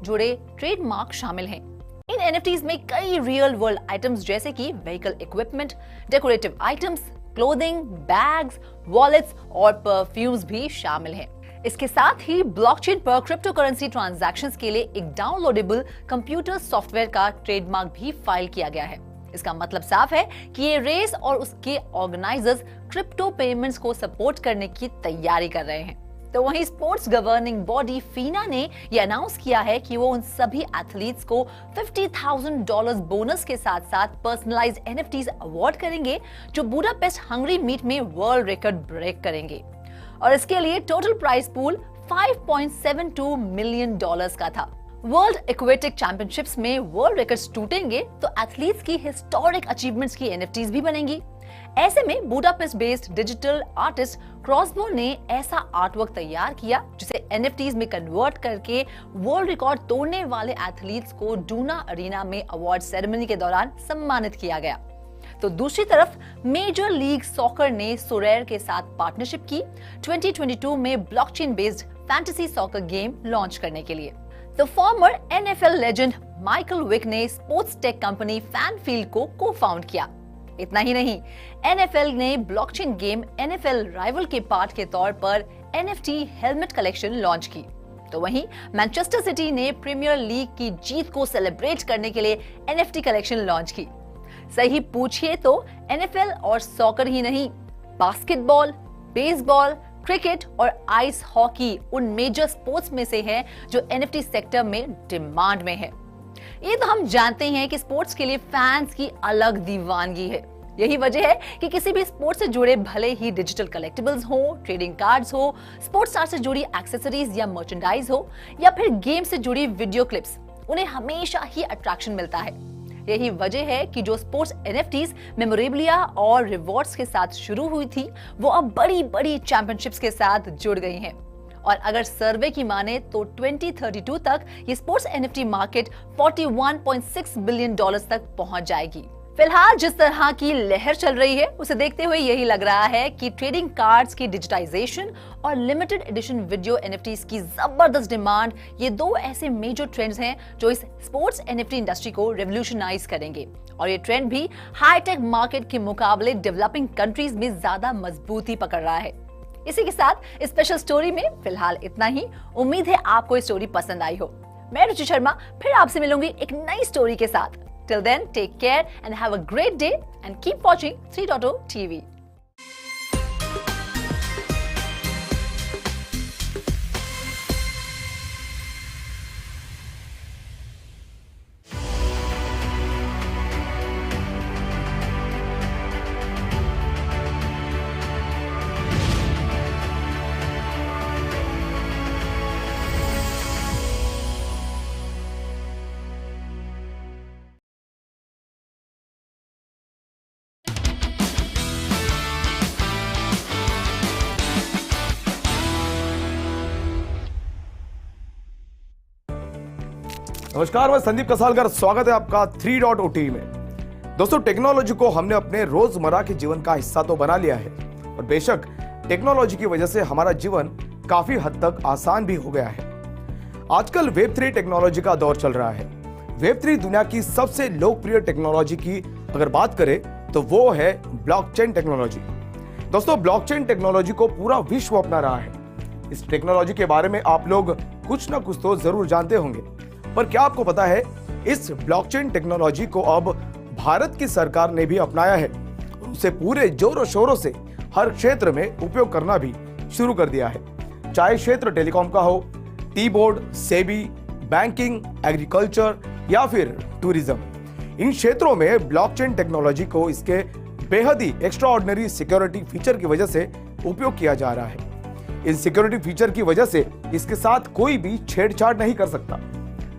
जुड़े ट्रेडमार्क शामिल हैं। इन एनएफटीज में कई रियल वर्ल्ड आइटम्स जैसे कि vehicle equipment, decorative items, clothing, bags, wallets और परफ्यूम्स भी शामिल हैं। इसके साथ ही ब्लॉकचेन पर क्रिप्टो करेंसी ट्रांजैक्शंस के लिए एक डाउनलोडेबल कंप्यूटर सॉफ्टवेयर का ट्रेडमार्क भी फाइल किया गया है। इसका मतलब साफ है कि ये रेस और उसके ऑर्गेनाइजर्स क्रिप्टो पेमेंट्स को सपोर्ट करने की तैयारी कर रहे हैं। तो वहीं स्पोर्ट्स गवर्निंग बॉडी फीना ने यह अनाउंस किया है कि वो उन सभी एथलीट्स को $50,000 बोनस के साथ साथ पर्सनलाइज्ड एनएफटीज अवार्ड करेंगे जो बुडापेस्ट हंगरी मीट में वर्ल्ड रिकॉर्ड ब्रेक करेंगे। और इसके लिए टोटल प्राइस पूल $5.72 मिलियन का था। वर्ल्ड एक्वेटिक चैंपियनशिप्स में वर्ल्ड रिकॉर्ड्स टूटेंगे तो एथलीट्स की हिस्टोरिक अचीवमेंट्स की एनएफटीज भी बनेंगी। ऐसे में Budapest based digital artist crossbow ने ऐसा आर्टवर्क तैयार किया जिसे एनएफटीज में कन्वर्ट करके वर्ल्ड रिकॉर्ड तोड़ने वाले एथलीट्स को डूना अरीना में अवार्ड सेरेमनी के दौरान सम्मानित किया गया। तो दूसरी तरफ मेजर लीग सॉकर ने सोरेर के साथ पार्टनरशिप की 2022 में blockchain based fantasy soccer game launch करने के लिए। तो former NFL legend Michael Vick ने स्पोर्ट्स टेक कंपनी फैनफील्ड को को-फाउंड किया। इतना ही नहीं, एनएफएल ने ब्लॉकचेन गेम एनएफएल राइवल के पार्ट के तौर पर एनएफटी हेलमेट कलेक्शन लॉन्च की। तो वहीं मैनचेस्टर सिटी ने प्रीमियर लीग की जीत को सेलिब्रेट करने के लिए एनएफटी कलेक्शन लॉन्च की। सही पूछिए तो एनएफएल और सॉकर ही नहीं, बास्केटबॉल, बेसबॉल, क्रिकेट और आइस हॉकी उन मेजर स्पोर्ट्स में से है जो एनएफटी सेक्टर में डिमांड में है। ये तो हम जानते हैं कि स्पोर्ट्स के लिए फैंस की अलग दीवानगी है। यही वजह है कि किसी भी स्पोर्ट्स से जुड़े भले ही डिजिटल कलेक्टिबल्स हो, ट्रेडिंग कार्ड्स हो, स्पोर्ट्स स्टार से जुड़ी एक्सेसरीज या मर्चेंडाइज हो या फिर गेम से जुड़ी वीडियो क्लिप्स, उन्हें हमेशा ही अट्रैक्शन मिलता है। यही वजह है कि जो स्पोर्ट्स एनएफटीज मेमोरेबिलिया और रिवॉर्ड्स के साथ शुरू हुई थी वो अब बड़ी बड़ी चैंपियनशिप्स के साथ जुड़ गई हैं। और अगर सर्वे की माने तो 2032 तक ये स्पोर्ट्स एनएफटी मार्केट $41.6 बिलियन तक पहुंच जाएगी। फिलहाल जिस तरह की लहर चल रही है उसे देखते हुए यही लग रहा है कि ट्रेडिंग कार्ड्स की डिजिटाइजेशन और लिमिटेड एडिशन वीडियो एनएफटीज की जबरदस्त डिमांड, ये दो ऐसे मेजर ट्रेंड्स हैं जो इस स्पोर्ट्स एनएफटी इंडस्ट्री को रेवोल्यूशनाइज करेंगे। और ये ट्रेंड भी हाईटेक मार्केट के मुकाबले डेवलपिंग कंट्रीज में ज्यादा मजबूती पकड़ रहा है। इसी के साथ इस स्पेशल स्टोरी में फिलहाल इतना ही। उम्मीद है आपको ये स्टोरी पसंद आई हो। मैं रुचि शर्मा फिर आपसे मिलूंगी एक नई स्टोरी के साथ। Till then, take care and have a great day and keep watching 3.0 TV. नमस्कार, मैं संदीप कसालकर। स्वागत है आपका 3.0 टीवी में। दोस्तों, टेक्नोलॉजी को हमने अपने रोजमर्रा के जीवन का हिस्सा तो बना लिया है और बेशक टेक्नोलॉजी की वजह से हमारा जीवन काफी हद तक आसान भी हो गया है। आजकल वेब 3 टेक्नोलॉजी का दौर चल रहा है। वेब 3 दुनिया की सबसे लोकप्रिय टेक्नोलॉजी की अगर बात करें तो वो है ब्लॉकचेन टेक्नोलॉजी। दोस्तों, ब्लॉकचेन टेक्नोलॉजी को पूरा विश्व अपना रहा है। इस टेक्नोलॉजी के बारे में आप लोग कुछ ना कुछ तो जरूर जानते होंगे, पर क्या आपको पता है इस ब्लॉकचेन टेक्नोलॉजी को अब भारत की सरकार ने भी अपनाया है। उसे पूरे जोरों शोरों से हर क्षेत्र में उपयोग करना भी शुरू कर दिया है। चाहे क्षेत्र टेलीकॉम का हो, tea board, SEBI, banking, agriculture या फिर टूरिज्म, इन क्षेत्रों में ब्लॉकचेन टेक्नोलॉजी को इसके बेहद ही एक्स्ट्राऑर्डिनरी सिक्योरिटी फीचर की वजह से उपयोग किया जा रहा है। इन सिक्योरिटी फीचर की वजह से इसके साथ कोई भी छेड़छाड़ नहीं कर सकता।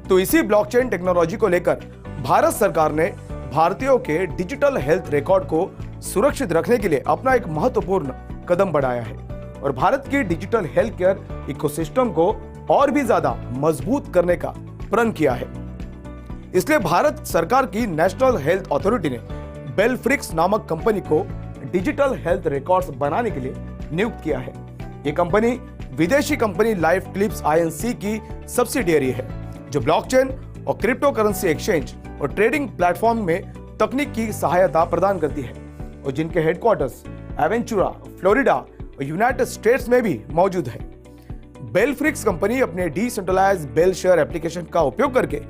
तो इसी ब्लॉकचेन टेक्नोलॉजी को लेकर भारत सरकार ने भारतीयों के डिजिटल हेल्थ रिकॉर्ड को सुरक्षित रखने के लिए अपना एक महत्वपूर्ण कदम बढ़ाया है और भारत की डिजिटल हेल्थ केयर इकोसिस्टम को और भी ज्यादा मजबूत करने का प्रण किया है। इसलिए भारत सरकार की नेशनल हेल्थ अथॉरिटी ने बेलफ्रिक्स नामक कंपनी को डिजिटल हेल्थ रिकॉर्ड्स बनाने के लिए नियुक्त किया है। ये कंपनी विदेशी कंपनी लाइफ क्लिप्स आईएनसी की सब्सिडियरी है। जो ब्लॉकचेन और क्रिप्टो करेंसी एक्सचेंज और ट्रेडिंग प्लेटफॉर्म में तकनीक की सहायता प्रदान करती है और जिनके हेडक्वार्टर्स एवेंचुरा, फ्लोरिडा और यूनाइटेड स्टेट्स में भी मौजूद है। बेलफ्रिक्स कंपनी अपने डिसेंट्रलाइज्ड बेल शेयर एप्लीकेशन का उपयोग करके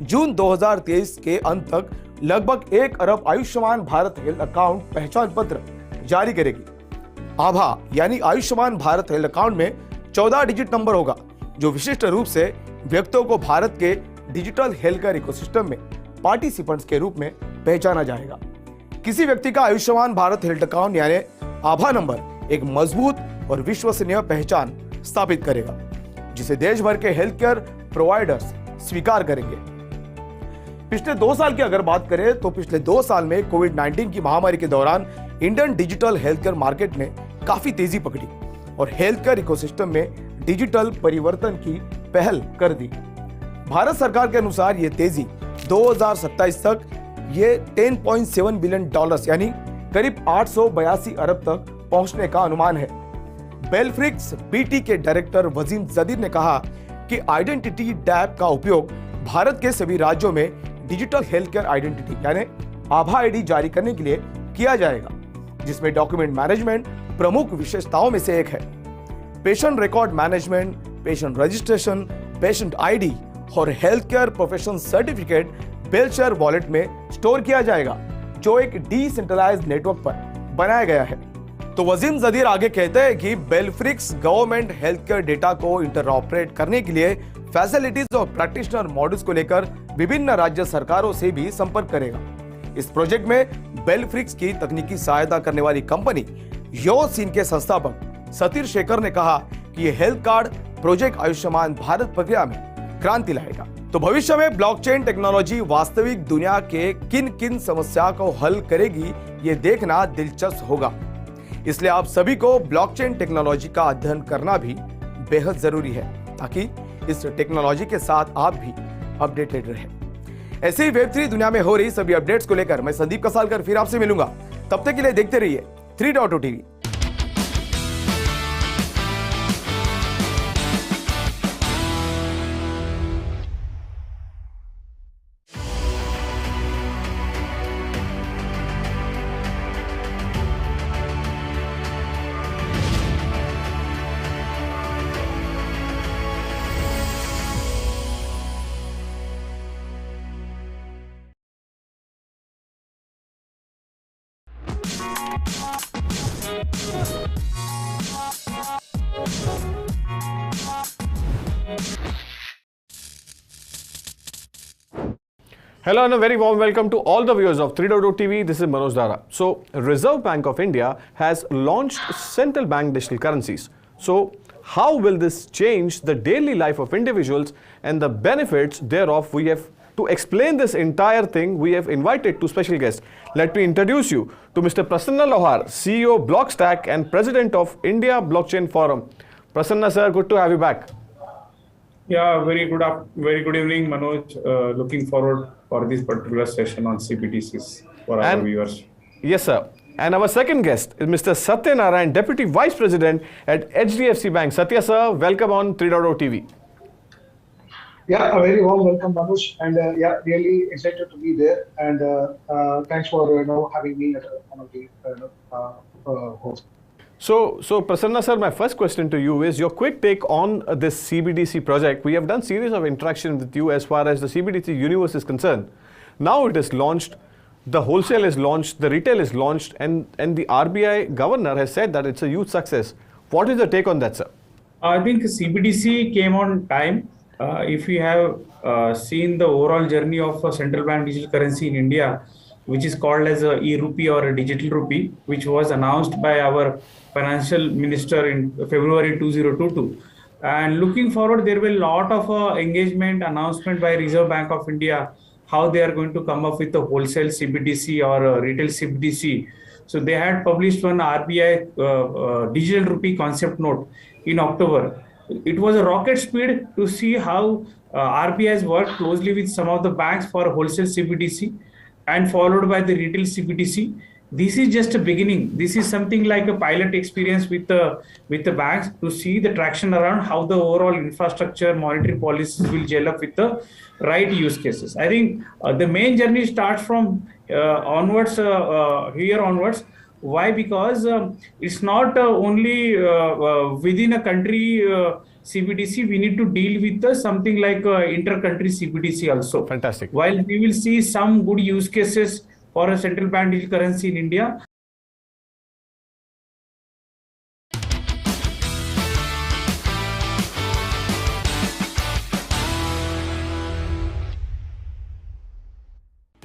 जून 2023 के अंत तक लगभग 1 अरब आयुष्मान भारत हेल्थ अकाउंट पहचान पत्र जारी करेगी। आभा यानी आयुष्मान भारत हेल्थ अकाउंट में 14 डिजिट नंबर होगा जो विशिष्ट रूप से व्यक्तियों को भारत के डिजिटल हेल्थ केयर इकोसिस्टम में पार्टिसिपेंट्स के रूप में पहचाना जाएगा। किसी व्यक्ति का आयुष्मान भारत हेल्थ अकाउंट यानी आभा नंबर एक मजबूत और विश्वसनीय पहचान स्थापित करेगा जिसे देश भर के हेल्थ केयर प्रोवाइडर्स स्वीकार करेंगे। पिछले 2 साल की अगर बात करें तो पिछले 2 साल में कोविड-19 की महामारी के दौरान Indian digital health care market ने काफी तेजी पकड़ी और हेल्थ केयर इकोसिस्टम में डिजिटल परिवर्तन की पहल कर दी। भारत सरकार के अनुसार यह तेजी 2027 तक ये $10.7 बिलियन यानी करीब 882 अरब तक पहुंचने का अनुमान है। बेलफ्रिक्स बीटी के डायरेक्टर वजीम जदीर ने कहा कि आइडेंटिटी डैप का उपयोग भारत के सभी राज्यों में डिजिटल हेल्थ केयर आइडेंटिटी यानी आभा आईडी जारी करने के लिए किया जाएगा, जिसमें डॉक्यूमेंट मैनेजमेंट प्रमुख विशेषताओं में से एक है। Patient record management, patient registration, patient ID और हेल्थ केयर प्रोफेशनल सर्टिफिकेट बेलशेयर वॉलेट में स्टोर किया जाएगा जो एक डिसेंट्रलाइज्ड नेटवर्क पर बनाया गया है। तो वजीम जदीर आगे कहते हैं कि बेलफ्रिक्स गवर्नमेंट हेल्थ केयर डेटा को इंटरऑपरेट करने के लिए फैसिलिटीज और प्रैक्टिशनर मॉडल्स को लेकर विभिन्न राज्य सरकारों से भी संपर्क करेगा। इस प्रोजेक्ट में बेलफ्रिक्स की तकनीकी सहायता करने वाली कंपनी योसिन के संस्थापक सतीर शेखर ने कहा कि यह health card project Ayushman Bharat प्रक्रिया में क्रांति लाएगा। तो भविष्य में ब्लॉकचेन टेक्नोलॉजी वास्तविक दुनिया के किन किन समस्या को हल करेगी ये देखना दिलचस्प होगा। इसलिए आप सभी को ब्लॉकचेन टेक्नोलॉजी का अध्ययन करना भी बेहद जरूरी है ताकि इस टेक्नोलॉजी के साथ आप भी अपडेटेड रहें। ऐसे ही वेब3 दुनिया में हो रही सभी अपडेट्स को लेकर मैं संदीप कसालकर फिर आपसे मिलूंगा। तब तक के लिए देखते रहिए 3.0 TV. Hello and a very warm welcome to all the viewers of 3.0 TV. This is Manoj Dara. So, Reserve Bank of India has launched central bank digital currencies. So, how will this change the daily life of individuals and the benefits thereof? We have to explain this entire thing. We have invited two special guests. Let me introduce you to Mr. Prasanna Lohar, CEO Blockstack and President of India Blockchain Forum. Prasanna sir, good to have you back. Yeah, very good evening, Manoj. Looking forward for this particular session on CBDCs for our viewers. Yes, sir. And our second guest is Mr. Satya Narayan, Deputy Vice President at HDFC Bank. Satya sir, welcome on 3.0 TV. Yeah, a very warm welcome, Manoj, and really excited to be there. And thanks for having me as one of the hosts. So Prasanna sir, my first question to you is your quick take on this CBDC project. We have done series of interaction with you as far as the CBDC universe is concerned. Now it is launched, the wholesale is launched, the retail is launched, and the RBI governor has said that it's a huge success. What is the take on that, sir? I think CBDC came on time. If we have seen the overall journey of a central bank digital currency in India, which is called as a e-rupee or a digital rupee, which was announced by our financial minister in February 2022. And looking forward, there will be a lot of engagement announcement by Reserve Bank of India, how they are going to come up with a wholesale CBDC or a retail CBDC. So they had published one RBI digital rupee concept note in October. It was a rocket speed to see how RBI has worked closely with some of the banks for wholesale CBDC and followed by the retail CBDC. this is just a beginning. This is something like a pilot experience with the banks to see the traction around how the overall infrastructure monetary policies will gel up with the right use cases. I think the main journey starts from onwards, here onwards. Why? Because it's not only within a country CBDC, we need to deal with something like inter-country CBDC also. Fantastic. While we will see some good use cases for a central bank digital currency in India,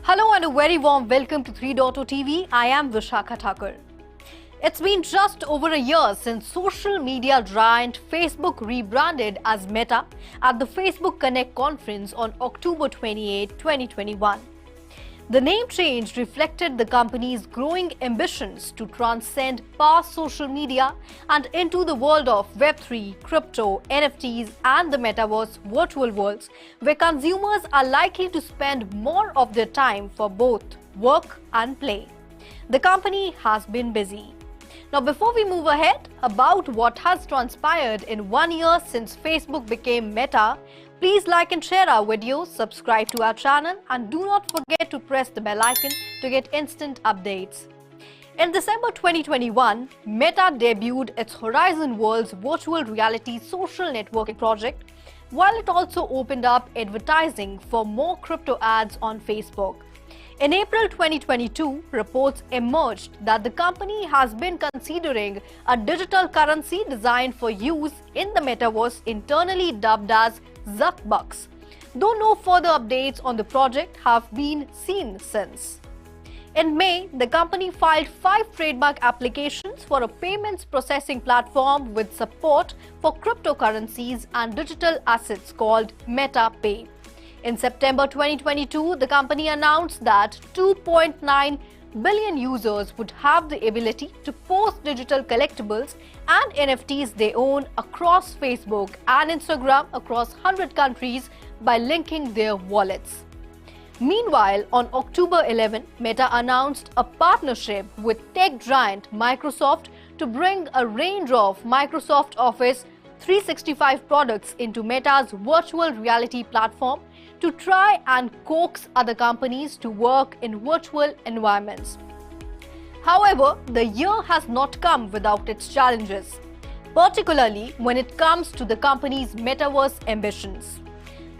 Hello and a very warm welcome to 3.0 TV. I am Vishakha Thakur. It's been just over a year since social media giant Facebook rebranded as Meta at the Facebook Connect conference on October 28, 2021. The name change reflected the company's growing ambitions to transcend past social media and into the world of Web3, crypto, NFTs, and the metaverse virtual worlds, where consumers are likely to spend more of their time for both work and play. The company has been busy. Now, before we move ahead about what has transpired in 1 year since Facebook became Meta, please like and share our videos, subscribe to our channel, and do not forget to press the bell icon to get instant updates. In December 2021, Meta debuted its Horizon Worlds virtual reality social networking project, while it also opened up advertising for more crypto ads on Facebook. In April 2022, reports emerged that the company has been considering a digital currency designed for use in the metaverse, internally dubbed as Zuckbucks, though no further updates on the project have been seen since. In May, the company filed 5 trademark applications for a payments processing platform with support for cryptocurrencies and digital assets called MetaPay. In September 2022, the company announced that 2.9 billion users would have the ability to post digital collectibles and NFTs they own across Facebook and Instagram across 100 countries by linking their wallets. Meanwhile, on October 11, Meta announced a partnership with tech giant Microsoft to bring a range of Microsoft Office 365 products into Meta's virtual reality platform to try and coax other companies to work in virtual environments. However, the year has not come without its challenges, particularly when it comes to the company's metaverse ambitions.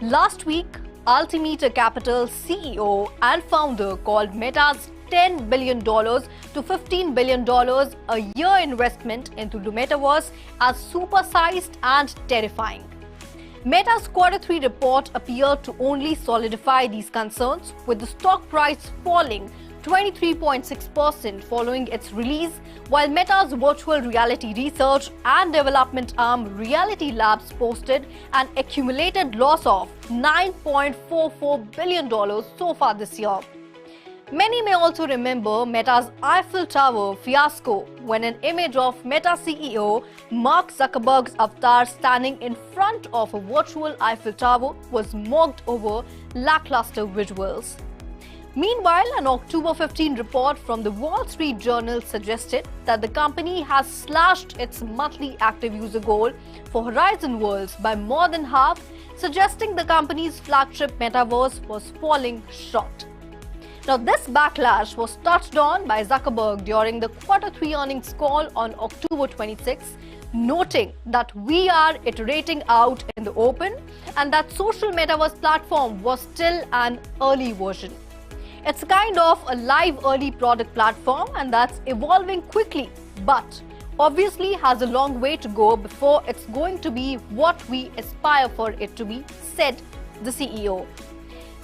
Last week, Altimeter Capital CEO and founder called Meta's $10 billion to $15 billion a year investment into the metaverse as supersized and terrifying. Meta's Q3 report appeared to only solidify these concerns, with the stock price falling 23.6% following its release, while Meta's virtual reality research and development arm Reality Labs posted an accumulated loss of $9.44 billion so far this year. Many may also remember Meta's Eiffel Tower fiasco, when an image of Meta CEO Mark Zuckerberg's avatar standing in front of a virtual Eiffel Tower was mocked over lackluster visuals. Meanwhile, an October 15 report from the Wall Street Journal suggested that the company has slashed its monthly active user goal for Horizon Worlds by more than half, suggesting the company's flagship metaverse was falling short. Now, this backlash was touched on by Zuckerberg during the Q3 earnings call on October 26, noting that we are iterating out in the open and that social metaverse platform was still an early version. It's kind of a live early product platform and that's evolving quickly, but obviously has a long way to go before it's going to be what we aspire for it to be, said the CEO.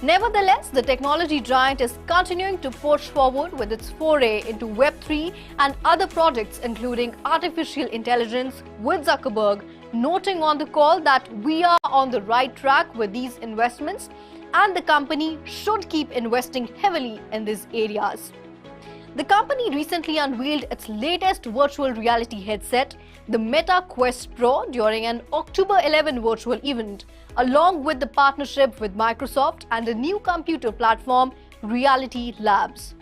Nevertheless, the technology giant is continuing to push forward with its foray into Web3 and other projects, including artificial intelligence, with Zuckerberg noting on the call that we are on the right track with these investments and the company should keep investing heavily in these areas. The company recently unveiled its latest virtual reality headset, the Meta Quest Pro, during an October 11 virtual event, along with the partnership with Microsoft and a new computer platform, Reality Labs.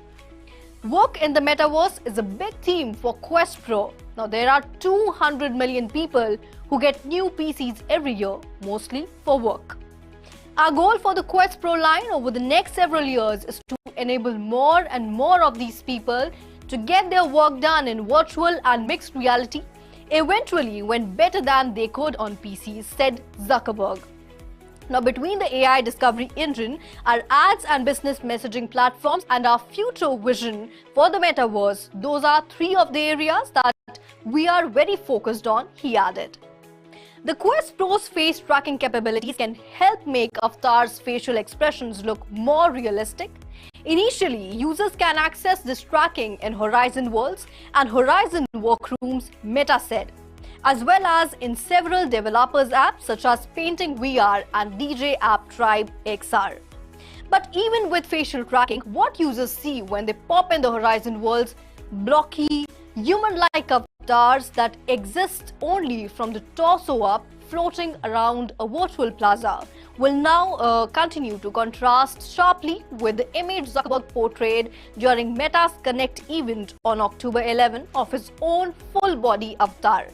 Work in the metaverse is a big theme for Quest Pro. Now, there are 200 million people who get new PCs every year, mostly for work. Our goal for the Quest Pro line over the next several years is to enable more and more of these people to get their work done in virtual and mixed reality, eventually when better than they could on PCs, said Zuckerberg. Now, between the AI discovery engine, our ads and business messaging platforms, and our future vision for the metaverse, those are three of the areas that we are very focused on, he added. The Quest Pro's face tracking capabilities can help make avatars' facial expressions look more realistic. Initially, users can access this tracking in Horizon Worlds and Horizon Workrooms, Meta said, as well as in several developers' apps such as Painting VR and DJ App Tribe XR. But even with facial tracking, what users see when they pop in the Horizon Worlds, blocky, human-like avatars that exist only from the torso up, floating around a virtual plaza, will now continue to contrast sharply with the image Zuckerberg portrayed during Meta's Connect event on October 11 of his own full-body avatar.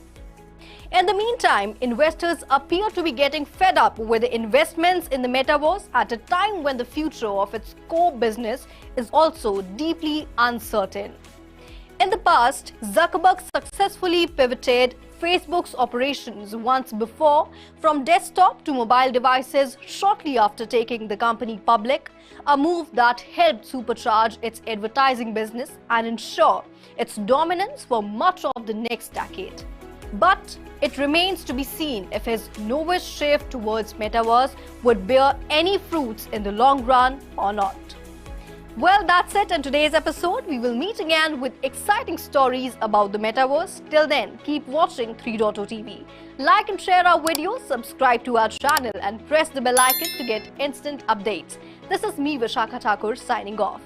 In the meantime, investors appear to be getting fed up with the investments in the metaverse at a time when the future of its core business is also deeply uncertain. In the past, Zuckerberg successfully pivoted Facebook's operations once before from desktop to mobile devices shortly after taking the company public, a move that helped supercharge its advertising business and ensure its dominance for much of the next decade. But it remains to be seen if his novice shift towards metaverse would bear any fruits in the long run or not. Well, that's it in today's episode. We will meet again with exciting stories about the metaverse. Till then, keep watching 3.0 TV. Like and share our videos, subscribe to our channel and press the bell icon to get instant updates. This is me, Vishakha Thakur, signing off.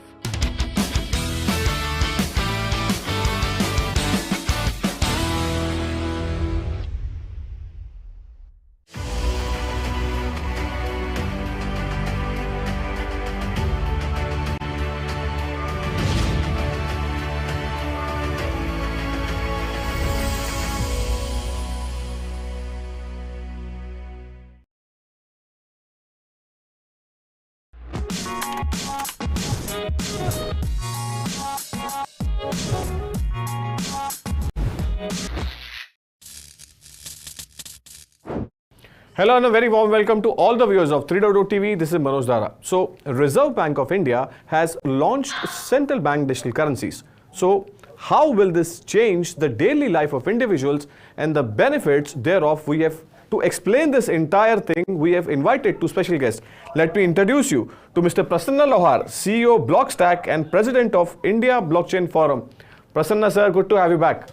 Hello and a very warm welcome to all the viewers of 3.0 TV. This is Manoj Dara. So, Reserve Bank of India has launched central bank digital currencies. So, how will this change the daily life of individuals and the benefits thereof? We have to explain this entire thing. We have invited two special guests. Let me introduce you to Mr. Prasanna Lohar, CEO Blockstack and President of India Blockchain Forum. Prasanna sir, good to have you back.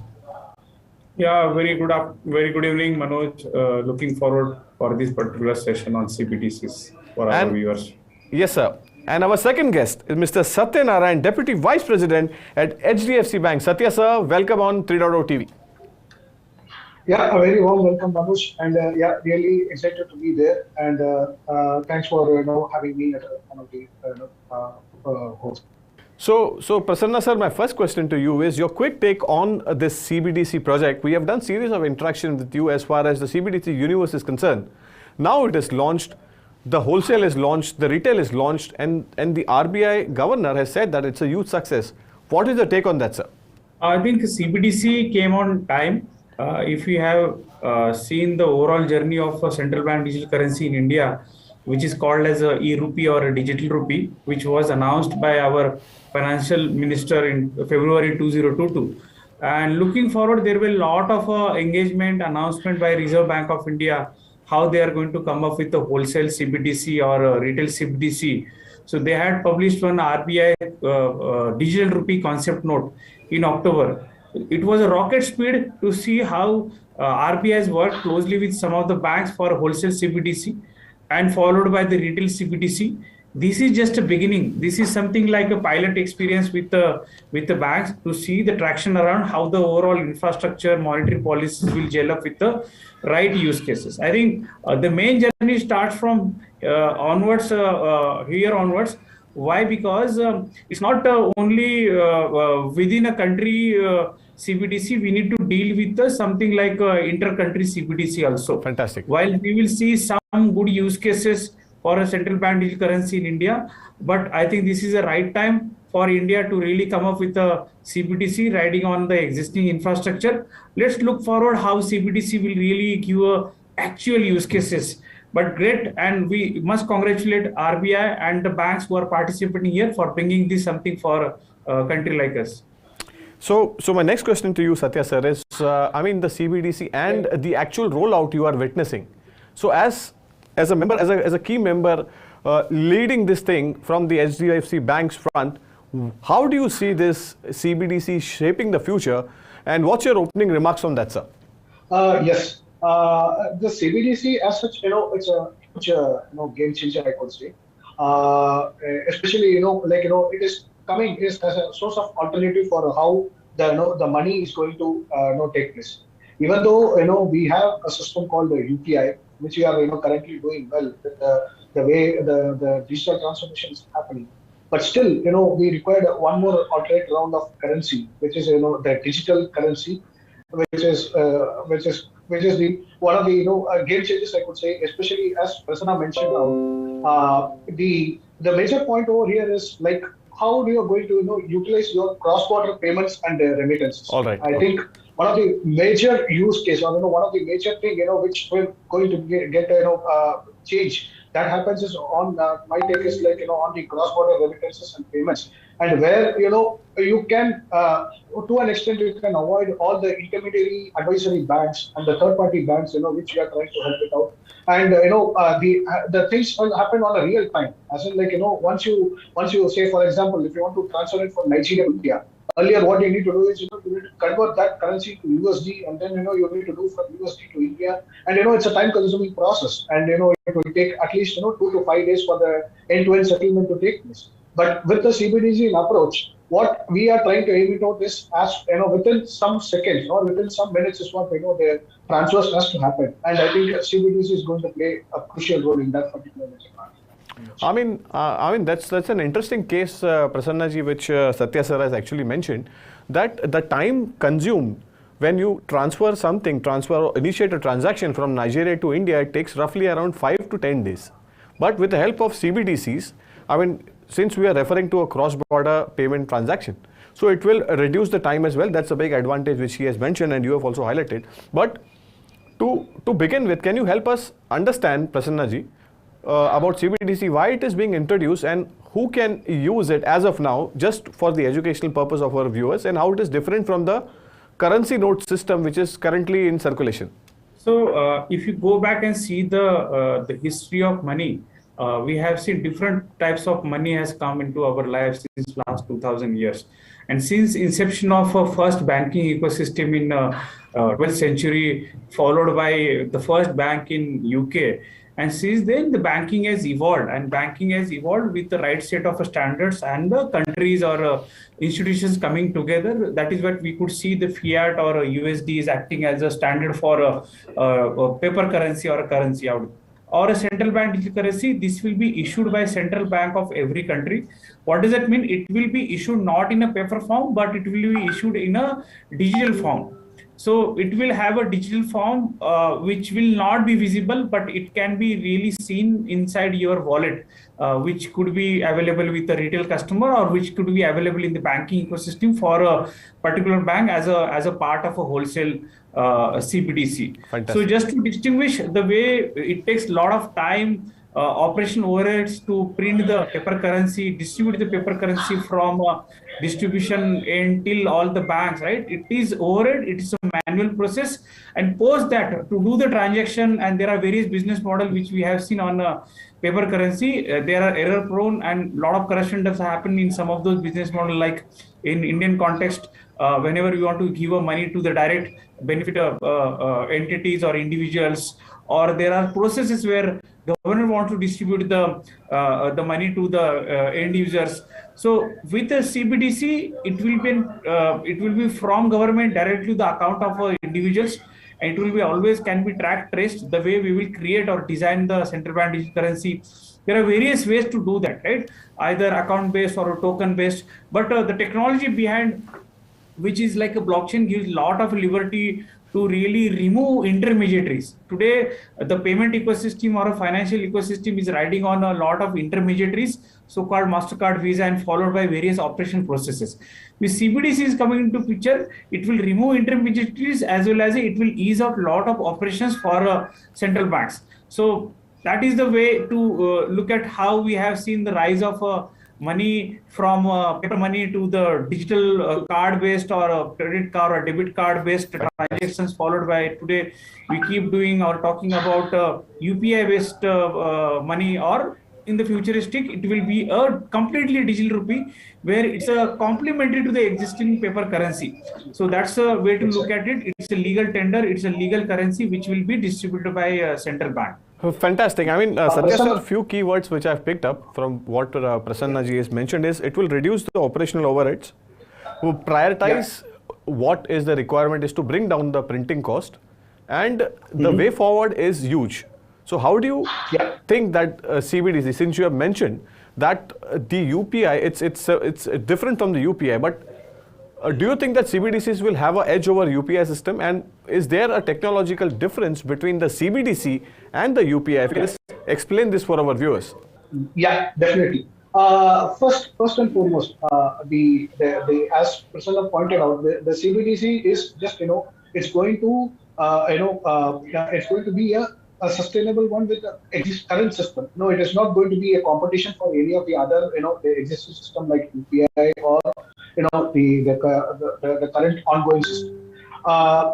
Yeah, very good evening, Manoj. Looking forward for this particular session on CBDCs for our viewers. Yes, sir. And our second guest is Mr. Satya Narayan, Deputy Vice President at HDFC Bank. Satya sir, welcome on 3.0 TV. Yeah, a very warm welcome, Manoj, and really excited to be there. And thanks for having me as one of the hosts. So Prasanna sir, my first question to you is your quick take on this CBDC project. We have done series of interaction with you as far as the CBDC universe is concerned. Now it is launched, the wholesale is launched, the retail is launched, and the RBI governor has said that it's a huge success. What is the take on that, sir? I think CBDC came on time. If you have seen the overall journey of a central bank digital currency in India, which is called as a e-rupee or a digital rupee, which was announced by our financial minister in February 2022. And looking forward, there will be a lot of engagement announcement by Reserve Bank of India, how they are going to come up with a wholesale CBDC or a retail CBDC. So they had published one RBI digital rupee concept note in October. It was a rocket speed to see how RBI has worked closely with some of the banks for wholesale CBDC and followed by the retail CBDC. This is just a beginning. This is something like a pilot experience with the banks to see the traction around how the overall infrastructure, monetary policies will gel up with the right use cases. I think the main journey starts from here onwards. Why? Because it's not only within a country CBDC. We need to deal with something like inter-country CBDC also. Fantastic. While we will see some good use cases for a central bank digital currency in India, but I think this is the right time for India to really come up with a CBDC riding on the existing infrastructure. Let's look forward how CBDC will really give actual use cases. But great, and we must congratulate RBI and the banks who are participating here for bringing this something for a country like us. So my next question to you, Satya sir, is I mean the CBDC and the actual rollout you are witnessing. So as a member, as a key member leading this thing from the HDFC Bank's front, how do you see this CBDC shaping the future, and what's your opening remarks on that, sir? Yes, the CBDC as such, it's a game changer, I could say. Especially, it is coming as a source of alternative for how the money is going to take place. Even though we have a system called the UPI, which we are currently doing well with the way the digital transformation is happening. But still, we required one more alternate round of currency, which is the digital currency, which is the one of the game changers, I could say, especially as Prasanna mentioned now. The major point over here is like how you are going to utilize your cross-border payments and remittances. All right. I think one of the major use case, or one of the major thing which we're going to get change that happens is on my take is like on the cross-border remittances and payments, and where you can to an extent you can avoid all the intermediary advisory banks and the third-party banks which we are trying to help it out, and the things will happen on a real time, as in like once you say, for example, if you want to transfer it from Nigeria to India. Earlier, what you need to do is you need to convert that currency to USD, and then you need to do from USD to India, and it's a time-consuming process, and it will take at least 2 to 5 days for the end-to-end settlement to take place. But with the CBDC approach, what we are trying to aim it out is as within some seconds or within some minutes is what the transfers has to happen, and I think CBDC is going to play a crucial role in that particular part. I mean that's an interesting case, Prasanna ji, which Satya sir has actually mentioned, that the time consumed when you initiate a transaction from Nigeria to India, it takes roughly around 5 to 10 days. But with the help of CBDCs, I mean, since we are referring to a cross-border payment transaction, so it will reduce the time as well. That's a big advantage which he has mentioned and you have also highlighted. But to begin with, can you help us understand, Prasanna ji, about CBDC, why it is being introduced and who can use it as of now, just for the educational purpose of our viewers, and how it is different from the currency note system which is currently in circulation? So if you go back and see the history of money, we have seen different types of money has come into our lives since last 2000 years. And since inception of first banking ecosystem in 12th century, followed by the first bank in UK, and since then, the banking has evolved, and banking has evolved with the right set of standards and the countries or institutions coming together. That is what we could see the fiat or USD is acting as a standard for a paper currency or a currency out. Or a central bank digital currency, this will be issued by central bank of every country. What does that mean? It will be issued not in a paper form, but it will be issued in a digital form. So it will have a digital form which will not be visible, but it can be really seen inside your wallet, which could be available with a retail customer or which could be available in the banking ecosystem for a particular bank as a part of a wholesale CBDC. Fantastic. So just to distinguish the way it takes a lot of time, operation overheads to print the paper currency, distribute the paper currency from distribution until all the banks, right? It is overhead, it is a manual process, and post that to do the transaction, and there are various business models which we have seen on paper currency. There are error prone and a lot of corruption does happen in some of those business models, like in Indian context, whenever we want to give a money to the direct benefit of entities or individuals, or there are processes where government wants to distribute the money to the end users. So with the CBDC, it will be from government directly to the account of individuals, and it will be always can be tracked, traced. The way we will create or design the central bank digital currency There are various ways to do that, right? Either account based or token based, but the technology behind, which is like a blockchain, gives a lot of liberty to really remove intermediaries. Today, the payment ecosystem or a financial ecosystem is riding on a lot of intermediaries, so-called MasterCard, Visa, and followed by various operation processes. With CBDC is coming into picture, it will remove intermediaries as well as it will ease out a lot of operations for central banks. So that is the way to look at how we have seen the rise of money from paper money to the digital card based or credit card or debit card based transactions, followed by today we keep doing or talking about UPI based money, or in the futuristic it will be a completely digital rupee where it's a complementary to the existing paper currency. So that's a way to look at it. It's a legal tender, it's a legal currency which will be distributed by a central bank. Fantastic. I mean, Satya sir, Prasanna- a few keywords which I've picked up from what Prasanna ji has mentioned is it will reduce the operational overheads, will prioritize what is the requirement is to bring down the printing cost, and the way forward is huge. So how do you think that CBDC, since you have mentioned that the UPI, it's different from the UPI, but do you think that CBDCs will have an edge over UPI system, and is there a technological difference between the CBDC and the UPI? If you just explain this for our viewers. Yeah, definitely. First and foremost, the as Prasanna pointed out, the CBDC is just it's going to it's going to be a sustainable one with the current system. No, it is not going to be a competition for any of the other the existing system like UPI or the current ongoing system.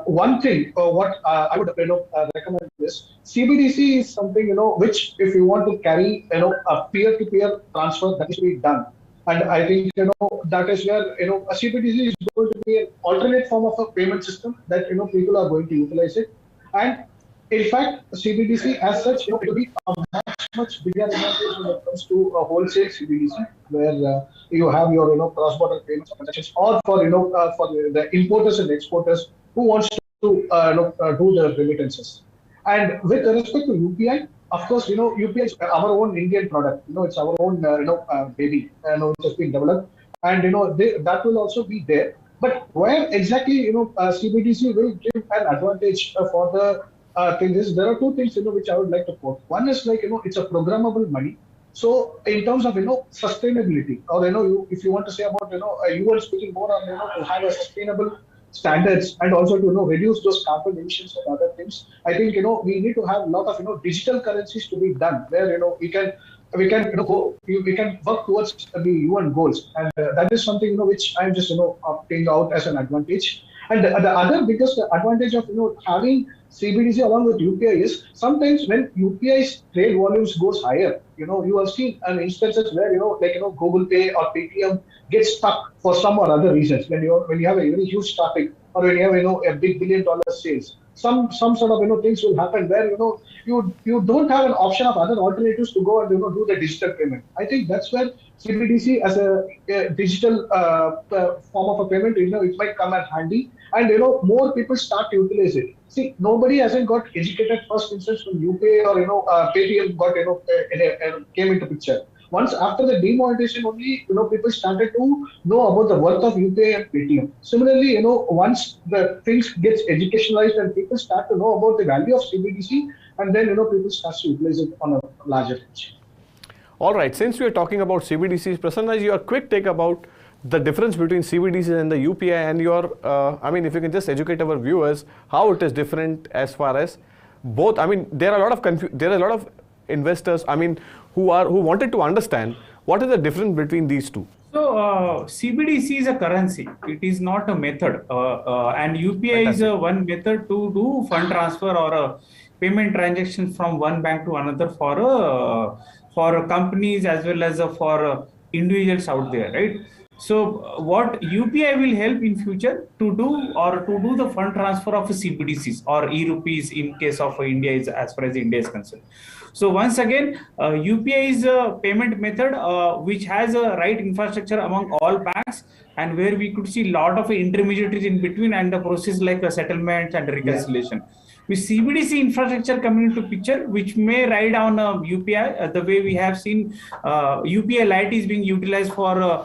One thing, what I would recommend is CBDC is something which if you want to carry a peer-to-peer transfer, that is to be done, and I think that is where a CBDC is going to be an alternate form of a payment system that people are going to utilize it, and in fact CBDC as such it will be a much bigger advantage when it comes to a wholesale CBDC, where you have your cross-border payments transactions, or for for the importers and exporters who wants to do the remittances. And with respect to UPI, of course, UPI is our own Indian product. It's our own baby, which has been developed, and that will also be there. But where exactly CBDC will give an advantage for the thing is, there are two things which I would like to quote. One is it's a programmable money. So in terms of sustainability, or if you want to say about you were speaking more on to have a sustainable standards and also to reduce those carbon emissions and other things. I think we need to have a lot of digital currencies to be done, where we can work towards the UN goals, and that is something which I'm just opting out as an advantage. And the other biggest advantage of having CBDC along with UPI is sometimes when UPI's trade volumes goes higher, you have seen instances where Google Pay or Paytm gets stuck for some or other reasons. When you have a very huge traffic, or when you have a big $1 billion sales, some sort of things will happen where you don't have an option of other alternatives to go and do the digital payment. I think that's where CBDC as a digital form of a payment, it might come in handy, and more people start to utilize it. See, nobody hasn't got educated first instance when UPI or Paytm got came into picture. Once after the demonetization only, people started to know about the worth of UPI and Paytm. Similarly, once the things gets educationalized and people start to know about the value of CBDC, and then people start to utilize it on a larger scale. All right, since we are talking about CBDCs, Prasanna ji, your quick take about the difference between CBDCs and the UPI, and your, I mean, if you can just educate our viewers how it is different as far as both. I mean, there are a lot of investors, I mean, who wanted to understand what is the difference between these two. So CBDC is a currency. It is not a method, and UPI is one method to do fund transfer or a payment transaction from one bank to another for companies as well as for individuals out there, right? So what UPI will help in future to do the fund transfer of CBDCs or e-rupees in case of India, is as far as India is concerned. So once again, UPI is a payment method which has a right infrastructure among all banks, and where we could see a lot of intermediaries in between and the process like settlements and reconciliation. With CBDC infrastructure coming into picture, which may ride on UPI, the way we have seen UPI Lite is being utilized for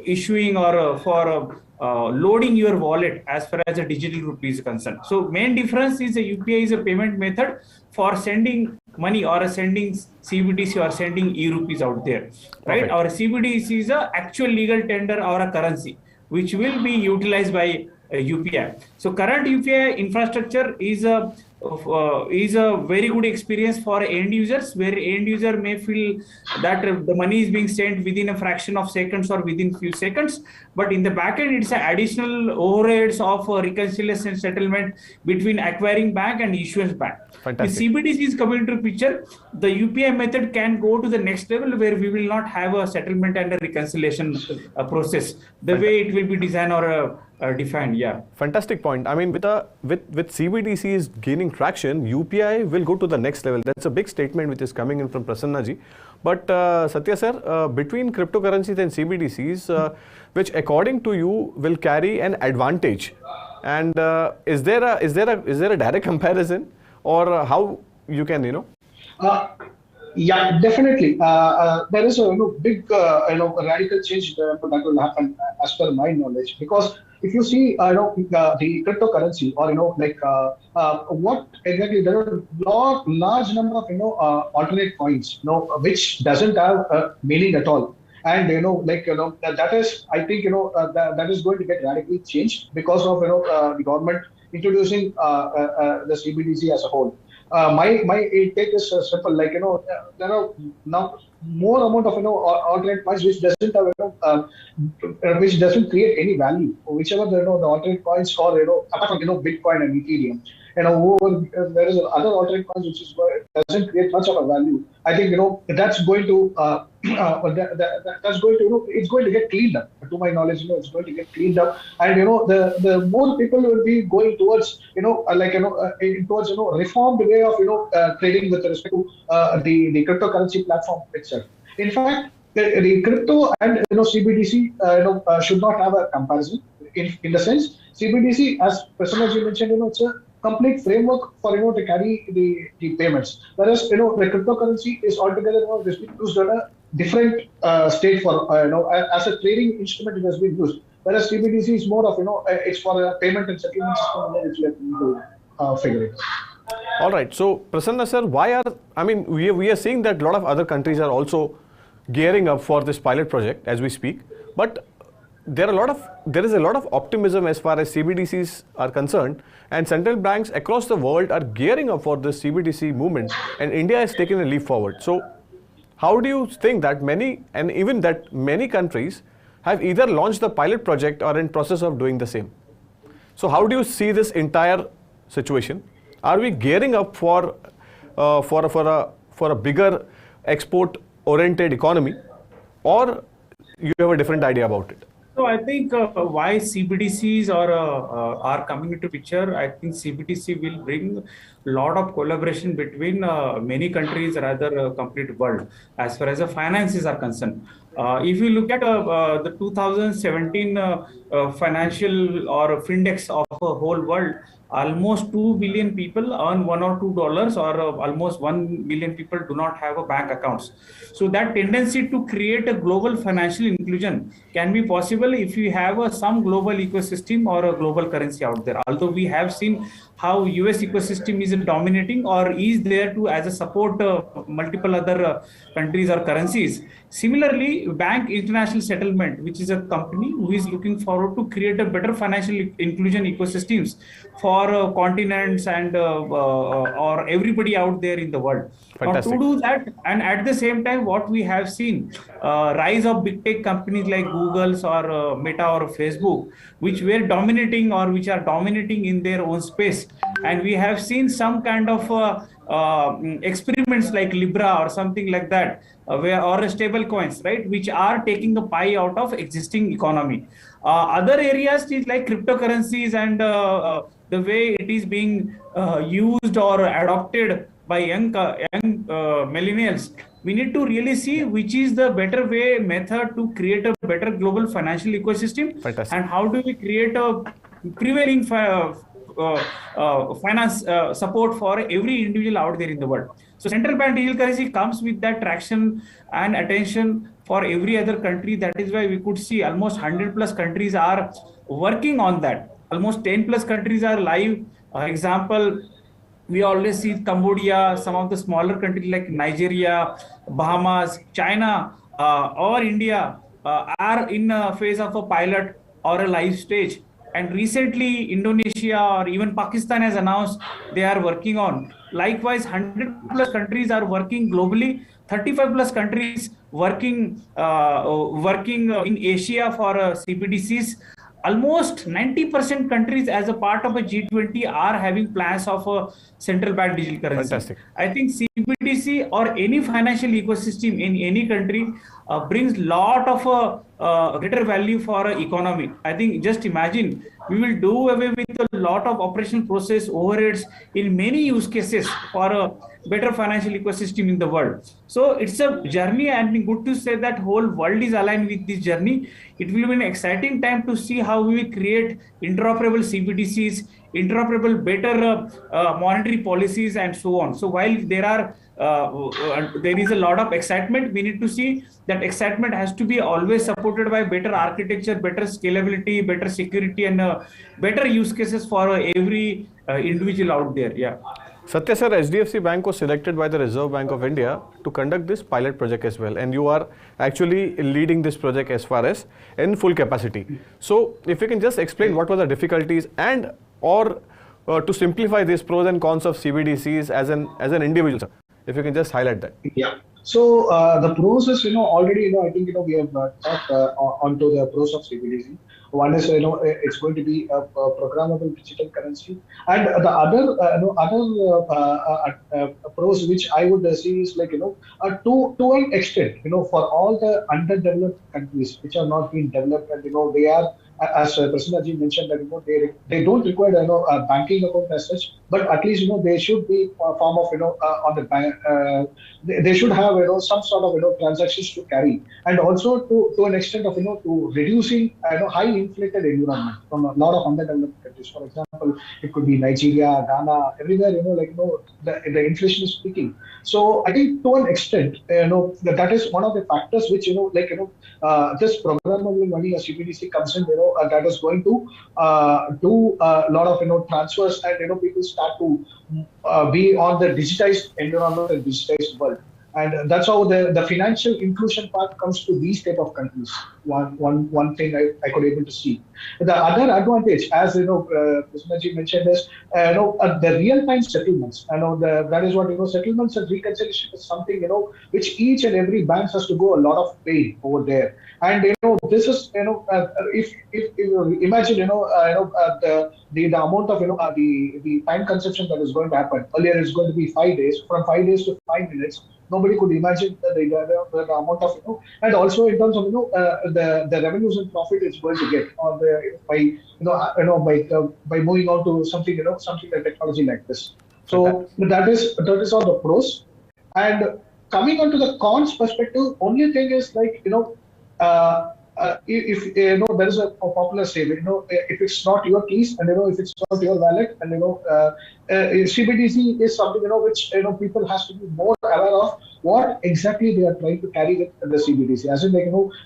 issuing or for loading your wallet as far as a digital rupee is concerned. So main difference is the UPI is a payment method for sending money or sending CBDC or sending e-rupees out there, right? Perfect. Our CBDC is a actual legal tender or a currency which will be utilized by UPI. So current UPI infrastructure is a very good experience for end users, where end user may feel that the money is being sent within a fraction of seconds or within few seconds, but in the back end it's additional overheads of reconciliation and settlement between acquiring bank and issuance bank. Fantastic. If CBDC is coming to picture, the UPI method can go to the next level where we will not have a settlement and a reconciliation process the way it will be designed or defined. Yeah. Fantastic point. I mean, with CBDCs gaining traction, UPI will go to the next level. That's a big statement which is coming in from Prasanna ji. But Satya sir, between cryptocurrencies and CBDCs, which according to you will carry an advantage, and is there a direct comparison, or how you can Yeah, definitely. There is a big radical change that will happen as per my knowledge, because if you see the cryptocurrency or what exactly, there are large number of alternate coins which doesn't have a meaning at all. And that is, I think that is going to get radically changed because of the government introducing the CBDC as a whole. My take is simple. There are now more amount of alternate coins which doesn't have which doesn't create any value. Whichever the alternate coins, or apart from Bitcoin and Ethereum, there is other alternate coins which doesn't create much of a value. I think that's going to that's going to it's going to get cleaned up. To my knowledge, it's going to get cleaned up, and the more people will be going towards towards reformed way of trading with respect to the cryptocurrency platform itself. In fact, the crypto and CBDC should not have a comparison. In the sense, CBDC, as Prasanna ji mentioned, it's a complete framework for to carry the payments. Whereas the cryptocurrency is altogether used on a different state for as a trading instrument. It has been used. Whereas CBDC is more of it's for a payment and settlement system, which we have to figure it. All right. So Prasanna sir, we are seeing that a lot of other countries are also gearing up for this pilot project as we speak, but there is a lot of optimism as far as CBDCs are concerned, and central banks across the world are gearing up for this CBDC movement, and India has taken a leap forward. So how do you think that many countries have either launched the pilot project or in process of doing the same? So how do you see this entire situation? Are we gearing up for a bigger export-oriented economy, or you have a different idea about it? So I think why CBDCs are coming into picture, I think CBDC will bring a lot of collaboration between many countries, rather complete world, as far as the finances are concerned. If you look at the 2017 financial or Findex of the whole world, almost 2 billion people earn $1 or $2, or almost 1 million people do not have a bank accounts. So that tendency to create a global financial inclusion can be possible if you have some global ecosystem or a global currency out there. Although we have seen how US ecosystem is dominating or is there to as a support multiple other countries or currencies. Similarly, Bank International Settlement, which is a company who is looking forward to create a better financial inclusion ecosystems for continents and or everybody out there in the world. Fantastic. Now, to do that, and at the same time, what we have seen, rise of big tech companies like Google's or Meta or Facebook, which were dominating or which are dominating in their own space. And we have seen some kind of experiments like Libra or something like that, or stable coins, right, which are taking the pie out of existing economy. Other areas is like cryptocurrencies and the way it is being used or adopted by young millennials. We need to really see which is the better way method to create a better global financial ecosystem. Fantastic. And how do we create a prevailing finance support for every individual out there in the world. So central bank digital currency comes with that traction and attention for every other country. That is why we could see almost 100 plus countries are working on that. Almost 10 plus countries are live. Example, we always see Cambodia, some of the smaller countries like Nigeria, Bahamas, China, or India are in a phase of a pilot or a live stage. And recently, Indonesia or even Pakistan has announced they are working on. Likewise, 100 plus countries are working globally. 35 plus countries working in Asia for CBDCs. Almost 90% countries as a part of a G20 are having plans of a central bank digital currency. Fantastic. I think CBDC or any financial ecosystem in any country brings lot of greater value for economy. I think just imagine we will do away with a lot of operational process overheads in many use cases for a better financial ecosystem in the world. So it's a journey, and good to say that whole world is aligned with this journey. It will be an exciting time to see how we create interoperable CBDCs, interoperable better monetary policies and so on. So while there is a lot of excitement, we need to see that excitement has to be always supported by better architecture, better scalability, better security, and better use cases for every individual out there. Yeah. Satya sir, HDFC Bank was selected by the Reserve Bank of India to conduct this pilot project as well, and you are actually leading this project as far as in full capacity. So if you can just explain what were the difficulties and or to simplify these pros and cons of CBDCs as an individual, sir. If you can just highlight that. Yeah. So the pros is, already, I think, we have talked onto the pros of CBDC. One is, it's going to be a programmable digital currency, and the other pros which I would see is like, to an extent, for all the underdeveloped countries which are not being developed, and they are, as Prasanna mentioned, that they don't require a banking account as such, but at least they should be a form of on the bank. They should have some sort of transactions to carry, and also to an extent of to reducing high inflated environment from a lot of underdeveloped countries. For example, it could be Nigeria, Ghana, everywhere the inflation is peaking. So I think to an extent that is one of the factors which this programmable money or CBDC comes in, that is going to do a lot of transfers, and people start to be on the digitized environment and digitized world. And that's how the financial inclusion part comes to these type of countries. One thing I could able to see. The other advantage, as Prasanna mentioned, is the real-time settlements. That is what settlements and reconciliation is something which each and every bank has to go a lot of pain over there. And this is if you imagine the amount of the time consumption that is going to happen. Earlier it's going to be 5 days. From 5 days to 5 minutes. Nobody could imagine the amount of and also in terms of the revenues and profit it's going to get on by moving on to something something like technology like this. So that is all the pros. And coming on to the cons perspective, only thing is like if there is a popular saying, if it's not your keys and if it's not your wallet, and CBDC is something which people has to be more aware of what exactly they are trying to carry with the CBDC. As in,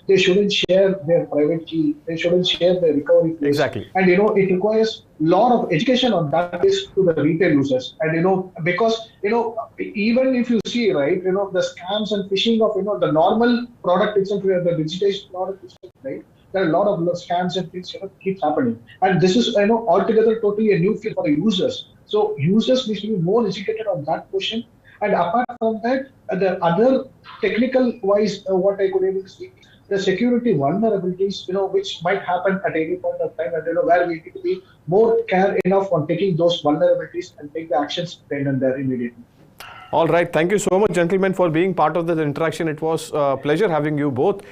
they shouldn't share their private key, they shouldn't share their recovery place. Exactly. And it requires a lot of education on that is to the retail users. And because even if you see, right, the scams and phishing of the normal product itself, the digitized product itself, right, there are a lot of scams and things keep happening. And this is altogether totally a new field for the users. So users need to be more educated on that portion. And apart from that, the other technical wise, what I could able to see, the security vulnerabilities, which might happen at any point of time, and where we need to be more care enough on taking those vulnerabilities and take the actions then and there immediately. All right. Thank you so much, gentlemen, for being part of this interaction. It was a pleasure having you both.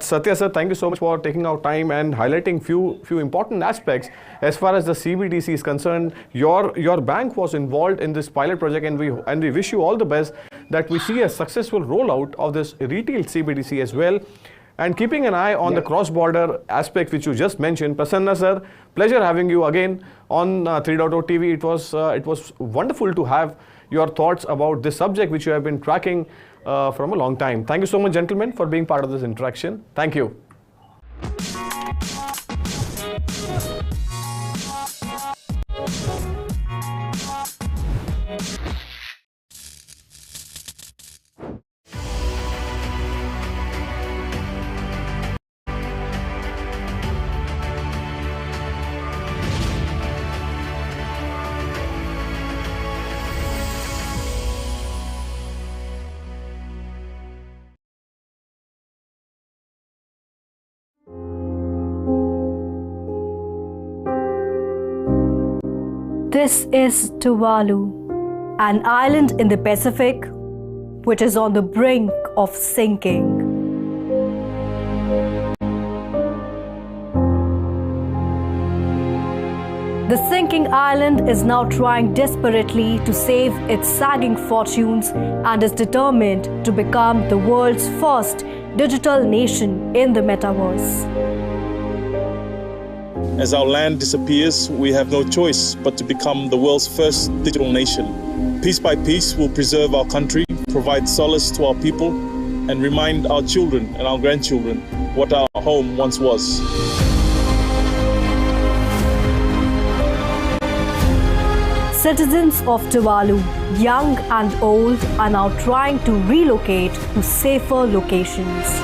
Satya sir, thank you so much for taking out time and highlighting few important aspects as far as the CBDC is concerned. Your bank was involved in this pilot project, and we wish you all the best that we see a successful rollout of this retail CBDC as well. and keeping an eye on the cross-border aspect which you just mentioned. Prasanna sir, pleasure having you again on 3.0 TV. It was wonderful to have your thoughts about this subject which you have been tracking from a long time. Thank you so much, gentlemen, for being part of this interaction. Thank you. This is Tuvalu, an island in the Pacific which is on the brink of sinking. The sinking island is now trying desperately to save its sagging fortunes and is determined to become the world's first digital nation in the metaverse. As our land disappears, we have no choice but to become the world's first digital nation. Piece by piece, we'll preserve our country, provide solace to our people, and remind our children and our grandchildren what our home once was. Citizens of Tuvalu, young and old, are now trying to relocate to safer locations.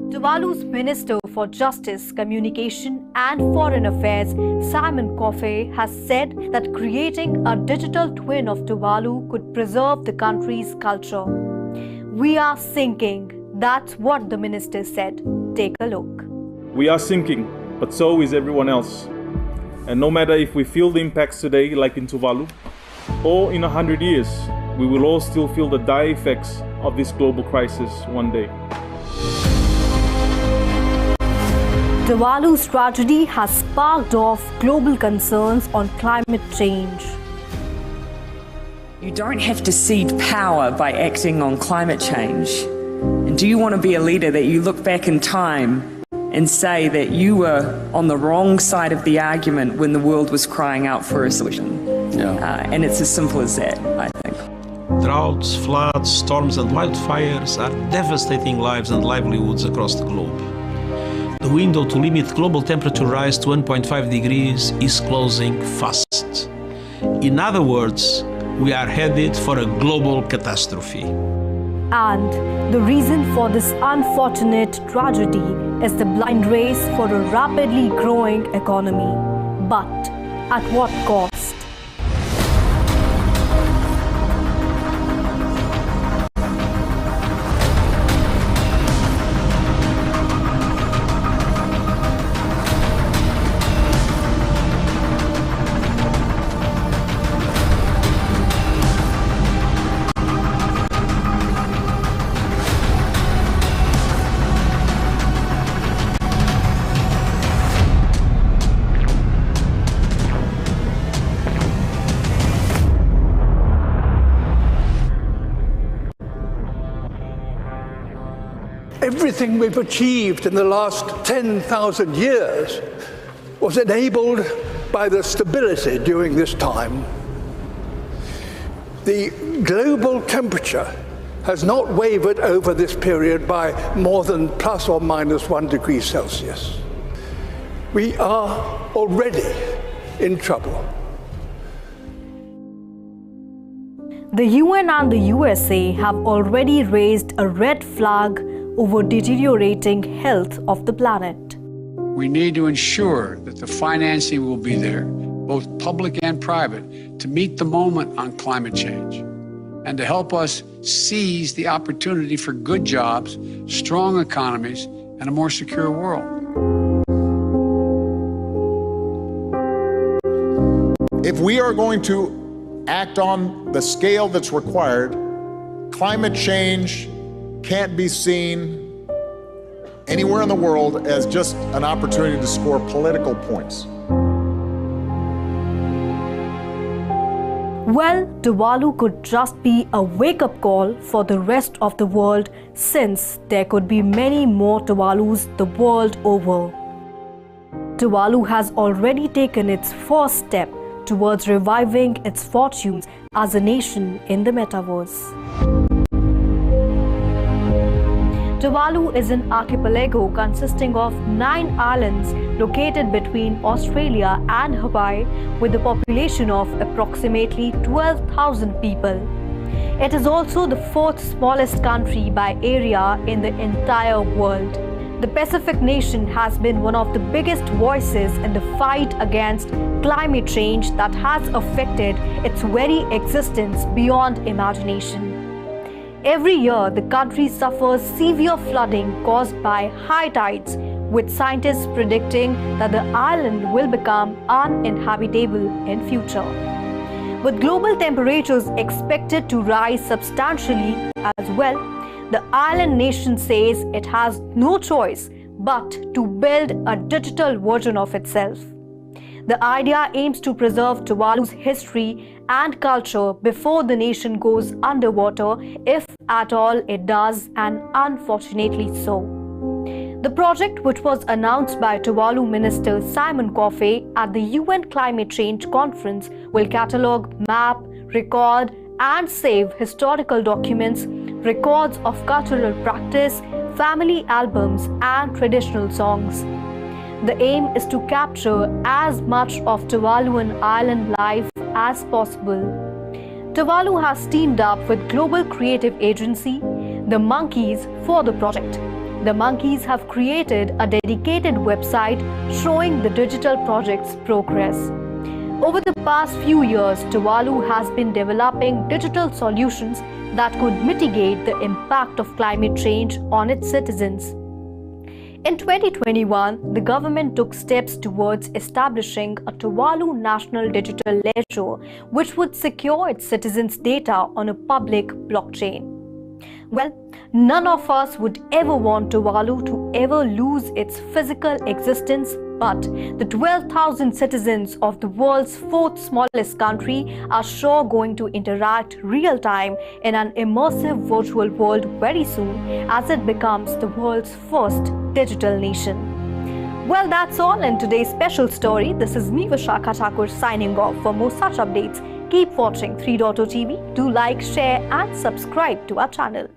Tuvalu's Minister for Justice, Communication and Foreign Affairs, Simon Kofe, has said that creating a digital twin of Tuvalu could preserve the country's culture. We are sinking. That's what the minister said. Take a look. We are sinking, but so is everyone else. And no matter if we feel the impacts today, like in Tuvalu, or in 100 years, we will all still feel the dire effects of this global crisis one day. Tuvalu's tragedy has sparked off global concerns on climate change. You don't have to cede power by acting on climate change. And do you want to be a leader that you look back in time and say that you were on the wrong side of the argument when the world was crying out for a solution? And it's as simple as that, I think. Droughts, floods, storms and wildfires are devastating lives and livelihoods across the globe. The window to limit global temperature rise to 1.5 degrees is closing fast. In other words, we are headed for a global catastrophe. And the reason for this unfortunate tragedy is the blind race for a rapidly growing economy. But at what cost? Everything we've achieved in the last 10,000 years was enabled by the stability during this time. The global temperature has not wavered over this period by more than plus or minus 1 degree Celsius. We are already in trouble. The UN and the USA have already raised a red flag over deteriorating health of the planet. We need to ensure that the financing will be there, both public and private, to meet the moment on climate change and to help us seize the opportunity for good jobs, strong economies, and a more secure world. If we are going to act on the scale that's required, climate change can't be seen anywhere in the world as just an opportunity to score political points. Well, Tuvalu could just be a wake-up call for the rest of the world, since there could be many more Tuvalus the world over. Tuvalu has already taken its first step towards reviving its fortunes as a nation in the metaverse. Tuvalu is an archipelago consisting of 9 islands located between Australia and Hawaii, with a population of approximately 12,000 people. It is also the 4th smallest country by area in the entire world. The Pacific nation has been one of the biggest voices in the fight against climate change that has affected its very existence beyond imagination. Every year, the country suffers severe flooding caused by high tides, with scientists predicting that the island will become uninhabitable in future. With global temperatures expected to rise substantially as well, the island nation says it has no choice but to build a digital version of itself. The idea aims to preserve Tuvalu's history and culture before the nation goes underwater, if at all it does, and unfortunately so. The project, which was announced by Tuvalu Minister Simon Coffey at the UN Climate Change Conference, will catalogue, map, record and save historical documents, records of cultural practice, family albums and traditional songs. The aim is to capture as much of Tuvaluan island life as possible. Tuvalu has teamed up with global creative agency, The Monkeys, for the project. The Monkeys have created a dedicated website showing the digital project's progress. Over the past few years, Tuvalu has been developing digital solutions that could mitigate the impact of climate change on its citizens. In 2021, the government took steps towards establishing a Tuvalu National Digital Ledger, which would secure its citizens' data on a public blockchain. Well, none of us would ever want Tuvalu to ever lose its physical existence, but the 12,000 citizens of the world's 4th smallest country are sure going to interact real-time in an immersive virtual world very soon, as it becomes the world's first digital nation. Well, that's all in today's special story. This is me, Vishakha Thakur, signing off. For more such updates, keep watching 3.0 TV. Do like, share and subscribe to our channel.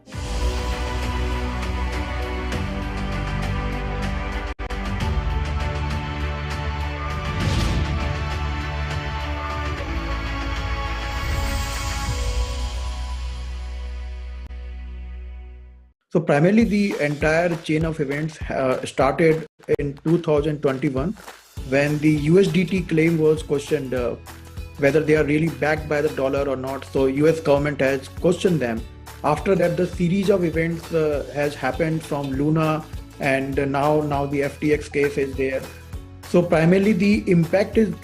So primarily the entire chain of events started in 2021 when the USDT claim was questioned whether they are really backed by the dollar or not. So US government has questioned them. After that, the series of events has happened from Luna, and now the FTX case is there. So primarily the impact is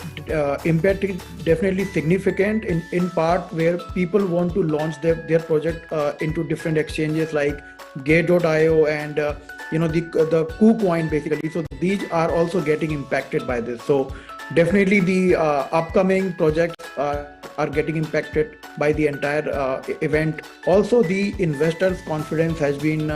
definitely significant in part where people want to launch their project into different exchanges like Gate.io and the KuCoin basically. So these are also getting impacted by this. So definitely the upcoming projects are getting impacted by the entire event. Also, the investors' confidence has been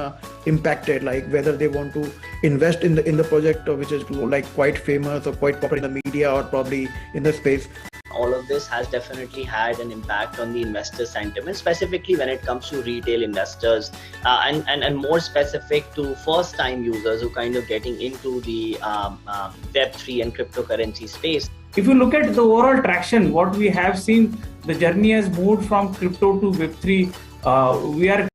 impacted, like whether they want to invest in the project, which is like quite famous or quite popular in the media or probably in the space. All of this has definitely had an impact on the investor sentiment, specifically when it comes to retail investors and more specific to first-time users who kind of getting into the Web3 and cryptocurrency space. If you look at the overall traction, what we have seen, the journey has moved from crypto to Web3. We are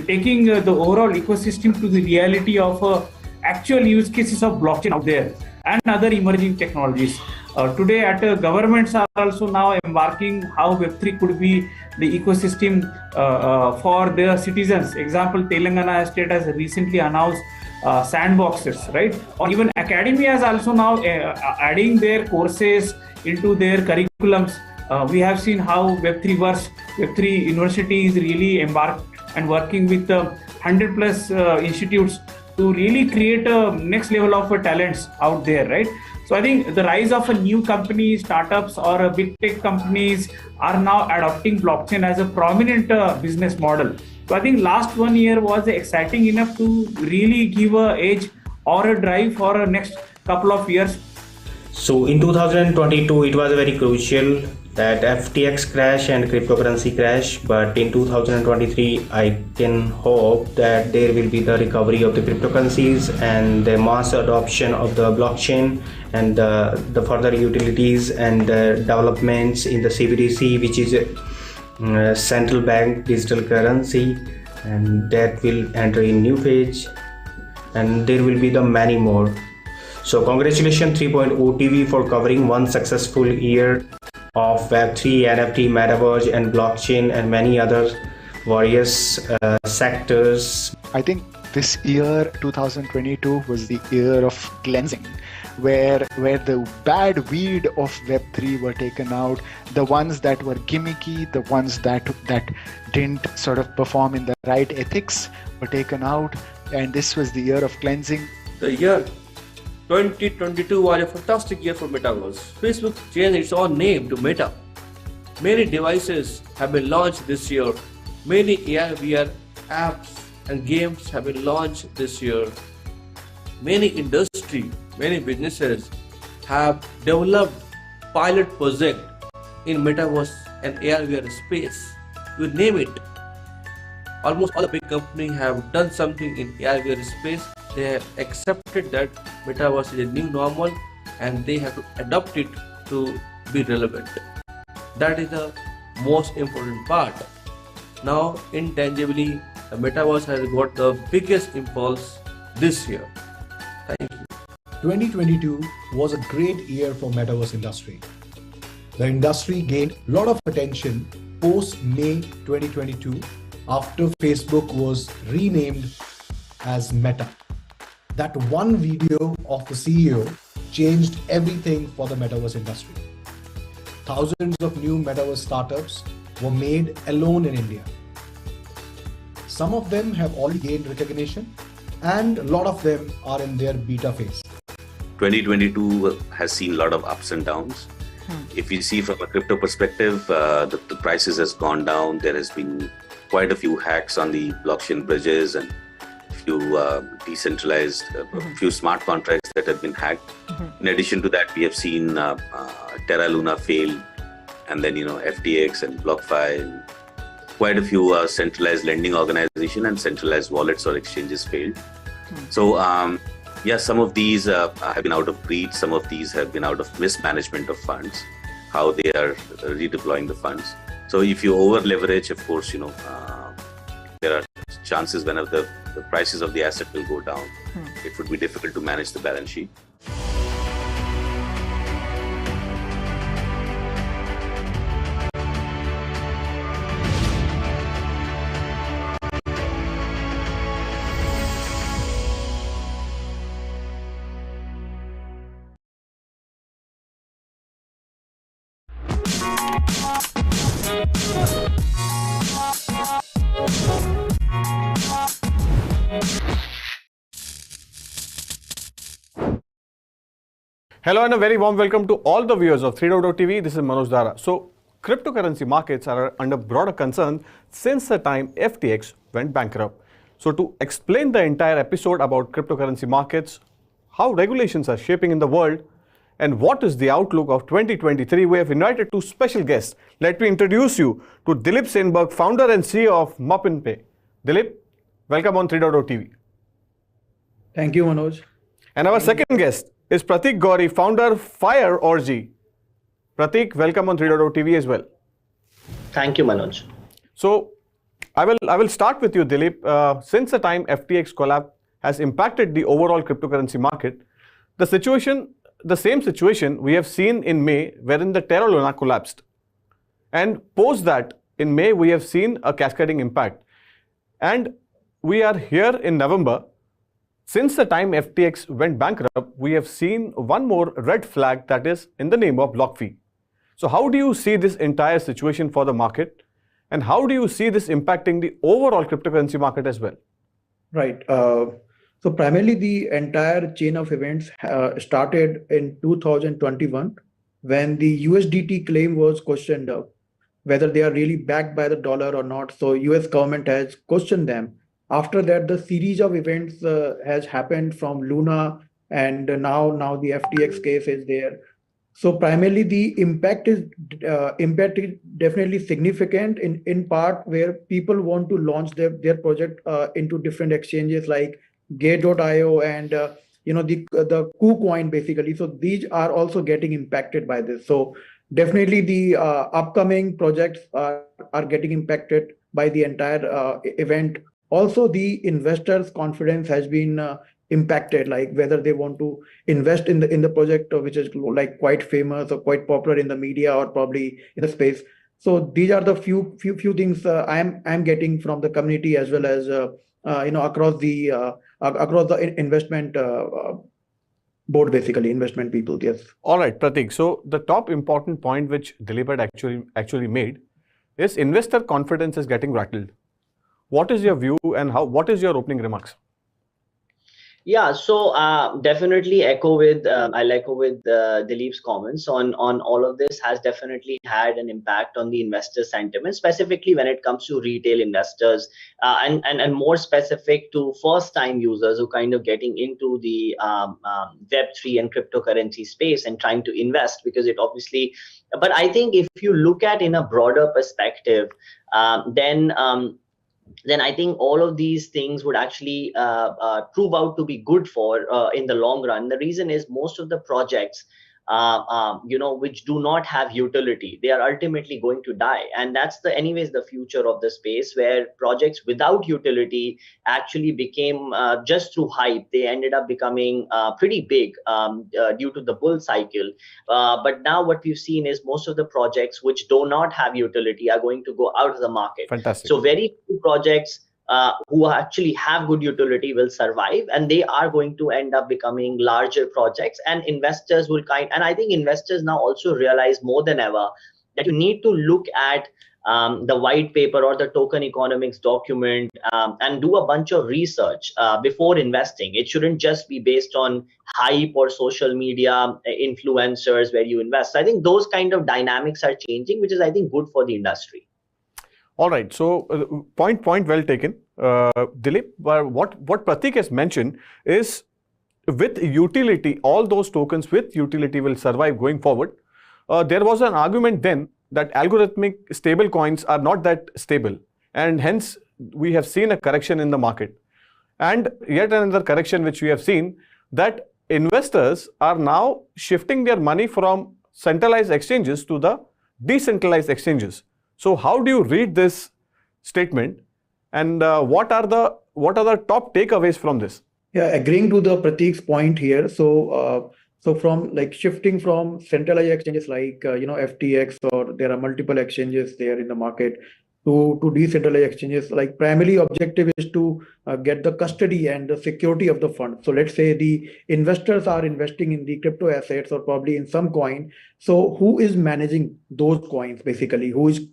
taking the overall ecosystem to the reality of actual use cases of blockchain out there and other emerging technologies. Today, governments are also now embarking how Web3 could be the ecosystem for their citizens. Example, Telangana state has recently announced sandboxes, right? Or even academia is also now adding their courses into their curriculums. We have seen how Web3 works. Web3 University is really embarked and working with 100 plus institutes to really create a next level of talents out there, right? So I think the rise of a new company, startups or big tech companies are now adopting blockchain as a prominent business model. So I think last 1 year was exciting enough to really give a edge or a drive for a next couple of years. So in 2022, it was very crucial that FTX crash and cryptocurrency crash, but in 2023, I can hope that there will be the recovery of the cryptocurrencies and the mass adoption of the blockchain and the further utilities and developments in the CBDC, which is a central bank digital currency, and that will enter in new phase, and there will be the many more. So congratulations 3.0 TV for covering one successful year of Web3, NFT, Metaverse and blockchain and many other various sectors. I think this year 2022 was the year of cleansing, where the bad weed of Web3 were taken out, the ones that were gimmicky, the ones that didn't sort of perform in the right ethics were taken out, and this was the year of cleansing. The year 2022 was a fantastic year for Metaverse. Facebook changed its own name to Meta. Many devices have been launched this year. Many AR/VR apps and games have been launched this year. Many businesses have developed pilot project in Metaverse and AR/VR space. You name it. Almost all the big companies have done something in AR/VR space. They have accepted that Metaverse is a new normal and they have to adopt it to be relevant. That is the most important part. Now, intangibly, the Metaverse has got the biggest impulse this year. Thank you. 2022 was a great year for Metaverse industry. The industry gained a lot of attention post May 2022 after Facebook was renamed as Meta. That one video of the CEO changed everything for the Metaverse industry. Thousands of new Metaverse startups were made alone in India. Some of them have already gained recognition and a lot of them are in their beta phase. 2022 has seen a lot of ups and downs. If you see from a crypto perspective, the prices has gone down. There has been quite a few hacks on the blockchain bridges and few decentralized, few smart contracts that have been hacked. In addition to that, we have seen Terra Luna fail, and then FTX and BlockFi, and quite a few centralized lending organization and centralized wallets or exchanges failed. So some of these have been out of greed. Some of these have been out of mismanagement of funds, how they are redeploying the funds. So if you over leverage, of course, there are chances whenever the prices of the asset will go down, it would be difficult to manage the balance sheet. Hello and a very warm welcome to all the viewers of 3.0 TV. This is Manoj Dara. So, cryptocurrency markets are under broader concern since the time FTX went bankrupt. So, to explain the entire episode about cryptocurrency markets, how regulations are shaping in the world, and what is the outlook of 2023, we have invited two special guests. Let me introduce you to Dilip Senberg, founder and CEO of MuffinPay. Dilip, welcome on 3.0 TV. Thank you, Manoj. And our second guest is Pratik Gauri, founder Fire.org. Pratik, welcome on 3.0 TV as well. Thank you, Manoj. So, I will start with you, Dilip. Since the time FTX collapse has impacted the overall cryptocurrency market, the same situation we have seen in May, wherein the Terra Luna collapsed. And post that, in May, we have seen a cascading impact. And we are here in November. Since the time FTX went bankrupt, we have seen one more red flag, that is in the name of BlockFi. So how do you see this entire situation for the market, and how do you see this impacting the overall cryptocurrency market as well? Right. So primarily the entire chain of events started in 2021 when the USDT claim was questioned up, whether they are really backed by the dollar or not. So US government has questioned them. After that, the series of events has happened from Luna, and now the FTX case is there. So primarily the impact is definitely significant in part where people want to launch their project into different exchanges like Gate.io and the KuCoin basically. So these are also getting impacted by this. So definitely the upcoming projects are getting impacted by the entire event. Also, the investors' confidence has been impacted, like whether they want to invest in the project, which is like quite famous or quite popular in the media or probably in the space. So these are the few things I'm getting from the community as well as across the investment board, basically investment people. Yes. All right, Pratik. So the top important point which Dilip had actually made is investor confidence is getting rattled. What is your view, and what is your opening remarks? Yeah, so definitely I'll echo with Dilip's comments on all of this. Has definitely had an impact on the investor sentiment, specifically when it comes to retail investors and more specific to first-time users who kind of getting into the Web3 and cryptocurrency space and trying to invest, because it obviously. But I think if you look at in a broader perspective, then I think all of these things would actually prove out to be good for in the long run. The reason is most of the projects, which do not have utility, they are ultimately going to die. And that's anyways the future of the space, where projects without utility actually became just through hype. They ended up becoming pretty big due to the bull cycle. But now what we've seen is most of the projects which do not have utility are going to go out of the market. Fantastic. So very few projects who actually have good utility will survive, and they are going to end up becoming larger projects, and investors will and I think investors now also realize more than ever that you need to look at the white paper or the token economics document and do a bunch of research before investing. It shouldn't just be based on hype or social media influencers where you invest. So I think those kind of dynamics are changing, which is I think good for the industry. All right. So point well taken, Dilip. What Pratik has mentioned is with utility, all those tokens with utility will survive going forward. There was an argument then that algorithmic stable coins are not that stable, and hence we have seen a correction in the market. And yet another correction which we have seen, that investors are now shifting their money from centralized exchanges to the decentralized exchanges. So how do you read this statement, and what are the top takeaways from this? Yeah, agreeing to the Pratik's point here. So from like shifting from centralized exchanges like FTX, or there are multiple exchanges there in the market, to decentralized exchanges, like primary objective is to get the custody and the security of the fund. So let's say the investors are investing in the crypto assets or probably in some coin. So who is managing those coins basically? Who is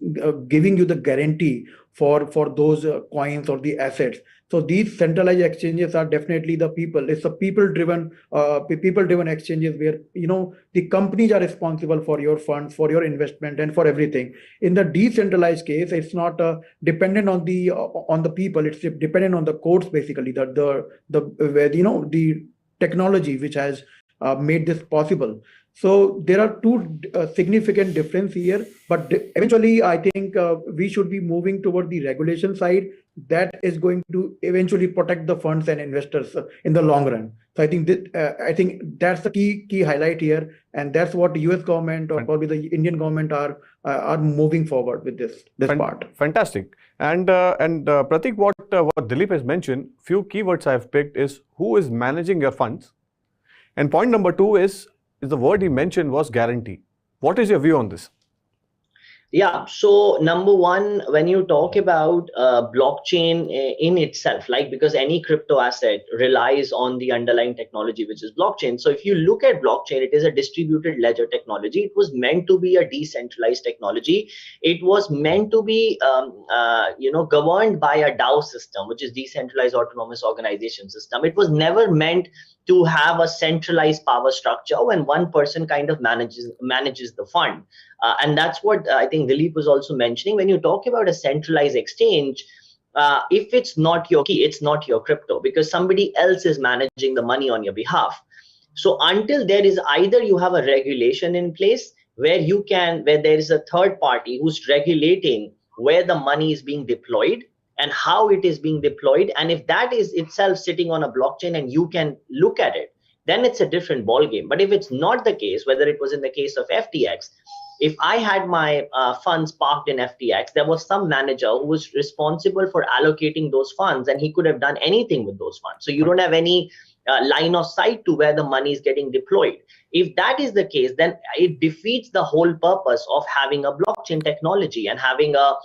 giving you the guarantee for those coins or the assets? So these centralized exchanges are definitely the people. It's a people-driven exchanges where the companies are responsible for your funds, for your investment, and for everything. In the decentralized case, it's not dependent on the people. It's dependent on the codes basically. The technology which has made this possible. So there are two significant differences here, but eventually I think we should be moving toward the regulation side that is going to eventually protect the funds and investors in the long run. So I think that's the key highlight here, and that's what the US government or probably the Indian government are moving forward with this part. Fantastic. And Pratik, what Dilip has mentioned, few keywords I have picked is who is managing your funds, and point number two is the word he mentioned was guarantee. What is your view on this? Yeah, so number one, when you talk about blockchain in itself, like because any crypto asset relies on the underlying technology, which is blockchain. So if you look at blockchain, it is a distributed ledger technology. It was meant to be a decentralized technology. It was meant to be, governed by a DAO system, which is decentralized autonomous organization system. It was never meant to have a centralized power structure when one person kind of manages the fund. And that's what I think Dilip was also mentioning. When you talk about a centralized exchange, if it's not your key, it's not your crypto, because somebody else is managing the money on your behalf. So until there is either you have a regulation in place where there is a third party who's regulating where the money is being deployed and how it is being deployed, and if that is itself sitting on a blockchain and you can look at it, then it's a different ball game. But if it's not the case, whether it was in the case of FTX, if I had my funds parked in FTX, there was some manager who was responsible for allocating those funds, and he could have done anything with those funds. So you don't have any line of sight to where the money is getting deployed. If that is the case, then it defeats the whole purpose of having a blockchain technology and having a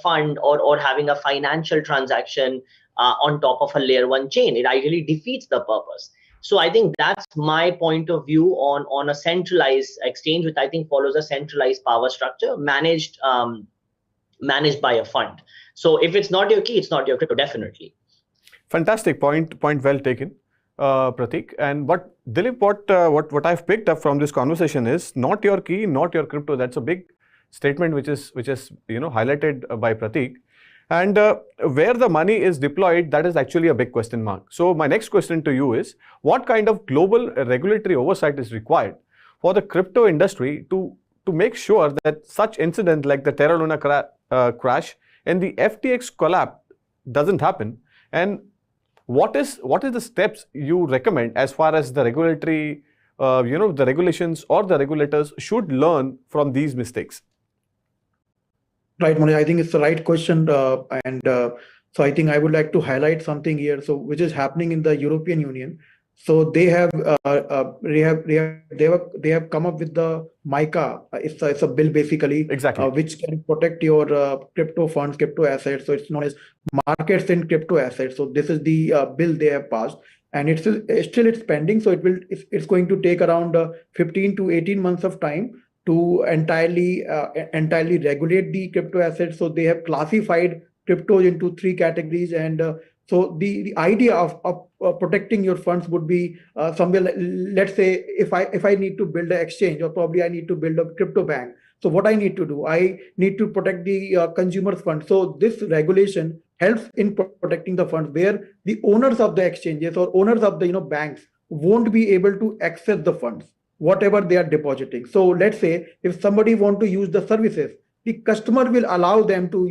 fund or having a financial transaction on top of a layer one chain. It ideally defeats the purpose. So I think that's my point of view on a centralized exchange, which I think follows a centralized power structure managed by a fund. So if it's not your key, it's not your crypto, definitely. Fantastic point well taken, Pratik. And Dilip, what I've picked up from this conversation is not your key, not your crypto. That's a big statement which is highlighted by Pratik. And where the money is deployed, that is actually a big question mark. So my next question to you is, what kind of global regulatory oversight is required for the crypto industry to make sure that such incident like the Terra Luna crash and the FTX collapse doesn't happen? And what is the steps you recommend as far as the regulatory, the regulations or the regulators should learn from these mistakes? Right, Manoj, I think it's the right question, so I think I would like to highlight something here. So, which is happening in the European Union. So they have come up with the MiCA. It's a bill basically, exactly, which can protect your crypto funds, crypto assets. So it's known as markets in crypto assets. So this is the bill they have passed, and it's pending. So it's going to take around 15 to 18 months of time to entirely regulate the crypto assets. So they have classified cryptos into 3 categories, and so the idea of protecting your funds would be somewhere. Let's say if I need to build an exchange, or probably I need to build a crypto bank. So what I need to do, I need to protect the consumer's funds. So this regulation helps in protecting the funds, where the owners of the exchanges or owners of the banks won't be able to access the funds, whatever they are depositing. So let's say if somebody want to use the services, the customer will allow them to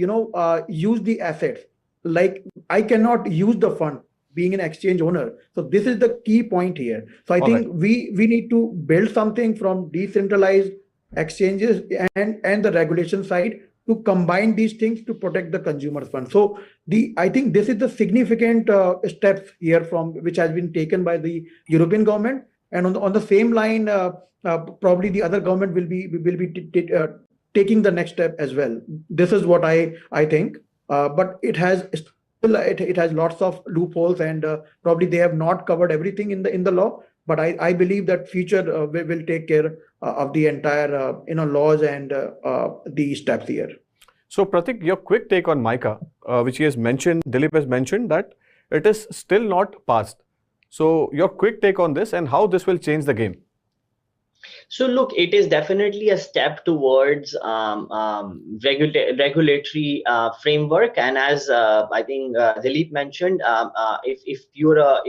use the assets. Like I cannot use the fund being an exchange owner. So this is the key point here. So I think we need to build something from decentralized exchanges and the regulation side to combine these things to protect the consumer fund. So I think this is the significant steps here from which has been taken by the European government. And on the same line, probably the other government will be taking the next step as well. This is what I think. But it has lots of loopholes, and probably they have not covered everything in the law. But I believe that future will take care of the entire laws and the steps here. So Pratik, your quick take on MiCA, which Dilip has mentioned that it is still not passed. So your quick take on this and how this will change the game. So look, it is definitely a step towards regulatory framework, and as I think Dilip mentioned, if you're a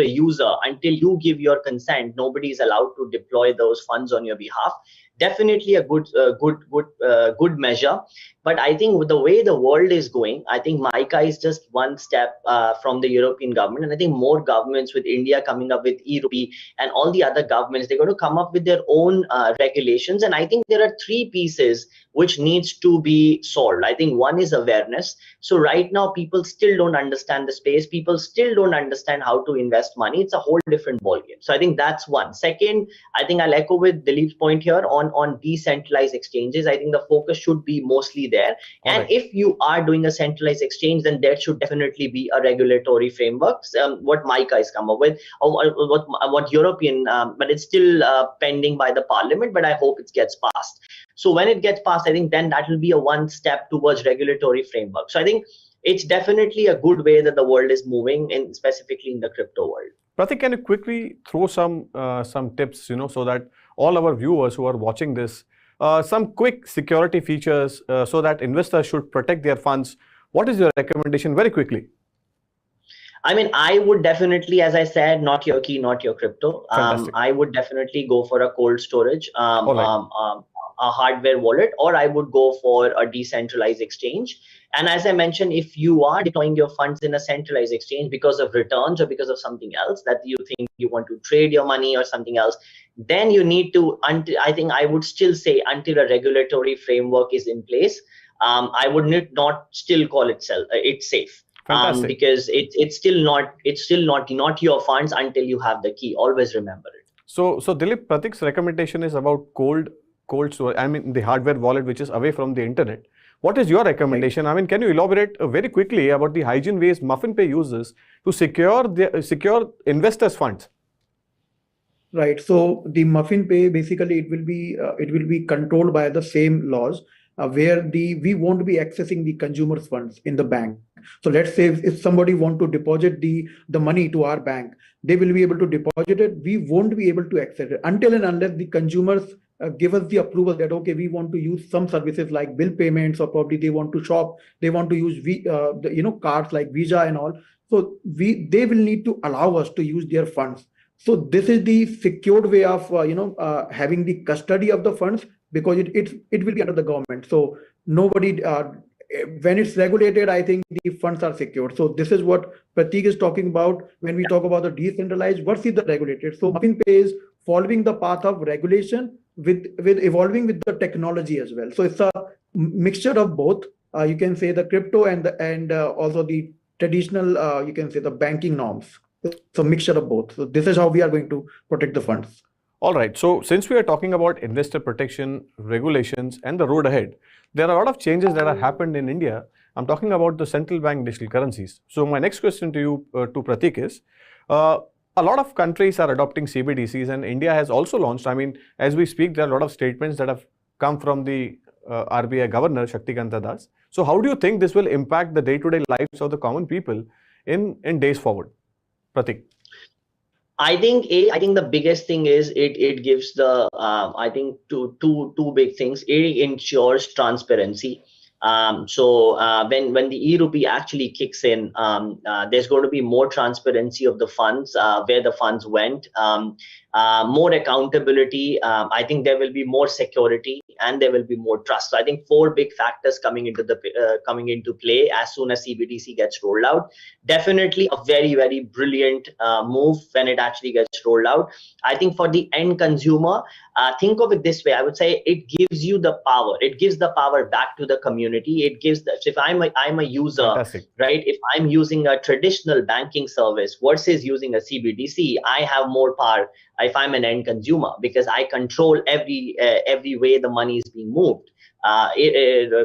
user, until you give your consent, nobody is allowed to deploy those funds on your behalf. Definitely a good measure. But I think with the way the world is going, I think MiCA is just one step from the European government. And I think more governments, with India coming up with e-rupee and all the other governments, they're going to come up with their own regulations. And I think there are 3 pieces which needs to be solved. I think one is awareness. So right now, people still don't understand the space. People still don't understand how to invest money. It's a whole different ballgame. So I think that's one. Second, I think I'll echo with Dilip's point here on on decentralized exchanges. I think the focus should be mostly there. And if you are doing a centralized exchange, then there should definitely be a regulatory framework. What MiCA has come up with, or what European, but it's still pending by the Parliament. But I hope it gets passed. So when it gets passed, I think then that will be a one step towards regulatory framework. So I think it's definitely a good way that the world is moving, in specifically in the crypto world. Pratik, can you quickly throw some tips, so that all our viewers who are watching this, some quick security features so that investors should protect their funds. What is your recommendation very quickly? I mean, I would definitely, as I said, not your key, not your crypto. I would definitely go for a cold storage, a hardware wallet, or I would go for a decentralized exchange. And as I mentioned, if you are deploying your funds in a centralized exchange because of returns or because of something else that you think you want to trade your money or something else, then you need to, I think I would still say until a regulatory framework is in place, I would not still call it it's safe. Because it's still not your funds until you have the key. Always remember it. So Dilip, Pratik's recommendation is about cold storage. I mean, the hardware wallet which is away from the internet. What is your recommendation? I mean, can you elaborate very quickly about the hygiene ways MuffinPay uses to secure investors' funds? Right. So the MuffinPay, basically it will be controlled by the same laws where we won't be accessing the consumer's funds in the bank. So let's say if somebody want to deposit the money to our bank, they will be able to deposit it. We won't be able to access it until and unless the consumers give us the approval that, okay, we want to use some services like bill payments, or probably they want to shop, they want to use cards like Visa and all. So they will need to allow us to use their funds. So this is the secured way of having the custody of the funds, because it will be under the government. So nobody, when it's regulated, I think the funds are secured. So this is what Pratik is talking about when we talk about the decentralized versus the regulated. So MuffinPay is following the path of regulation with evolving with the technology as well. So it's a mixture of both. You can say the crypto and also the traditional, you can say the banking norms. It's a mixture of both. So this is how we are going to protect the funds. All right. So since we are talking about investor protection, regulations, and the road ahead, there are a lot of changes that have happened in India. I'm talking about the central bank digital currencies. So my next question to you, to Pratik, is a lot of countries are adopting CBDCs, and India has also launched. I mean, as we speak, there are a lot of statements that have come from the RBI governor, Shaktikanta Das. So how do you think this will impact the day-to-day lives of the common people in days forward? Pratik. I think the biggest thing is it gives the I think two big things. It ensures transparency. So when the e-rupee actually kicks in, there's going to be more transparency of the funds, where the funds went, more accountability. I think there will be more security and there will be more trust. So I think four big factors coming into play as soon as CBDC gets rolled out. Definitely a very, very brilliant move when it actually gets rolled out. I think for the end consumer, think of it this way. I would say it gives you the power. It gives the power back to the community. It gives that. So if I'm a user, Fantastic. right? If I'm using a traditional banking service versus using a CBDC, I have more power if I'm an end consumer, because I control every way the money is being moved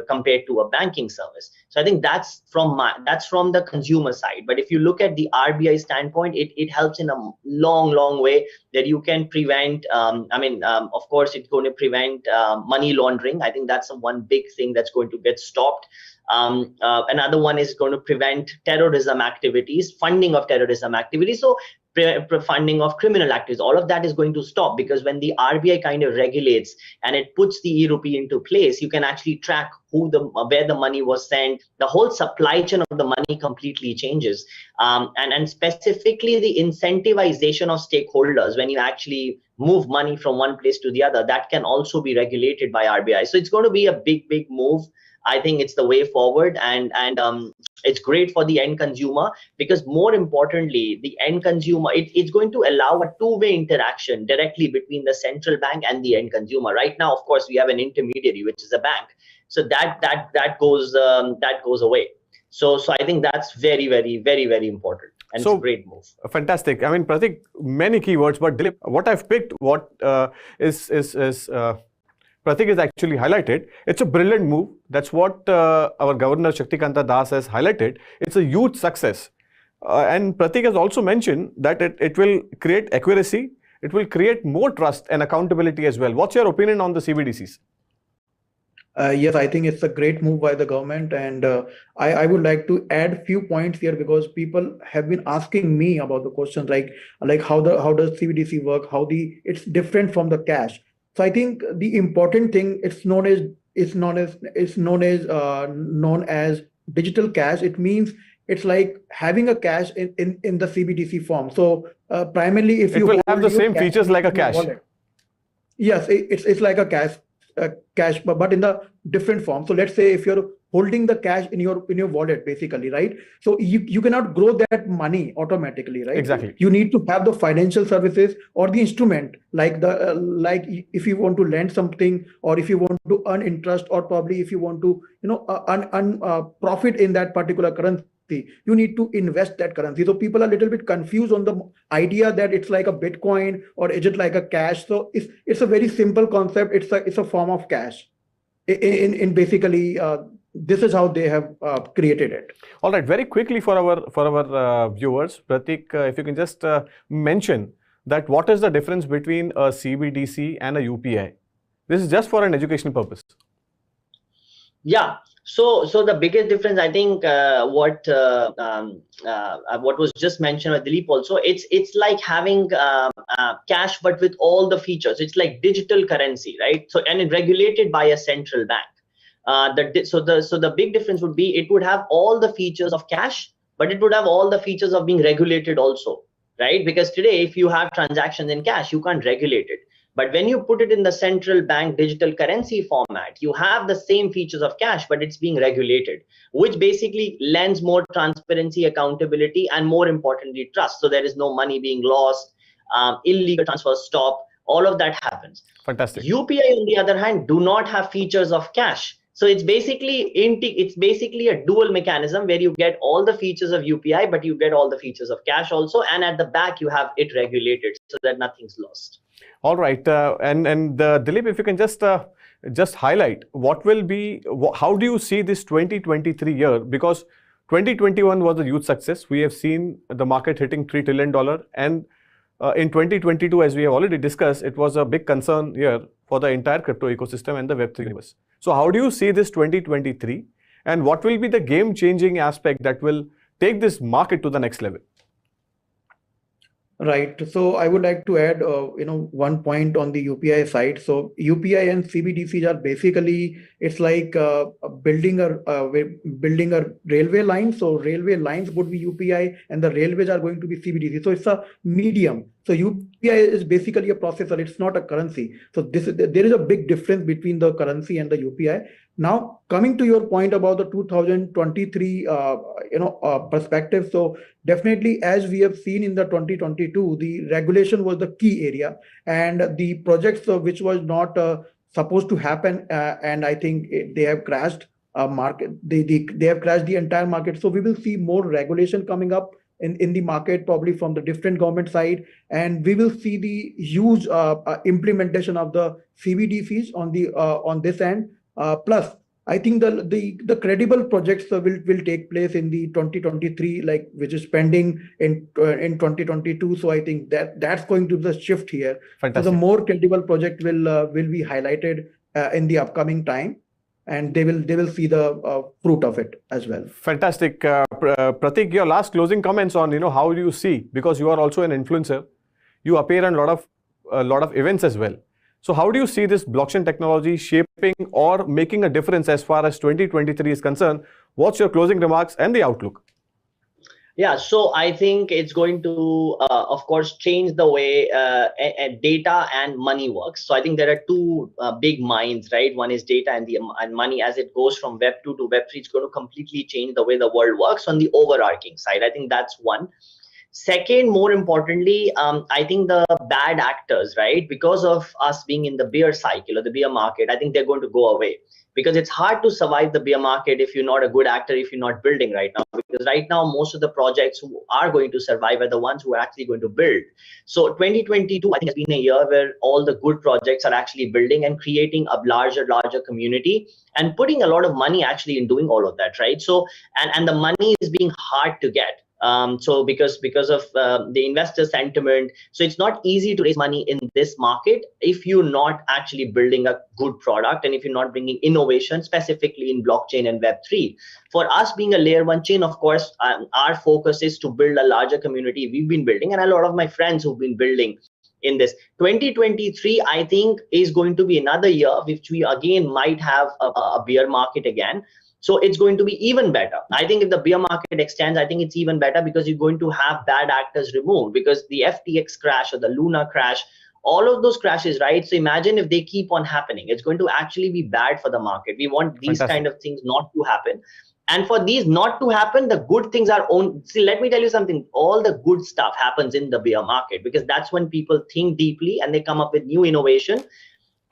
compared to a banking service. So I think that's from the consumer side. But if you look at the RBI standpoint, it helps in a long way that you can prevent. Of course, it's going to prevent money laundering. I think that's one big thing that's going to get stopped. Another one is going to prevent terrorism activities, funding of terrorism activities. So funding of criminal activities, all of that is going to stop, because when the RBI kind of regulates and it puts the e-rupee into place, you can actually track where the money was sent. The whole supply chain of the money completely changes. And specifically the incentivization of stakeholders when you actually move money from one place to the other, that can also be regulated by RBI. So it's going to be a big move. I think it's the way forward, and it's great for the end consumer, because more importantly, the end consumer, it's going to allow a two-way interaction directly between the central bank and the end consumer. Right now, of course, we have an intermediary, which is a bank. So that goes away. So I think that's very important, and it's a great move. Fantastic. I mean, Pratik, many keywords, but Dilip, what I've picked, Pratik has actually highlighted. It's a brilliant move. That's what our Governor Shaktikanta Das has highlighted. It's a huge success. And Pratik has also mentioned that it will create accuracy, it will create more trust and accountability as well. What's your opinion on the CBDCs? Yes, I think it's a great move by the government, and I would like to add few points here because people have been asking me about the questions like how does CBDC work, it's different from the cash. So I think the important thing it's known as digital cash. It means it's like having a cash in the CBDC form. So primarily, if it will have the same features like a cash. Wallet. Yes, it's like a cash, but in the different form. So let's say if you're holding the cash in your wallet, basically, right? So you cannot grow that money automatically, right? Exactly. You need to have the financial services or the instrument, like if you want to lend something, or if you want to earn interest, or probably if you want to earn profit in that particular currency. You need to invest that currency. So people are a little bit confused on the idea that it's like a Bitcoin or is it like a cash. So it's a very simple concept. It's a form of cash. In basically, this is how they have created it. All right, very quickly for our viewers, Pratik, if you can just mention that what is the difference between a CBDC and a UPI? This is just for an educational purpose. Yeah. So the biggest difference, I think, what was just mentioned by Dilip also, it's like having cash, but with all the features. It's like digital currency, right? So and it's regulated by a central bank. So the big difference would be it would have all the features of cash, but it would have all the features of being regulated also, right? Because today, if you have transactions in cash, you can't regulate it. But when you put it in the central bank digital currency format, you have the same features of cash, but it's being regulated, which basically lends more transparency, accountability, and more importantly, trust. So there is no money being lost, illegal transfers stop, all of that happens. Fantastic. UPI, on the other hand, do not have features of cash. So it's basically a dual mechanism where you get all the features of UPI, but you get all the features of cash also. And at the back, you have it regulated so that nothing's lost. All right. And Dilip, if you can just highlight what will be, how do you see this 2023 year? Because 2021 was a huge success. We have seen the market hitting $3 trillion. And in 2022, as we have already discussed, it was a big concern here for the entire crypto ecosystem and the Web3 universe. So how do you see this 2023? And what will be the game-changing aspect that will take this market to the next level? Right. So I would like to add, one point on the UPI side. So UPI and CBDCs are basically, it's like building a railway line. So railway lines would be UPI and the railways are going to be CBDC. So it's a medium. So UPI is basically a processor. It's not a currency. So there is a big difference between the currency and the UPI. Now, coming to your point about the 2023, perspective. So definitely, as we have seen in the 2022, the regulation was the key area, and the projects which was not supposed to happen, and I think they have crashed market. They have crashed the entire market. So we will see more regulation coming up in the market, probably from the different government side, and we will see the huge implementation of the CBDCs on this end. Plus, I think the credible projects will take place in the 2023, which is pending in 2022. So I think that's going to be the shift here. Fantastic. So the more credible project will be highlighted in the upcoming time, and they will see the fruit of it as well. Fantastic. Pratik, your last closing comments on how do you see, because you are also an influencer, you appear in a lot of events as well. So how do you see this blockchain technology shaping or making a difference as far as 2023 is concerned? What's your closing remarks and the outlook? Yeah, so I think it's going to, of course, change the way data and money works. So I think there are two big minds, right? One is data and money. As it goes from Web 2 to Web 3, it's going to completely change the way the world works on the overarching side. I think that's one. Second, more importantly, I think the bad actors, right, because of us being in the bear cycle or the bear market, I think they're going to go away, because it's hard to survive the bear market if you're not a good actor, if you're not building right now. Because right now, most of the projects who are going to survive are the ones who are actually going to build. So 2022, I think, has been a year where all the good projects are actually building and creating a larger community and putting a lot of money actually in doing all of that, right? So, and the money is being hard to get. So because of the investor sentiment, so it's not easy to raise money in this market if you're not actually building a good product and if you're not bringing innovation specifically in blockchain and Web3. For us being a layer 1 chain, of course, our focus is to build a larger community. We've been building, and a lot of my friends who've been building in this. 2023, I think, is going to be another year which we again might have a bear market again. So it's going to be even better. I think if the bear market extends, I think it's even better, because you're going to have bad actors removed, because the FTX crash or the Luna crash, all of those crashes, right? So imagine if they keep on happening, it's going to actually be bad for the market. We want these kind of things not to happen. And for these not to happen, the good things are own. See, let me tell you something. All the good stuff happens in the bear market, because that's when people think deeply and they come up with new innovation,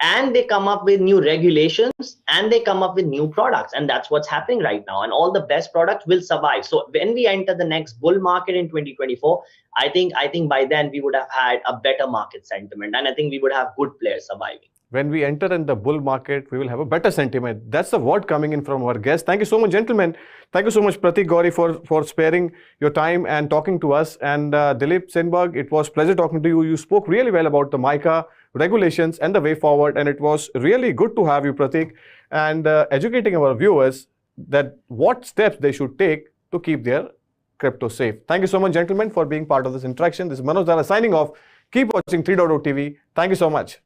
and they come up with new regulations, and they come up with new products. And that's what's happening right now. And all the best products will survive. So when we enter the next bull market in 2024, I think by then we would have had a better market sentiment. And I think we would have good players surviving. When we enter in the bull market, we will have a better sentiment. That's the word coming in from our guests. Thank you so much, gentlemen. Thank you so much, Pratik Gauri, for sparing your time and talking to us. And Dilip Senberg, it was a pleasure talking to you. You spoke really well about the MiCA regulations and the way forward. And it was really good to have you, Pratik, and educating our viewers that what steps they should take to keep their crypto safe. Thank you so much, gentlemen, for being part of this interaction. This is Manoj Dara signing off. Keep watching 3.0 TV. Thank you so much.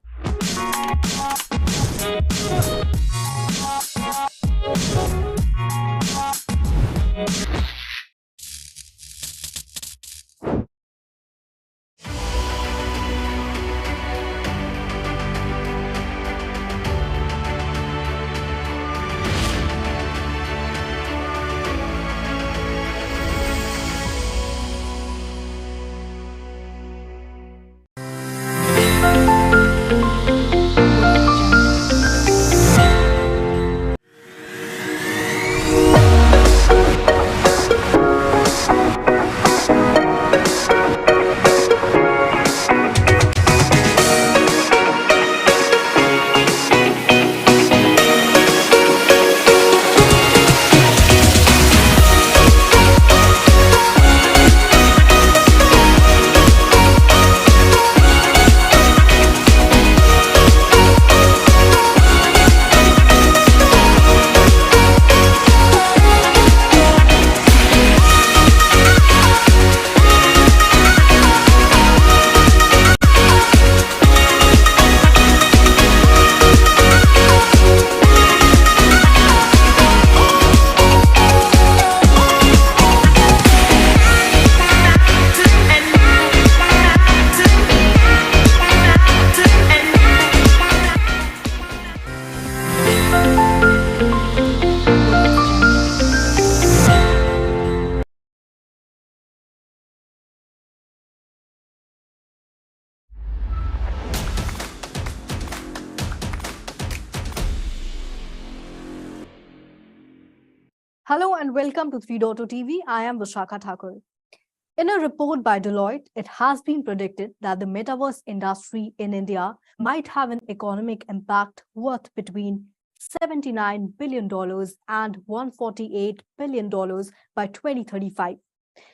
Hello and welcome to 3.0 TV. I am Vishakha Thakur. In a report by Deloitte, it has been predicted that the metaverse industry in India might have an economic impact worth between $79 billion and $148 billion by 2035.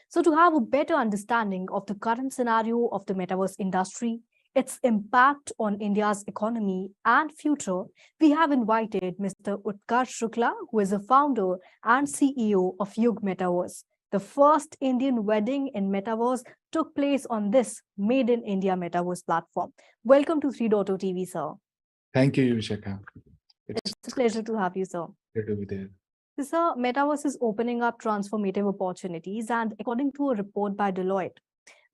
So to have a better understanding of the current scenario of the metaverse industry, its impact on India's economy and future, we have invited Mr. Utkarsh Shukla, who is a founder and CEO of Yug Metaverse. The first Indian wedding in Metaverse took place on this Made in India Metaverse platform. Welcome to 3.0 TV, sir. Thank you, Vishakha. It's a pleasure to have you, sir. Great to be there. Sir, Metaverse is opening up transformative opportunities, and according to a report by Deloitte,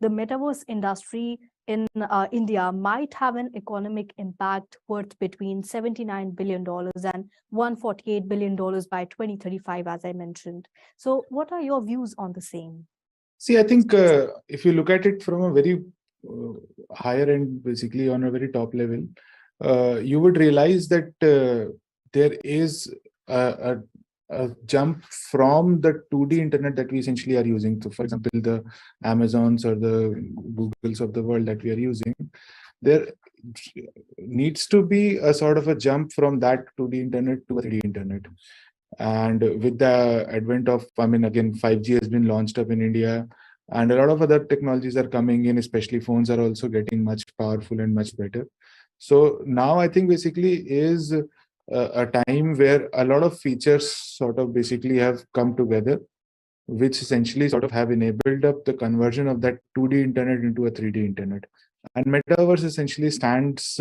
the metaverse industry in India might have an economic impact worth between $79 billion and $148 billion by 2035, as I mentioned. So what are your views on the same? See, I think if you look at it from a very higher end, basically on a very top level, you would realize that there is a jump from the 2D internet that we essentially are using. So, for example, the Amazons or the Googles of the world that we are using, there needs to be a sort of a jump from that 2D internet to a 3D internet. And with the advent of, I mean, again, 5G has been launched up in India, and a lot of other technologies are coming in, especially phones are also getting much powerful and much better. So now I think basically is a time where a lot of features sort of basically have come together, which essentially sort of have enabled up the conversion of that 2D internet into a 3D internet. And Metaverse essentially stands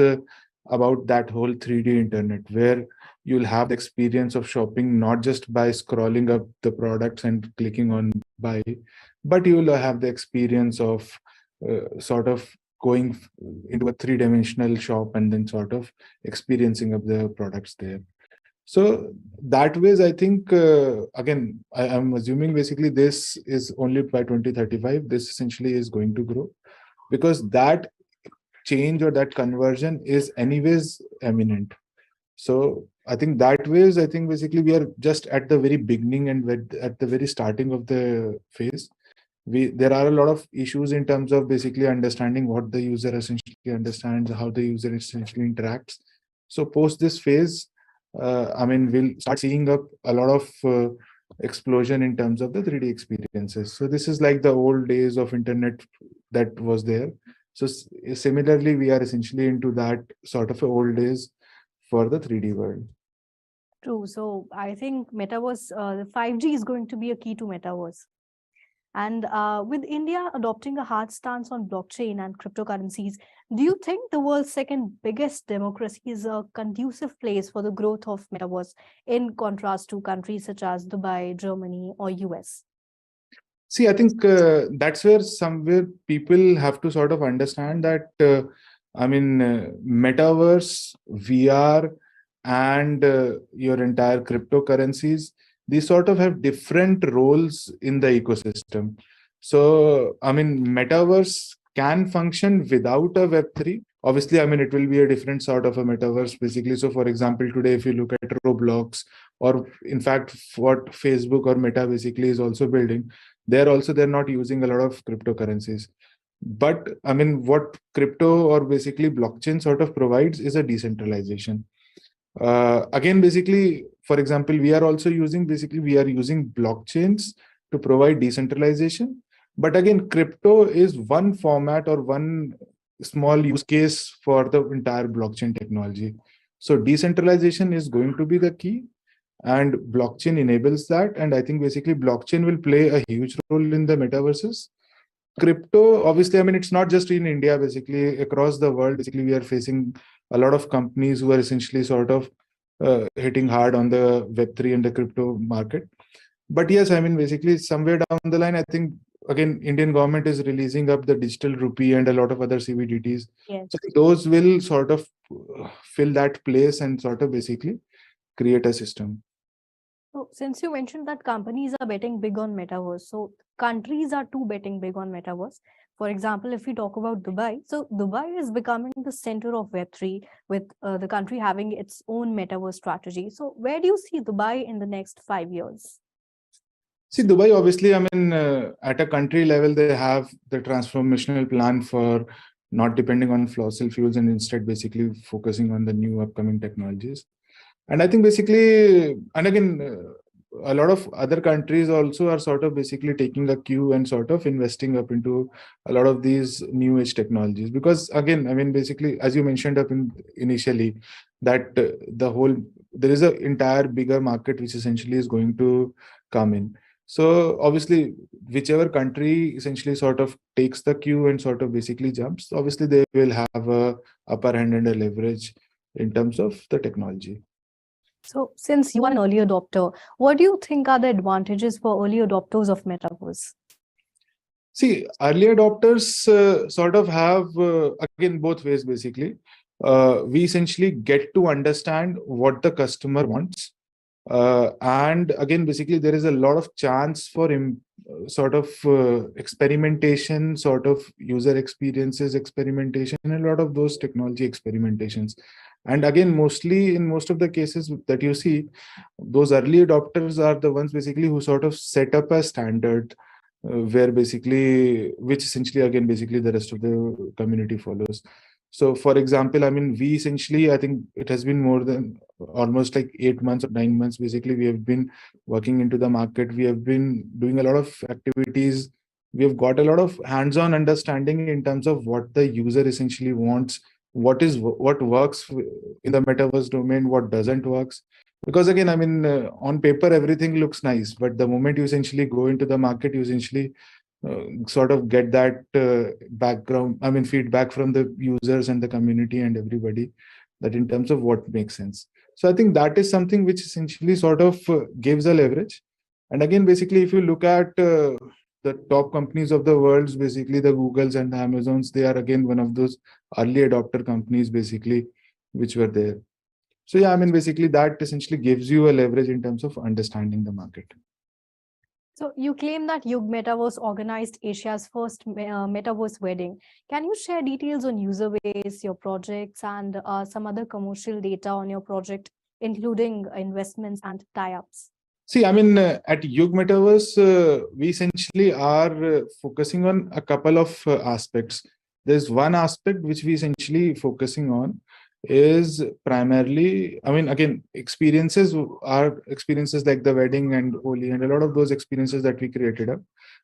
about that whole 3D internet, where you'll have the experience of shopping not just by scrolling up the products and clicking on buy, but you will have the experience of sort of going into a three-dimensional shop and then sort of experiencing of the products there. So that ways, I think, again, I'm assuming basically this is only by 2035, this essentially is going to grow, because that change or that conversion is anyways imminent. So I think that ways, I think basically we are just at the very beginning and at the very starting of the phase. There are a lot of issues in terms of basically understanding what the user essentially understands, how the user essentially interacts. So post this phase, I mean, we'll start seeing up a lot of explosion in terms of the 3D experiences. So this is like the old days of internet that was there. So similarly, we are essentially into that sort of old days for the 3D world. True. So I think Metaverse, the 5G is going to be a key to Metaverse. And with India adopting a hard stance on blockchain and cryptocurrencies, do you think the world's second biggest democracy is a conducive place for the growth of Metaverse in contrast to countries such as Dubai, Germany, or US? See, I think that's where somewhere people have to sort of understand that, I mean, Metaverse, VR, and your entire cryptocurrencies, these sort of have different roles in the ecosystem. So, I mean, Metaverse can function without a Web3. Obviously, I mean, it will be a different sort of a metaverse, basically. So, for example, today, if you look at Roblox, or in fact, what Facebook or Meta basically is also building, they're not using a lot of cryptocurrencies. But, I mean, what crypto or basically blockchain sort of provides is a decentralization. Again, basically, for example, we are using blockchains to provide decentralization. But again, crypto is one format or one small use case for the entire blockchain technology. So decentralization is going to be the key, and blockchain enables that. And I think basically blockchain will play a huge role in the metaverses. Crypto, obviously, I mean, it's not just in India, basically across the world, basically we are facing a lot of companies who are essentially sort of hitting hard on the Web3 and the crypto market. But yes, I mean, basically somewhere down the line, I think, again, Indian government is releasing up the digital rupee and a lot of other CBDTs. Yes. So those will sort of fill that place and sort of basically create a system. So since you mentioned that companies are betting big on Metaverse, so countries are too betting big on Metaverse. For example, if we talk about Dubai, so Dubai is becoming the center of Web3 with the country having its own Metaverse strategy. So where do you see Dubai in the next 5 years? See, Dubai, obviously, I mean, at a country level, they have the transformational plan for not depending on fossil fuels and instead basically focusing on the new upcoming technologies. And I think basically, and again, a lot of other countries also are sort of basically taking a cue and sort of investing up into a lot of these new age technologies. Because again, I mean, basically, as you mentioned up initially, that there is an entire bigger market which essentially is going to come in. So obviously, whichever country essentially sort of takes the cue and sort of basically jumps, obviously they will have a upper hand and a leverage in terms of the technology. So since you are an early adopter, what do you think are the advantages for early adopters of Metaverse? See, early adopters sort of have, again, both ways, basically. We essentially get to understand what the customer wants. And again, basically, there is a lot of chance for experimentation, sort of user experiences experimentation, and a lot of those technology experimentations. And again, mostly in most of the cases that you see, those early adopters are the ones basically who sort of set up a standard where basically, which essentially again, basically the rest of the community follows. So for example, I mean, we essentially, I think it has been more than almost like 8 months or 9 months, basically, we have been working into the market. We have been doing a lot of activities. We have got a lot of hands-on understanding in terms of what the user essentially wants, what works in the metaverse domain, what doesn't works. Because again, I mean, on paper, everything looks nice, but the moment you essentially go into the market, you essentially sort of get that feedback from the users and the community and everybody, that in terms of what makes sense. So I think that is something which essentially sort of gives a leverage. And again, basically, if you look at the top companies of the world, basically the Googles and the Amazons, they are again one of those early adopter companies, basically, which were there. So yeah, I mean, basically that essentially gives you a leverage in terms of understanding the market. So you claim that Yug Metaverse organized Asia's first metaverse wedding. Can you share details on user base, your projects, and some other commercial data on your project, including investments and tie-ups? See, I mean, at Yug Metaverse, we essentially are focusing on a couple of aspects. There's one aspect which we essentially focusing on is primarily, I mean, again, experiences are experiences like the wedding and Holi, and a lot of those experiences that we created up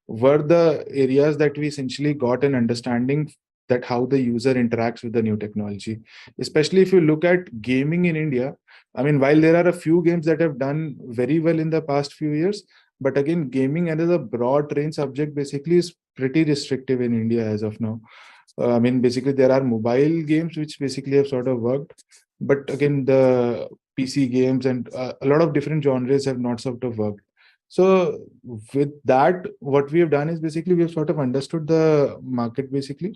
were the areas that we essentially got an understanding that how the user interacts with the new technology. Especially if you look at gaming in India, I mean, while there are a few games that have done very well in the past few years, but again, gaming as a broad range subject basically is pretty restrictive in India as of now. I mean, basically, there are mobile games which basically have sort of worked, but again, the PC games and a lot of different genres have not sort of worked. So with that, what we have done is basically we have sort of understood the market basically.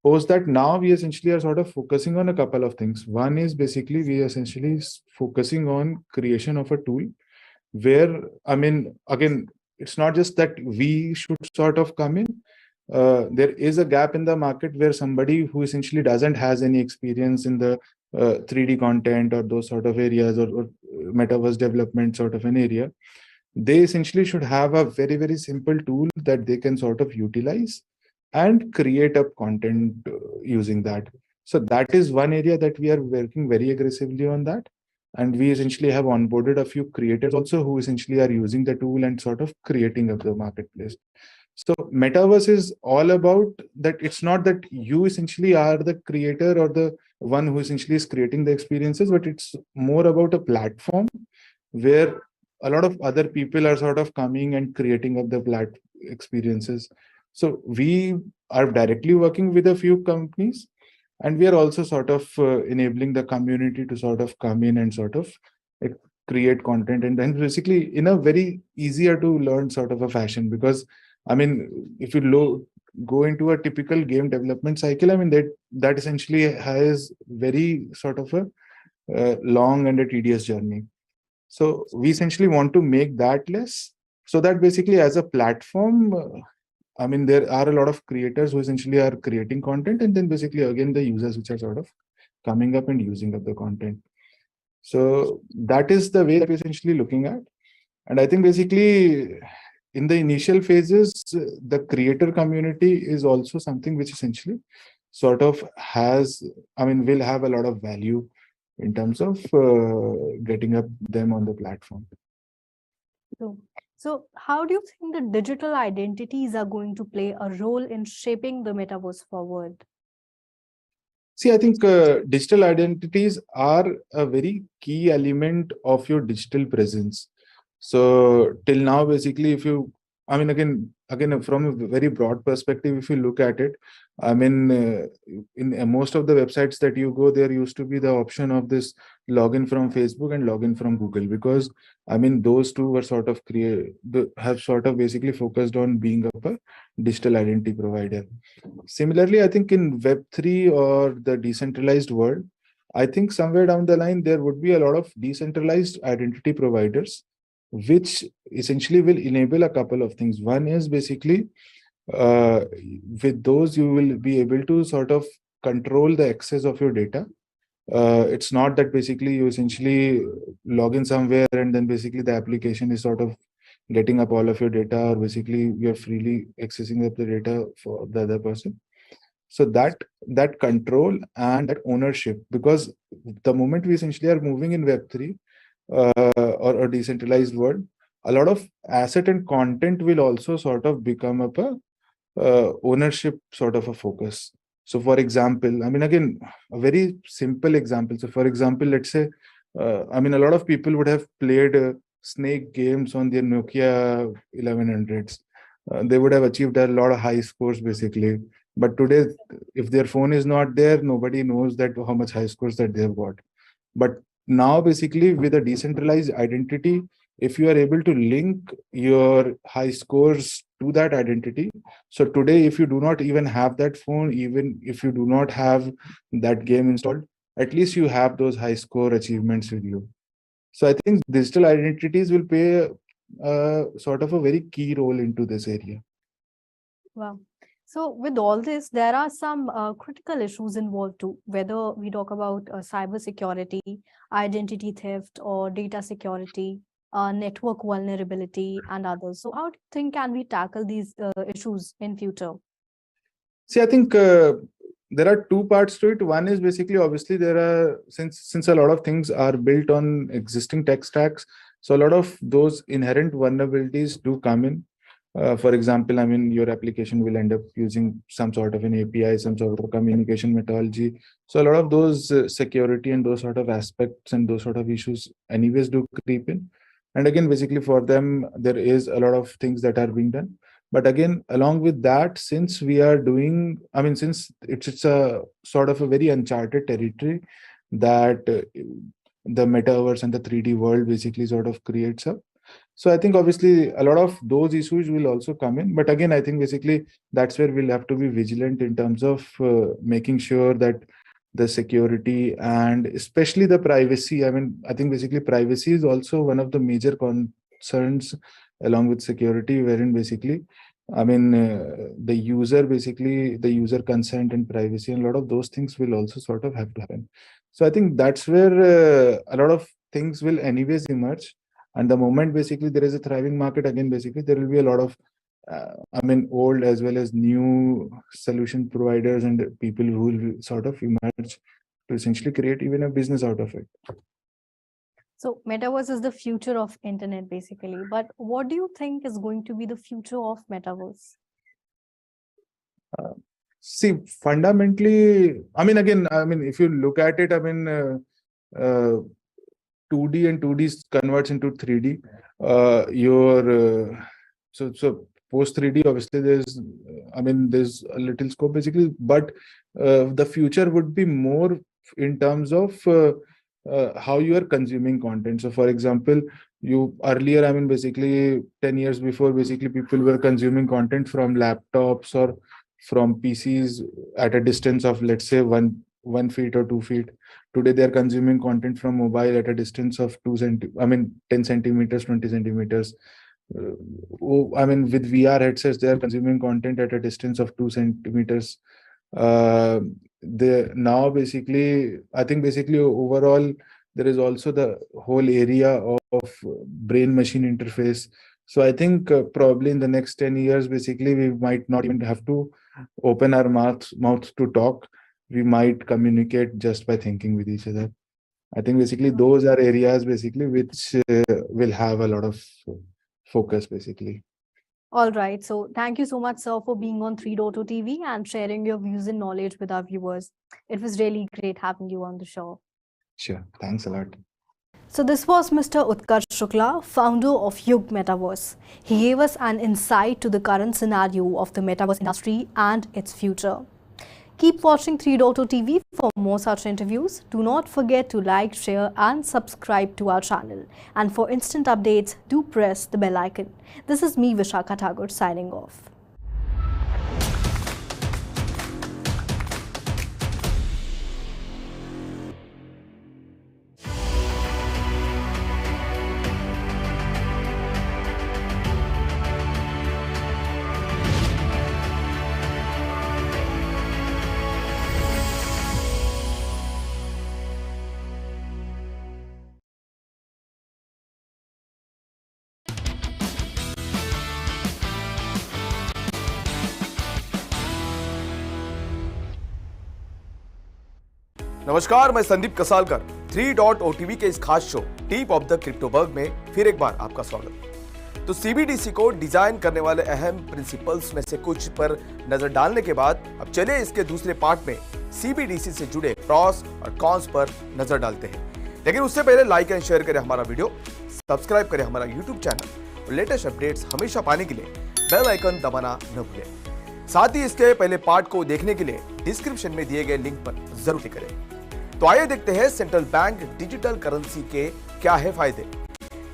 Post that, now we essentially are sort of focusing on a couple of things. One is basically we are essentially focusing on creation of a tool where, I mean, again, it's not just that we should sort of come in. There is a gap in the market where somebody who essentially doesn't has any experience in the 3D content or those sort of areas or metaverse development sort of an area, they essentially should have a very, very simple tool that they can sort of utilize and create up content using that. So that is one area that we are working very aggressively on that. And we essentially have onboarded a few creators also who essentially are using the tool and sort of creating up the marketplace. So metaverse is all about that. It's not that you essentially are the creator or the one who essentially is creating the experiences, but it's more about a platform where a lot of other people are sort of coming and creating up the experiences. So we are directly working with a few companies, and we are also sort of enabling the community to sort of come in and sort of create content, and then basically in a very easier to learn sort of a fashion. Because I mean, if you go into a typical game development cycle, I mean, that essentially has very sort of a long and a tedious journey. So we essentially want to make that less, so that basically as a platform, I mean, there are a lot of creators who essentially are creating content, and then basically again the users which are sort of coming up and using up the content. So that is the way that we're essentially looking at. And I think basically in the initial phases, the creator community is also something which essentially sort of will have a lot of value in terms of getting up them on the platform. So how do you think the digital identities are going to play a role in shaping the metaverse forward? See, I think digital identities are a very key element of your digital presence. So till now, basically, if you, I mean, again, from a very broad perspective, if you look at it, I mean, in most of the websites that you go, there used to be the option of this login from Facebook and login from Google, because I mean, those two were sort of have sort of basically focused on being a digital identity provider. Similarly, I think in Web3 or the decentralized world, I think somewhere down the line, there would be a lot of decentralized identity providers, which essentially will enable a couple of things. One is basically, with those, you will be able to sort of control the access of your data. It's not that basically you essentially log in somewhere and then basically the application is sort of getting up all of your data, or basically you're freely accessing up the data for the other person. So that control and that ownership, because the moment we essentially are moving in Web3 or a decentralized world, a lot of asset and content will also sort of become up a ownership sort of a focus. So for example, I mean, again, a very simple example. So for example, let's say, I mean, a lot of people would have played Snake games on their Nokia 1100s. They would have achieved a lot of high scores basically. But today, if their phone is not there, nobody knows that how much high scores that they've got. But now basically with a decentralized identity, if you are able to link your high scores to that identity. So today, if you do not even have that phone, even if you do not have that game installed, at least you have those high score achievements with you. So I think digital identities will play sort of a very key role into this area. Wow. So with all this, there are some critical issues involved too, whether we talk about cyber security, identity theft, or data security, network vulnerability, and others. So how do you think can we tackle these issues in future? See, I think there are two parts to it. One is basically, obviously, there are, since a lot of things are built on existing tech stacks, so a lot of those inherent vulnerabilities do come in. For example, I mean, your application will end up using some sort of an API, some sort of communication methodology. So a lot of those security and those sort of aspects and those sort of issues anyways do creep in. And again, basically for them, there is a lot of things that are being done. But again, along with that, since we are doing, I mean, since it's a sort of a very uncharted territory that the metaverse and the 3D world basically sort of creates up. So I think obviously a lot of those issues will also come in. But again, I think basically that's where we'll have to be vigilant in terms of making sure that the security and especially the privacy. I mean, I think basically privacy is also one of the major concerns along with security, wherein basically, I mean, the user consent and privacy and a lot of those things will also sort of have to happen. So I think that's where a lot of things will anyways emerge. And the moment basically there is a thriving market, again, basically there will be a lot of, I mean, old as well as new solution providers and people who will sort of emerge to essentially create even a business out of it. So metaverse is the future of internet basically, but what do you think is going to be the future of metaverse? See, fundamentally, I mean, again, I mean, if you look at it, I mean, 2D and 2D converts into 3D. So post 3D, obviously there's a little scope basically, but the future would be more in terms of how you are consuming content. So for example, earlier, I mean, basically 10 years before, basically people were consuming content from laptops or from PCs at a distance of, let's say, 1 feet or 2 feet. Today, they are consuming content from mobile at a distance of 10 centimeters, 20 centimeters. I mean, with VR headsets, they are consuming content at a distance of 2 centimeters. Now, basically, I think basically overall, there is also the whole area of brain-machine interface. So I think probably in the next 10 years, basically, we might not even have to open our mouths to talk. We might communicate just by thinking with each other. I think basically those are areas basically which will have a lot of focus basically. All right. So thank you so much, sir, for being on 3.0 TV and sharing your views and knowledge with our viewers. It was really great having you on the show. Sure. Thanks a lot. So this was Mr. Utkarsh Shukla, founder of Yug Metaverse. He gave us an insight to the current scenario of the metaverse industry and its future. Keep watching 3.0 TV for more such interviews. Do not forget to like, share and subscribe to our channel. And for instant updates, do press the bell icon. This is me, Vishakha Thakur, signing off. नमस्कार, मैं Sandeep कसालकर 3.OTV के इस खास show tip of the क्रिप्टोबर्ग में फिर एक बार आपका स्वागत। तो CBDC को डिजाइन करने वाले अहम प्रिंसिपल्स में से कुछ पर नजर डालने के बाद अब चलिए इसके दूसरे पार्ट में CBDC से जुड़े प्रॉस और कॉन्स पर नजर डालते हैं। लेकिन उससे पहले लाइक एंड शेयर करें हमारा वीडियो, सब्सक्राइब करें हमारा YouTube चैनल और लेटेस्ट अपडेट्स हमेशा पाने के लिए बेल आइकन दबाना न भूलें। साथ ही इसके पहले पार्ट को देखने के लिए डिस्क्रिप्शन में दिए गए लिंक पर जरूर क्लिक करें। तो आइए देखते हैं सेंट्रल बैंक डिजिटल करेंसी के क्या है फायदे।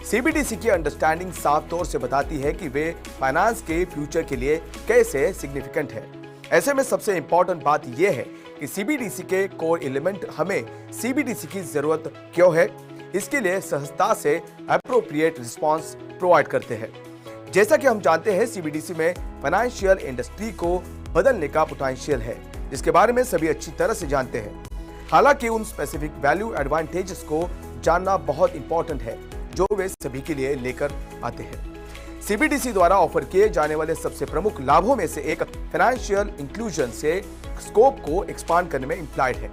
CBDC की अंडरस्टैंडिंग साफ तौर से बताती है कि वे फाइनेंस के फ्यूचर के लिए कैसे सिग्निफिकेंट है। ऐसे में सबसे इंपॉर्टेंट बात यह है कि CBDC के कोर एलिमेंट हमें CBDC की जरूरत क्यों है, इसके लिए सहजता से एप्रोप्रिएट रिस्पांस प्रोवाइड करते हैं। जैसा कि हम जानते हैं CBDC में फाइनेंशियल इंडस्ट्री को बदलने का पोटेंशियल है, जिसके बारे में सभी अच्छी तरह से जानते हैं। हालांकि उन स्पेसिफिक वैल्यू एडवांटेजेस को जानना बहुत इंपॉर्टेंट है जो वे सभी के लिए लेकर आते हैं। CBDC द्वारा ऑफर किए जाने वाले सबसे प्रमुख लाभों में से एक फाइनेंशियल इंक्लूजन से स्कोप को एक्सपांड करने में इंप्लाइड है।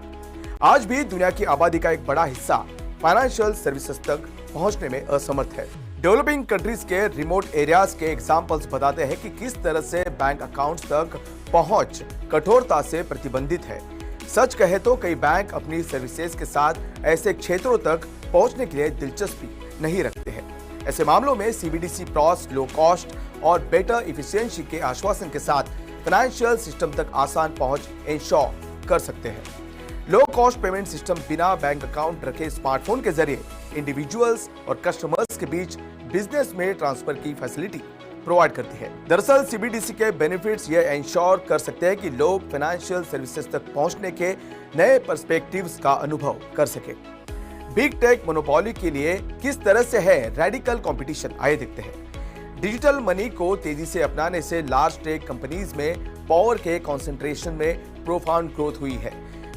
आज भी दुनिया की आबादी का एक बड़ा हिस्सा फाइनेंशियल सर्विसेज तक पहुंचने में असमर्थ है। डेवलपिंग कंट्रीज के रिमोट एरियाज के एग्जांपल्स बताते हैं कि किस तरह से बैंक अकाउंट्स तक पहुंच कठोरता से प्रतिबंधित है। सच कहे तो कई बैंक अपनी सर्विसेज के साथ ऐसे क्षेत्रों तक पहुंचने के लिए दिलचस्पी नहीं रखते हैं। ऐसे मामलों में CBDC प्रॉस लो कॉस्ट और बेटर इफिशिएंसी के आश्वासन के साथ फाइनेंशियल सिस्टम तक आसान पहुंच इंश्योर कर सकते हैं। लो कॉस्ट पेमेंट सिस्टम बिना बैंक अकाउंट रखे स्मार्टफोन के जरिए इंडिविजुअल्स और कस्टमर्स के बीच बिजनेस में ट्रांसफर की फैसिलिटी प्रोवाइड करती है। दरअसल CBDC के बेनिफिट्स ये इंश्योर कर सकते हैं कि लोग फाइनेंशियल सर्विसेज तक पहुंचने के नए पर्सपेक्टिव्स का अनुभव कर सके। बिग टेक मोनोपोली के लिए किस तरह से है रेडिकल कंपटीशन, आइए देखते हैं। डिजिटल मनी को तेजी से अपनाने से लार्ज टेक कंपनीज में पावर के कंसंट्रेशन में प्रोफाउंड ग्रोथ हुई है।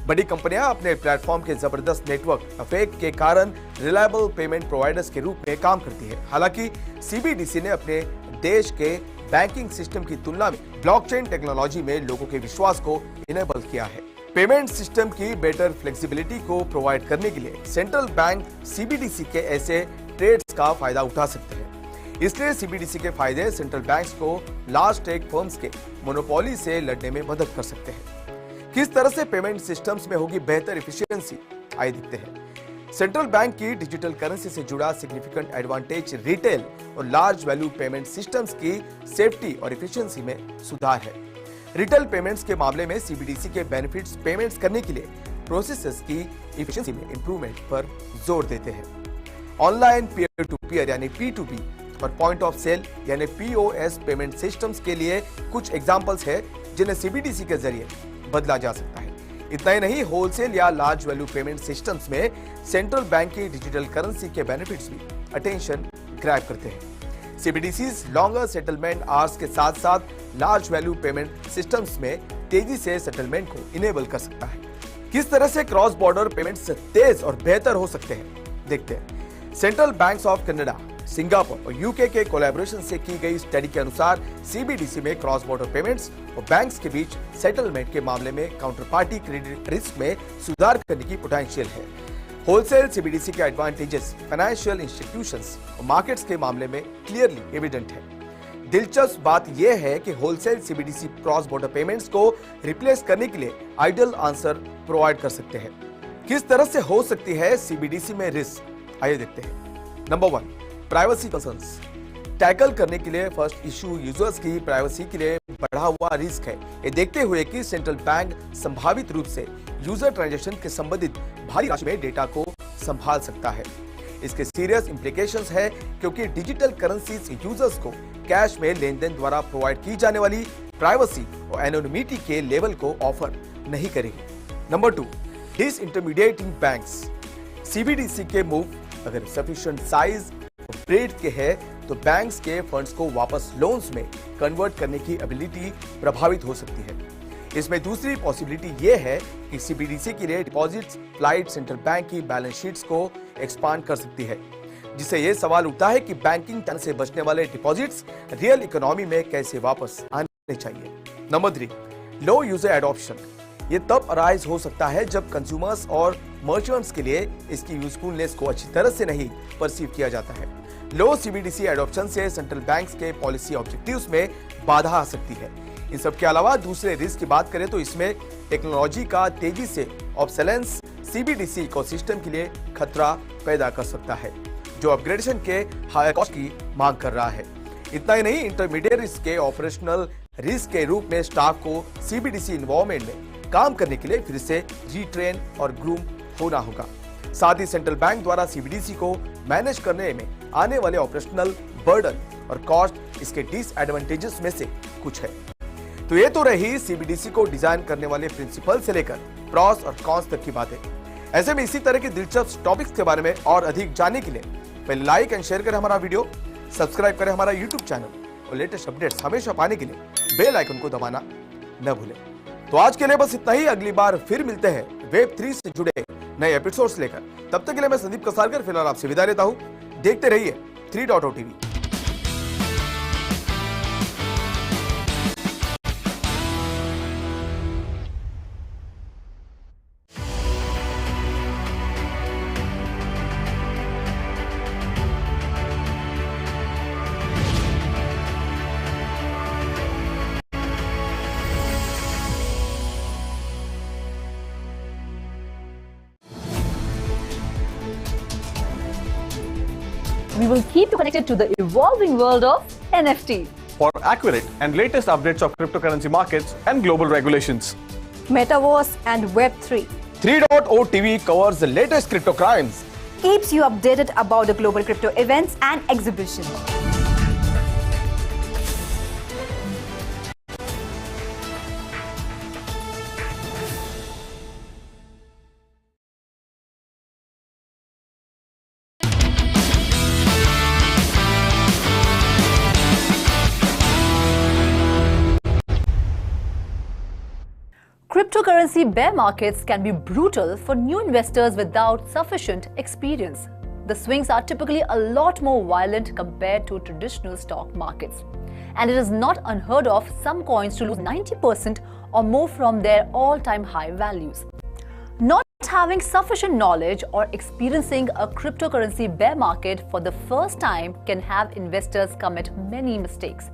बड़ी कंपनियां अपने प्लेटफॉर्म के जबरदस्त नेटवर्क इफेक्ट के कारण रिलायबल पेमेंट प्रोवाइडर्स के रूप में काम करती है। हालांकि CBDC ने अपने देश के बैंकिंग सिस्टम की तुलना में ब्लॉकचेन टेक्नोलॉजी में लोगों के विश्वास को इनेबल किया है। पेमेंट सिस्टम की बेटर फ्लेक्सिबिलिटी को प्रोवाइड करने के लिए सेंट्रल बैंक CBDC के ऐसे ट्रेड्स का फायदा उठा सकते हैं। इसलिए CBDC के फायदे सेंट्रल बैंक्स को लार्ज टेक फर्म्स के मोनोपोली से लड़ने में मदद कर सकते हैं। किस तरह से पेमेंट सिस्टम्स में होगी बेहतर एफिशिएंसी, आइए देखते हैं। सेंट्रल बैंक की डिजिटल करेंसी से जुड़ा सिग्निफिकेंट एडवांटेज रिटेल और लार्ज वैल्यू पेमेंट सिस्टम्स की सेफ्टी और एफिशिएंसी में सुधार है। रिटेल पेमेंट्स के मामले में CBDC के बेनिफिट्स पेमेंट्स करने के लिए प्रोसेसेस की एफिशिएंसी में इंप्रूवमेंट पर जोर देते हैं। ऑनलाइन पीयर टू पीयर यानी P2P और पॉइंट ऑफ सेल यानी POS पेमेंट सिस्टम्स के लिए कुछ एग्जांपल्स है जिन्हें CBDC के जरिए बदला जा सकता है। इतना ही नहीं, होलसेल या लार्ज वैल्यू पेमेंट सिस्टम्स में सेंट्रल बैंक की डिजिटल करेंसी के बेनिफिट्स भी अटेंशन ग्रैब करते हैं। CBDC's लॉन्गर सेटलमेंट आवर्स के साथ साथ लार्ज वैल्यू पेमेंट सिस्टम्स में तेजी से सेटलमेंट को इनेबल कर सकता है। किस तरह से क्रॉस बॉर्डर पेमेंट्स तेज और बेहतर हो सकते हैं, देखते हैं। Central banks of Canada, Singapore और UK के कोलैबोरेशन से की गई स्टडी के अनुसार CBDC में क्रॉस बॉर्डर पेमेंट्स और बैंक्स के बीच सेटलमेंट के मामले में काउंटर पार्टी क्रेडिट रिस्क में सुधार करने की पोटेंशियल है। होलसेल CBDC के एडवांटेजेस फाइनेंशियल इंस्टीट्यूशंस और मार्केट्स के मामले में क्लियरली एविडेंट है। दिलचस्प बात यह है कि wholesale CBDC cross border payments को रिप्लेस करने के लिए आइडियल आंसर प्रोवाइड कर सकते हैं। किस तरह से हो सकती है CBDC में रिस्क, आइए देखते हैं। Number 1, privacy concerns. टैकल करने के लिए फर्स्ट इशू यूजर्स की प्राइवेसी के लिए बढ़ा हुआ रिस्क है। ये देखते हुए कि सेंट्रल बैंक संभावित रूप से यूजर ट्रांजैक्शन के संबंधित भारी राशि में डेटा को संभाल सकता है। इसके सीरियस इंप्लीकेशंस है क्योंकि डिजिटल करेंसीज यूजर्स को कैश में लेन देन द्वारा प्रोवाइड की जाने वाली प्राइवेसी और एनोनिमिटी के लेवल को ऑफर नहीं करेगी। Number 2, disintermediating banks. CBDC के मूव अगर सफिशिएंट साइज और ब्रेड के है तो बैंक्स के फंड्स को वापस लोन्स में कन्वर्ट करने की एबिलिटी प्रभावित हो सकती है। इसमें दूसरी पॉसिबिलिटी यह है कि CBDC के लिए डिपॉजिट्स फ्लाइट सेंट्रल बैंक की बैलेंस शीट्स को एक्सपांड कर सकती है, जिससे यह सवाल उठता है कि बैंकिंग टन से बचने वाले डिपॉजिट्स रियल इकोनॉमी में कैसे वापस आने चाहिए। नंबर 3, लो यूजर एडॉप्शन। ये तब अराइज हो सकता है जब कंज्यूमर्स और मर्चेंट्स के लिए इसकी यूजफुलनेस को अच्छी तरह से नहीं परसीव किया जाता है। लो सीबीडीसी एडॉप्शन से सेंट्रल बैंक्स के पॉलिसी ऑब्जेक्टिव्स में बाधा आ सकती है। इन सब के अलावा दूसरे रिस्क की बात करें तो इसमें टेक्नोलॉजी का तेजी से ऑब्सोलेंस सीबीडीसी इकोसिस्टम के लिए खतरा पैदा कर सकता है, जो अपग्रेडेशन के हाई कॉस्ट की मांग कर रहा है। इतना ही नहीं, इंटरमीडिएट्स के ऑपरेशनल रिस्क के रूप में स्टाफ को सीबीडीसी इन्वायरमेंट में काम करने के लिए फिर से रीट्रेन और ग्रूम होना होगा। साथ ही सेंट्रल बैंक द्वारा सीबीडीसी को मैनेज करने में आने वाले ऑपरेशनल बर्डन और कॉस्ट इसके डिसएडवांटेजेस में से कुछ है। तो ये तो रही सीबीडीसी को डिजाइन करने वाले प्रिंसिपल से लेकर प्रॉस और कॉन्स तक की बातें। ऐसे में इसी तरह के दिलचस्प टॉपिक्स के बारे में और अधिक जानने के लिए पहले लाइक एंड शेयर करें हमारा वीडियो, सब्सक्राइब करें हमारा यूट्यूब चैनल और लेटेस्ट अपडेट्स हमेशा पाने के लिए बेल आइकन को दबाना न भूलें। तो आज के लिए बस इतना ही। अगली बार फिर मिलते हैं वेब3 से जुड़े नए एपिसोड्स लेकर। तब तक के लिए मैं संदीप कसालकर फिलहाल आपसे विदा लेता हूं। देखते रहिए 3.0 TV. We will keep you connected to the evolving world of NFT. For accurate and latest updates of cryptocurrency markets and global regulations. Metaverse and Web3. 3.0 TV covers the latest crypto crimes. Keeps you updated about the global crypto events and exhibitions. Cryptocurrency bear markets can be brutal for new investors without sufficient experience. The swings are typically a lot more violent compared to traditional stock markets. And it is not unheard of some coins to lose 90% or more from their all-time high values. Not having sufficient knowledge or experiencing a cryptocurrency bear market for the first time can have investors commit many mistakes.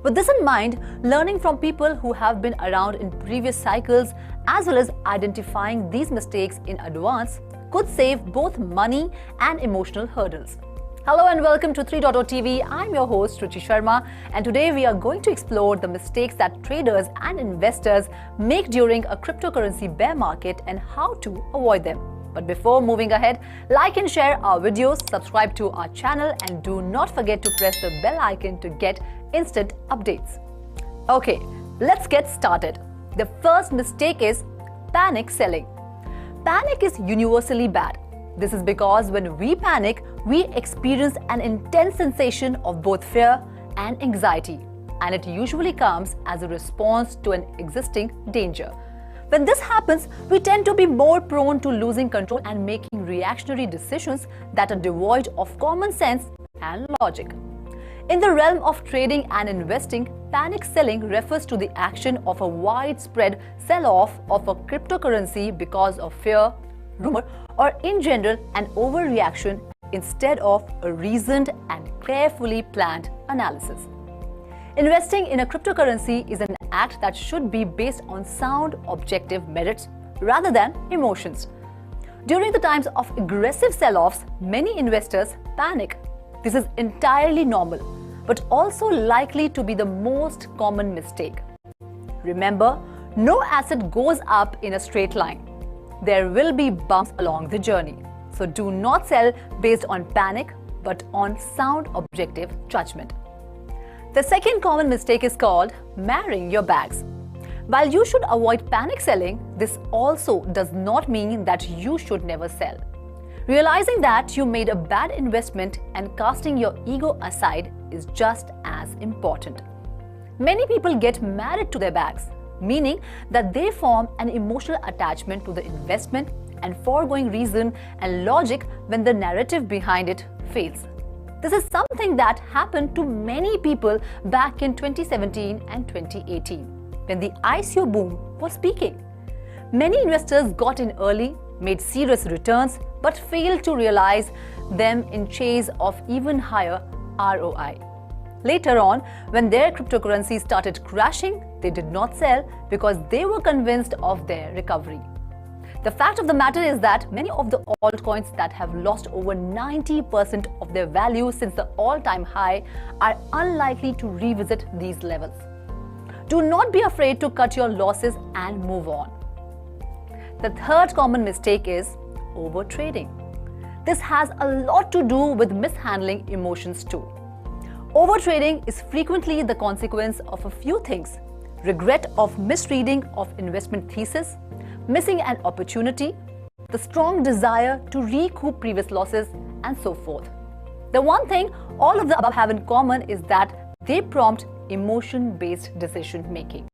With this in mind, learning from people who have been around in previous cycles as well as identifying these mistakes in advance could save both money and emotional hurdles. Hello and welcome to 3.0 TV. I'm your host Ruchi Sharma, and today we are going to explore the mistakes that traders and investors make during a cryptocurrency bear market and how to avoid them. But before moving ahead, like and share our videos, subscribe to our channel, and do not forget to press the bell icon to get instant updates. Okay, let's get started. The first mistake is panic selling. Panic is universally bad. This is because when we panic, we experience an intense sensation of both fear and anxiety, and it usually comes as a response to an existing danger. When this happens, we tend to be more prone to losing control and making reactionary decisions that are devoid of common sense and logic. In the realm of trading and investing, panic selling refers to the action of a widespread sell-off of a cryptocurrency because of fear, rumor, or in general an overreaction instead of a reasoned and carefully planned analysis. Investing in a cryptocurrency is an act that should be based on sound, objective merits rather than emotions. During the times of aggressive sell-offs, many investors panic. This is entirely normal, but also likely to be the most common mistake. Remember, no asset goes up in a straight line. There will be bumps along the journey. So do not sell based on panic, but on sound, objective judgment. The second common mistake is called marrying your bags. While you should avoid panic selling, this also does not mean that you should never sell. Realizing that you made a bad investment and casting your ego aside is just as important. Many people get married to their bags, meaning that they form an emotional attachment to the investment and foregoing reason and logic when the narrative behind it fails. This is something that happened to many people back in 2017 and 2018, when the ICO boom was peaking. Many investors got in early, made serious returns, but failed to realize them in chase of even higher ROI. Later on, when their cryptocurrency started crashing, they did not sell because they were convinced of their recovery. The fact of the matter is that many of the altcoins that have lost over 90% of their value since the all-time high are unlikely to revisit these levels. Do not be afraid to cut your losses and move on. The third common mistake is overtrading. This has a lot to do with mishandling emotions too. Overtrading is frequently the consequence of a few things: regret of misreading of investment thesis, missing an opportunity, the strong desire to recoup previous losses, and so forth. The one thing all of the above have in common is that they prompt emotion-based decision making.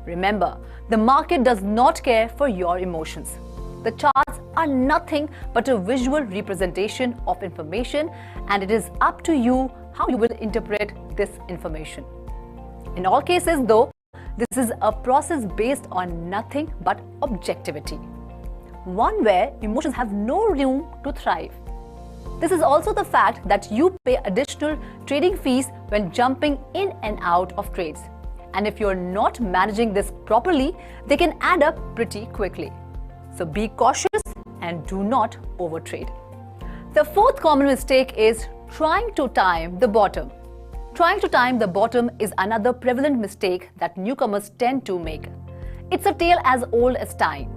Remember, the market does not care for your emotions. The charts are nothing but a visual representation of information, and it is up to you how you will interpret this information. In all cases, though, this is a process based on nothing but objectivity, one where emotions have no room to thrive. This is also the fact that you pay additional trading fees when jumping in and out of trades. And if you're not managing this properly, they can add up pretty quickly. So be cautious and do not overtrade. The fourth common mistake is trying to time the bottom. Trying to time the bottom is another prevalent mistake that newcomers tend to make. It's a tale as old as time.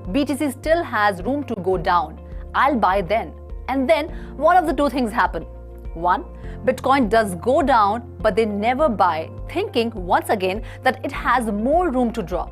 BTC still has room to go down. I'll buy then. And then one of the two things happen. One, Bitcoin does go down, but they never buy, thinking once again that it has more room to drop.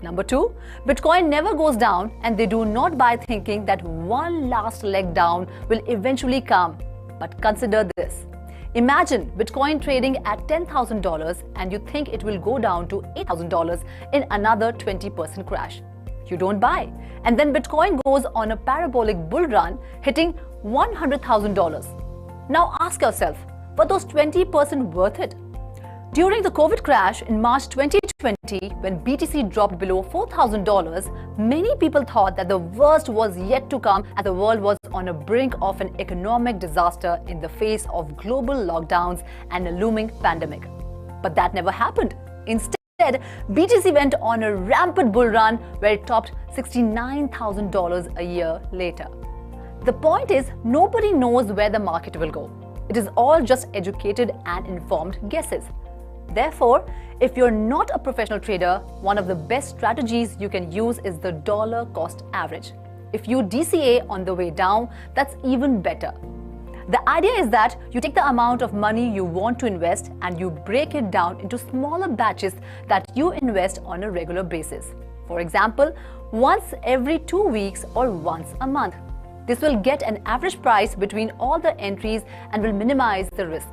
Number two, Bitcoin never goes down and they do not buy, thinking that one last leg down will eventually come. But consider this. Imagine Bitcoin trading at $10,000 and you think it will go down to $8,000 in another 20% crash. You don't buy. And then Bitcoin goes on a parabolic bull run, hitting $100,000. Now ask yourself, were those 20% worth it? During the COVID crash in March 2020, when BTC dropped below $4,000, many people thought that the worst was yet to come and the world was on a brink of an economic disaster in the face of global lockdowns and a looming pandemic. But that never happened. Instead, BTC went on a rampant bull run where it topped $69,000 a year later. The point is, nobody knows where the market will go. It is all just educated and informed guesses. Therefore, if you're not a professional trader, one of the best strategies you can use is the dollar cost average. If you DCA on the way down, that's even better. The idea is that you take the amount of money you want to invest and you break it down into smaller batches that you invest on a regular basis. For example, once every 2 weeks or once a month. This will get an average price between all the entries and will minimize the risk.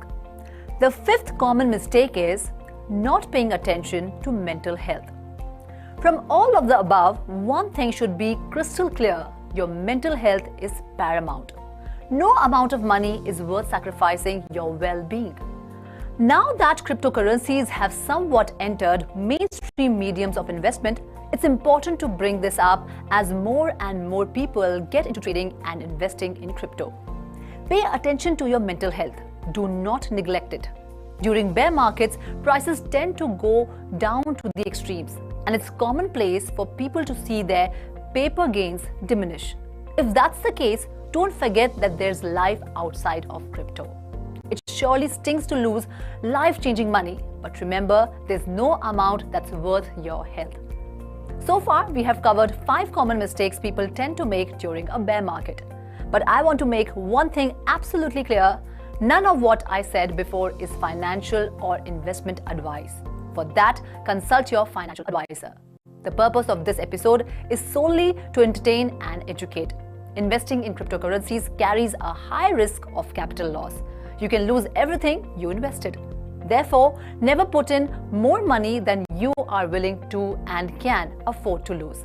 The fifth common mistake is not paying attention to mental health. From all of the above, one thing should be crystal clear: your mental health is paramount. No amount of money is worth sacrificing your well-being. Now that cryptocurrencies have somewhat entered mainstream mediums of investment, it's important to bring this up as more and more people get into trading and investing in crypto. Pay attention to your mental health. Do not neglect it. During bear markets, prices tend to go down to the extremes, and it's commonplace for people to see their paper gains diminish. If that's the case, don't forget that there's life outside of crypto. It surely stings to lose life-changing money, but remember, there's no amount that's worth your health. So far, we have covered 5 common mistakes people tend to make during a bear market. But I want to make one thing absolutely clear: none of what I said before is financial or investment advice. For that, consult your financial advisor. The purpose of this episode is solely to entertain and educate. Investing in cryptocurrencies carries a high risk of capital loss. You can lose everything you invested. Therefore, never put in more money than you are willing to and can afford to lose.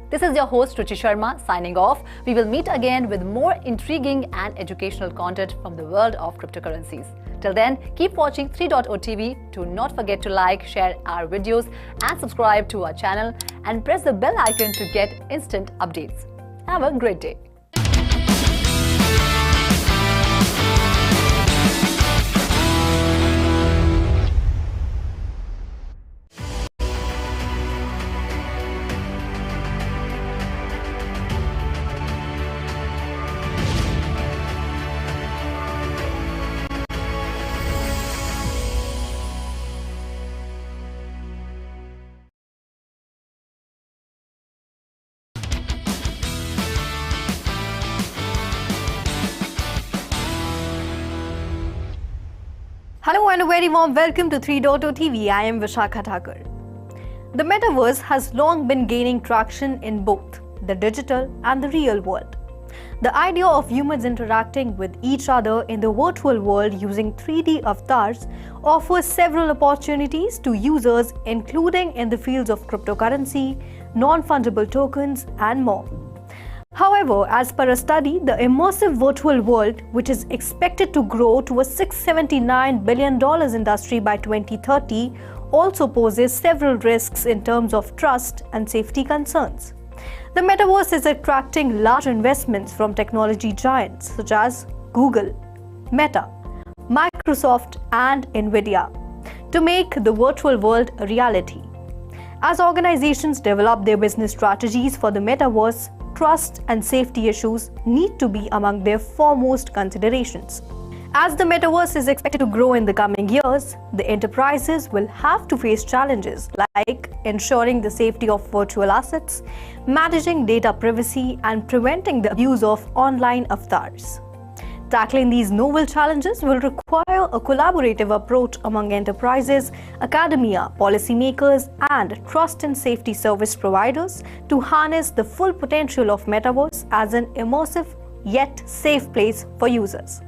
This is your host Ruchi Sharma signing off. We will meet again with more intriguing and educational content from the world of cryptocurrencies. Till then, keep watching 3.0 TV. Do not forget to like, share our videos and subscribe to our channel and press the bell icon to get instant updates. Have a great day. Hello and a very warm welcome to 3.0 TV. I am Vishakha Thakur. The metaverse has long been gaining traction in both the digital and the real world. The idea of humans interacting with each other in the virtual world using 3D avatars offers several opportunities to users, including in the fields of cryptocurrency, non-fungible tokens, and more. However, as per a study, the immersive virtual world, which is expected to grow to a $679 billion industry by 2030, also poses several risks in terms of trust and safety concerns. The metaverse is attracting large investments from technology giants such as Google, Meta, Microsoft, and Nvidia to make the virtual world a reality. As organizations develop their business strategies for the metaverse, trust and safety issues need to be among their foremost considerations. As the metaverse is expected to grow in the coming years, the enterprises will have to face challenges like ensuring the safety of virtual assets, managing data privacy, and preventing the abuse of online avatars. Tackling these novel challenges will require a collaborative approach among enterprises, academia, policymakers, and trust and safety service providers to harness the full potential of metaverse as an immersive yet safe place for users.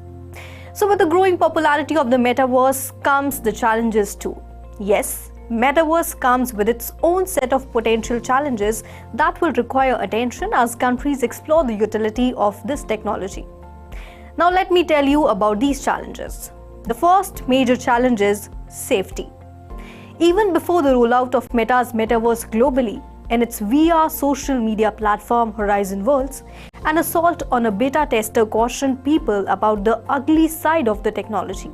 So with the growing popularity of the metaverse comes the challenges too. Yes, metaverse comes with its own set of potential challenges that will require attention as countries explore the utility of this technology. Now let me tell you about these challenges. The first major challenge is safety. Even before the rollout of Meta's metaverse globally, in its VR social media platform Horizon Worlds, an assault on a beta tester cautioned people about the ugly side of the technology.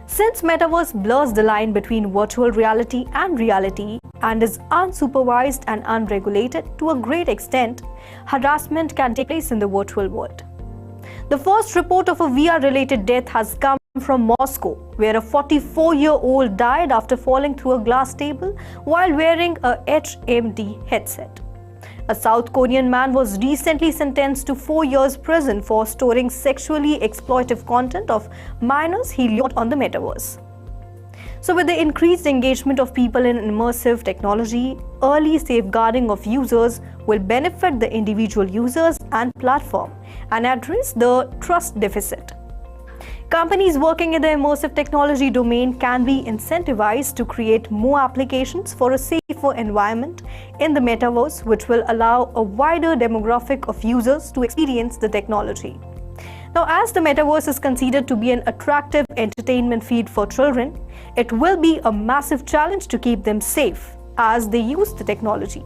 Since metaverse blurs the line between virtual reality and reality and is unsupervised and unregulated to a great extent, harassment can take place in the virtual world. The first report of a VR-related death has come from Moscow, where a 44-year-old died after falling through a glass table while wearing a HMD headset. A South Korean man was recently sentenced to 4 years prison for storing sexually exploitive content of minors he lured on the metaverse. So with the increased engagement of people in immersive technology, early safeguarding of users will benefit the individual users and platform and address the trust deficit. Companies working in the immersive technology domain can be incentivized to create more applications for a safer environment in the metaverse, which will allow a wider demographic of users to experience the technology. Now, as the metaverse is considered to be an attractive entertainment feed for children, it will be a massive challenge to keep them safe as they use the technology.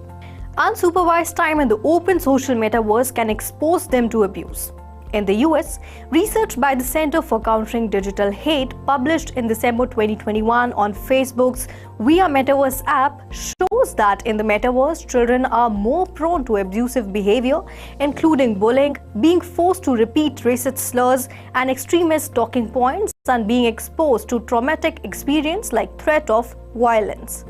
Unsupervised time in the open social metaverse can expose them to abuse. In the US, research by the Center for Countering Digital Hate published in December 2021 on Facebook's VR Metaverse app shows that in the metaverse, children are more prone to abusive behavior, including bullying, being forced to repeat racist slurs and extremist talking points, and being exposed to traumatic experience like threat of violence.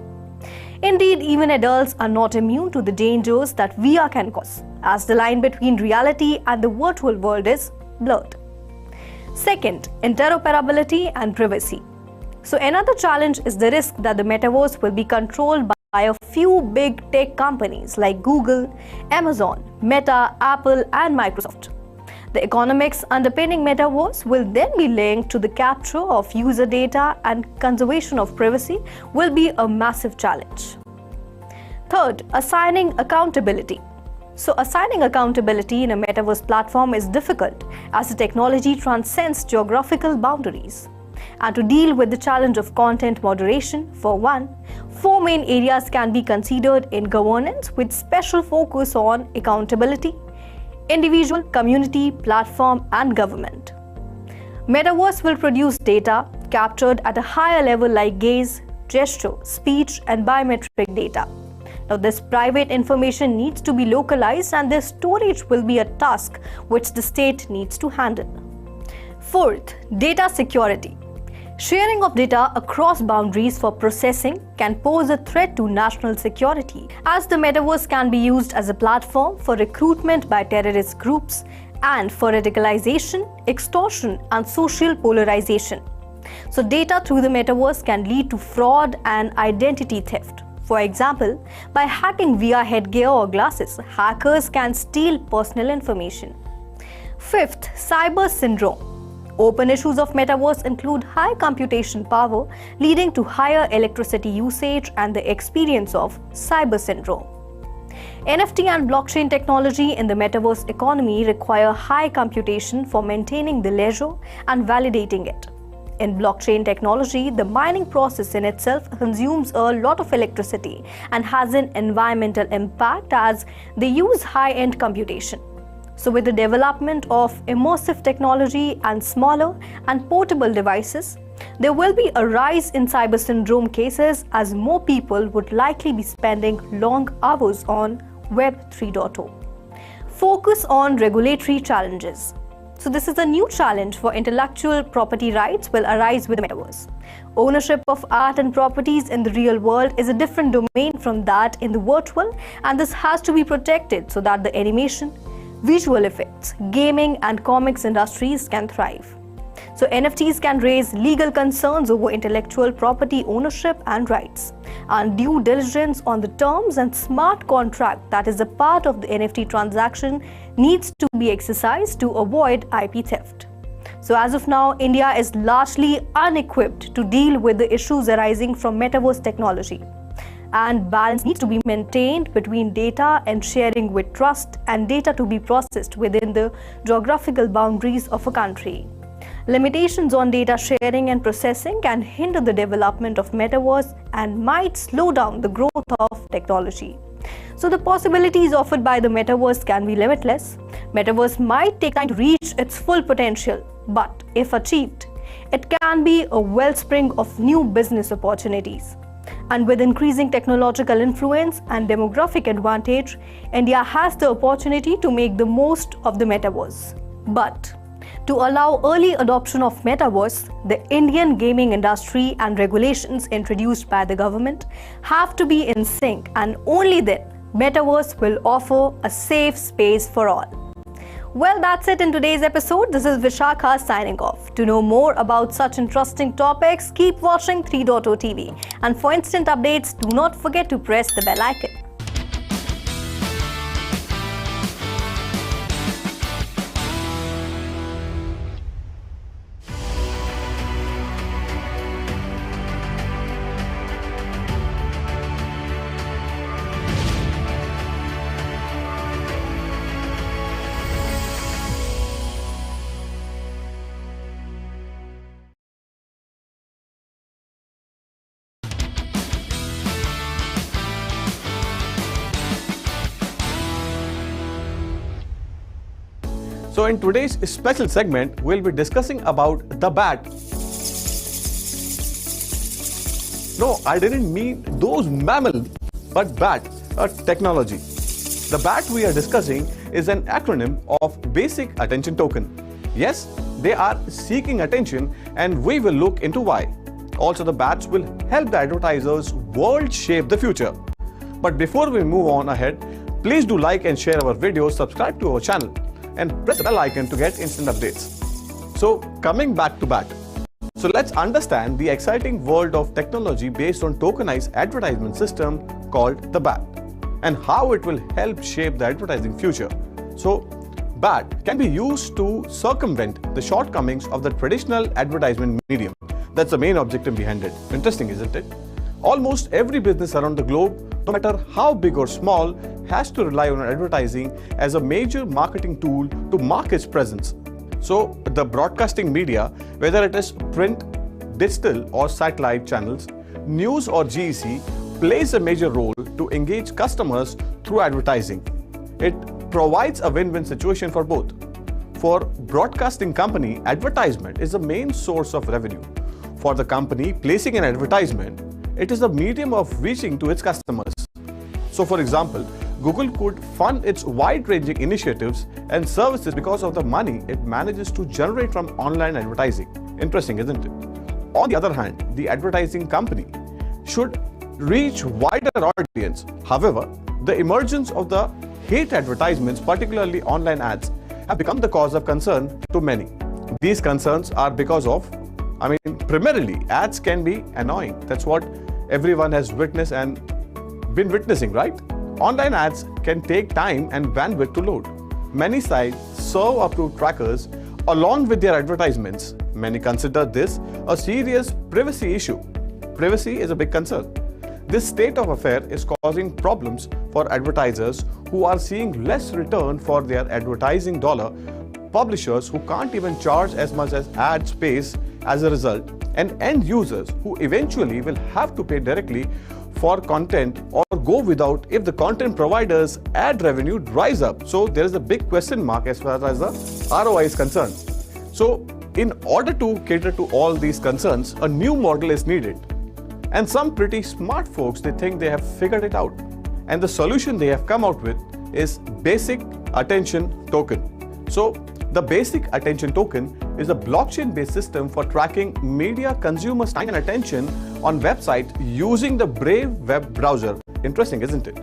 Indeed, even adults are not immune to the dangers that VR can cause, as the line between reality and the virtual world is blurred. Second, interoperability and privacy. So another challenge is the risk that the metaverse will be controlled by a few big tech companies like Google, Amazon, Meta, Apple, and Microsoft. The economics underpinning metaverse will then be linked to the capture of user data, and conservation of privacy will be a massive challenge. Third, assigning accountability. So assigning accountability in a metaverse platform is difficult as the technology transcends geographical boundaries. And to deal with the challenge of content moderation, for one, 4 main areas can be considered in governance with special focus on accountability, individual, community, platform, and government. Metaverse will produce data captured at a higher level like gaze, gesture, speech, and biometric data. Now, this private information needs to be localized, and their storage will be a task which the state needs to handle. Fourth, data security. Sharing of data across boundaries for processing can pose a threat to national security, as the metaverse can be used as a platform for recruitment by terrorist groups and for radicalization, extortion, and social polarization. So, data through the metaverse can lead to fraud and identity theft. For example, by hacking via headgear or glasses, hackers can steal personal information. Fifth, cyber syndrome. Open issues of metaverse include high computation power, leading to higher electricity usage and the experience of cyber syndrome. NFT and blockchain technology in the metaverse economy require high computation for maintaining the ledger and validating it. In blockchain technology, the mining process in itself consumes a lot of electricity and has an environmental impact as they use high-end computation. So with the development of immersive technology and smaller and portable devices, there will be a rise in cyber syndrome cases as more people would likely be spending long hours on Web 3.0. Focus on regulatory challenges. So this is a new challenge for intellectual property rights will arise with the metaverse. Ownership of art and properties in the real world is a different domain from that in the virtual, and this has to be protected so that the animation, visual effects, gaming, and comics industries can thrive. So NFTs can raise legal concerns over intellectual property ownership and rights. And due diligence on the terms and smart contract that is a part of the NFT transaction needs to be exercised to avoid IP theft. So as of now, India is largely unequipped to deal with the issues arising from metaverse technology. And balance needs to be maintained between data and sharing with trust and data to be processed within the geographical boundaries of a country. Limitations on data sharing and processing can hinder the development of metaverse and might slow down the growth of technology. So the possibilities offered by the metaverse can be limitless. Metaverse might take time to reach its full potential, but if achieved, it can be a wellspring of new business opportunities. And with increasing technological influence and demographic advantage, India has the opportunity to make the most of the metaverse. But to allow early adoption of metaverse, the Indian gaming industry and regulations introduced by the government have to be in sync, and only then metaverse will offer a safe space for all. Well, that's it in today's episode. This is Vishakha signing off. To know more about such interesting topics, keep watching 3.0 TV. And for instant updates, do not forget to press the bell icon. So in today's special segment, we'll be discussing about the bat. No, I didn't mean those mammals, but bat, a technology. The BAT we are discussing is an acronym of Basic Attention Token. Yes, they are seeking attention, and we will look into why. Also, the bats will help the advertisers world shape the future. But before we move on ahead, please do like and share our videos, subscribe to our channel, and press the bell icon to get instant updates. So coming back to BAT. So let's understand the exciting world of technology based on tokenized advertisement system called the BAT and how it will help shape the advertising future. So BAT can be used to circumvent the shortcomings of the traditional advertisement medium. That's the main objective behind it. Interesting, isn't it? Almost every business around the globe, no matter how big or small, has to rely on advertising as a major marketing tool to mark its presence. So the broadcasting media, whether it is print, digital or satellite channels, news or GEC plays a major role to engage customers through advertising. It provides a win-win situation for both. For broadcasting company, advertisement is the main source of revenue. For the company placing an advertisement, it is a medium of reaching to its customers. So for example, Google could fund its wide-ranging initiatives and services because of the money it manages to generate from online advertising. Interesting, isn't it? On the other hand, the advertising company should reach wider audience. However, the emergence of the hate advertisements, particularly online ads, have become the cause of concern to many. These concerns are because of, primarily, ads can be annoying. That's what everyone has witnessed and been witnessing, right? Online ads can take time and bandwidth to load. Many sites serve up to trackers along with their advertisements. Many consider this a serious privacy issue. Privacy is a big concern. This state of affair is causing problems for advertisers who are seeing less return for their advertising dollar, publishers who can't even charge as much as ad space as a result, and end users who eventually will have to pay directly for content or go without if the content provider's ad revenue dries up. So there is a big question mark as far as the ROI is concerned. So in order to cater to all these concerns, a new model is needed. And some pretty smart folks, they think they have figured it out. And the solution they have come out with is Basic Attention Token. So the Basic Attention Token is a blockchain-based system for tracking media consumers' time and attention on website using the Brave web browser. Interesting, isn't it?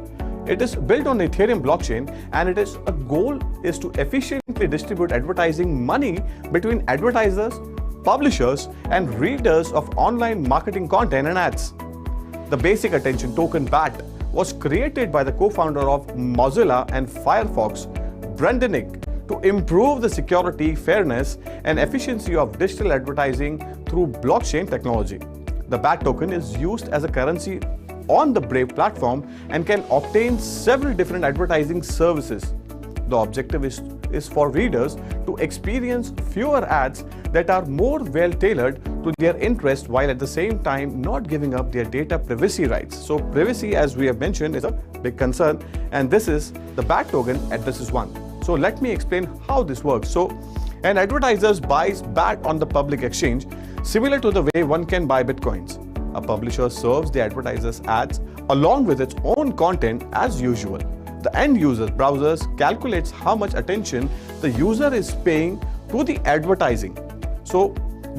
It is built on Ethereum blockchain, and its goal is to efficiently distribute advertising money between advertisers, publishers, and readers of online marketing content and ads. The Basic Attention Token BAT was created by the co-founder of Mozilla and Firefox, Brendan Eich, to improve the security, fairness, and efficiency of digital advertising through blockchain technology. The BAT token is used as a currency on the Brave platform and can obtain several different advertising services. The objective is for readers to experience fewer ads that are more well-tailored to their interest, while at the same time not giving up their data privacy rights. So privacy, as we have mentioned, is a big concern, and this is the BAT token addresses one. So let me explain how this works. So an advertiser buys BAT on the public exchange, similar to the way one can buy bitcoins. A publisher serves the advertiser's ads along with its own content as usual. The end user's browsers calculates how much attention the user is paying to the advertising. So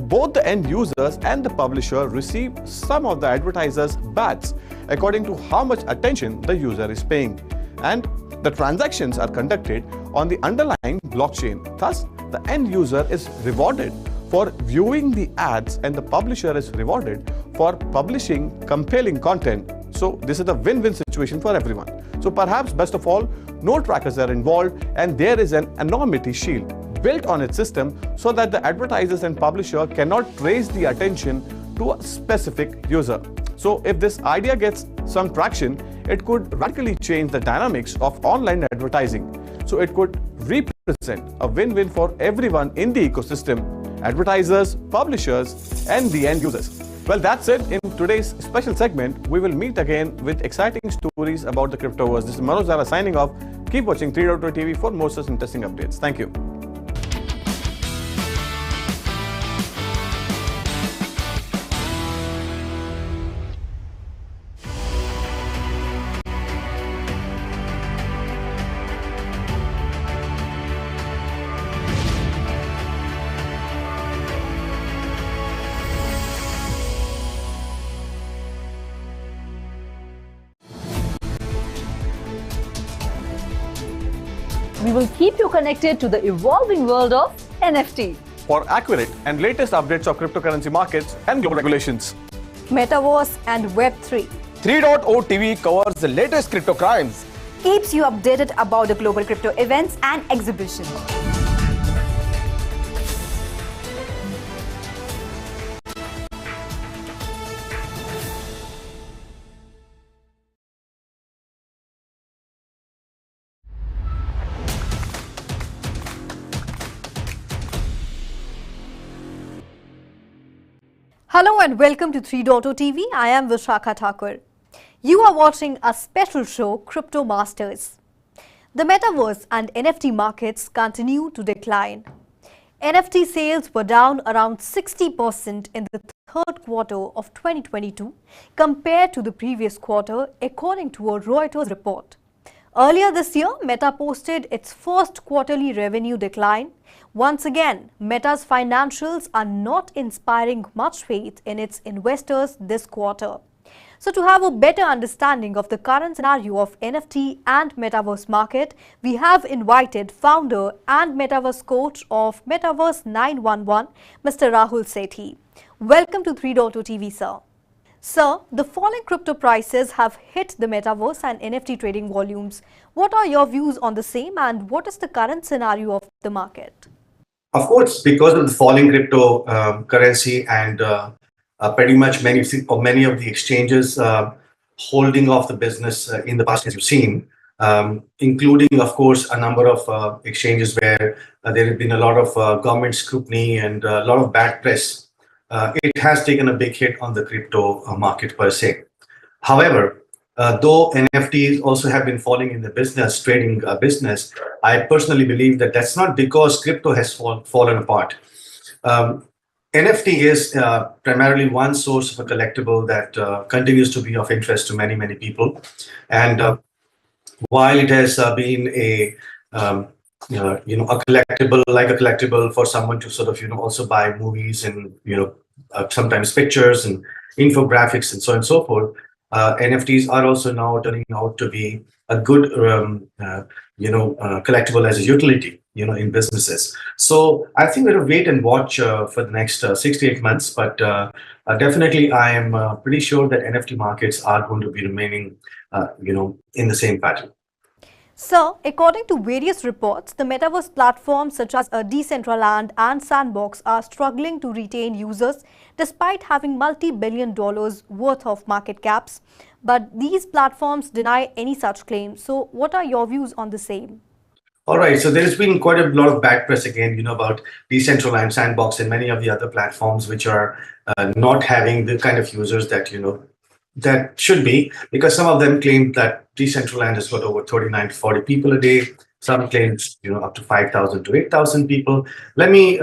both the end users and the publisher receive some of the advertiser's BATs according to how much attention the user is paying. And the transactions are conducted on the underlying blockchain. Thus, the end user is rewarded for viewing the ads and the publisher is rewarded for publishing compelling content. So this is a win-win situation for everyone. So perhaps best of all, no trackers are involved, and there is an anonymity shield built on its system so that the advertisers and publisher cannot trace the attention to a specific user. So if this idea gets some traction, it could radically change the dynamics of online advertising. So it could represent a win-win for everyone in the ecosystem: advertisers, publishers, and the end users. Well, that's it in today's special segment. We will meet again with exciting stories about the cryptoverse. This is Manoj Dara signing off. Keep watching 3.0 TV for more such interesting updates. Thank you. We will keep you connected to the evolving world of NFT. For accurate and latest updates of cryptocurrency markets and global regulations, Metaverse and Web3. 3.0 TV covers the latest crypto crimes. Keeps you updated about the global crypto events and exhibitions. Hello and welcome to 3.0 TV. I am Vishakha Thakur. You are watching a special show, Crypto Masters. The metaverse and NFT markets continue to decline. NFT sales were down around 60% in the third quarter of 2022 compared to the previous quarter, according to a Reuters report. Earlier this year, Meta posted its first quarterly revenue decline. Once again, Meta's financials are not inspiring much faith in its investors this quarter. So to have a better understanding of the current scenario of NFT and Metaverse market, we have invited founder and Metaverse coach of Metaverse 911, Mr. Rahul Sethi. Welcome to 3.0 TV, sir. Sir, the falling crypto prices have hit the Metaverse and NFT trading volumes. What are your views on the same and what is the current scenario of the market? Of course, because of the falling crypto currency and pretty much many of the exchanges holding off the business in the past, as you've seen, including, of course, a number of exchanges where there have been a lot of government scrutiny and a lot of bad press. It has taken a big hit on the crypto market per se. However, though NFTs also have been falling in the trading business, I personally believe that that's not because crypto has fallen apart. NFT is primarily one source of a collectible that continues to be of interest to many, many people. And while it has been a collectible for someone to sort of also buy movies and sometimes pictures and infographics and so on and so forth, NFTs are also now turning out to be a good collectible as a utility in businesses. So I think we'll wait and watch for the next 6 to 8 months, but definitely I am pretty sure that NFT markets are going to be remaining in the same pattern. Sir, according to various reports, the metaverse platforms such as Decentraland and Sandbox are struggling to retain users despite having multi-billion dollars worth of market caps. But these platforms deny any such claims. So what are your views on the same? All right, so there's been quite a lot of bad press again, about Decentraland, Sandbox, and many of the other platforms which are not having the kind of users that, that should be, because some of them claim that Decentraland has got over 39 to 40 people a day. Some claims, up to 5,000 to 8,000 people. Let me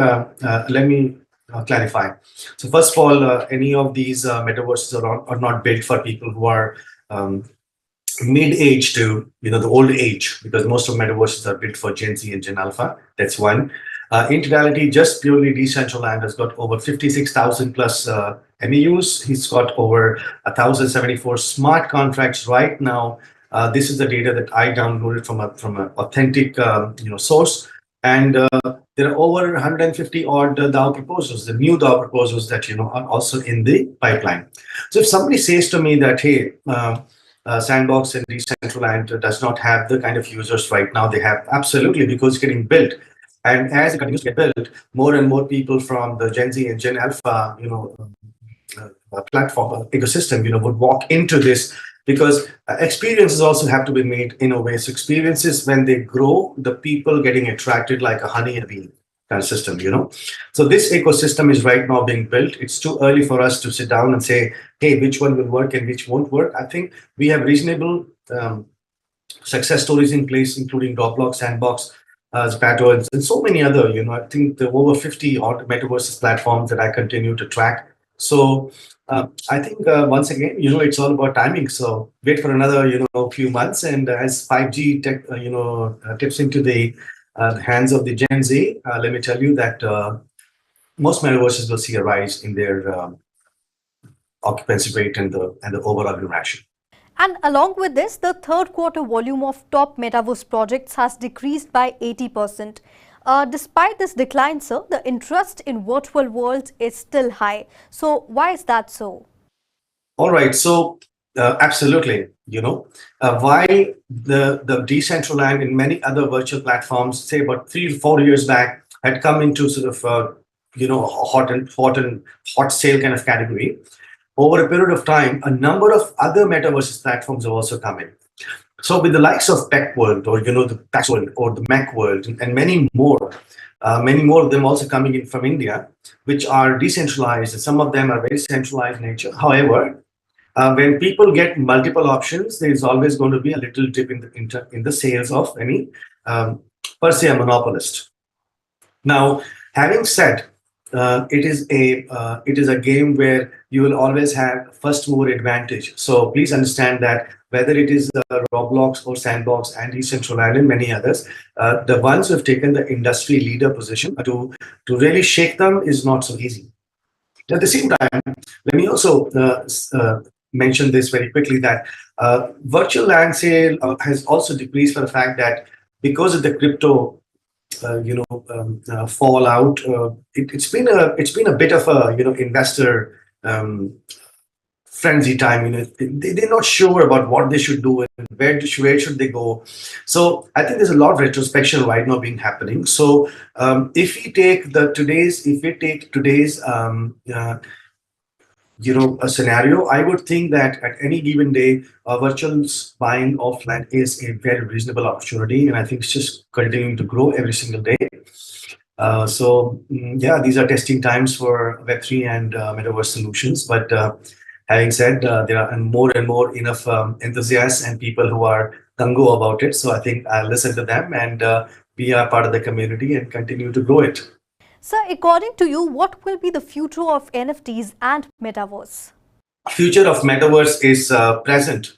clarify. So first of all, any of these metaverses are not built for people who are mid-age to the old age, because most of metaverses are built for Gen Z and Gen Alpha. That's one. In reality, just purely Decentraland has got over 56,000 plus MAUs. He's got over 1,074 smart contracts right now. This is the data that I downloaded from an authentic source, and there are over 150 odd DAO proposals, the new DAO proposals that are also in the pipeline. So if somebody says to me that, hey, Sandbox and Decentraland does not have the kind of users right now, they have, absolutely, because it's getting built. And as it continues to get built, more and more people from the Gen Z and Gen Alpha, platform ecosystem, would walk into this, because experiences also have to be made in a way. So experiences, when they grow, the people getting attracted like a honey and bee kind of system, So this ecosystem is right now being built. It's too early for us to sit down and say, hey, which one will work and which won't work. I think we have reasonable success stories in place, including Roblox, Sandbox, Zapato, and so many other, I think there are over 50 odd metaverse platforms that I continue to track. So I think once again, it's all about timing. So wait for another, few months, and as 5G tech, tips into the hands of the Gen Z, let me tell you that most metaverses will see a rise in their occupancy rate and the overall interaction. And along with this, the third quarter volume of top metaverse projects has decreased by 80%. Despite this decline, sir, the interest in virtual worlds is still high. So why is that so? All right. So absolutely, while the Decentraland and many other virtual platforms, say about 3 to 4 years back, had come into sort of hot sale kind of category, over a period of time, a number of other metaverse platforms have also come in. So with the likes of Peck World, or the PAX World, or the Mech World, and many more, many more of them also coming in from India, which are decentralized. Some of them are very centralized in nature. However, when people get multiple options, there is always going to be a little dip in the sales of any per se a monopolist. Now, having said, it is a game where you will always have first mover advantage. So please understand that whether it is Roblox or Sandbox and Decentraland and many others, the ones who have taken the industry leader position to really shake them is not so easy. At the same time, let me also mention this very quickly, that virtual land sale has also decreased for the fact that because of the crypto fallout, it's been a bit of a investor frenzy time. They're not sure about what they should do and where should they go. So I think there's a lot of retrospection right now being happening. So if we take today's a scenario, I would think that at any given day, virtual buying of land is a very reasonable opportunity, and I think it's just continuing to grow every single day. These are testing times for Web3 and metaverse solutions. But having said, there are more and more enough enthusiasts and people who are gung-ho about it. So I think I'll listen to them and be a part of the community and continue to grow it. Sir, according to you, what will be the future of NFTs and metaverse? Future of metaverse is present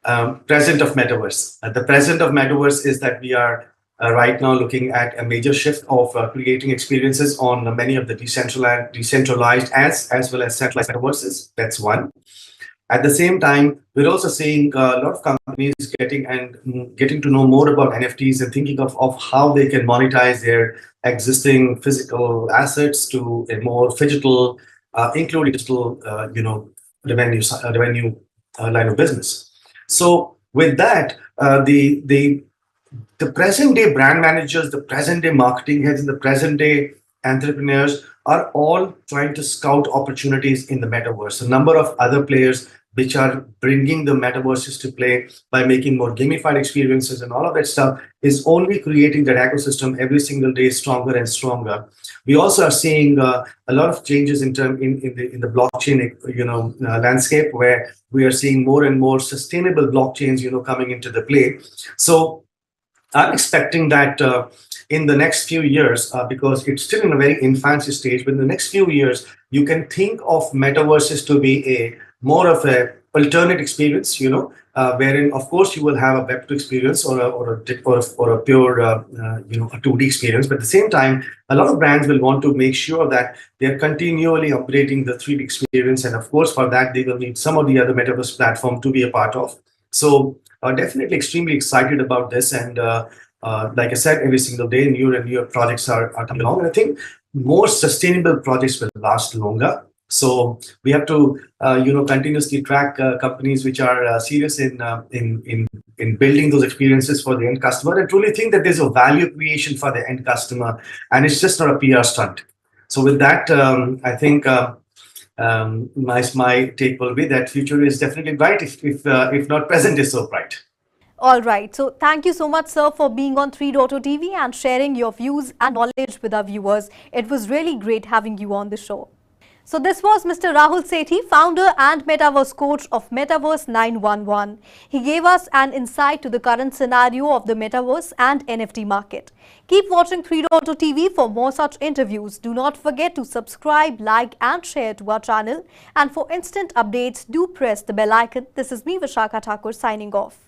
of metaverse. The present of metaverse is that we are right now looking at a major shift of creating experiences on many of the decentralized as well as centralized metaverses. That's one. At the same time, we're also seeing a lot of companies getting to know more about NFTs and thinking of how they can monetize their existing physical assets to a more digital, including digital, revenue line of business. So with that, the present day brand managers, the present day marketing heads, and the present day entrepreneurs are all trying to scout opportunities in the metaverse. A number of other players which are bringing the metaverses to play by making more gamified experiences and all of that stuff is only creating that ecosystem every single day stronger and stronger. We also are seeing a lot of changes in the blockchain landscape, where we are seeing more and more sustainable blockchains coming into the play. So I'm expecting that in the next few years, because it's still in a very infancy stage, but in the next few years, you can think of metaverses to be more of a alternate experience, wherein of course you will have a Web2 experience or a pure a 2D experience. But at the same time, a lot of brands will want to make sure that they're continually upgrading the 3D experience, and of course for that they will need some of the other metaverse platform to be a part of. So definitely extremely excited about this, and like I said, every single day newer and newer projects are coming along, and I think more sustainable projects will last longer. So we have to continuously track companies which are serious in building those experiences for the end customer, and truly think that there's a value creation for the end customer, and it's just not a PR stunt. So with that, I think my take will be that future is definitely bright, if not present is so bright. All right. So thank you so much, sir, for being on 3.0 TV and sharing your views and knowledge with our viewers. It was really great having you on the show. So this was Mr. Rahul Sethi, founder and metaverse coach of Metaverse 911. He gave us an insight to the current scenario of the metaverse and NFT market. Keep watching 3.0 TV for more such interviews. Do not forget to subscribe, like and share to our channel. And for instant updates, do press the bell icon. This is me, Vishakha Thakur, signing off.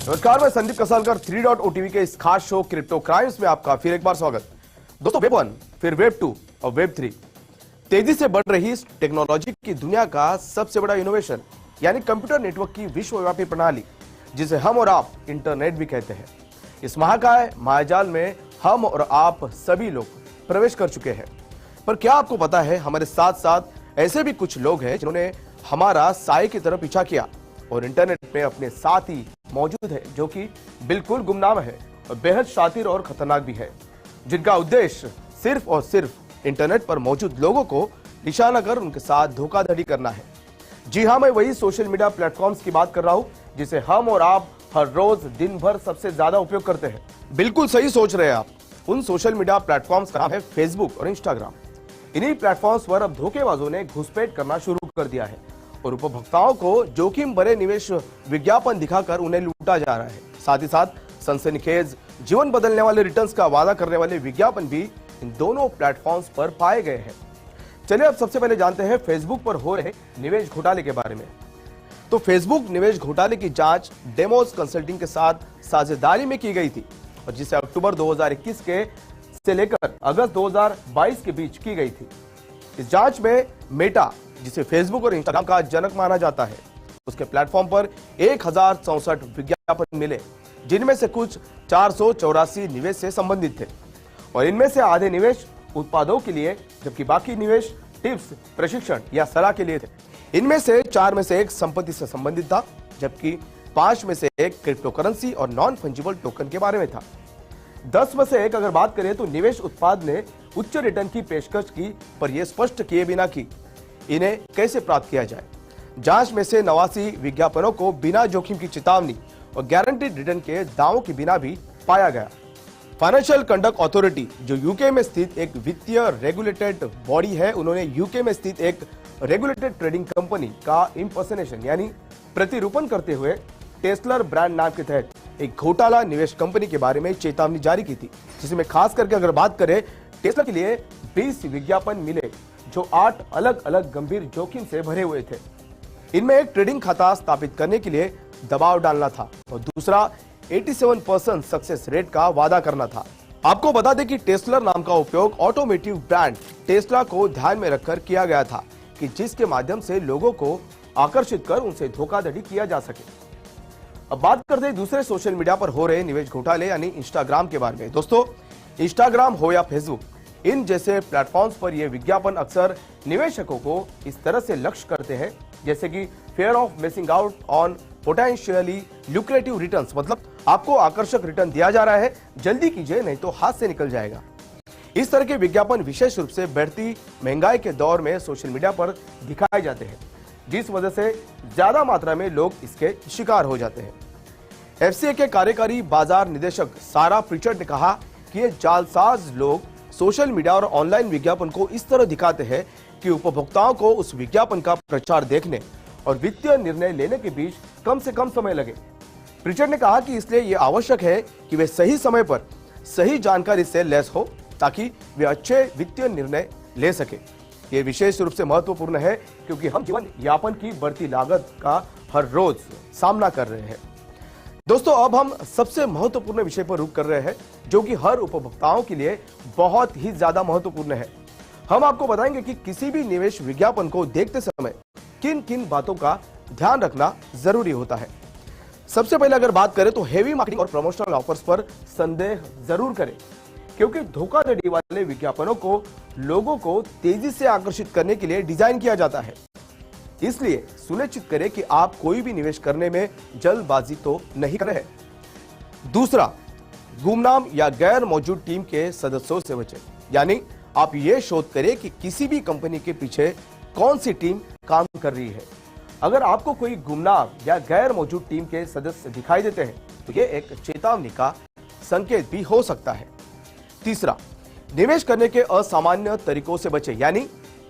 नमस्कार, मैं Sandeep कसालकर 3.0 TV के इस खास show crypto crimes में आपका फिर एक बार स्वागत। दोस्तों, वेब 1, फिर वेब 2 और वेब 3 तेजी से बढ़ रही इस टेक्नोलॉजी की दुनिया का सबसे बड़ा इनोवेशन यानी कंप्यूटर नेटवर्क की विश्वव्यापी प्रणाली, जिसे हम और आप इंटरनेट भी कहते हैं। इस महाकाय मायाजाल में हम और आप सभी लोग प्रवेश कर चुके हैं। पर क्या आपको पता है, हमारे साथ साथ ऐसे भी कुछ लोग हैं जिन्होंने हमारा साए की तरफ पीछा किया और इंटरनेट में अपने साथ ही मौजूद है, जो कि बिल्कुल गुमनाम है और बेहद शातिर और खतरनाक भी है, जिनका उद्देश्य सिर्फ और सिर्फ इंटरनेट पर मौजूद लोगों को निशाना कर उनके साथ धोखाधड़ी करना है। जी हाँ, मैं वही सोशल मीडिया प्लेटफॉर्म्स की बात कर रहा हूं जिसे हम और आप हर रोज दिन भर सबसे ज्यादा उपयोग करते हैं। बिल्कुल सही सोच रहे हैं आप। उन सोशल मीडिया प्लेटफॉर्म्स का नाम है फेसबुक और इंस्टाग्राम। इन्हीं प्लेटफॉर्म्स पर अब धोखेबाजों ने घुसपैठ करना शुरू कर दिया है और उपभोक्ताओं को जोखिम भरे निवेश विज्ञापन दिखाकर उन्हें लूटा जा रहा है। साथ ही साथ सनसनीखेज जीवन बदलने वाले रिटर्न्स का वादा करने वाले विज्ञापन भी इन दोनों प्लेटफॉर्म्स पर पाए गए हैं। चलिए अब सबसे पहले जानते हैं फेसबुक पर हो रहे निवेश घोटाले के बारे में। तो फेसबुक निवेश घोटाले की जांच डेमोस कंसल्टिंग के साथ साझेदारी में की गई थी और जिसे अक्टूबर 2021 के से लेकर अगस्त 2022 के बीच की गई थी। इस जांच में मेटा, जिसे फेसबुक और इंस्टाग्राम का जनक माना जाता है, उसके प्लेटफॉर्म पर 1064 विज्ञापन मिले, जिनमें से कुछ 484 निवेश से संबंधित थे और इनमें से आधे निवेश उत्पादों के लिए, जबकि बाकी निवेश टिप्स, प्रशिक्षण या सलाह के लिए थे। इनमें से 4 में से 1 संपत्ति से संबंधित था, जबकि 5 में से 1 क्रिप्टो करेंसी और नॉन फंजिबल टोकन के बारे में था। 10 में से 1 अगर बात करें तो निवेश उत्पाद ने उच्च रिटर्न की पेशकश की, पर यह स्पष्ट किए बिना कि इन्हें कैसे प्राप्त किया जाए। जांच में से 89 विज्ञापनों को बिना जोखिम की चेतावनी और गारंटीड रिटर्न के दावों के बिना भी पाया गया। फाइनेंशियल कंडक्ट अथॉरिटी, जो यूके में स्थित एक वित्तीय रेगुलेटेड बॉडी है, उन्होंने यूके में स्थित एक रेगुलेटेड ट्रेडिंग कंपनी का इंपर्सनेशन यानी प्रतिरूपण करते हुए टेस्लर ब्रांड नाम के तहत एक घोटाला निवेश कंपनी के बारे में चेतावनी जारी की थी, जिसमें खास करके अगर बात करें टेस्ला के लिए 20 विज्ञापन मिले जो 8 अलग अलग गंभीर जोखिम से भरे हुए थे। इनमें एक ट्रेडिंग खाता स्थापित करने के लिए दबाव डालना था और दूसरा 87% सक्सेस रेट का वादा करना था। आपको बता दें कि टेस्लर नाम का उपयोग ऑटोमोटिव ब्रांड टेस्ला को ध्यान में रखकर किया गया था कि जिसके माध्यम से लोगों को आकर्षित कर उनसे धोखाधड़ी किया जा सके। अब बात करते हैं दूसरे सोशल मीडिया पर हो रहे निवेश घोटाले यानी इंस्टाग्राम के बारे में। दोस्तों, इंस्टाग्राम हो या फेसबुक, इन जैसे प्लेटफॉर्म्स पर यह विज्ञापन अक्सर निवेशकों को इस तरह से लक्ष्य करते हैं जैसे कि fair of missing out on potentially lucrative returns, मतलब आपको आकर्षक रिटर्न दिया जा रहा है, जल्दी कीजिए नहीं तो हाथ से निकल जाएगा। इस तरह के विज्ञापन विशेष रूप से बढ़ती महंगाई के दौर में सोशल मीडिया पर दिखाए जाते हैं, जिस वजह से ज्यादा मात्रा में लोग इसके शिकार हो जाते हैं। एफसीए के कार्यकारी बाजार निदेशक सारा प्रिचर्ड ने कहा कि ये जालसाज लोग सोशल मीडिया और ऑनलाइन विज्ञापन को इस तरह दिखाते हैं कि उपभोक्ताओं को उस विज्ञापन का प्रचार देखने और वित्तीय निर्णय लेने के बीच कम से कम समय लगे। प्रिचर्ड ने कहा कि इसलिए यह आवश्यक है कि वे सही समय पर सही जानकारी से लैस हो ताकि वे अच्छे वित्तीय निर्णय ले सके। ये विशेष रूप से महत्वपूर्ण है क्योंकि हम जीवन यापन की बढ़ती लागत का हर रोज सामना कर रहे हैं। दोस्तों, अब हम सबसे महत्वपूर्ण विषय पर रुख कर रहे हैं जो कि हर उपभोक्ताओं के लिए बहुत ही ज्यादा महत्वपूर्ण है। हम आपको बताएंगे कि किसी भी निवेश विज्ञापन को देखते समय किन किन बातों का ध्यान रखना जरूरी होता है। सबसे पहले अगर बात करें तो हेवी मार्केटिंग और प्रमोशनल ऑफर्स पर संदेह जरूर करें, क्योंकि धोखाधड़ी वाले विज्ञापनों को लोगों को तेजी से आकर्षित करने के लिए डिजाइन किया जाता है। इसलिए सुनिश्चित करें कि आप कोई भी निवेश करने में जल्दबाजी तो नहीं कर रहे। दूसरा, गुमनाम या गैर मौजूद टीम के सदस्यों से बचें, यानी आप ये शोध करें कि किसी भी कंपनी के पीछे कौन सी टीम काम कर रही है। अगर आपको कोई गुमनाम या गैर मौजूद टीम के सदस्य दिखाई देते हैं तो ये एक चेतावनी का संकेत भी हो सकता है। तीसरा, निवेश करने के असामान्य तरीकों से बचें, यानी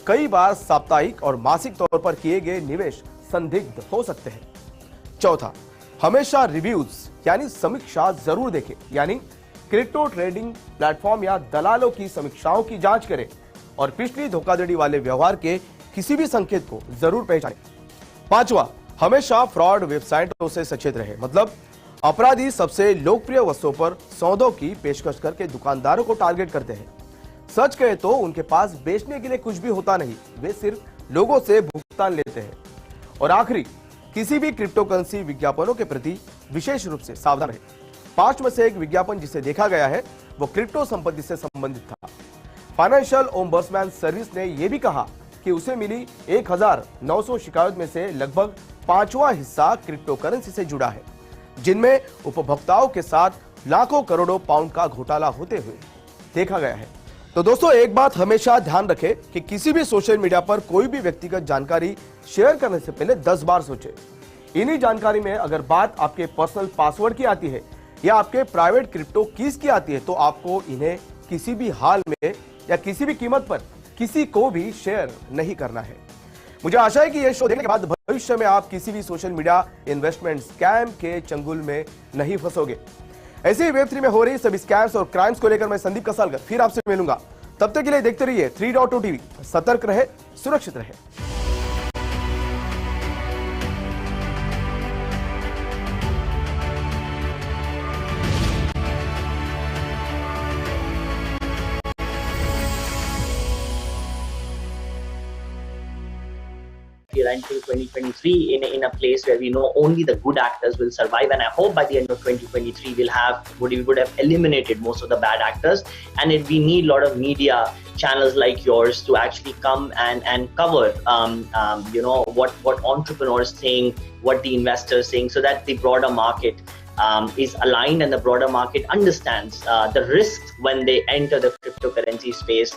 कई बार साप्ताहिक और मासिक तौर पर किए गए निवेश संदिग्ध हो सकते हैं। चौथा, हमेशा रिव्यूज यानी समीक्षा जरूर देखें, यानी क्रिप्टो ट्रेडिंग प्लेटफॉर्म या दलालों की समीक्षाओं की जांच करें और पिछली धोखाधड़ी वाले व्यवहार के किसी भी संकेत को जरूर पहचानें। पांचवा, हमेशा फ्रॉड वेबसाइटों से सचेत रहे, मतलब अपराधी सबसे लोकप्रिय वस्तुओं पर सौदों की पेशकश करके दुकानदारों को टारगेट करते हैं। सच कहे तो उनके पास बेचने के लिए कुछ भी होता नहीं, वे सिर्फ लोगों से भुगतान लेते हैं। और आखिरी, किसी भी क्रिप्टो करेंसी विज्ञापनों के प्रति विशेष रूप से सावधान रहें। 5 में से एक विज्ञापन जिसे देखा गया है वो क्रिप्टो संपत्ति से संबंधित था। फाइनेंशियल ओम्बर्समैन सर्विस ने यह भी कहा कि उसे मिली 1900 शिकायत में से लगभग 5वां हिस्सा क्रिप्टो करेंसी से जुड़ा है, जिनमें उपभोक्ताओं के साथ लाखों करोड़ों पाउंड का घोटाला होते हुए देखा गया है। तो दोस्तों, एक बात हमेशा ध्यान रखें कि किसी भी सोशल मीडिया पर कोई भी व्यक्तिगत जानकारी शेयर करने से पहले 10 बार सोचें। इन्हीं जानकारी में अगर बात आपके पर्सनल पासवर्ड की आती है या आपके प्राइवेट क्रिप्टो कीज की आती है तो आपको इन्हें किसी भी हाल में या किसी भी कीमत पर किसी को भी शेयर नहीं करना है। मुझे आशा है कि यह शो देखने के बाद भविष्य में आप किसी भी सोशल मीडिया इन्वेस्टमेंट स्कैम के चंगुल में नहीं फंसोगे। ऐसे ही वेब3 में हो रही सभी स्कैम्स और क्राइम्स को लेकर मैं संदीप कसालकर फिर आपसे मिलूंगा। तब तक के लिए देखते रहिए 3.2 टीवी। सतर्क रहे, सुरक्षित रहे। Until 2023 in a place where we know only the good actors will survive, and I hope by the end of 2023 we would have eliminated most of the bad actors, and we need a lot of media channels like yours to actually come and cover what entrepreneurs think, what the investors think, so that the broader market is aligned and the broader market understands the risks when they enter the cryptocurrency space.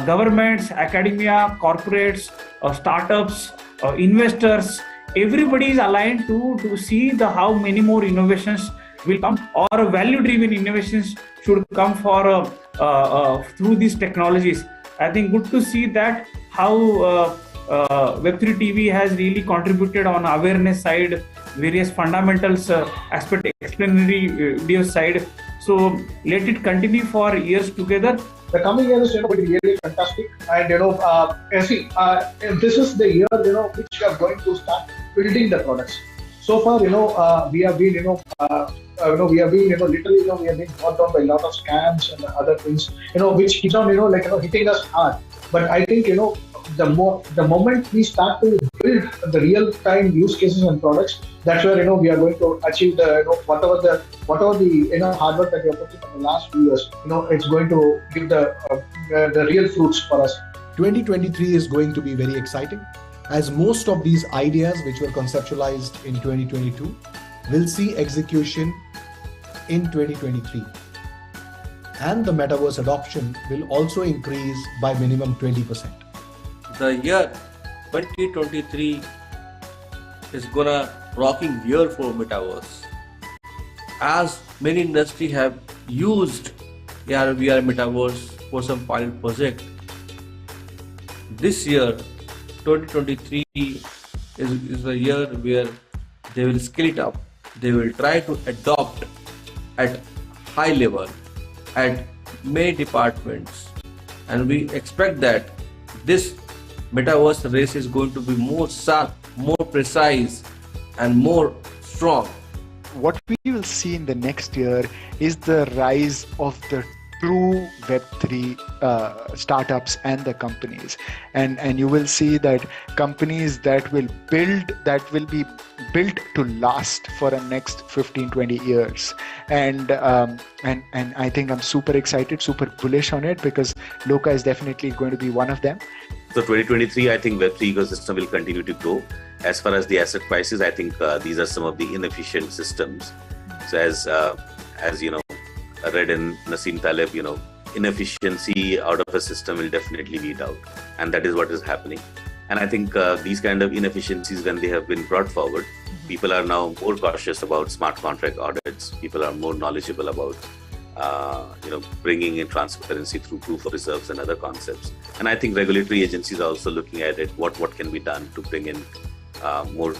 Governments, academia, corporates, startups, investors, everybody is aligned to see how many more innovations will come, or value-driven innovations should come for through these technologies. I think good to see that how Web3 TV has really contributed on awareness side, various fundamentals aspect, explanatory video side. So let it continue for years together. The coming year is going to be really fantastic, and this is the year which we are going to start building the products. So far, we have been literally we have been brought down by a lot of scams and other things, which keeps on hitting us hard. But I think the moment we start to build the real time use cases and products, that's where we are going to achieve the whatever the hard work that we have put in the last few years. It's going to give the real fruits for us. 2023 is going to be very exciting, as most of these ideas which were conceptualized in 2022 will see execution in 2023. And the metaverse adoption will also increase by minimum 20%. The year 2023 is gonna rocking year for metaverse, as many industry have used AR VR metaverse for some pilot project. This year 2023 is the year where they will scale it up. They will try to adopt at high level at many departments, and we expect that this metaverse race is going to be more sharp, more precise, and more strong. What we will see in the next year is the rise of the true Web3 startups and the companies, and you will see that companies that will be built to last for the next 15-20 years, and I think I'm super excited, super bullish on it, because Loka is definitely going to be one of them. So 2023, I think Web3 ecosystem will continue to grow. As far as the asset prices, I think these are some of the inefficient systems. So as you know, read in Nassim Taleb, inefficiency out of a system will definitely weed out, and that is what is happening. And I think these kind of inefficiencies, when they have been brought forward, people are now more cautious about smart contract audits. People are more knowledgeable about bringing in transparency through proof of reserves and other concepts. And I think regulatory agencies are also looking at it, what can be done to bring in more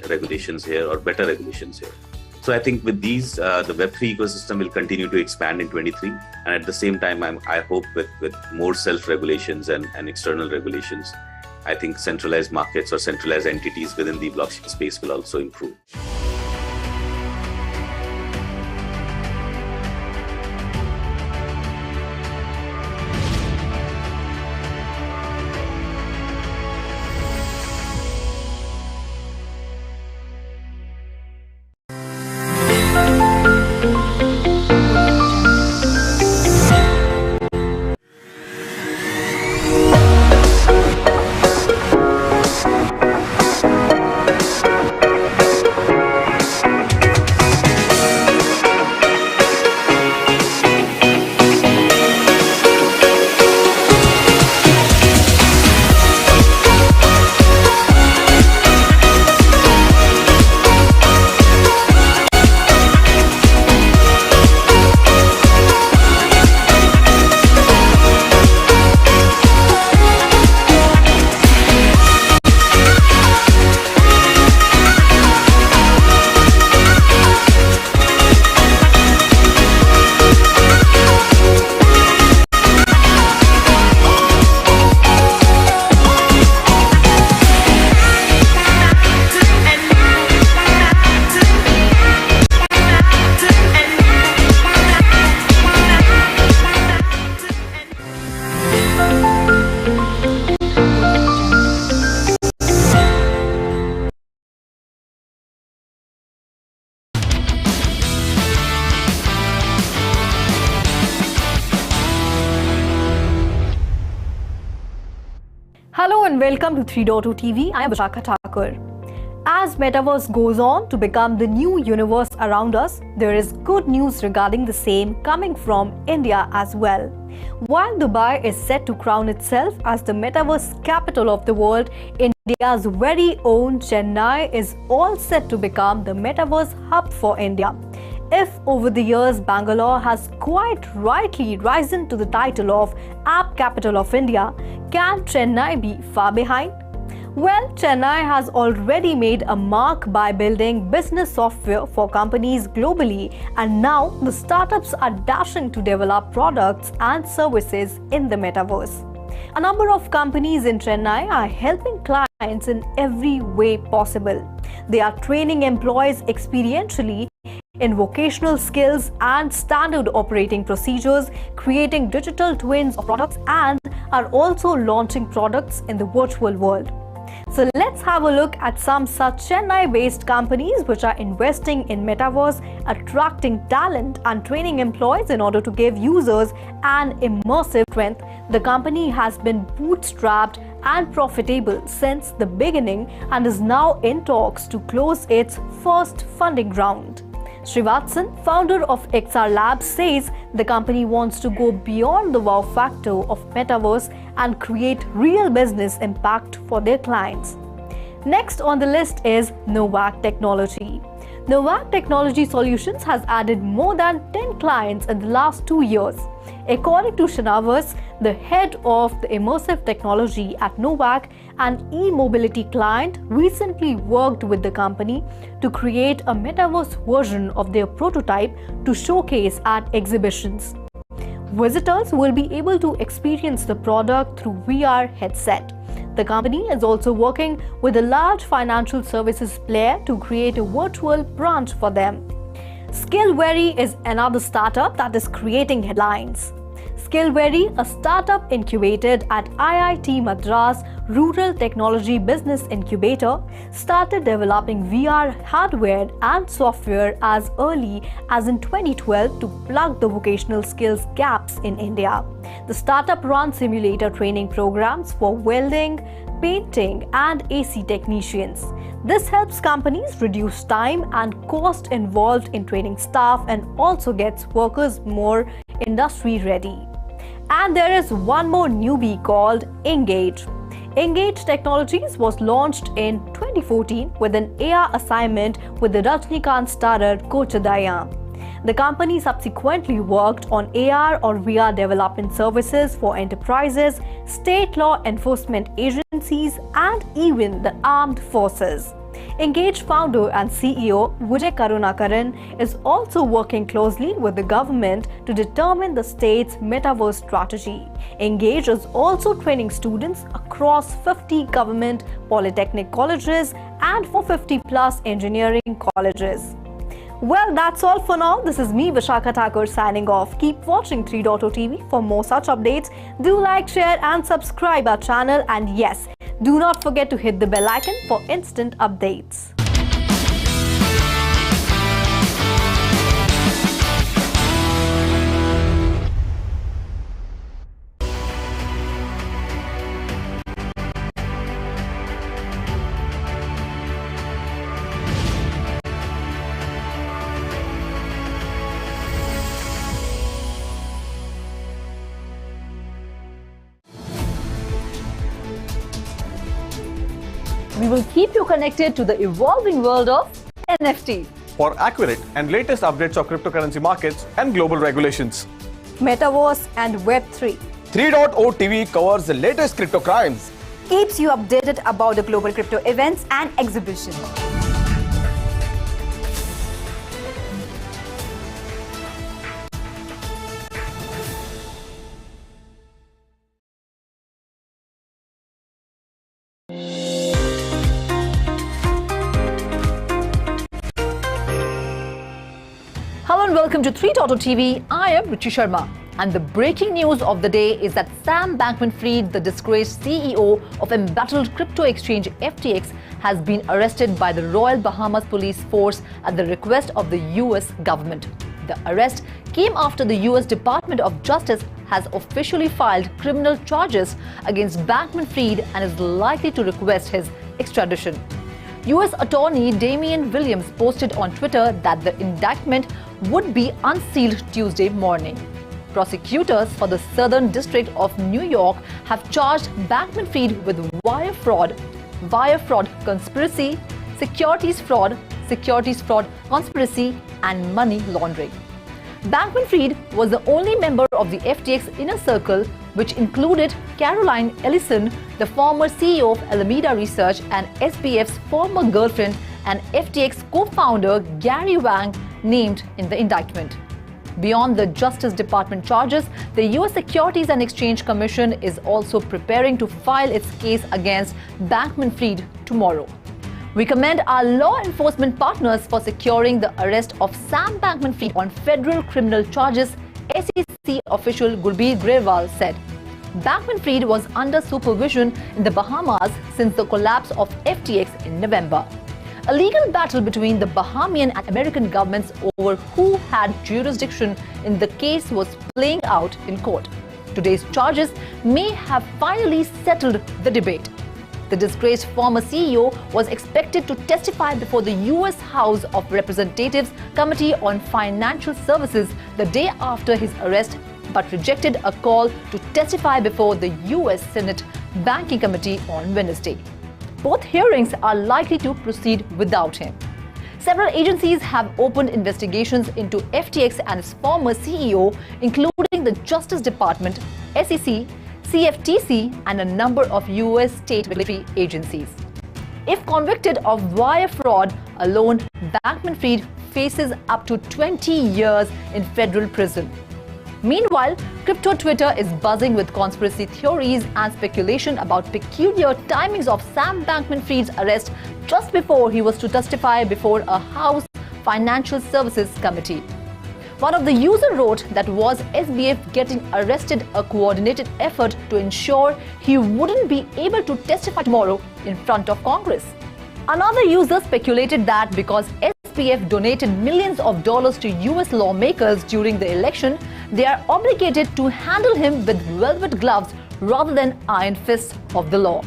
regulations here, or better regulations here. So I think with these, the Web3 ecosystem will continue to expand in 23, and at the same time, I hope with more self-regulations and external regulations, I think centralized markets or centralized entities within the blockchain space will also improve. and welcome to 3.0 TV. I am Vishakha Thakur. As Metaverse goes on to become the new universe around us, there is good news regarding the same coming from India as well. While Dubai is set to crown itself as the Metaverse capital of the world, India's very own Chennai is all set to become the Metaverse hub for India. If over the years Bangalore has quite rightly risen to the title of App Capital of India, can Chennai be far behind? Well, Chennai has already made a mark by building business software for companies globally, and now the startups are dashing to develop products and services in the metaverse. A number of companies in Chennai are helping clients in every way possible. They are training employees experientially in vocational skills and standard operating procedures, creating digital twins of products, and are also launching products in the virtual world. So let's have a look at some such Chennai-based companies which are investing in Metaverse, attracting talent and training employees in order to give users an immersive experience. The company has been bootstrapped and profitable since the beginning and is now in talks to close its first funding round. Srivatsan, founder of XR Labs, says the company wants to go beyond the wow factor of Metaverse and create real business impact for their clients. Next on the list is Novak Technology. Novak Technology Solutions has added more than 10 clients in the last 2 years. According to Shanavas, the head of the immersive technology at Novak, an e-mobility client recently worked with the company to create a metaverse version of their prototype to showcase at exhibitions. Visitors will be able to experience the product through VR headset. The company is also working with a large financial services player to create a virtual branch for them. Skillvary is another startup that is creating headlines. Skillvary, a startup incubated at IIT Madras Rural Technology Business Incubator, started developing VR hardware and software as early as in 2012 to plug the vocational skills gaps in India. The startup runs simulator training programs for welding, painting, and AC technicians. This helps companies reduce time and cost involved in training staff and also gets workers more industry ready. And there is one more newbie called Engage. Engage Technologies was launched in 2014 with an AR assignment with the Rajnikant starrer Kochadaya. The company subsequently worked on AR or VR development services for enterprises, state law enforcement agencies, and even the armed forces. Engage founder and CEO Vijay Karunakaran is also working closely with the government to determine the state's metaverse strategy. Engage is also training students across 50 government polytechnic colleges and 450 plus engineering colleges. Well, that's all for now. This is me, Vishakha Thakur, signing off. Keep watching 3.0 TV for more such updates. Do like, share and subscribe our channel, and yes, do not forget to hit the bell icon for instant updates. We will keep you connected to the evolving world of NFT. For accurate and latest updates of cryptocurrency markets and global regulations. Metaverse and Web3. 3.0 TV covers the latest crypto crimes. Keeps you updated about the global crypto events and exhibitions. Hello and welcome to 3.0 TV. I am Ruchi Sharma. And the breaking news of the day is that Sam Bankman-Fried, the disgraced CEO of embattled crypto exchange FTX, has been arrested by the Royal Bahamas Police Force at the request of the US government. The arrest came after the US Department of Justice has officially filed criminal charges against Bankman-Fried and is likely to request his extradition. US Attorney Damian Williams posted on Twitter that the indictment would be unsealed Tuesday morning. Prosecutors for the Southern District of New York have charged Bankman-Fried with wire fraud conspiracy, securities fraud conspiracy, and money laundering. Bankman-Fried was the only member of the FTX inner circle, which included Caroline Ellison, the former CEO of Alameda Research, and SBF's former girlfriend and FTX co-founder Gary Wang, named in the indictment. Beyond the Justice Department charges, the US Securities and Exchange Commission is also preparing to file its case against Bankman-Fried tomorrow. We commend our law enforcement partners for securing the arrest of Sam Bankman-Fried on federal criminal charges, SEC official Gurpreet Grewal said. Bankman-Fried was under supervision in the Bahamas since the collapse of FTX in November. A legal battle between the Bahamian and American governments over who had jurisdiction in the case was playing out in court. Today's charges may have finally settled the debate. The disgraced former CEO was expected to testify before the US House of Representatives Committee on Financial Services the day after his arrest, but rejected a call to testify before the US Senate Banking Committee on Wednesday. Both hearings are likely to proceed without him. Several agencies have opened investigations into FTX and its former CEO, including the Justice Department, SEC, CFTC, and a number of US state regulatory agencies. If convicted of wire fraud alone, Bankman-Fried faces up to 20 years in federal prison. Meanwhile, crypto Twitter is buzzing with conspiracy theories and speculation about peculiar timings of Sam Bankman-Fried's arrest just before he was to testify before a House Financial Services Committee. One of the users wrote that was SBF getting arrested a coordinated effort to ensure he wouldn't be able to testify tomorrow in front of Congress. Another user speculated that because SBF donated millions of dollars to US lawmakers during the election, they are obligated to handle him with velvet gloves rather than iron fists of the law.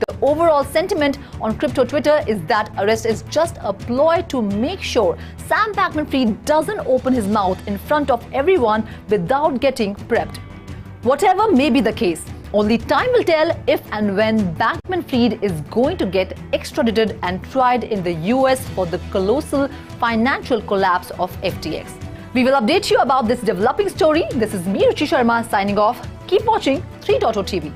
The overall sentiment on crypto Twitter is that arrest is just a ploy to make sure Sam Bankman-Fried doesn't open his mouth in front of everyone without getting prepped. Whatever may be the case, only time will tell if and when Bankman-Fried is going to get extradited and tried in the US for the colossal financial collapse of FTX. We will update you about this developing story. This is me, Ruchi Sharma, signing off. Keep watching 3.0 TV.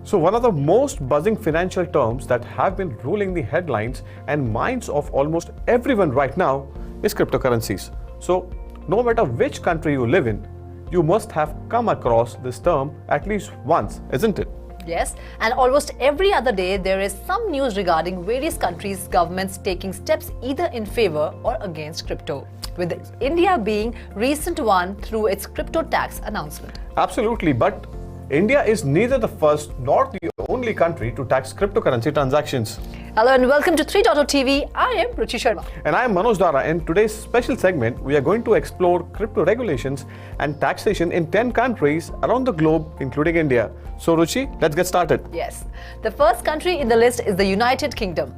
So one of the most buzzing financial terms that have been ruling the headlines and minds of almost everyone right now is cryptocurrencies. So no matter which country you live in, you must have come across this term at least once, isn't it? Yes, and almost every other day there is some news regarding various countries' governments taking steps either in favor or against crypto, with India being recent one through its crypto tax announcement. Absolutely, but India is neither the first nor the only country to tax cryptocurrency transactions. Hello and welcome to 3.0 TV. I am Ruchi Sharma. And I am Manoj Dara. In today's special segment, we are going to explore crypto regulations and taxation in 10 countries around the globe, including India. So Ruchi, let's get started. Yes. The first country in the list is the United Kingdom.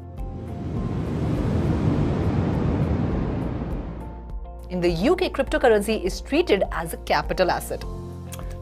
In the UK, cryptocurrency is treated as a capital asset.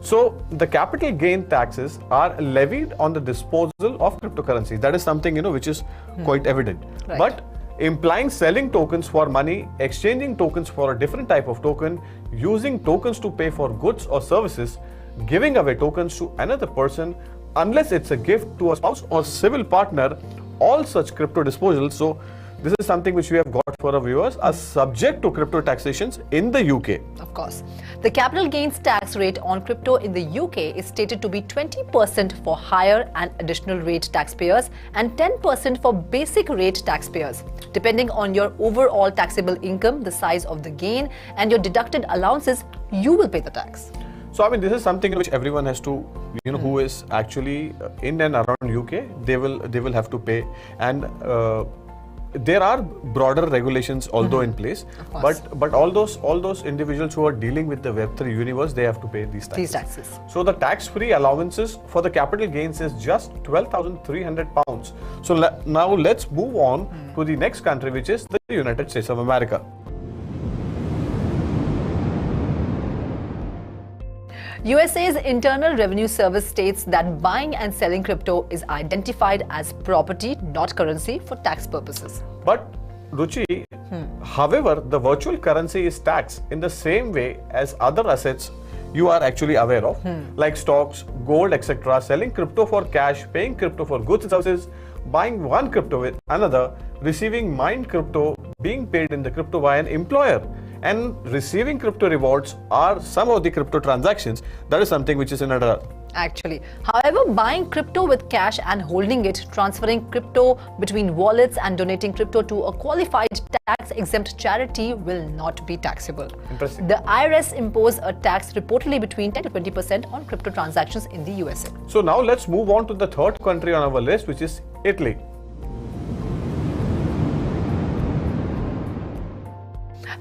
So the capital gain taxes are levied on the disposal of cryptocurrency. That is something, which is quite evident. Right. But implying selling tokens for money, exchanging tokens for a different type of token, using tokens to pay for goods or services, giving away tokens to another person, unless it's a gift to a spouse or civil partner, all such crypto disposals. So this is something which we have got for our viewers, are subject to crypto taxations in the UK. Of course. The capital gains tax rate on crypto in the UK is stated to be 20% for higher and additional rate taxpayers and 10% for basic rate taxpayers. Depending on your overall taxable income, the size of the gain, and your deducted allowances, you will pay the tax. So I mean, this is something which everyone has to, who is actually in and around UK, they will have to pay. And there are broader regulations although in place, but all those individuals who are dealing with the Web3 universe, they have to pay these taxes. So the tax-free allowances for the capital gains is just £12,300. So now let's move on to the next country, which is the United States of America. USA's Internal Revenue Service states that buying and selling crypto is identified as property, not currency, for tax purposes. But Ruchi, however, the virtual currency is taxed in the same way as other assets you are actually aware of, like stocks, gold, etc. Selling crypto for cash, paying crypto for goods and services, buying one crypto with another, receiving mined crypto, being paid in the crypto by an employer, and receiving crypto rewards are some of the crypto transactions. That is something which is in a Actually, however, buying crypto with cash and holding it, transferring crypto between wallets and donating crypto to a qualified tax-exempt charity will not be taxable. Interesting. The IRS imposed a tax reportedly between 10 to 20% on crypto transactions in the USA. So now let's move on to the third country on our list, which is Italy.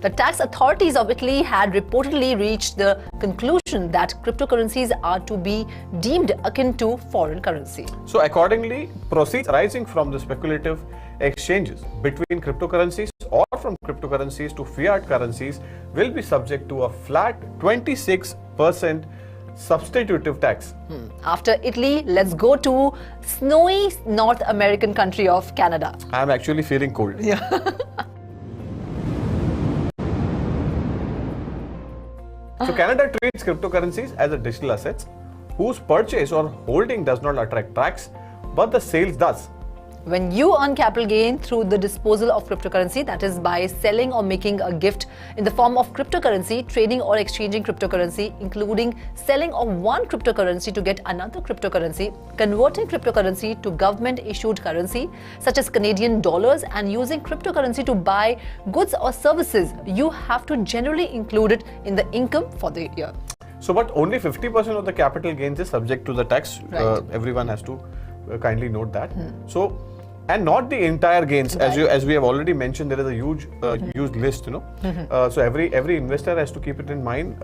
The tax authorities of Italy had reportedly reached the conclusion that cryptocurrencies are to be deemed akin to foreign currency. So accordingly, proceeds arising from the speculative exchanges between cryptocurrencies or from cryptocurrencies to fiat currencies will be subject to a flat 26% substitutive tax. After Italy, let's go to snowy North American country of Canada. I'm actually feeling cold. Yeah. So Canada treats cryptocurrencies as a digital assets whose purchase or holding does not attract tax, but the sales does. When you earn capital gain through the disposal of cryptocurrency, that is by selling or making a gift in the form of cryptocurrency, trading or exchanging cryptocurrency, including selling of one cryptocurrency to get another cryptocurrency, converting cryptocurrency to government-issued currency, such as Canadian dollars, and using cryptocurrency to buy goods or services, you have to generally include it in the income for the year. So, but only 50% of the capital gains is subject to the tax. Right. Everyone has to kindly note that. So, and not the entire gains, as we have already mentioned, there is a huge list, so every investor has to keep it in mind.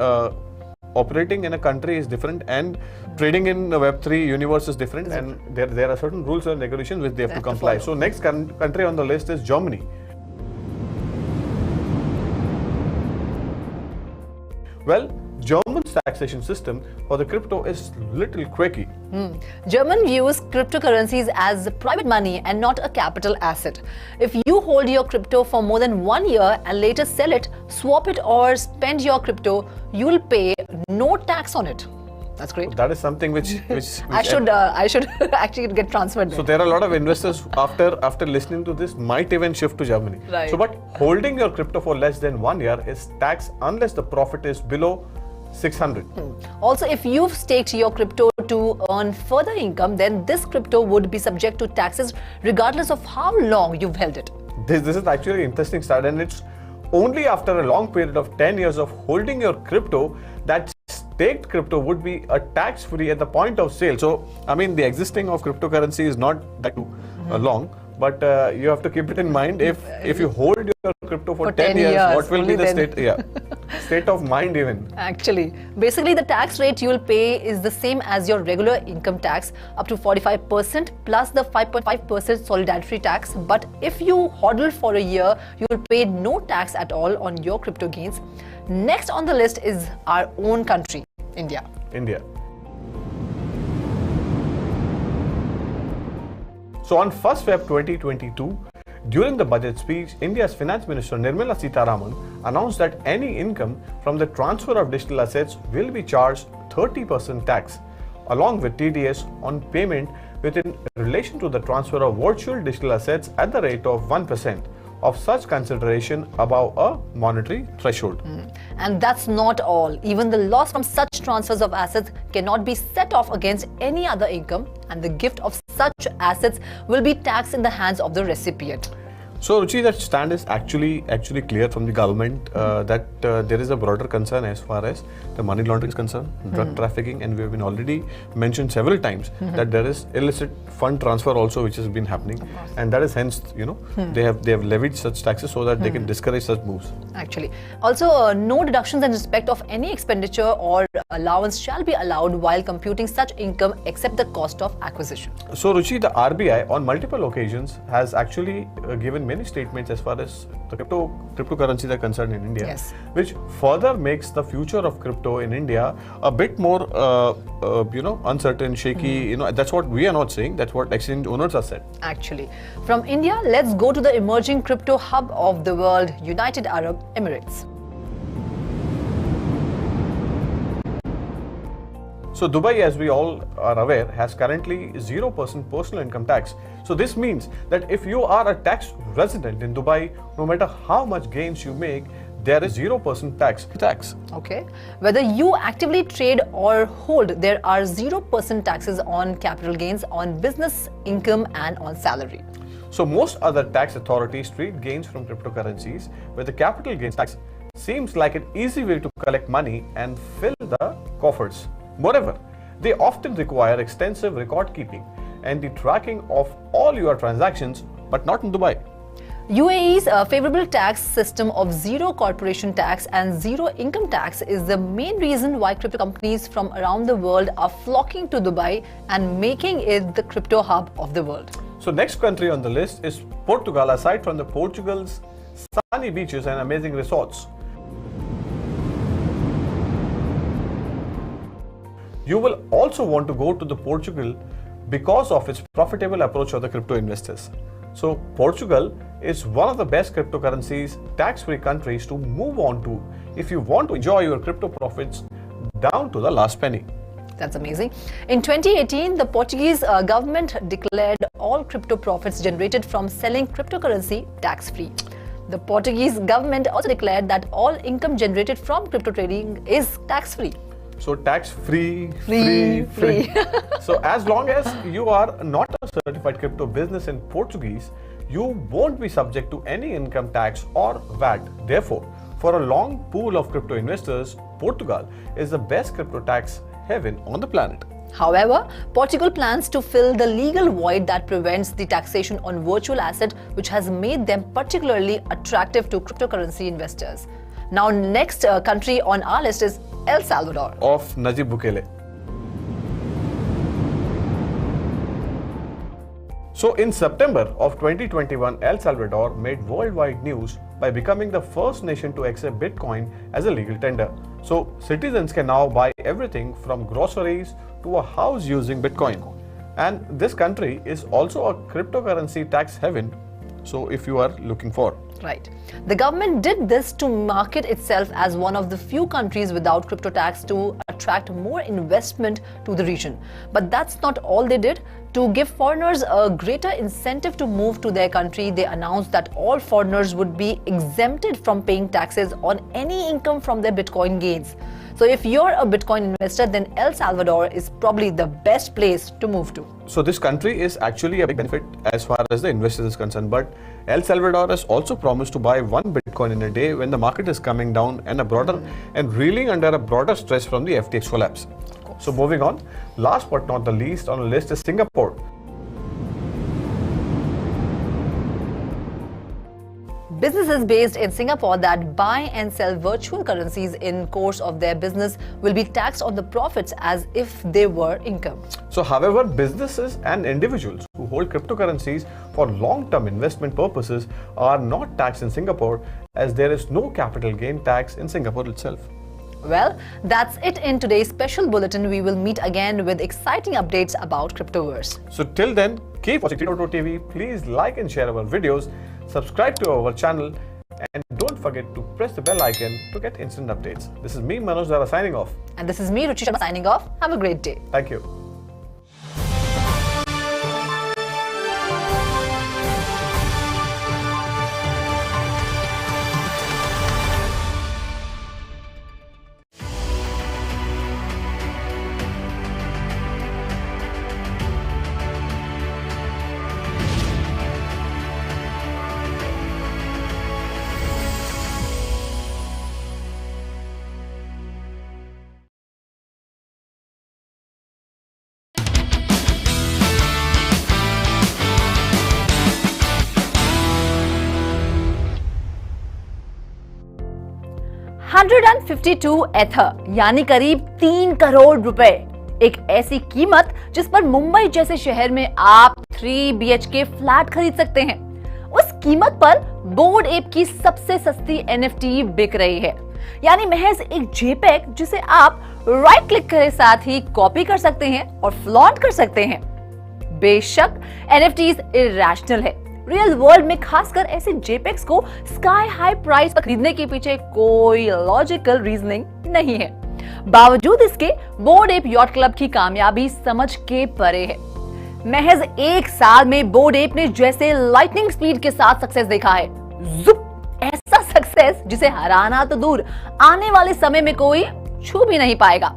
Operating in a country is different, and trading in the Web3 universe is different, and there are certain rules and regulations which they have to comply. So next country on the list is Germany. Well, German's taxation system for the crypto is little quirky. German views cryptocurrencies as private money and not a capital asset. If you hold your crypto for more than 1 year and later sell it, swap it or spend your crypto, you will pay no tax on it. That's great. That is something which I should actually get transferred there. So there are a lot of investors after listening to this might even shift to Germany. Right. So but holding your crypto for less than 1 year is taxed unless the profit is below 600. Also, if you've staked your crypto to earn further income, then this crypto would be subject to taxes regardless of how long you've held it. This is actually an interesting start, and it's only after a long period of 10 years of holding your crypto that staked crypto would be a tax-free at the point of sale. So, I mean, the existing of cryptocurrency is not that long, but you have to keep it in mind. If you hold your crypto for 10 years, what will be the state of mind even? Actually, basically the tax rate you will pay is the same as your regular income tax, up to 45% plus the 5.5% solidarity tax. But if you hodl for a year, you will pay no tax at all on your crypto gains. Next on the list is our own country, India. So on 1st Feb 2022, during the budget speech, India's Finance Minister Nirmala Sitharaman announced that any income from the transfer of digital assets will be charged 30% tax, along with TDS on payment within relation to the transfer of virtual digital assets at the rate of 1%. of such consideration above a monetary threshold. And that's not all. Even the loss from such transfers of assets cannot be set off against any other income, and the gift of such assets will be taxed in the hands of the recipient. So, Ruchi, that stand is actually clear from the government that there is a broader concern as far as the money laundering is concerned, drug trafficking, and we have been already mentioned several times that there is illicit fund transfer also which has been happening, and that is hence they have levied such taxes so that they can discourage such moves. Actually, also no deductions in respect of any expenditure or allowance shall be allowed while computing such income except the cost of acquisition. So, Ruchi, the RBI on multiple occasions has actually given many statements as far as the cryptocurrencies are concerned in India, which further makes the future of crypto in India a bit more, uncertain, shaky. That's what we are not saying. That's what exchange owners are said. Actually, from India, let's go to the emerging crypto hub of the world, United Arab Emirates. So Dubai, as we all are aware, has currently 0% personal income tax. So this means that if you are a tax resident in Dubai, no matter how much gains you make, there is 0% tax. Okay. Whether you actively trade or hold, there are 0% taxes on capital gains, on business income, and on salary. So most other tax authorities treat gains from cryptocurrencies, where the capital gains tax seems like an easy way to collect money and fill the coffers. Moreover, they often require extensive record keeping and the tracking of all your transactions, but not in Dubai. UAE's favorable tax system of zero corporation tax and zero income tax is the main reason why crypto companies from around the world are flocking to Dubai and making it the crypto hub of the world. So next country on the list is Portugal, aside from the Portugal's sunny beaches and amazing resorts. You will also want to go to the Portugal because of its profitable approach of the crypto investors. So Portugal is one of the best cryptocurrencies, tax-free countries to move on to if you want to enjoy your crypto profits down to the last penny. That's amazing. In 2018, the Portuguese government declared all crypto profits generated from selling cryptocurrency tax-free. The Portuguese government also declared that all income generated from crypto trading is tax-free. So tax-free, free. So as long as you are not a certified crypto business in Portuguese, you won't be subject to any income tax or VAT. Therefore, for a long pool of crypto investors, Portugal is the best crypto tax heaven on the planet. However, Portugal plans to fill the legal void that prevents the taxation on virtual assets, which has made them particularly attractive to cryptocurrency investors. Now, next country on our list is El Salvador. Of Nayib Bukele. So in September of 2021, El Salvador made worldwide news by becoming the first nation to accept Bitcoin as a legal tender. So citizens can now buy everything from groceries to a house using Bitcoin. And this country is also a cryptocurrency tax heaven. So if you are looking for. Right. The government did this to market itself as one of the few countries without crypto tax to attract more investment to the region. But that's not all they did. To give foreigners a greater incentive to move to their country, they announced that all foreigners would be exempted from paying taxes on any income from their Bitcoin gains. So if you're a Bitcoin investor, then El Salvador is probably the best place to move to. So this country is actually a big benefit as far as the investors is concerned. But El Salvador has also promised to buy one Bitcoin in a day when the market is coming down and reeling under a broader stress from the FTX collapse. So moving on, last but not the least on the list is Singapore. Businesses based in Singapore that buy and sell virtual currencies in course of their business will be taxed on the profits as if they were income. So however, businesses and individuals who hold cryptocurrencies for long-term investment purposes are not taxed in Singapore, as there is no capital gain tax in Singapore itself. Well, that's it in today's special bulletin. We will meet again with exciting updates about Cryptoverse. So till then, keep watching 3.0 TV. Please like and share our videos, subscribe to our channel, and don't forget to press the bell icon to get instant updates. This is me, Manoj Dara, signing off. And this is me, Ruchi Sharma, signing off. Have a great day. Thank you. 152 एथर यानी करीब 3 करोड़ रुपए, एक ऐसी कीमत जिस पर मुंबई जैसे शहर में आप 3 BHK फ्लैट खरीद सकते हैं। उस कीमत पर बोर्ड एप की सबसे सस्ती NFT बिक रही है, यानी महज एक JPEG जिसे आप राइट क्लिक के साथ ही कॉपी कर सकते हैं और फ्लॉन्ट कर सकते हैं। बेशक NFTs इरैशनल है, रियल वर्ल्ड में खासकर ऐसे JPEGs को स्काई हाई प्राइस पर खरीदने के पीछे कोई लॉजिकल रीजनिंग नहीं है। बावजूद इसके बोर्ड एप यॉट क्लब की कामयाबी समझ के परे है। महज 1 साल में बोर्ड एप ने जैसे लाइटनिंग स्पीड के साथ सक्सेस देखा है, जुप ऐसा सक्सेस जिसे हराना तो दूर, आने वाले समय में कोई छू भी नहीं पाएगा।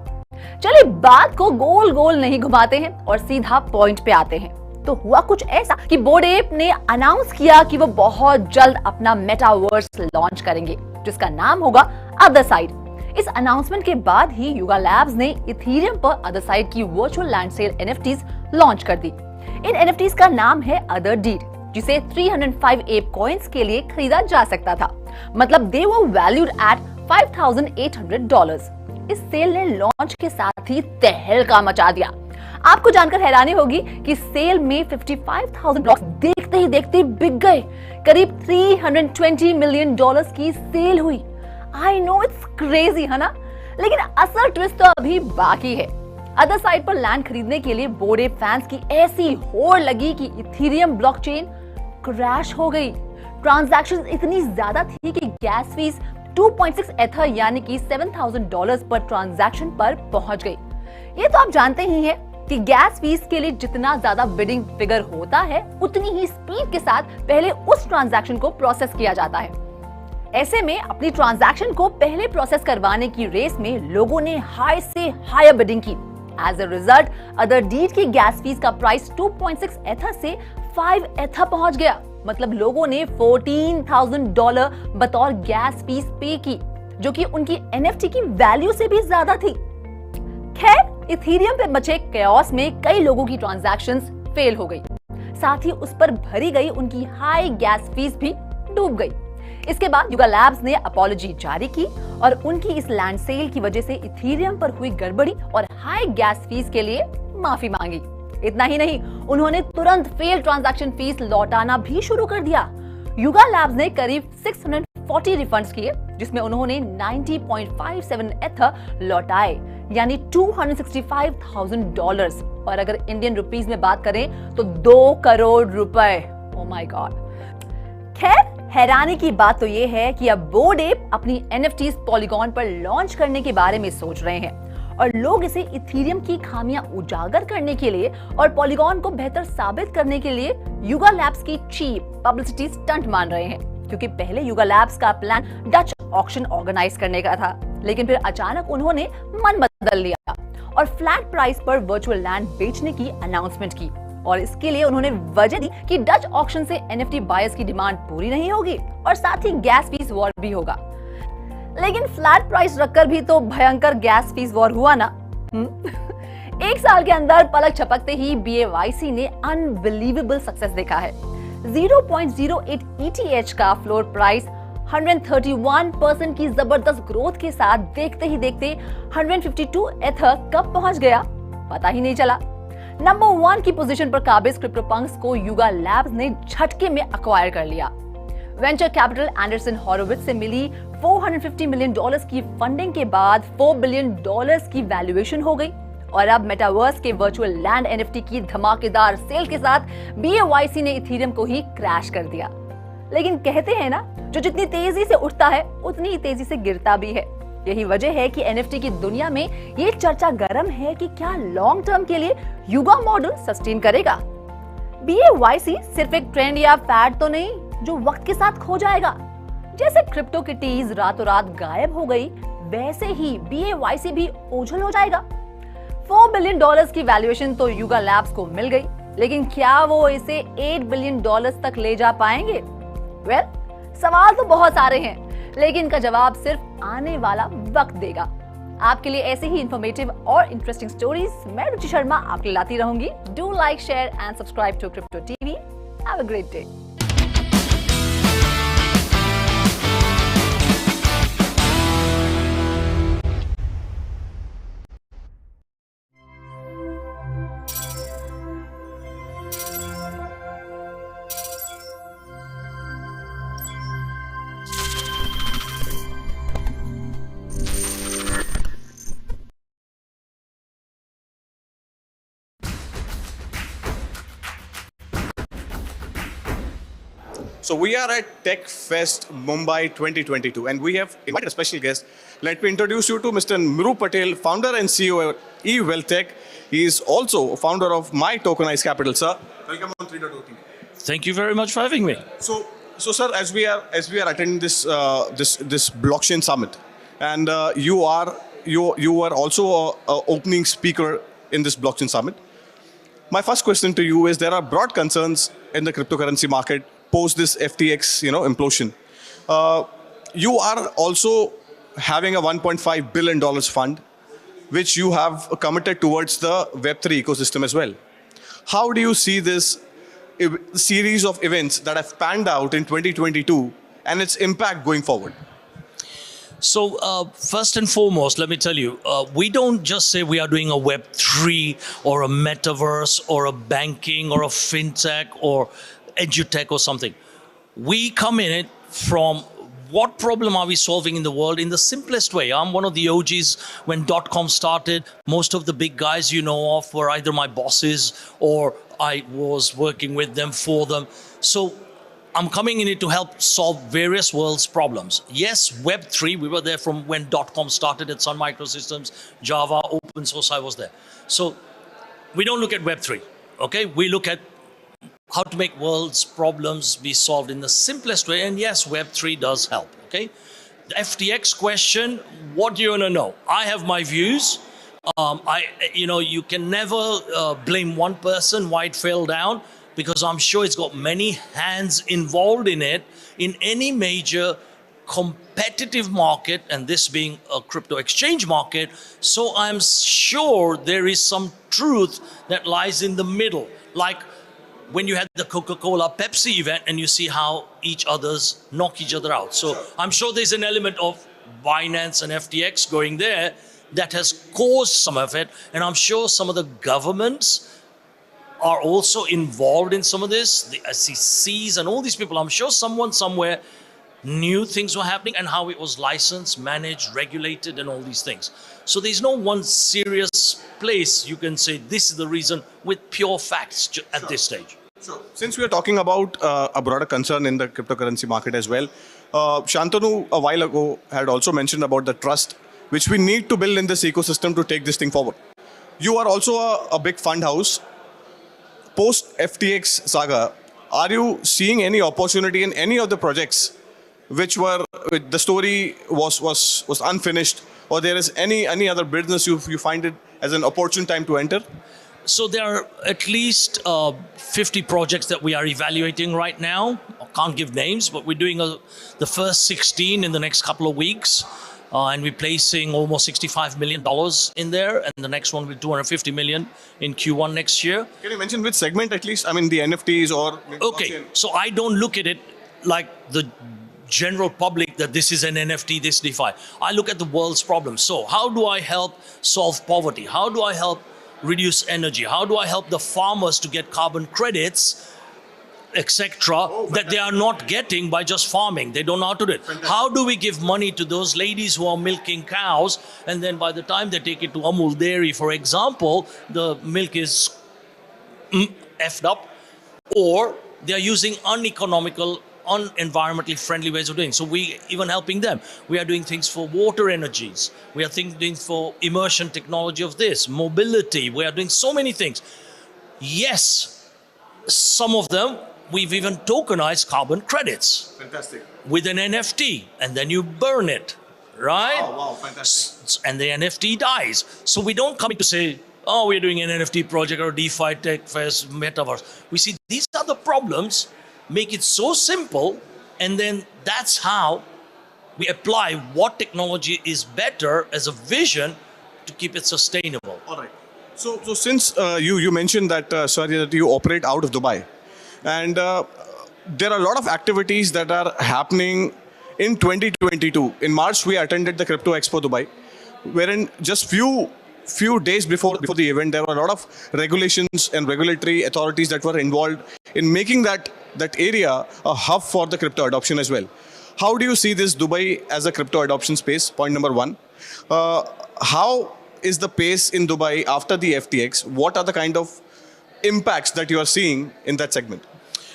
चलिए बात को गोल गोल नहीं घुमाते हैं और सीधा पॉइंट पे आते हैं। तो हुआ कुछ ऐसा कि बोर्ड एप ने अनाउंस किया कि वो बहुत जल्द अपना मेटावर्स लॉन्च करेंगे, जिसका नाम होगा अदर साइड। इस अनाउंसमेंट के बाद ही युगा लैब्स ने इथेरियम पर अदर साइड की virtual land sale NFTs launch कर दी। इन NFTs का नाम है अदर डीड, जिसे 305 एप कॉइन्स के लिए खरीदा जा सकता था। मतलब दे वर वैल्यूड एट $5,800। इस सेल ने लॉन्च के साथ ही तहलका मचा दिया। आपको जानकर हैरानी होगी कि सेल में 55,000 ब्लॉक्स देखते ही देखते बिक गए। करीब $320 मिलियन की सेल हुई। आई नो इट्स क्रेजी है ना, लेकिन असल ट्विस्ट तो अभी बाकी है। अदर साइड पर लैंड खरीदने के लिए बोर्ड एप फैंस की ऐसी होड़ लगी कि इथेरियम ब्लॉकचेन क्रैश हो गई। ट्रांजैक्शंस इतनी ज्यादा थी कि गैस फीस 2.6 एथर यानी कि $7,000 पर ट्रांजैक्शन पर पहुंच गई। ये तो आप जानते ही हैं कि गैस फीस के लिए जितना ज्यादा बिडिंग फिगर होता है, उतनी ही स्पीड के साथ पहले उस ट्रांजैक्शन को प्रोसेस किया जाता है। ऐसे में अपनी ट्रांजैक्शन को पहले प्रोसेस करवाने की रेस में लोगों ने हाई से हायर बिडिंग की। As a result Otherdeed की गैस फीस का प्राइस 2.6 एथर से 5 एथर पहुंच गया। मतलब लोगों ने $14,000 बतौर गैस फीस पे की, जो कि उनकी NFT की वैल्यू से भी ज्यादा थी। खैर, इथेरियम पे मचे कैओस में कई लोगों की ट्रांजैक्शंस फेल हो गई, साथ ही उस पर भरी गई उनकी हाई गैस फीस भी डूब गई। इसके बाद युगा लैब्स ने अपॉलॉजी जारी की और उनकी इस लैंड सेल की वजह से इथेरियम पर हुई गड़बड़ी और हाई गैस फीस के लिए माफी मांगी। इतना ही नहीं, उन्होंने तुरंत फेल ट्रांजैक्शन फीस लौटाना भी शुरू कर दिया। युगा लैब्स ने करीब 640 रिफंड्स किए, जिसमें उन्होंने 90.57 एथर लौटाए, यानी $265,000। और अगर इंडियन रुपीस में बात करें तो 2 करोड़ रुपए। Oh my God. खैर, हैरानी की बात तो ये है कि अब बोर्ड एप अपनी NFTs पॉलीगॉन पर लॉन्च करने के बारे में सोच रहे हैं और लोग इसे इथेरियम की खामियां उजागर करने के लिए और पॉलीगॉन को बेहतर साबित करने के लिए युगा लैब्स की चीप पब्लिसिटी स्टंट मान रहे हैं। क्योंकि पहले युगा लैब्स का प्लान डच ऑक्शन ऑर्गेनाइज करने का था, लेकिन फिर अचानक उन्होंने मन बदल लिया और फ्लैट प्राइस पर वर्चुअल लैंड बेचने की अनाउंसमेंट की। और इसके लिए उन्होंने वजह दी कि डच ऑक्शन से NFT बायर्स की डिमांड पूरी नहीं होगी और साथ ही गैस फीस वॉर भी होगा। लेकिन फ्लैट प्राइस रखकर भी तो भयंकर गैस फीस वॉर हुआ ना। 1 साल के अंदर पलक झपकते ही BAYC ने अनबिलीवेबल सक्सेस देखा है। 0.08 ETH का फ्लोर प्राइस 131% की जबरदस्त ग्रोथ के साथ देखते ही देखते 152 एथर कब पहुंच गया पता ही नहीं चला। नंबर 1 की पोजीशन पर काबिज क्रिप्टोपंक्स को युगा लैब्स ने झटके में अक्वायर कर लिया। वेंचर कैपिटल एंडरसन हॉरोविट्ज से मिली $450 मिलियन की फंडिंग के बाद $4 बिलियन की वैल्यूएशन हो गई और अब मेटावर्स के वर्चुअल लैंड NFT की धमाकेदार सेल के साथ BAYC ने इथेरियम को ही क्रैश कर दिया। लेकिन कहते हैं ना, जो जितनी तेजी से उठता है उतनी ही तेजी से गिरता भी है। यही वजह है कि NFT की दुनिया में ये चर्चा गर्म है कि क्या लॉन्ग टर्म के लिए युगा मॉडल सस्टेन करेगा। BAYC सिर्फ एक ट्रेंड या फैड तो नहीं जो वक्त के साथ खो जाएगा। जैसे क्रिप्टो किटीज रातों रात गायब हो गई, वैसे ही BAYC भी ओझल हो जाएगा। $4 बिलियन की वैल्यूएशन तो युगा लैब्स को मिल गई, लेकिन क्या वो इसे $8 बिलियन तक ले जा पाएंगे? वेल, सवाल तो बहुत सारे हैं, लेकिन इनका जवाब सिर्फ आने वाला वक्त देगा। आपके लिए ऐसे ही इंफॉर्मेटिव और इंटरेस्टिंग स्टोरीज मैं रुचि शर्मा आपके लिए लाती रहूंगी। Do like, share and subscribe to Crypto TV. Have a great day. So we are at Tech Fest Mumbai 2022 and we have invited a special guest. Let me introduce you to Mr. Mru Patel, founder and CEO of eWealthTech. He is also founder of My Tokenized Capital, sir. Welcome on 3.0 TV. Thank you very much for having me. So sir, as we are attending this this blockchain summit, and you are also a opening speaker in this blockchain summit. My first question to you is: there are broad concerns in the cryptocurrency market post this FTX implosion. You are also having a $1.5 billion fund, which you have committed towards the Web3 ecosystem as well. How do you see this series of events that have panned out in 2022 and its impact going forward? So first and foremost, let me tell you, we don't just say we are doing a Web3 or a metaverse or a banking or a fintech or edutech or something. We come in it from what problem are we solving in the world in the simplest way. I'm one of the OGs when .com started. Most of the big guys you know of were either my bosses or I was working with them, for them. So I'm coming in it to help solve various world's problems. Yes, Web3, we were there from when .com started at Sun Microsystems, Java, open source, I was there. So we don't look at Web3, okay? We look at how to make world's problems be solved in the simplest way. And yes, Web3 does help, okay? The FTX question, what do you want to know? I have my views. You can never blame one person why it fell down, because I'm sure it's got many hands involved in it in any major competitive market, and this being a crypto exchange market. So I'm sure there is some truth that lies in the middle. Like when you had the Coca-Cola Pepsi event and you see how each others knock each other out. So I'm sure there's an element of Binance and FTX going there that has caused some of it. And I'm sure some of the governments are also involved in some of this, the SECs and all these people. I'm sure someone somewhere knew things were happening and how it was licensed, managed, regulated, and all these things. So there's no one serious place you can say this is the reason with pure facts at this stage. Sure. Since we are talking about a broader concern in the cryptocurrency market as well, Shantanu a while ago had also mentioned about the trust which we need to build in this ecosystem to take this thing forward. You are also a big fund house. Post FTX saga, are you seeing any opportunity in any of the projects which were the story was unfinished, or there is any other business you find it as an opportune time to enter? So there are at least 50 projects that we are evaluating right now. I can't give names, but we're doing the first 16 in the next couple of weeks. And we're placing almost $65 million in there. And the next one will be $250 million in Q1 next year. Can you mention which segment at least? I mean, the NFTs or... Okay, so I don't look at it like the general public that this is an NFT, this DeFi. I look at the world's problems. So how do I help solve poverty? How do I help reduce energy? How do I help the farmers to get carbon credits, etc., that they are not getting by just farming? They don't know how to do it. Fantastic. How do we give money to those ladies who are milking cows, and then by the time they take it to Amul Dairy, for example, the milk is effed up, or they are using uneconomical, unenvironmentally friendly ways of doing. So we even helping them. We are doing things for water energies. We are doing for immersion technology of this, mobility. We are doing so many things. Yes, some of them, we've even tokenized carbon credits. Fantastic. With an NFT, and then you burn it, right? Oh, wow, fantastic. And the NFT dies. So we don't come in to say, oh, we're doing an NFT project or DeFi, Tech Fest, Metaverse. We see these are the problems, make it so simple, and then that's how we apply what technology is better as a vision to keep it sustainable. All right. So since you mentioned that, that you operate out of Dubai, and there are a lot of activities that are happening in 2022. In March, we attended the Crypto Expo Dubai, wherein just few days before the event, there were a lot of regulations and regulatory authorities that were involved in making that area a hub for the crypto adoption as well. How do you see this Dubai as a crypto adoption space? Point number one. How is the pace in Dubai after the FTX? What are the kind of impacts that you are seeing in that segment?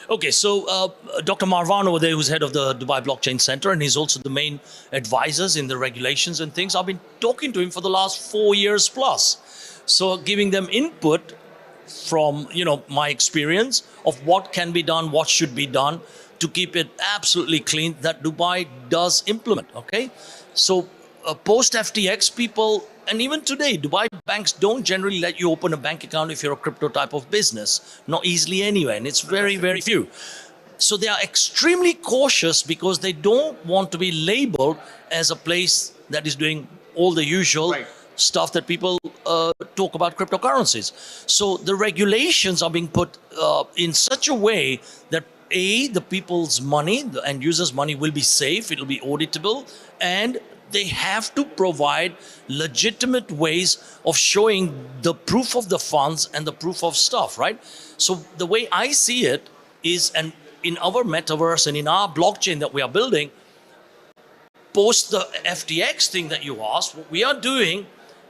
Okay, so Dr. Marwan over there, who's head of the Dubai Blockchain Center, and he's also the main advisors in the regulations and things. I've been talking to him for the last 4 years plus. So giving them input from, my experience of what can be done, what should be done to keep it absolutely clean that Dubai does implement, okay? So post FTX, people, and even today, Dubai banks don't generally let you open a bank account if you're a crypto type of business. Not easily anyway, and it's very, very few. So they are extremely cautious because they don't want to be labeled as a place that is doing all the usual stuff that people talk about cryptocurrencies. So the regulations are being put in such a way that the people's money, the end users' money will be safe, it'll be auditable, and they have to provide legitimate ways of showing the proof of the funds and the proof of stuff, right? So the way I see it is, and in our metaverse and in our blockchain that we are building, post the FTX thing that you asked, what we are doing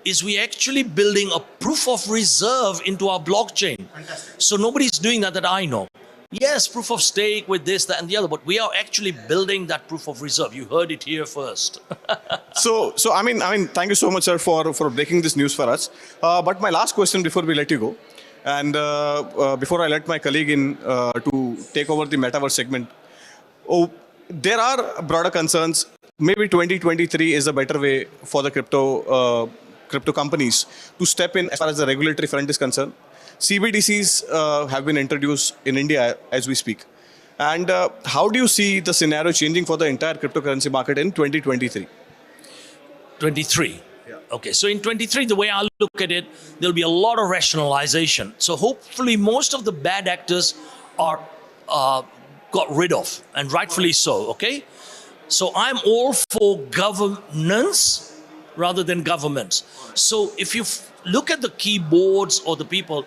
is we actually building a proof of reserve into our blockchain. Fantastic. So nobody's doing that I know. Yes, proof of stake with this, that, and the other, but we are actually building that proof of reserve. You heard it here first. So I mean, thank you so much, sir, for breaking this news for us. But my last question before we let you go, and before I let my colleague in to take over the metaverse segment, there are broader concerns. Maybe 2023 is a better way for the crypto companies to step in as far as the regulatory front is concerned. CBDCs have been introduced in India as we speak. And how do you see the scenario changing for the entire cryptocurrency market in 2023? 23. Yeah. Okay, so in 23, the way I look at it, there'll be a lot of rationalization. So hopefully most of the bad actors are got rid of, and rightfully so, okay? So I'm all for governance rather than governments. So if you look at the keyboards or the people,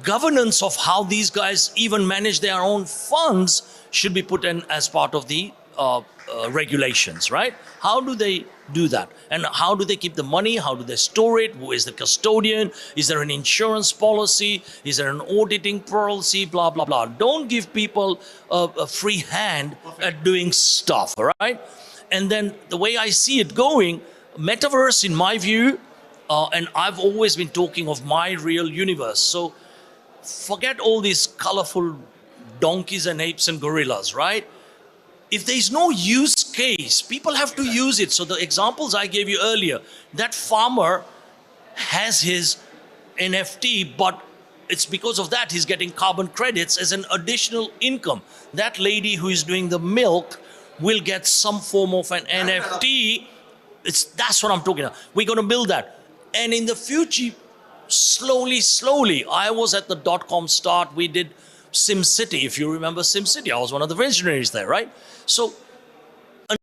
governance of how these guys even manage their own funds should be put in as part of the regulations, right? How do they do that? And how do they keep the money? How do they store it? Who is the custodian? Is there an insurance policy? Is there an auditing policy? Blah, blah, blah. Don't give people a free hand at doing stuff, all right? And then the way I see it going, metaverse, in my view, and I've always been talking of my real universe. So forget all these colorful donkeys and apes and gorillas, right? If there's no use case, people have to use it. So the examples I gave you earlier, that farmer has his NFT, but it's because of that he's getting carbon credits as an additional income. That lady who is doing the milk will get some form of an NFT. That's what I'm talking about. We're going to build that. And in the future, slowly, I was at the .com start. We did SimCity, if you remember SimCity. I was one of the visionaries there, right? So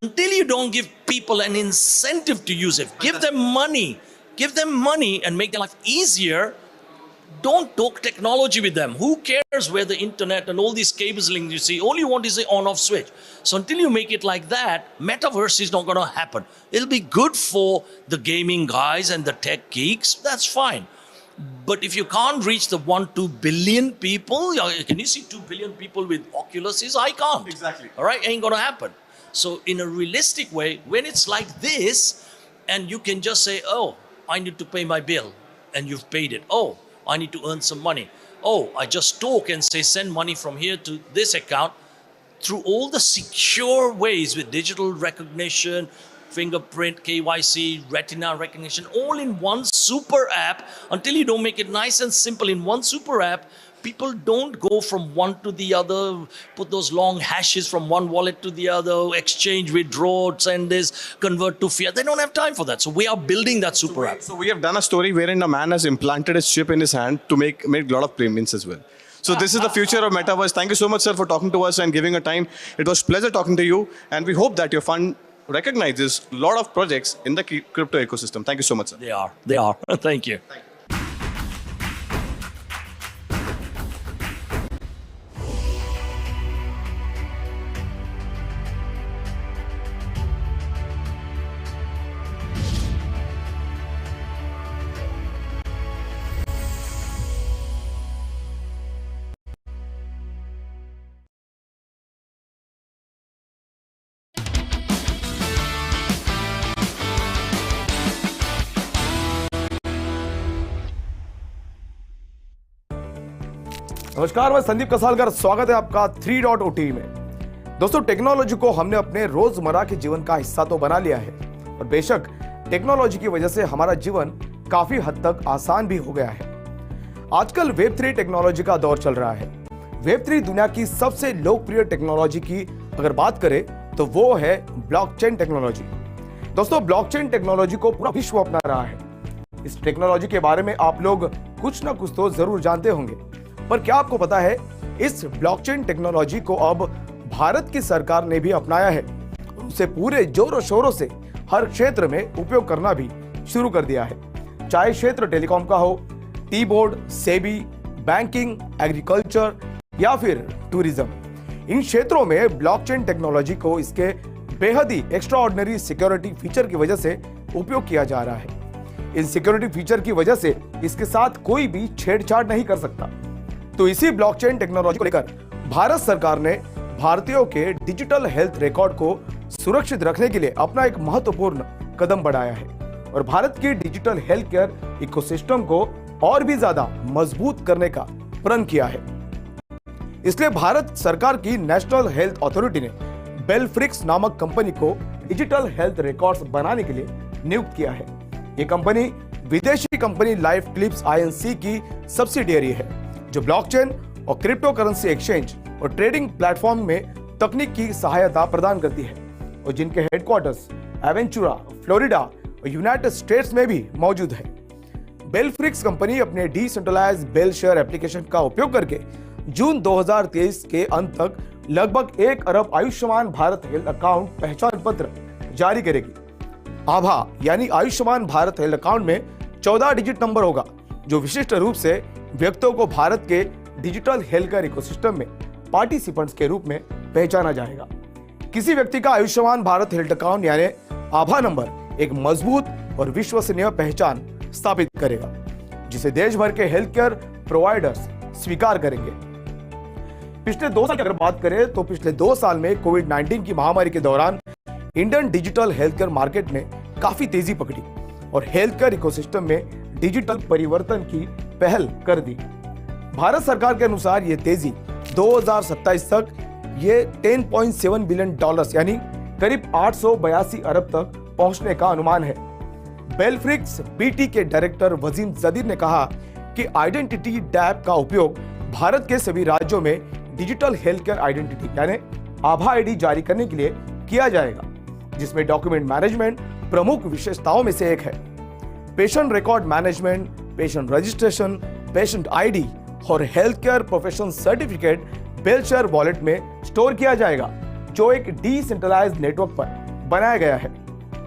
until you don't give people an incentive to use it, give them money and make their life easier. Don't talk technology with them. Who cares where the internet and all these cables links you see? All you want is the on-off switch. So until you make it like that, metaverse is not going to happen. It'll be good for the gaming guys and the tech geeks. That's fine. But if you can't reach the 1-2 billion people, can you see 2 billion people with Oculuses? I can't. Exactly. All right, ain't going to happen. So in a realistic way, when it's like this, and you can just say, oh, I need to pay my bill, and you've paid it. Oh, I need to earn some money. Oh, I just talk and say, send money from here to this account through all the secure ways with digital recognition, fingerprint, KYC, retina recognition, all in one super app. Until you don't make it nice and simple in one super app, people don't go from one to the other, put those long hashes from one wallet to the other, exchange, withdraw, send this, convert to fiat. They don't have time for that. So we are building that super app. So we have done a story wherein a man has implanted his chip in his hand to make a lot of payments as well. So this is the future of metaverse. Thank you so much, sir, for talking to us and giving a time. It was a pleasure talking to you, and we hope that your fund recognizes a lot of projects in the crypto ecosystem. Thank you so much, sir. They are. Thank you. नमस्कार, मैं संदीप कसालकर। स्वागत है आपका 3.OT में। दोस्तों, technology को हमने अपने रोजमर्रा के जीवन का हिस्सा तो बना लिया है और बेशक टेक्नोलॉजी की वजह से हमारा जीवन काफी हद तक आसान भी हो गया है। आजकल Web3 टेक्नोलॉजी का दौर चल रहा है। Web3 दुनिया की सबसे लोकप्रिय टेक्नोलॉजी की अगर बात करें तो वो है ब्लॉकचेन टेक्नोलॉजी। दोस्तों, ब्लॉकचेन टेक्नोलॉजी को पूरा विश्व अपना रहा है। इस टेक्नोलॉजी के बारे में आप लोग कुछ ना कुछ तो जरूर जानते होंगे, पर क्या आपको पता है इस ब्लॉकचेन टेक्नोलॉजी को अब भारत की सरकार ने भी अपनाया है और उसे पूरे जोरों शोरों से हर क्षेत्र में उपयोग करना भी शुरू कर दिया है। चाहे क्षेत्र टेलीकॉम का हो, tea board, SEBI, banking, agriculture या फिर टूरिज्म, इन क्षेत्रों में ब्लॉकचेन टेक्नोलॉजी को इसके बेहद ही एक्स्ट्राऑर्डिनरी सिक्योरिटी फीचर की वजह से उपयोग किया जा रहा है। इन सिक्योरिटी फीचर की वजह से इसके साथ कोई भी छेड़छाड़ नहीं कर सकता। तो इसी ब्लॉकचेन टेक्नोलॉजी को लेकर भारत सरकार ने भारतीयों के डिजिटल हेल्थ रिकॉर्ड को सुरक्षित रखने के लिए अपना एक महत्वपूर्ण कदम बढ़ाया है और भारत की डिजिटल हेल्थ केयर इकोसिस्टम को और भी ज्यादा मजबूत करने का प्रण किया है। इसलिए भारत सरकार की नेशनल हेल्थ अथॉरिटी ने बेलफ्रिक्स नामक कंपनी को डिजिटल हेल्थ रिकॉर्ड्स बनाने के लिए नियुक्त किया है। ये कंपनी विदेशी कंपनी लाइफ क्लिप्स INC की सब्सिडियरी है, जो ब्लॉकचेन और क्रिप्टो करेंसी एक्सचेंज और ट्रेडिंग प्लेटफॉर्म में तकनीक की सहायता प्रदान करती है और जिनके हेडक्वार्टर्स एवेंचुरा, फ्लोरिडा और यूनाइटेड स्टेट्स में भी मौजूद है। बेलफ्रिक्स कंपनी अपने डिसेंट्रलाइज्ड बेल शेयर एप्लीकेशन का उपयोग करके जून 2023 के अंत तक लगभग 1 अरब आयुष्मान भारत हेल्थ अकाउंट पहचान पत्र जारी करेगी। आभा यानी आयुष्मान भारत हेल्थ अकाउंट में 14 डिजिट नंबर होगा, जो विशिष्ट रूप से व्यक्तियों को भारत के डिजिटल हेल्थ केयर इकोसिस्टम में पार्टिसिपेंट्स के रूप में पहचाना जाएगा। किसी व्यक्ति का आयुष्मान भारत हेल्थ अकाउंट यानी आभा नंबर एक मजबूत और विश्वसनीय पहचान स्थापित करेगा, जिसे देश भर के हेल्थ केयर प्रोवाइडर्स स्वीकार करेंगे। पिछले 2 साल की अगर बात करें तो पिछले 2 साल में कोविड-19 की महामारी के दौरान Indian digital health care market ने काफी तेजी पकड़ी और हेल्थ केयर इकोसिस्टम में डिजिटल परिवर्तन की पहल कर दी। भारत सरकार के अनुसार ये तेजी 2027 तक ये $10.7 बिलियन यानी करीब 882 अरब तक पहुंचने का अनुमान है। बेलफ्रिक्स BT के डायरेक्टर वजीम जदीर ने कहा कि आइडेंटिटी डैप का उपयोग भारत के सभी राज्यों में डिजिटल हेल्थ केयर आइडेंटिटी यानी आभा ID जारी करने के लिए किया जाएगा, जिसमें डॉक्यूमेंट मैनेजमेंट प्रमुख विशेषताओं में से एक है। Patient record management, patient registration, patient ID और हेल्थ केयर प्रोफेशनल सर्टिफिकेट बेलशेयर वॉलेट में स्टोर किया जाएगा, जो एक डिसेंट्रलाइज्ड नेटवर्क पर बनाया गया है।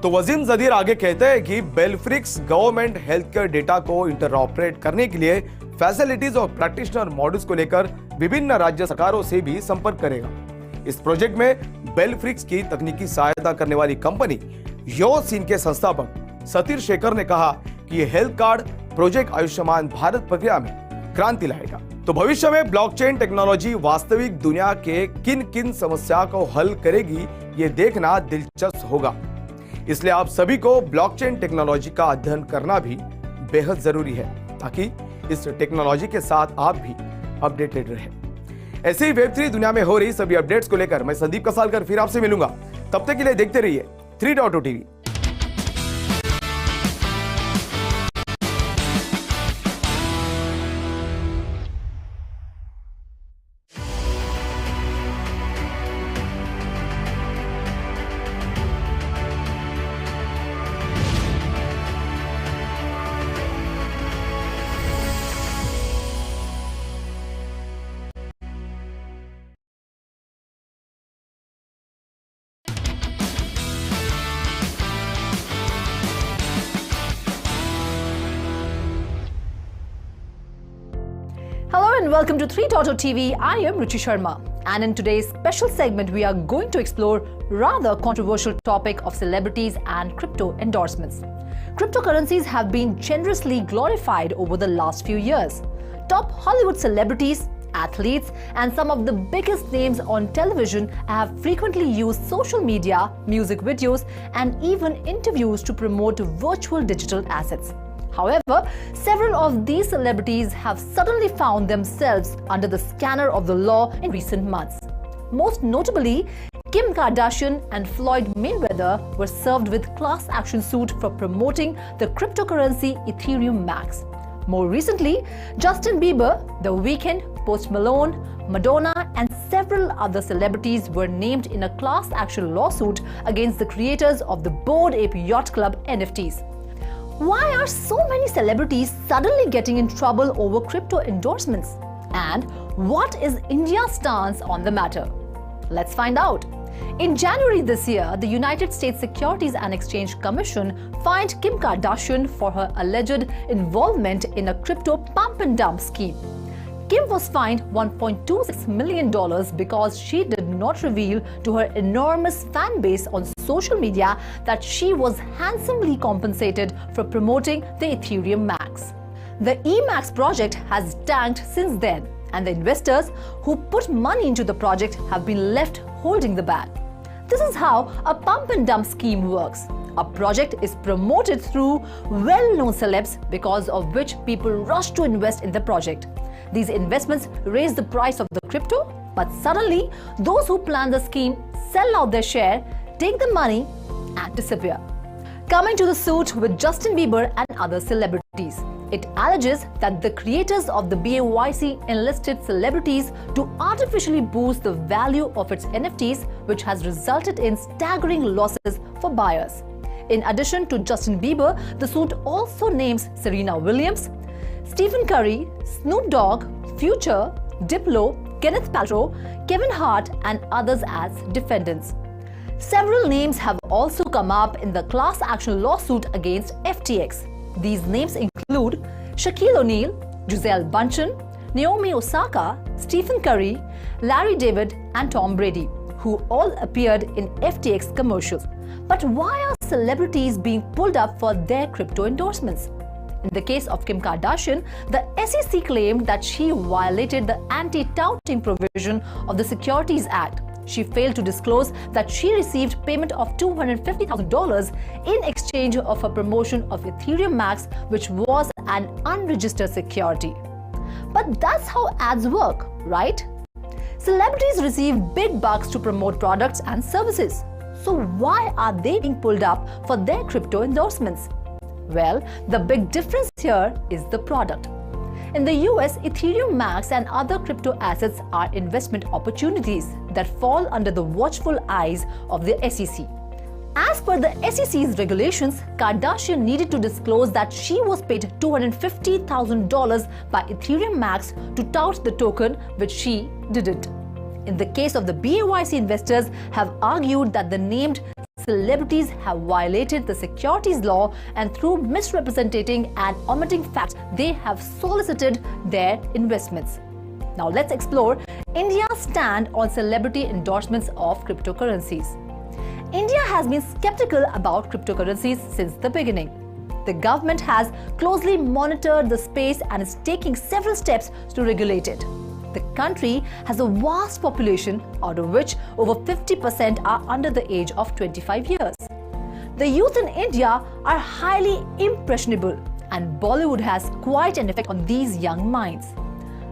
तो वजीम जदीर आगे कहते हैं कि बेलफ्रिक्स गवर्नमेंट हेल्थ केयर डेटा को इंटरऑपरेट करने के लिए फैसिलिटीज और प्रैक्टिशनर मॉडल्स को लेकर विभिन्न राज्य सरकारों से भी संपर्क करेगा। इस प्रोजेक्ट में बेलफ्रिक्स की तकनीकी सहायता करने वाली कंपनी योसिन के संस्थापक सतीर शेखर ने कहा कि यह health card project Ayushman Bharat प्रक्रिया में क्रांति लाएगा। तो भविष्य में ब्लॉकचेन टेक्नोलॉजी वास्तविक दुनिया के किन किन समस्या को हल करेगी, ये देखना दिलचस्प होगा। इसलिए आप सभी को ब्लॉकचेन टेक्नोलॉजी का अध्ययन करना भी बेहद जरूरी है, ताकि इस टेक्नोलॉजी के साथ आप भी अपडेटेड रहें। ऐसे ही Web3 दुनिया में हो रही सभी अपडेट्स को लेकर मैं संदीप कसालकर फिर आपसे मिलूंगा। तब तक के लिए देखते रहिए 3.O TV। Hello and welcome to 3.O TV. I am Ruchi Sharma, and in today's special segment we are going to explore rather controversial topic of celebrities and crypto endorsements. Cryptocurrencies have been generously glorified over the last few years. Top Hollywood celebrities, athletes and some of the biggest names on television have frequently used social media, music videos and even interviews to promote virtual digital assets. However, several of these celebrities have suddenly found themselves under the scanner of the law in recent months. Most notably, Kim Kardashian and Floyd Mayweather were served with class action suit for promoting the cryptocurrency Ethereum Max. More recently, Justin Bieber, The Weeknd, Post Malone, Madonna and several other celebrities were named in a class action lawsuit against the creators of the Bored Ape Yacht Club NFTs. Why are so many celebrities suddenly getting in trouble over crypto endorsements? And what is India's stance on the matter? Let's find out. In January this year, the United States Securities and Exchange Commission fined Kim Kardashian for her alleged involvement in a crypto pump and dump scheme. Kim was fined $1.26 million because she did not reveal to her enormous fan base on social media that she was handsomely compensated for promoting the Ethereum Max. The eMax project has tanked since then, and the investors who put money into the project have been left holding the bag. This is how a pump and dump scheme works. A project is promoted through well-known celebs, because of which people rush to invest in the project. These investments raise the price of the crypto, but suddenly those who plan the scheme sell out their share, take the money and disappear. Coming to the suit with Justin Bieber and other celebrities. It alleges that the creators of the BAYC enlisted celebrities to artificially boost the value of its NFTs, which has resulted in staggering losses for buyers. In addition to Justin Bieber, the suit also names Serena Williams, Stephen Curry, Snoop Dogg, Future, Diplo, Kenneth Paltrow, Kevin Hart and others as defendants. Several names have also come up in the class action lawsuit against FTX. These names include Shaquille O'Neal, Gisele Bündchen, Naomi Osaka, Stephen Curry, Larry David and Tom Brady, who all appeared in FTX commercials. But why are celebrities being pulled up for their crypto endorsements? In the case of Kim Kardashian, the SEC claimed that she violated the anti-touting provision of the Securities Act. She failed to disclose that she received payment of $250,000 in exchange of a promotion of Ethereum Max, which was an unregistered security. But that's how ads work, right? Celebrities receive big bucks to promote products and services. So why are they being pulled up for their crypto endorsements? Well, the big difference here is the product. In the US, Ethereum Max and other crypto assets are investment opportunities that fall under the watchful eyes of the SEC. As per the SEC's regulations, Kardashian needed to disclose that she was paid $250,000 by Ethereum Max to tout the token, which she didn't. In the case of the BAYC, investors have argued that the named celebrities have violated the securities law, and through misrepresenting and omitting facts, they have solicited their investments. Now let's explore India's stand on celebrity endorsements of cryptocurrencies. India has been skeptical about cryptocurrencies since the beginning. The government has closely monitored the space and is taking several steps to regulate it. The country has a vast population, out of which over 50% are under the age of 25 years. The youth in India are highly impressionable, and Bollywood has quite an effect on these young minds.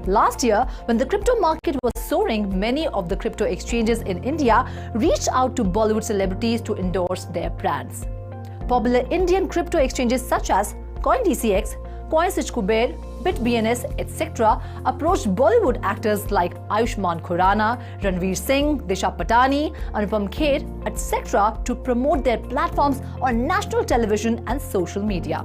Last year, when the crypto market was soaring, many of the crypto exchanges in India reached out to Bollywood celebrities to endorse their brands. Popular Indian crypto exchanges such as CoinDCX, CoinSwitch Kuber, BitBNS, etc. approached Bollywood actors like Ayushmann Khurrana, Ranveer Singh, Disha Patani, Anupam Kher, etc. to promote their platforms on national television and social media.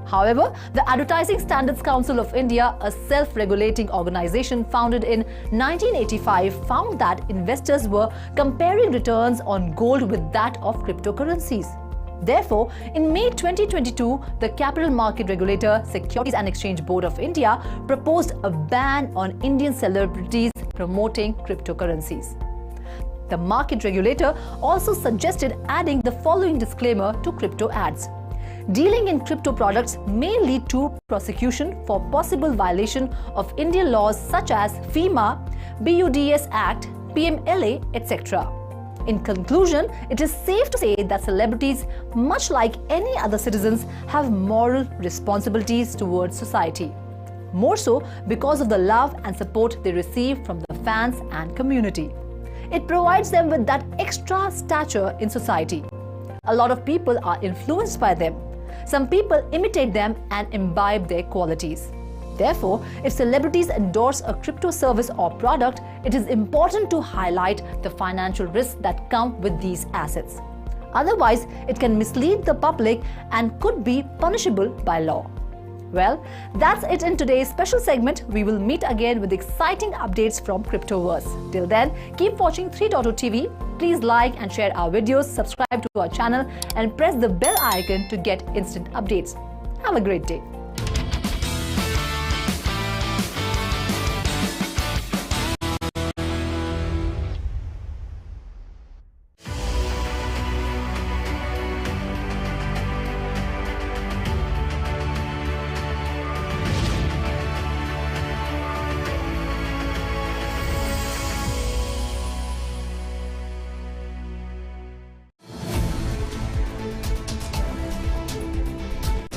However, the Advertising Standards Council of India, a self-regulating organization founded in 1985, found that investors were comparing returns on gold with that of cryptocurrencies. Therefore, in May 2022, the Capital Market Regulator, Securities and Exchange Board of India, proposed a ban on Indian celebrities promoting cryptocurrencies. The market regulator also suggested adding the following disclaimer to crypto ads. Dealing in crypto products may lead to prosecution for possible violation of Indian laws such as FEMA, BUDS Act, PMLA, etc. In conclusion, it is safe to say that celebrities, much like any other citizens, have moral responsibilities towards society. More so because of the love and support they receive from the fans and community. It provides them with that extra stature in society. A lot of people are influenced by them. Some people imitate them and imbibe their qualities. Therefore, if celebrities endorse a crypto service or product, it is important to highlight the financial risks that come with these assets. Otherwise, it can mislead the public and could be punishable by law. Well, that's it in today's special segment. We will meet again with exciting updates from Cryptoverse. Till then, keep watching 3.0 TV. Please like and share our videos, subscribe to our channel and press the bell icon to get instant updates. Have a great day.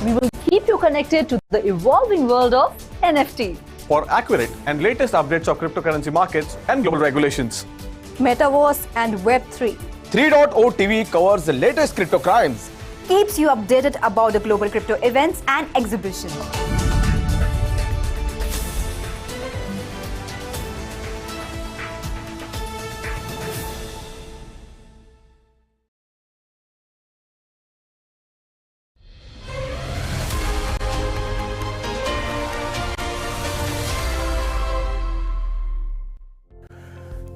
We will keep you connected to the evolving world of NFT. For accurate and latest updates of cryptocurrency markets and global regulations. Metaverse and Web3. 3.0 TV covers the latest crypto crimes. Keeps you updated about the global crypto events and exhibitions.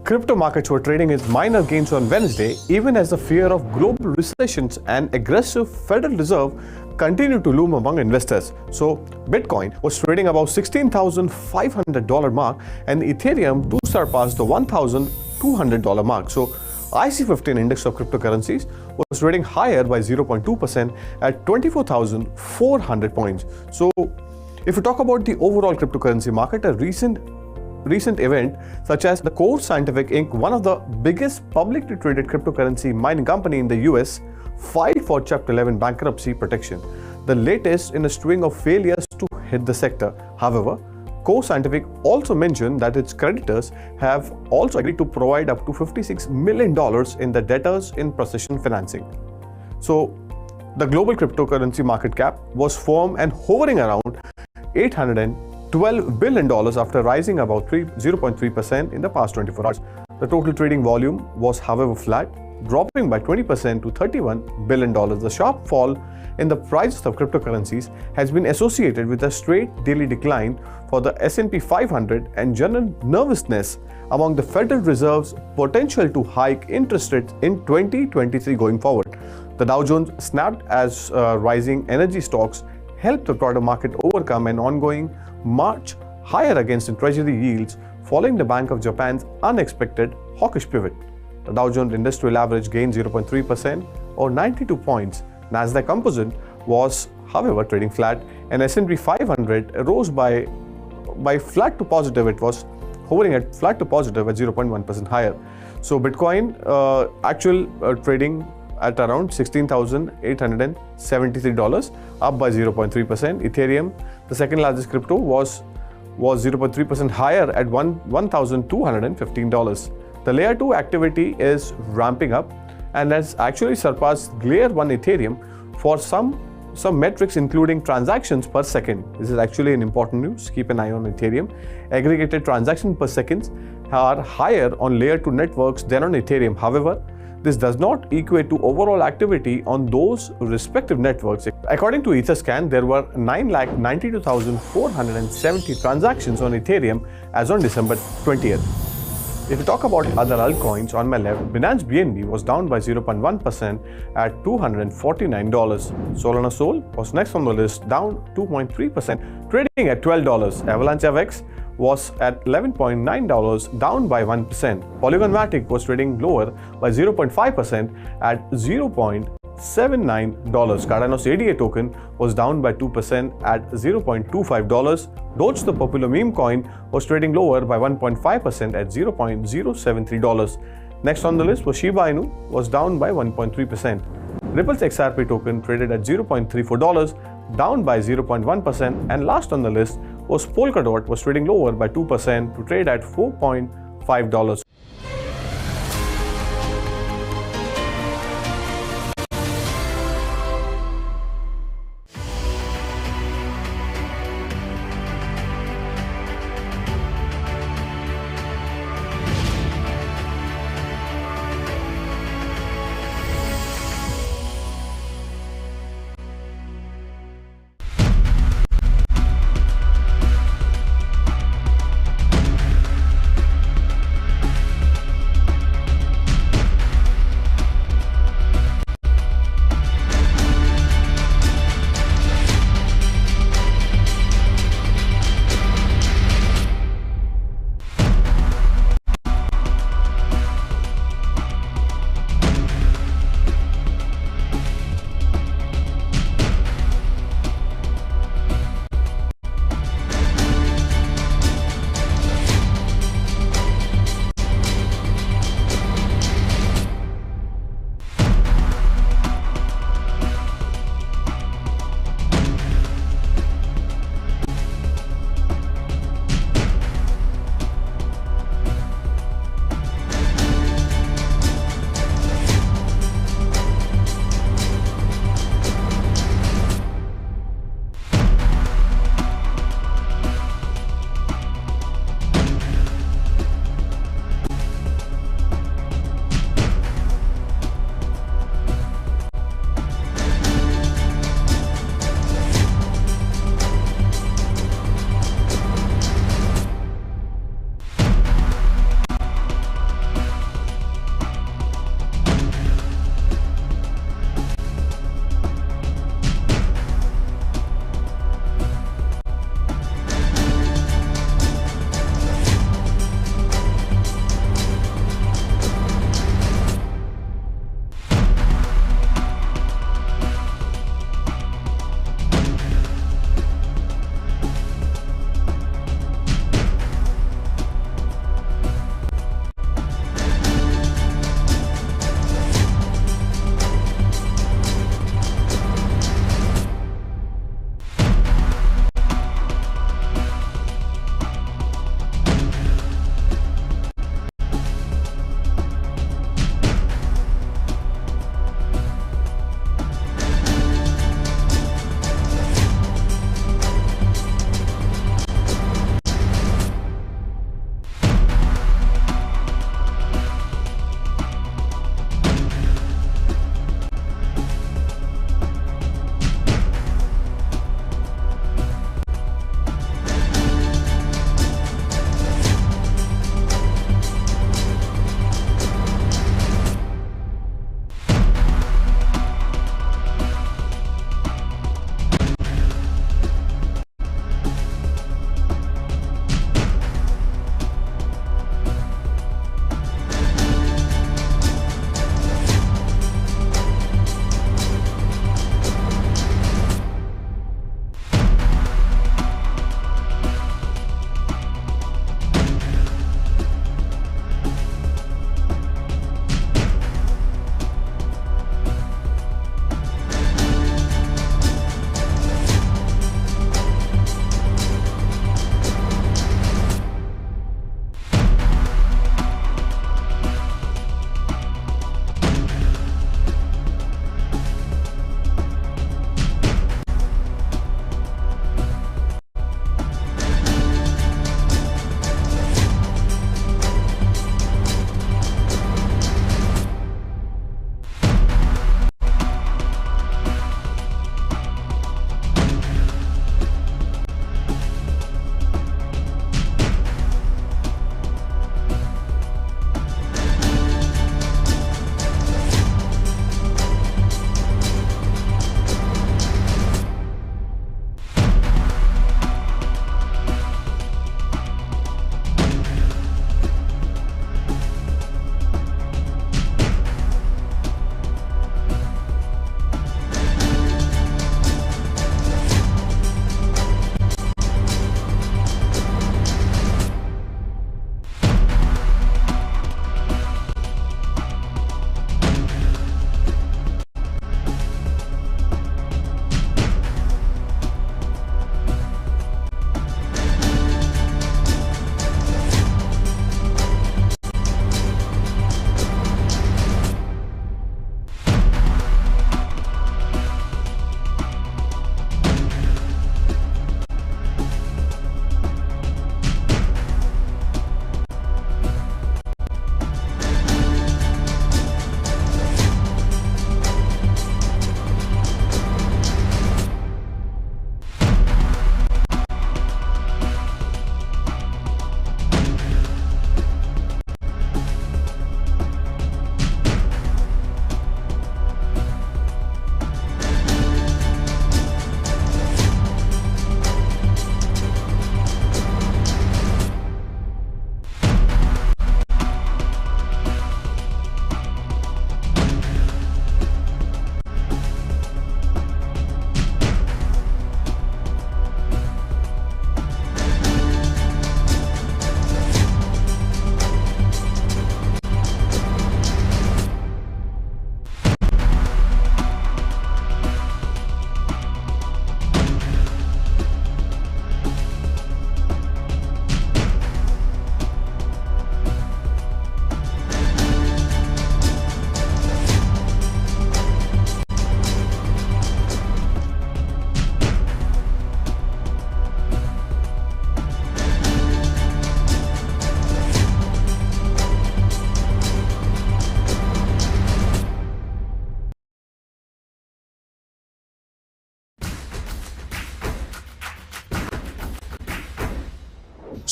Crypto markets were trading with minor gains on Wednesday, even as the fear of global recessions and aggressive Federal Reserve continued to loom among investors. So, Bitcoin was trading above $16,500 mark, and Ethereum too surpassed the $1,200 mark. So, IC15 index of cryptocurrencies was trading higher by 0.2% at 24,400 points. So, if we talk about the overall cryptocurrency market, a recent event such as the Core Scientific Inc., one of the biggest publicly traded cryptocurrency mining company in the US, filed for Chapter 11 bankruptcy protection, the latest in a string of failures to hit the sector. However, Core Scientific also mentioned that its creditors have also agreed to provide up to $56 million in the debtors in possession financing. So, the global cryptocurrency market cap was firm and hovering around $812 billion after rising about 0.3% in the past 24 hours. The total trading volume was, however, flat, dropping by 20% to $31 billion. The sharp fall in the prices of cryptocurrencies has been associated with a straight daily decline for the S&P 500 and general nervousness among the Federal Reserve's potential to hike interest rates in 2023 going forward. The Dow Jones snapped as rising energy stocks helped the broader market overcome an ongoing march higher against the treasury yields following the Bank of Japan's unexpected hawkish pivot. The Dow Jones Industrial Average gained 0.3% or 92 points. Nasdaq Composite was, however, trading flat, and S&P 500 rose by flat to positive. It was hovering at flat to positive at 0.1% higher. So Bitcoin actual trading at around $16,873, up by 0.3%. Ethereum, the second largest crypto, was 0.3% higher at $1,215. The Layer 2 activity is ramping up and has actually surpassed Layer 1 Ethereum for some metrics, including transactions per second. This is actually an important news. Keep an eye on Ethereum. Aggregated transactions per second are higher on Layer 2 networks than on Ethereum. However, this does not equate to overall activity on those respective networks. According to Etherscan, there were 992,470 transactions on Ethereum as on December 20th. If we talk about other altcoins, on my left, Binance BNB was down by 0.1% at $249. Solana Sol was next on the list, down 2.3%, trading at $12. Avalanche FX was at $11.9, down by 1%. Polygon Matic was trading lower by 0.5% at $0.79. Cardano's ADA token was down by 2% at $0.25. Doge, the popular meme coin, was trading lower by 1.5% at $0.073. Next on the list was Shiba Inu, was down by 1.3%. Ripple's XRP token traded at $0.34, down by 0.1%, and last on the list was Polkadot, was trading lower by 2% to trade at $4.5.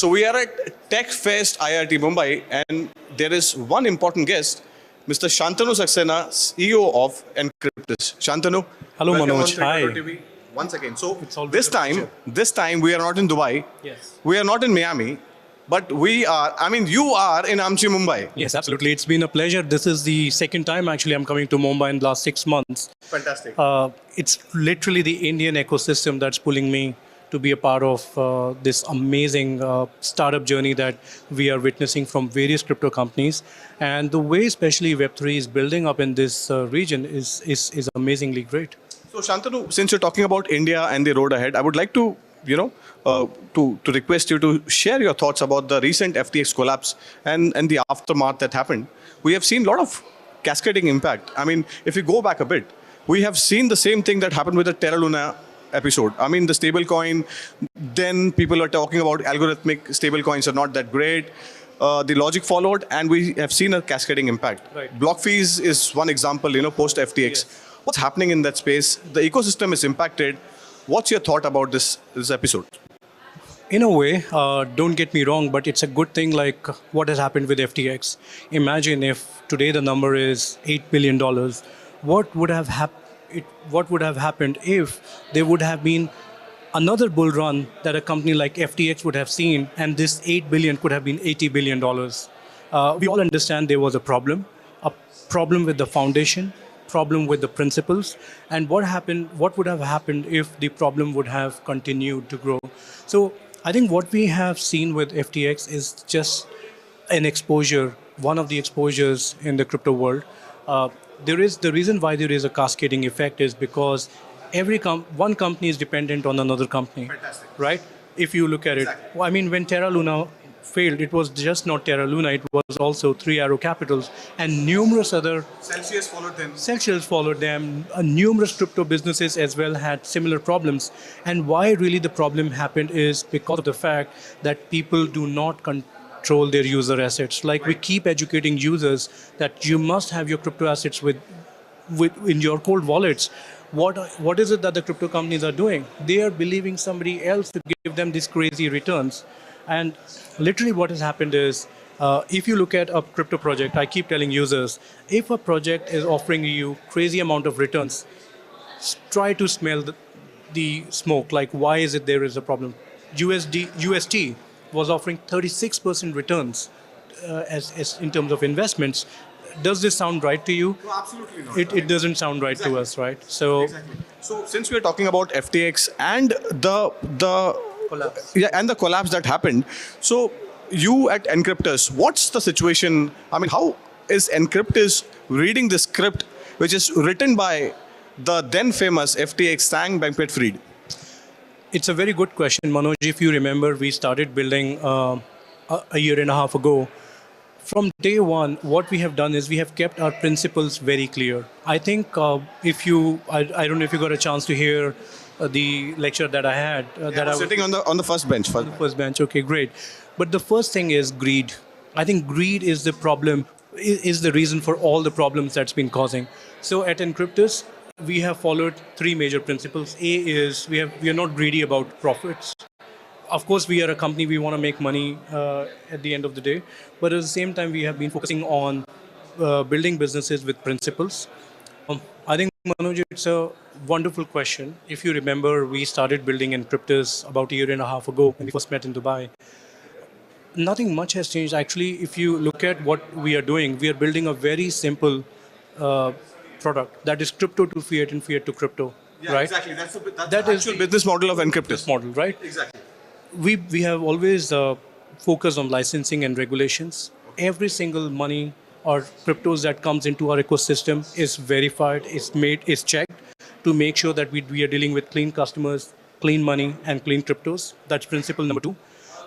So we are at Tech Fest IIT Mumbai, and there is one important guest, Mr. Shantanu Saxena, CEO of Encryptus. Shantanu. Hello, welcome Manoj. on Hi. TV. Once again. So always a this time we are not in Dubai. Yes. We are not in Miami, but you are in Amchi, Mumbai. Yes, absolutely. It's been a pleasure. This is the second time actually I'm coming to Mumbai in the last 6 months. Fantastic. It's literally the Indian ecosystem that's pulling me to be a part of this amazing startup journey that we are witnessing from various crypto companies. And the way especially Web3 is building up in this region is amazingly great. So Shantanu, since you're talking about India and the road ahead, I would like to, to request you to share your thoughts about the recent FTX collapse and the aftermath that happened. We have seen a lot of cascading impact. I mean, if you go back a bit, we have seen the same thing that happened with the Terra Luna episode. I mean, the stablecoin, then people are talking about algorithmic stablecoins are not that great. The logic followed, and we have seen a cascading impact. Right. Block fees is one example, post FTX. Yes. What's happening in that space? The ecosystem is impacted. What's your thought about this episode? In a way, don't get me wrong, but it's a good thing like what has happened with FTX. Imagine if today the number is $8 billion. What would have happened if there would have been another bull run that a company like FTX would have seen, and this 8 billion could have been $80 billion. We all understand there was a problem with the foundation, problem with the principles, and what would have happened if the problem would have continued to grow. So I think what we have seen with FTX is just an exposure, one of the exposures in the crypto world. The reason why there is a cascading effect is because one company is dependent on another company. Fantastic. Right? If you look at Exactly. it, I mean, when Terra Luna failed, it was just not Terra Luna, it was also Three Arrow Capitals and numerous other. Celsius followed them. Celsius followed them. Numerous crypto businesses as well had similar problems. And why really the problem happened is because of the fact that people do not control their user assets. Like we keep educating users that you must have your crypto assets in your cold wallets. What is it that the crypto companies are doing? They are believing somebody else to give them these crazy returns. And literally what has happened is, if you look at a crypto project, I keep telling users, if a project is offering you crazy amount of returns, try to smell the smoke. Like, why is it there is a problem? UST was offering 36% returns as in terms of investments. Does this sound right to you? No, absolutely not. It doesn't sound right to us, right? So, Exactly. So since we're talking about FTX and the collapse. Yeah, and the collapse that happened, so you at Encryptus, what's the situation? I mean, how is Encryptus reading the script which is written by the then famous FTX Sam Bankman-Fried? It's a very good question, Manoj. If you remember, we started building a year and a half ago. From day one, what we have done is we have kept our principles very clear. I think I don't know if you got a chance to hear the lecture that I had. I was sitting on the first bench. On the first bench, okay, great. But the first thing is greed. I think greed is the problem, is the reason for all the problems that's been causing. So at Encryptus, we have followed three major principles. A is we are not greedy about profits. Of course, we are a company, we want to make money at the end of the day. But at the same time, we have been focusing on building businesses with principles. I think, Manoj, it's a wonderful question. If you remember, we started building Encryptus about a year and a half ago when we first met in Dubai. Nothing much has changed. Actually, if you look at what we are doing, we are building a very simple product that is crypto to fiat and fiat to crypto. Yeah, right? exactly. That's the actual business model of Encryptus. Model, right? Exactly. We have always focused on licensing and regulations. Every single money or cryptos that comes into our ecosystem is verified, is checked to make sure that we are dealing with clean customers, clean money, and clean cryptos. That's principle number 2.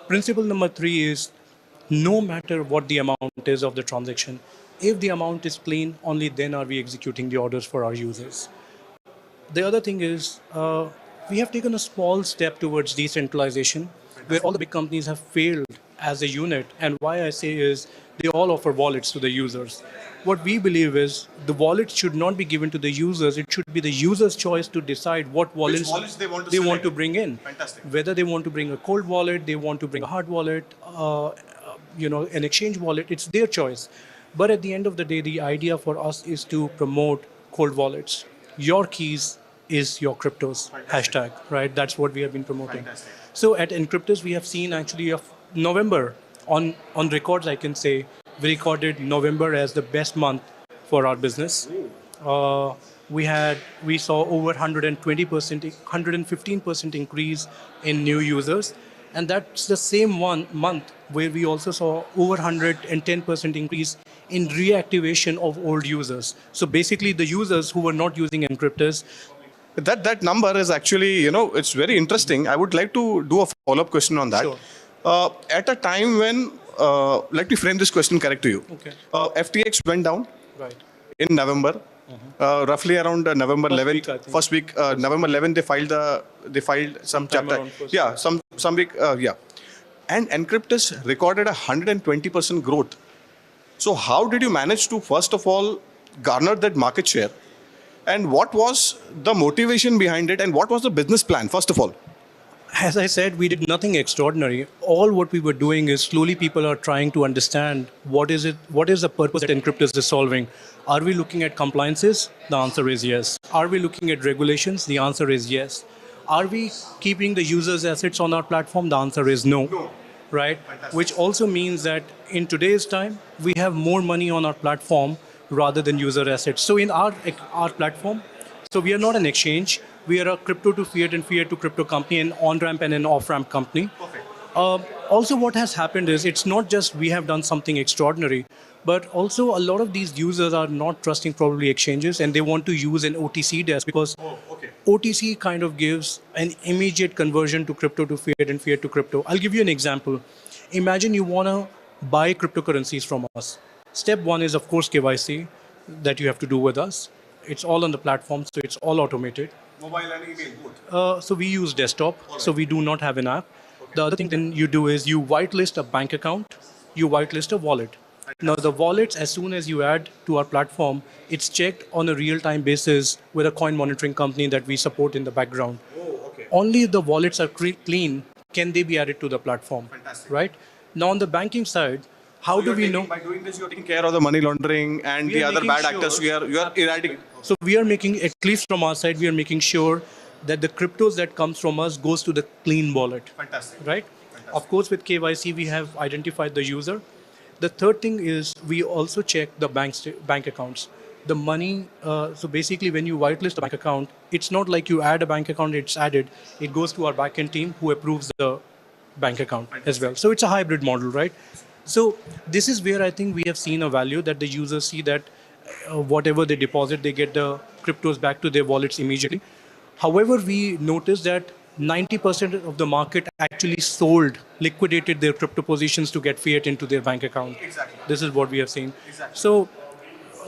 Principle number 3 is no matter what the amount is of the transaction, if the amount is clean, only then are we executing the orders for our users. The other thing is we have taken a small step towards decentralization, where all the big companies have failed as a unit. And why I say is they all offer wallets to the users. What we believe is the wallet should not be given to the users. It should be the user's choice to decide what wallets they want to bring in. Fantastic. Whether they want to bring a cold wallet, they want to bring a hard wallet, an exchange wallet, it's their choice. But at the end of the day, the idea for us is to promote cold wallets. Your keys is your cryptos, hashtag, right? That's what we have been promoting. Fantastic. So at Encryptus, we have seen actually of November, on records, I can say, we recorded November as the best month for our business. We saw over 120%, 115% increase in new users. And that's the same one month where we also saw over 110% increase in reactivation of old users. So basically the users who were not using Encryptus. That number is actually, it's very interesting. I would like to do a follow-up question on that. Sure. At a time when, let me frame this question correct to you. Okay. FTX went down Right. in November. Roughly around November 11th, week, I think. first week, November 11th, they filed some chapter. around first Yeah, some week, yeah. And Encryptus recorded 120% growth. So how did you manage to, first of all, garner that market share? And what was the motivation behind it? And what was the business plan, first of all? As I said, we did nothing extraordinary. All what we were doing is slowly people are trying to understand what is the purpose that Encryptus is solving. Are we looking at compliances? The answer is yes. Are we looking at regulations? The answer is yes. Are we keeping the users' assets on our platform? The answer is no. Right? Which also means that in today's time, we have more money on our platform rather than user assets. So in our platform, so we are not an exchange. We are a crypto to fiat and fiat to crypto company, an on-ramp and an off-ramp company. Also, what has happened is it's not just we have done something extraordinary, but also a lot of these users are not trusting probably exchanges and they want to use an OTC desk because OTC kind of gives an immediate conversion to crypto to fiat and fiat to crypto. I'll give you an example. Imagine you want to buy cryptocurrencies from us. Step one is, of course, KYC that you have to do with us. It's all on the platform, so it's all automated. Mobile and email, both. So we use desktop, so we do not have an app. The other thing then you do is you whitelist a bank account, you whitelist a wallet. Now the wallets, as soon as you add to our platform, it's checked on a real-time basis with a coin monitoring company that we support in the background. Only if the wallets are clean can they be added to the platform. Fantastic. Right? Now on the banking side, how do we know? By doing this, you're taking care of the money laundering and the other bad actors. You are eradicating. So we are making, at least from our side, we are making sure that the cryptos that comes from us goes to the clean wallet. Fantastic. Right? Of course, with KYC, we have identified the user. The third thing is we also check the bank accounts. The money, so basically when you whitelist a bank account, it's not like you add a bank account, it's added. It goes to our backend team who approves the bank account as well. So it's a hybrid model, right? So this is where I think we have seen a value that the users see that whatever they deposit, they get the cryptos back to their wallets immediately. However, we noticed that 90% of the market actually liquidated their crypto positions to get fiat into their bank account. Exactly. This is what we have seen. Exactly. So,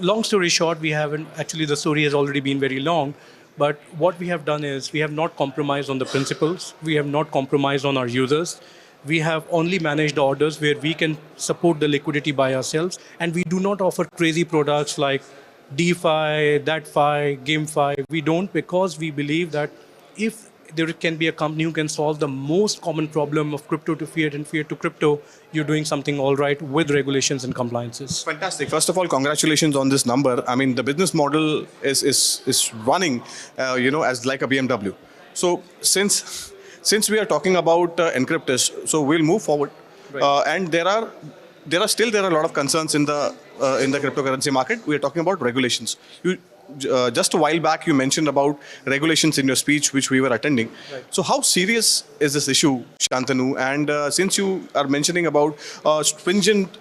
long story short, the story has already been very long, but what we have done is we have not compromised on the principles. We have not compromised on our users. We have only managed orders where we can support the liquidity by ourselves, and we do not offer crazy products like DeFi, ThatFi, GameFi. We don't, because we believe that if there can be a company who can solve the most common problem of crypto to fiat and fiat to crypto, you're doing something all right with regulations and compliances. Fantastic. First of all, congratulations on this number. I mean, the business model is running, as like a BMW. So since we are talking about Encryptus, so we'll move forward. Right. And there are a lot of concerns in the cryptocurrency market. We are talking about regulations. Just a while back, you mentioned about regulations in your speech, which we were attending. Right. So how serious is this issue, Shantanu? And since you are mentioning about stringent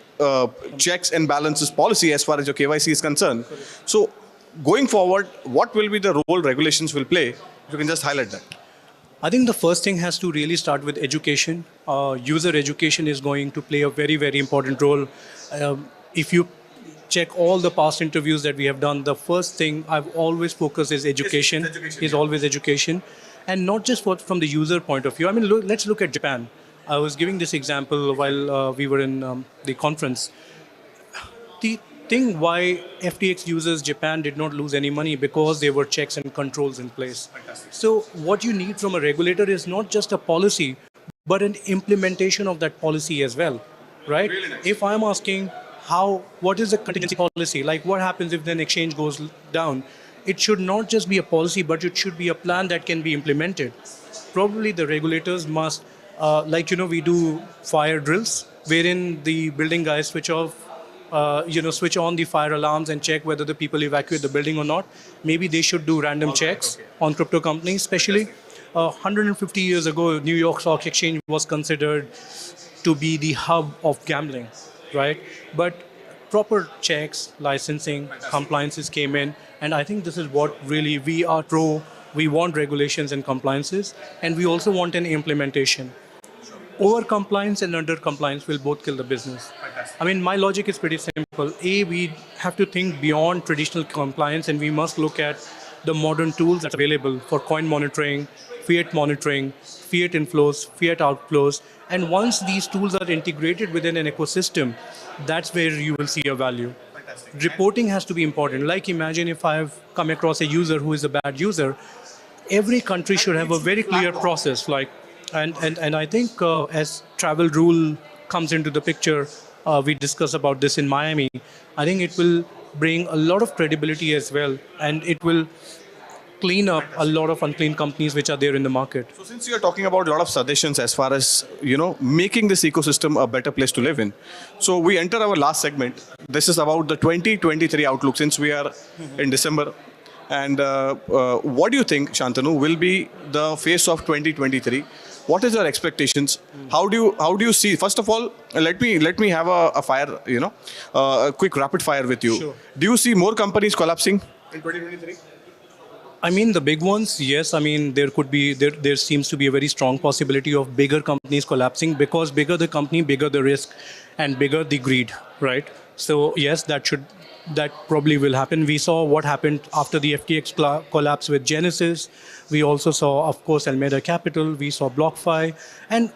checks and balances policy as far as your KYC is concerned, so going forward, what will be the role regulations will play? If you can just highlight that. I think the first thing has to really start with education. User education is going to play a very, very important role. If you check all the past interviews that we have done, the first thing I've always focused is education. Always education. And not just from the user point of view. I mean, let's look at Japan. I was giving this example while we were in the conference. The thing why FTX users Japan did not lose any money because there were checks and controls in place. So what you need from a regulator is not just a policy, but an implementation of that policy as well, right? Really nice. If I'm asking what is the contingency policy? Like what happens if an exchange goes down? It should not just be a policy, but it should be a plan that can be implemented. Probably the regulators must, we do fire drills, wherein the building guys switch on the fire alarms and check whether the people evacuate the building or not. Maybe they should do random checks on crypto companies, especially 150 years ago, New York Stock Exchange was considered to be the hub of gambling, right? But proper checks, licensing, compliances came in, and I think this is what really we are pro. We want regulations and compliances, and we also want an implementation. Over compliance and under compliance will both kill the business. I mean, my logic is pretty simple. We have to think beyond traditional compliance, and we must look at the modern tools that are available for coin monitoring, fiat inflows, fiat outflows. And once these tools are integrated within an ecosystem, that's where you will see a value. Reporting has to be important. Like imagine if I've come across a user who is a bad user, every country should have a very clear process. And I think as travel rule comes into the picture, we discussed about this in Miami, I think it will bring a lot of credibility as well, and it will clean up a lot of unclean companies which are there in the market. So since you're talking about a lot of suggestions as far as, making this ecosystem a better place to live in. So we enter our last segment. This is about the 2023 outlook since we are in December. And what do you think, Shantanu, will be the face of 2023? What is your expectations? How do you see? First of all, let me have a fire, a quick rapid fire with you. Sure. Do you see more companies collapsing in 2023? I mean, the big ones, yes. I mean, there seems to be a very strong possibility of bigger companies collapsing, because bigger the company, bigger the risk, and bigger the greed, right? So yes, that probably will happen. We saw what happened after the FTX collapse with Genesis. We also saw, of course, Alameda Capital. We saw BlockFi. And,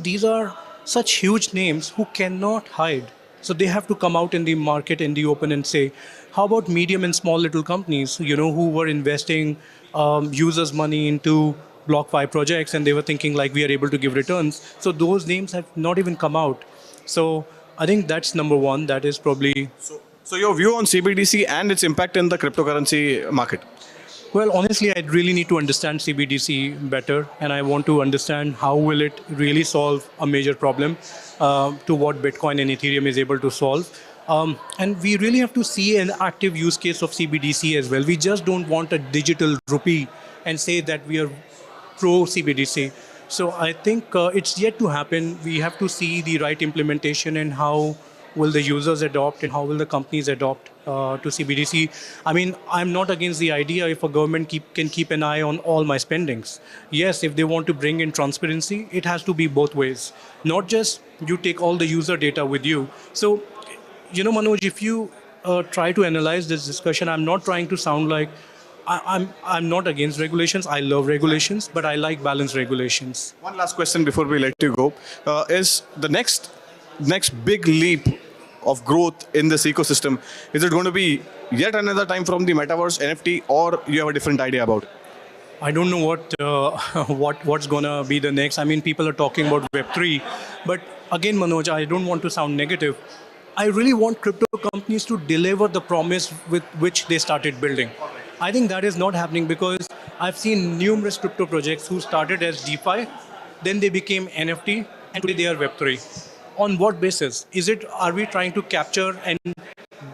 these are such huge names who cannot hide. So they have to come out in the market, in the open, and say, how about medium and small little companies, who were investing users' money into BlockFi projects, and they were thinking like we are able to give returns. So those names have not even come out. So I think that's number one. That is probably... So your view on CBDC and its impact in the cryptocurrency market? Well, honestly, I really need to understand CBDC better, and I want to understand how will it really solve a major problem to what Bitcoin and Ethereum is able to solve. And we really have to see an active use case of CBDC as well. We just don't want a digital rupee and say that we are pro CBDC. So I think it's yet to happen. We have to see the right implementation and how will the users adopt and how will the companies adopt to CBDC. I mean, I'm not against the idea if a government can keep an eye on all my spendings. Yes, if they want to bring in transparency, it has to be both ways. Not just you take all the user data with you. So, Manoj, if you try to analyze this discussion, I'm not trying to sound like I'm not against regulations. I love regulations, but I like balanced regulations. One last question before we let you go. Is the next big leap of growth in this ecosystem, is it going to be yet another time from the metaverse, NFT, or you have a different idea about it? I don't know what's going to be the next. I mean, people are talking about Web3, but again, Manoj, I don't want to sound negative. I really want crypto companies to deliver the promise with which they started building. I think that is not happening, because I've seen numerous crypto projects who started as DeFi, then they became NFT, and today they are Web3. On what basis? Are we trying to capture and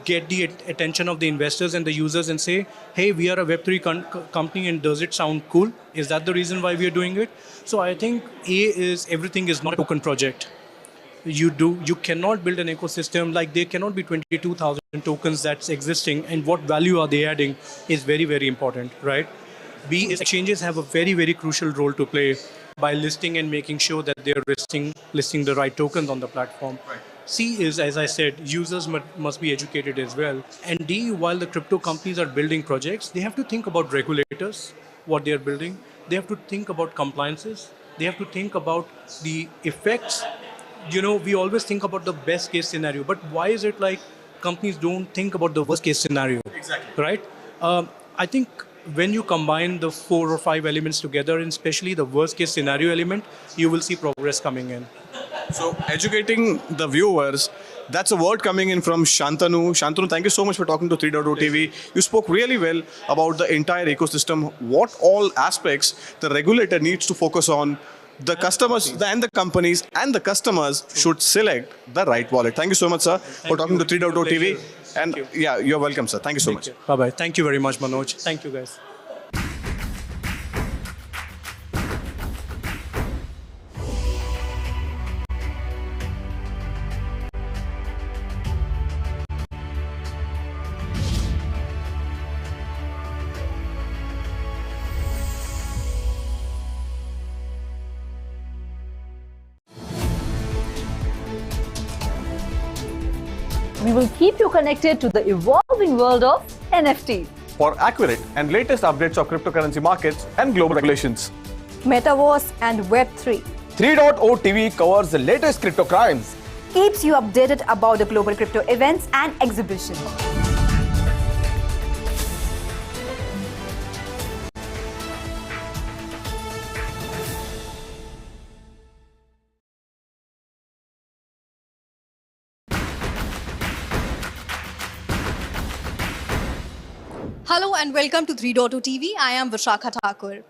get the attention of the investors and the users and say, hey, we are a Web3 company, and does it sound cool? Is that the reason why we are doing it? So I think everything is not a token project. You cannot build an ecosystem, like there cannot be 22,000 tokens that's existing, and what value are they adding is very, very important, right? Exchanges have a very, very crucial role to play by listing and making sure that they're listing the right tokens on the platform. Right. C is, as I said, users must be educated as well. And D, while the crypto companies are building projects, they have to think about regulators, what they're building. They have to think about compliances. they have to think about the effects. We always think about the best case scenario, but why is it like companies don't think about the worst case scenario? Exactly. Right? I think when you combine the 4 or 5 elements together, and especially the worst case scenario element, you will see progress coming in. So, educating the viewers, that's a word coming in from Shantanu. Shantanu, thank you so much for talking to 3.0 TV. You spoke really well about the entire ecosystem, what all aspects the regulator needs to focus on. The customers and the companies and the customers should select the right wallet. Thank you so much, sir, for talking to 3.0 TV. And yeah, you're welcome, sir. Thank you so much. Bye-bye. Thank you very much, Manoj. Thank you, guys. We will keep you connected to the evolving world of NFTs. For accurate and latest updates of cryptocurrency markets and global regulations. Metaverse and Web3. 3.0 TV covers the latest crypto crimes. Keeps you updated about the global crypto events and exhibitions. Hello and welcome to 3.0 TV. I am Vishakha Thakur.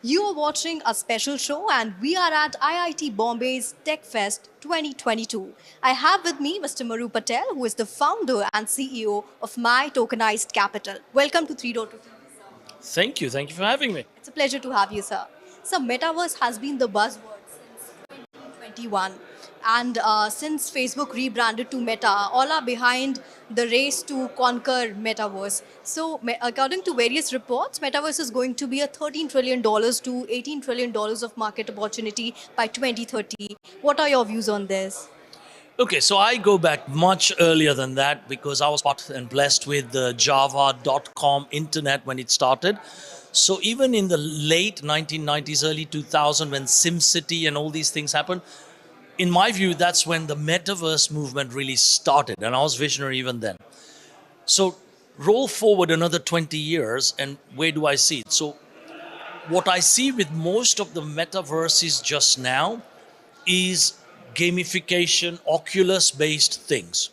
You are watching a special show and we are at IIT Bombay's Tech Fest 2022. I have with me Mr. Maru Patel, who is the founder and CEO of My Tokenized Capital. Welcome to 3.0 TV. Thank you. Thank you for having me. It's a pleasure to have you, sir. So, Metaverse has been the buzzword since 2021. And since Facebook rebranded to Meta, all are behind the race to conquer Metaverse. So, according to various reports, Metaverse is going to be a $13 trillion to $18 trillion of market opportunity by 2030. What are your views on this? Okay, so I go back much earlier than that because I was part and blessed with the Java.com internet when it started. So even in the late 1990s, early 2000, when SimCity and all these things happened, in my view, that's when the metaverse movement really started, and I was visionary even then. So roll forward another 20 years, and where do I see it? So what I see with most of the metaverses just now is gamification, Oculus-based things.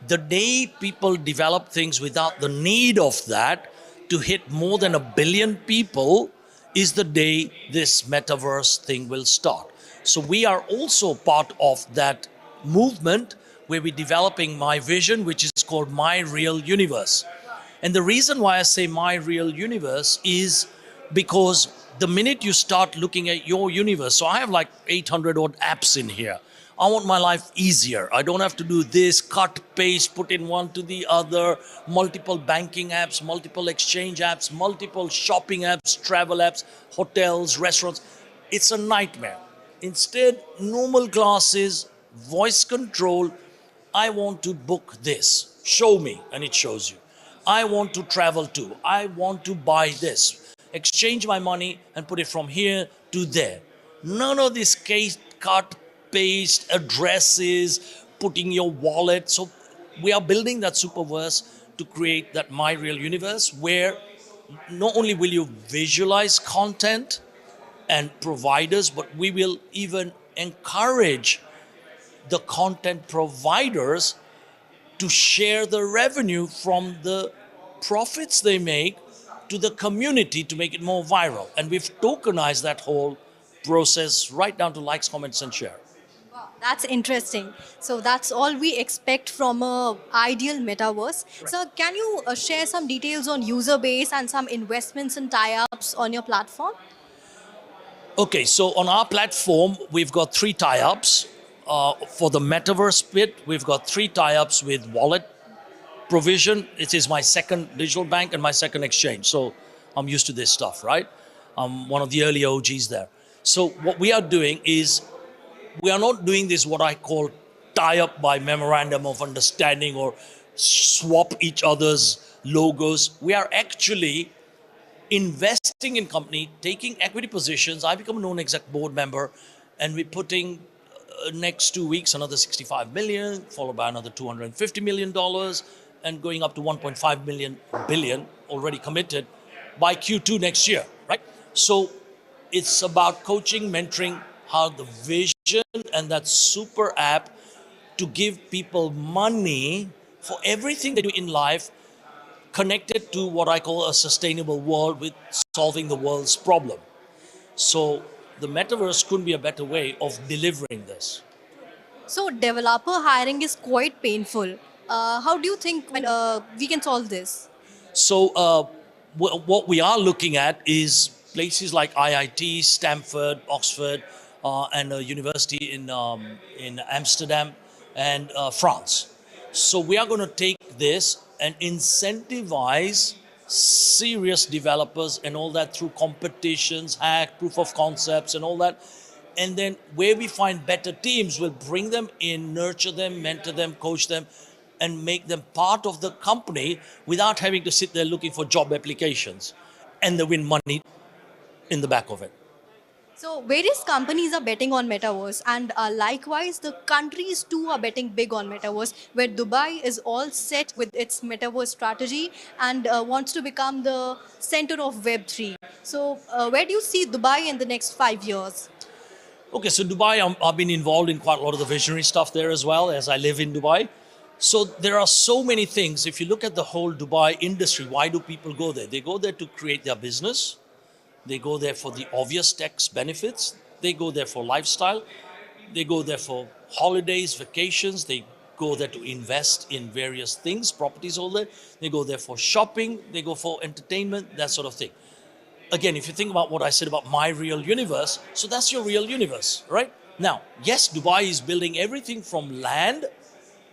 The day people develop things without the need of that to hit more than 1 billion people is the day this metaverse thing will start. So we are also part of that movement where we're developing my vision, which is called My Real Universe. And the reason why I say My Real Universe is because the minute you start looking at your universe, so I have like 800 odd apps in here. I want my life easier. I don't have to do this, cut, paste, put in one to the other, multiple banking apps, multiple exchange apps, multiple shopping apps, travel apps, hotels, restaurants. It's a nightmare. Instead, normal classes, voice control. I want to book this. Show me, and it shows you. I want to travel to. I want to buy this. Exchange my money and put it from here to there. None of this case, cut, paste, addresses, putting your wallet. So we are building that superverse to create that My Real Universe where not only will you visualize content and providers, but we will even encourage the content providers to share the revenue from the profits they make to the community to make it more viral. And we've tokenized that whole process right down to likes, comments, and share. Wow, that's interesting. So that's all we expect from a ideal metaverse. So can you share some details on user base and some investments and tie-ups on your platform? Okay, so on our platform, we've got 3 tie-ups. For the metaverse bit, we've got 3 tie-ups with wallet provision. It is my second digital bank and my second exchange. So I'm used to this stuff, right? I'm one of the early OGs there. So what we are doing is, we are not doing this what I call tie-up by memorandum of understanding or swap each other's logos. We are actually investing in company, taking equity positions. I become a non-exec board member, and we're putting next 2 weeks another 65 million, followed by another 250 million dollars, and going up to 1.5 billion already committed by Q2 next year, right? So it's about coaching, mentoring, how the vision and that super app to give people money for everything they do in life, connected to what I call a sustainable world with solving the world's problem. So the metaverse couldn't be a better way of delivering this. So developer hiring is quite painful. How do you think we can solve this? So what we are looking at is places like IIT, Stanford, Oxford, and a university in Amsterdam and France. So we are going to take this and incentivize serious developers and all that through competitions, hack, proof of concepts and all that. And then where we find better teams, we'll bring them in, nurture them, mentor them, coach them, and make them part of the company without having to sit there looking for job applications. And they win money in the back of it. So various companies are betting on metaverse, and likewise the countries too are betting big on metaverse, where Dubai is all set with its metaverse strategy and wants to become the center of Web3. So where do you see Dubai in the next 5 years? Okay, so Dubai, I've been involved in quite a lot of the visionary stuff there as well, as I live in Dubai. So there are so many things. If you look at the whole Dubai industry, why do people go there? They go there to create their business. They go there for the obvious tax benefits. They go there for lifestyle. They go there for holidays, vacations. They go there to invest in various things, properties, all that. They go there for shopping. They go for entertainment, that sort of thing. Again, if you think about what I said about my real universe, so that's your real universe, right? Now, yes, Dubai is building everything from land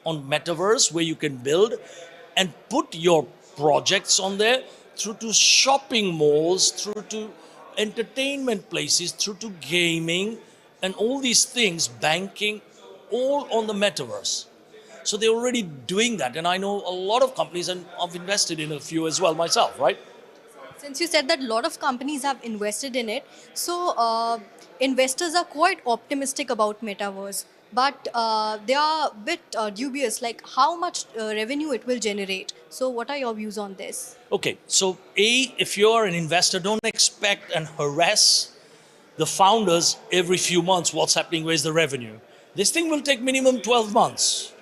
on metaverse where you can build and put your projects on there, through to shopping malls, through to entertainment places, through to gaming and all these things, banking, all on the metaverse. So they're already doing that. And I know a lot of companies, and I've invested in a few as well myself, right? Since you said that a lot of companies have invested in it, so investors are quite optimistic about metaverse, but they are a bit dubious, like how much revenue it will generate. So what are your views on this? Okay, so if you're an investor, don't expect and harass the founders every few months. What's happening? Where's the revenue? This thing will take minimum 12 months,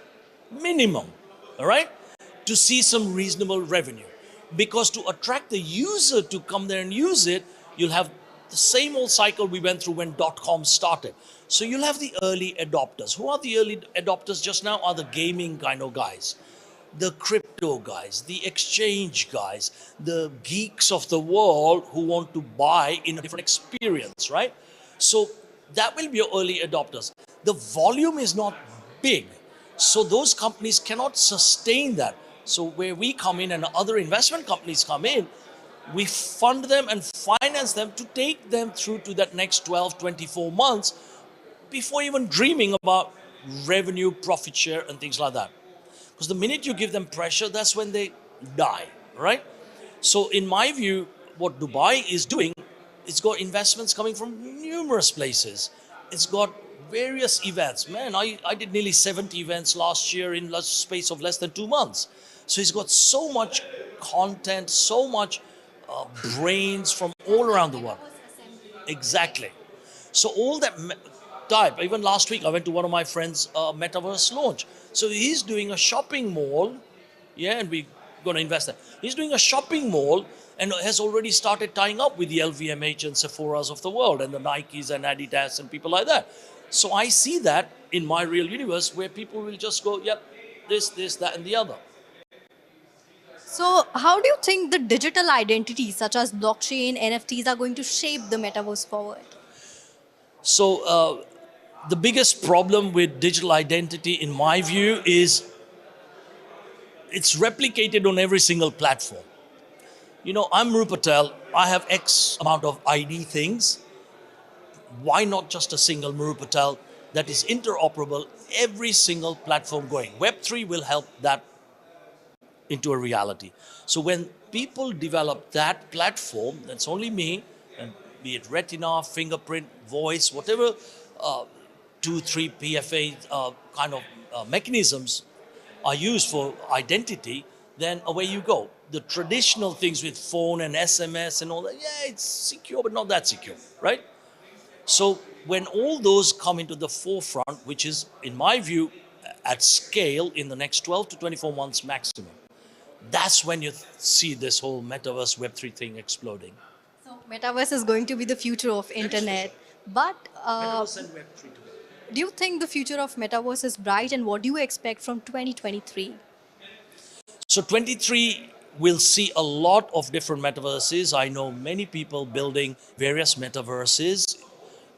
minimum, all right, to see some reasonable revenue. Because to attract the user to come there and use it, you'll have the same old cycle we went through when .com started. So you'll have the early adopters. Who are the early adopters just now? Are the gaming kind of guys, the crypto guys, the exchange guys, the geeks of the world who want to buy in a different experience, right? So that will be your early adopters. The volume is not big, so those companies cannot sustain that. So where we come in and other investment companies come in, we fund them and finance them to take them through to that next 12, 24 months before even dreaming about revenue, profit share and things like that. Because the minute you give them pressure, that's when they die, right? So in my view, what Dubai is doing, it's got investments coming from numerous places. It's got various events. Man, I did nearly 70 events last year in a space of less than 2 months. So he's got so much content, so much brains from all around the world. Exactly. So all that type, even last week I went to one of my friends' metaverse launch. So he's doing a shopping mall, yeah, and we're going to invest there. He's doing a shopping mall and has already started tying up with the LVMH and Sephora's of the world and the Nikes and Adidas and people like that. So I see that in my real universe where people will just go, yep, this, that and the other. So how do you think the digital identities such as blockchain, NFTs are going to shape the metaverse forward? So the biggest problem with digital identity, in my view, is it's replicated on every single platform. You know, I'm Murupatel, I have X amount of ID things. Why not just a single Murupatel that is interoperable, every single platform going? Web3 will help that into a reality. So when people develop that platform, that's only me, and be it retina, fingerprint, voice, whatever 2-3 PFA kind of mechanisms are used for identity, then away you go. The traditional things with phone and SMS and all that, yeah, it's secure, but not that secure, right? So when all those come into the forefront, which is, in my view, at scale in the next 12 to 24 months maximum, that's when you see this whole metaverse Web3 thing exploding. So metaverse is going to be the future of internet. But Metaverse and Web3 together. do you think the future of metaverse is bright, and what do you expect from 2023? So 23 will see a lot of different metaverses. I know many people building various metaverses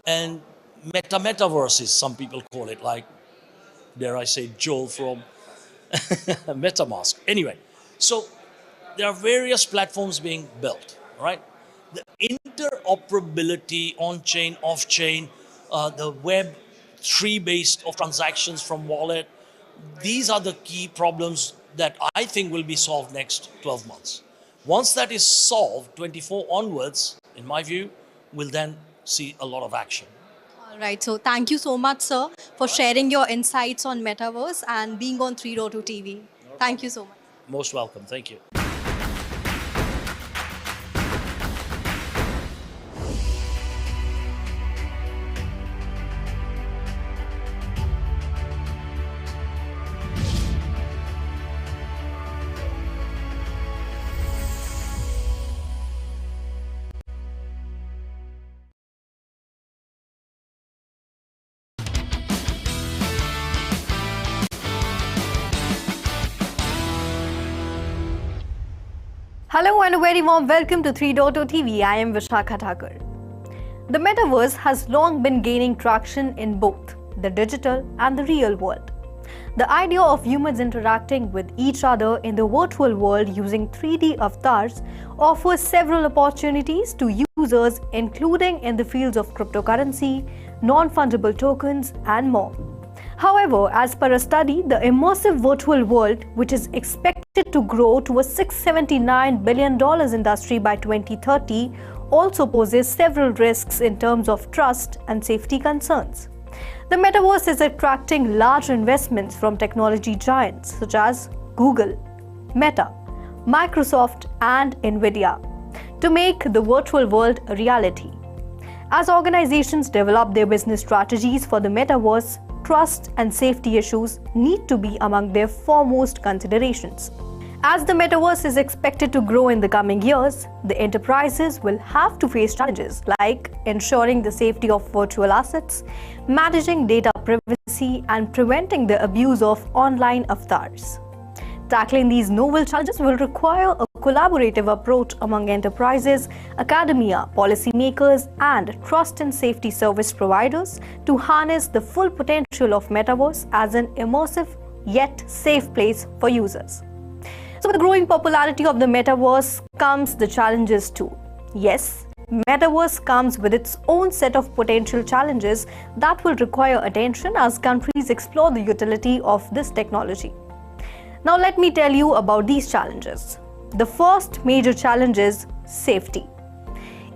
and metaverses, some people call it, like, dare I say, Joel from MetaMask. Anyway, so there are various platforms being built, right? The interoperability on-chain, off-chain, the Web3 based of transactions from wallet, these are the key problems that I think will be solved next 12 months. Once that is solved, 24 onwards, in my view, we'll then see a lot of action. All right, so thank you so much, sir, for sharing your insights on metaverse and being on 3.2 TV. Thank you so much. Most welcome. Thank you. Hello and a very warm welcome to 3.0 TV. I am Vishakha Thakur. The metaverse has long been gaining traction in both the digital and the real world. The idea of humans interacting with each other in the virtual world using 3D avatars offers several opportunities to users, including in the fields of cryptocurrency, non-fungible tokens, and more. However, as per a study, the immersive virtual world, which is expected to grow to a $679 billion industry by 2030, also poses several risks in terms of trust and safety concerns. The metaverse is attracting large investments from technology giants such as Google, Meta, Microsoft, and Nvidia to make the virtual world a reality. As organizations develop their business strategies for the metaverse, trust and safety issues need to be among their foremost considerations. As the metaverse is expected to grow in the coming years, the enterprises will have to face challenges like ensuring the safety of virtual assets, managing data privacy, and preventing the abuse of online avatars. Tackling these novel challenges will require a collaborative approach among enterprises, academia, policymakers, and trust and safety service providers to harness the full potential of metaverse as an immersive yet safe place for users. So with the growing popularity of the metaverse comes the challenges too. Yes, metaverse comes with its own set of potential challenges that will require attention as countries explore the utility of this technology. Now let me tell you about these challenges. The first major challenge is safety.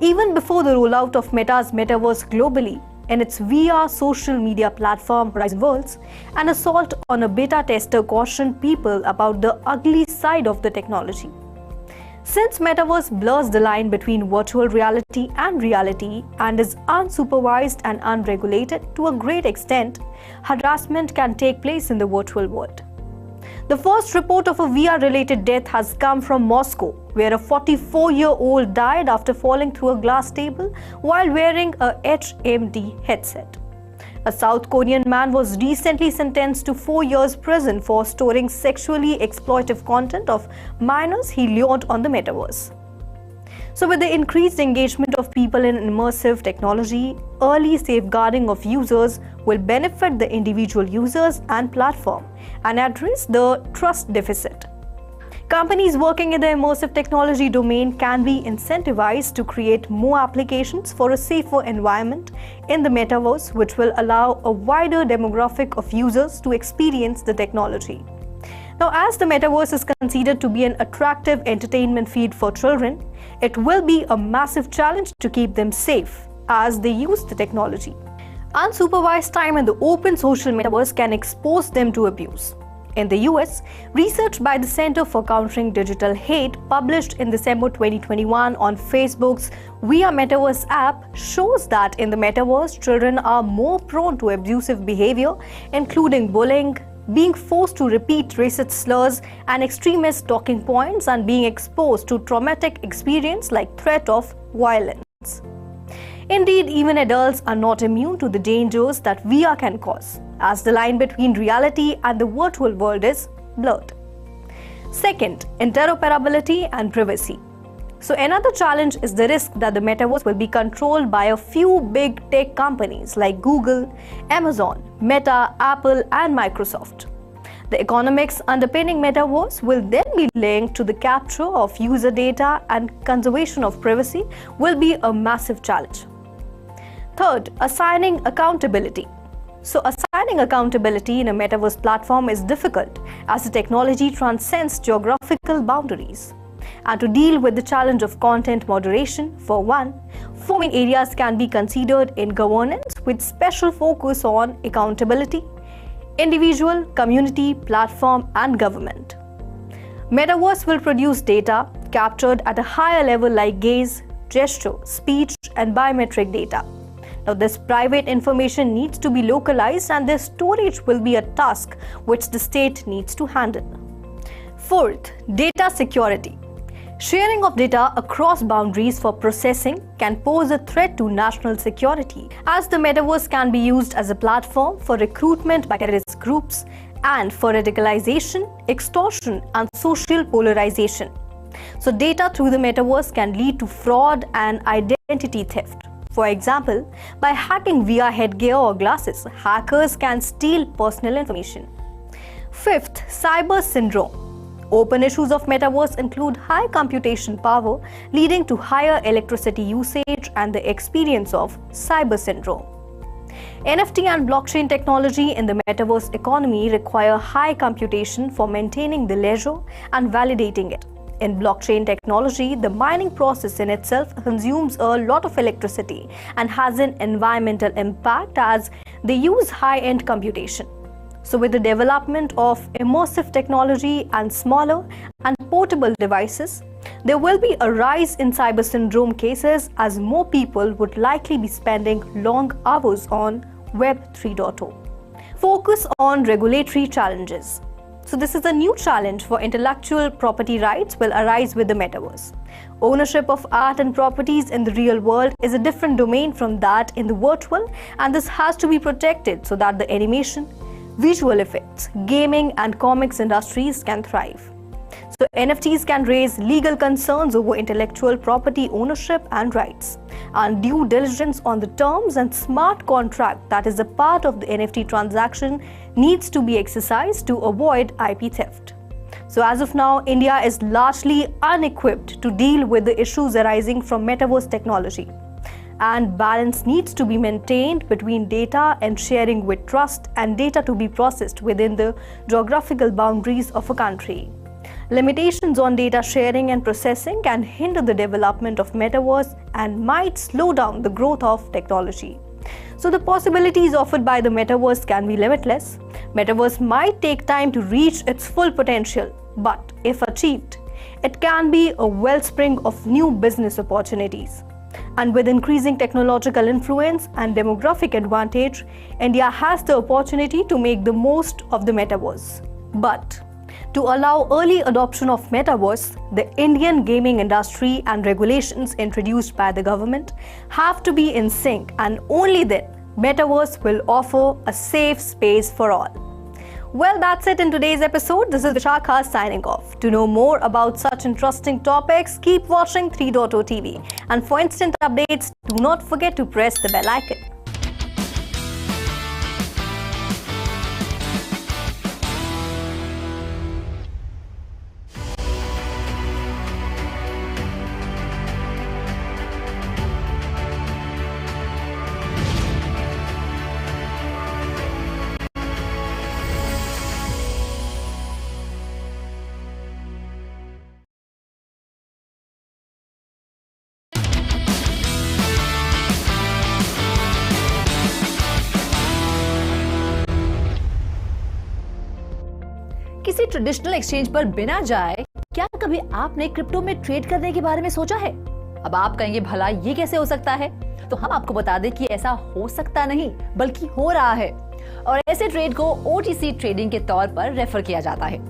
Even before the rollout of Meta's metaverse globally, in its VR social media platform Horizon Worlds, an assault on a beta tester cautioned people about the ugly side of the technology. Since metaverse blurs the line between virtual reality and reality and is unsupervised and unregulated to a great extent, harassment can take place in the virtual world. The first report of a VR-related death has come from Moscow, where a 44-year-old died after falling through a glass table while wearing a HMD headset. A South Korean man was recently sentenced to 4 years prison for storing sexually exploitive content of minors he lured on the metaverse. So with the increased engagement of people in immersive technology, early safeguarding of users will benefit the individual users and platform and address the trust deficit. Companies working in the immersive technology domain can be incentivized to create more applications for a safer environment in the metaverse, which will allow a wider demographic of users to experience the technology. Now, as the metaverse is considered to be an attractive entertainment feed for children, it will be a massive challenge to keep them safe as they use the technology. Unsupervised time in the open social metaverse can expose them to abuse. In the US, research by the Center for Countering Digital Hate published in December 2021 on Facebook's We Are Metaverse app shows that in the metaverse, children are more prone to abusive behavior, including bullying, being forced to repeat racist slurs and extremist talking points, and being exposed to traumatic experience like threat of violence. Indeed, even adults are not immune to the dangers that VR can cause, as the line between reality and the virtual world is blurred. Second, interoperability and privacy. So another challenge is the risk that the metaverse will be controlled by a few big tech companies like Google, Amazon, Meta, Apple, and Microsoft. The economics underpinning metaverse will then be linked to the capture of user data, and conservation of privacy will be a massive challenge. Third, assigning accountability. So assigning accountability in a metaverse platform is difficult as the technology transcends geographical boundaries. And to deal with the challenge of content moderation, for one, 4 main areas can be considered in governance with special focus on accountability, individual, community, platform, and government. Metaverse will produce data captured at a higher level like gaze, gesture, speech, and biometric data. Now, this private information needs to be localized, and their storage will be a task which the state needs to handle. Fourth, data security. Sharing of data across boundaries for processing can pose a threat to national security, as the metaverse can be used as a platform for recruitment by terrorist groups and for radicalization, extortion, and social polarization. So, data through the metaverse can lead to fraud and identity theft. For example, by hacking VR headgear or glasses, hackers can steal personal information. Fifth, cyber syndrome. Open issues of metaverse include high computation power, leading to higher electricity usage and the experience of cyber syndrome. NFT and blockchain technology in the metaverse economy require high computation for maintaining the ledger and validating it. In blockchain technology, the mining process in itself consumes a lot of electricity and has an environmental impact as they use high-end computation. So with the development of immersive technology and smaller and portable devices, there will be a rise in cyber syndrome cases as more people would likely be spending long hours on Web 3.0. Focus on regulatory challenges. So this is a new challenge for intellectual property rights will arise with the metaverse. Ownership of art and properties in the real world is a different domain from that in the virtual, and this has to be protected so that the animation, visual effects, gaming, and comics industries can thrive. So NFTs can raise legal concerns over intellectual property ownership and rights, and due diligence on the terms and smart contract that is a part of the NFT transaction needs to be exercised to avoid IP theft. So as of now, India is largely unequipped to deal with the issues arising from metaverse technology, and balance needs to be maintained between data and sharing with trust and data to be processed within the geographical boundaries of a country. Limitations on data sharing and processing can hinder the development of metaverse and might slow down the growth of technology. So the possibilities offered by the metaverse can be limitless. Metaverse might take time to reach its full potential, but if achieved, it can be a wellspring of new business opportunities. And with increasing technological influence and demographic advantage, India has the opportunity to make the most of the metaverse. But to allow early adoption of metaverse, the Indian gaming industry and regulations introduced by the government have to be in sync, and only then metaverse will offer a safe space for all. Well, that's it in today's episode. This is Vishakha signing off. To know more about such interesting topics, keep watching 3.0 TV. And for instant updates, do not forget to press the bell icon. किसी traditional exchange पर बिना जाए क्या कभी आपने crypto में trade करने के बारे में सोचा है? अब आप कहेंगे भला ये कैसे हो सकता है? तो हम आपको बता दें कि ऐसा हो सकता नहीं बल्कि हो रहा है, और ऐसे ट्रेड को OTC ट्रेडिंग के तौर पर रेफर किया जाता है।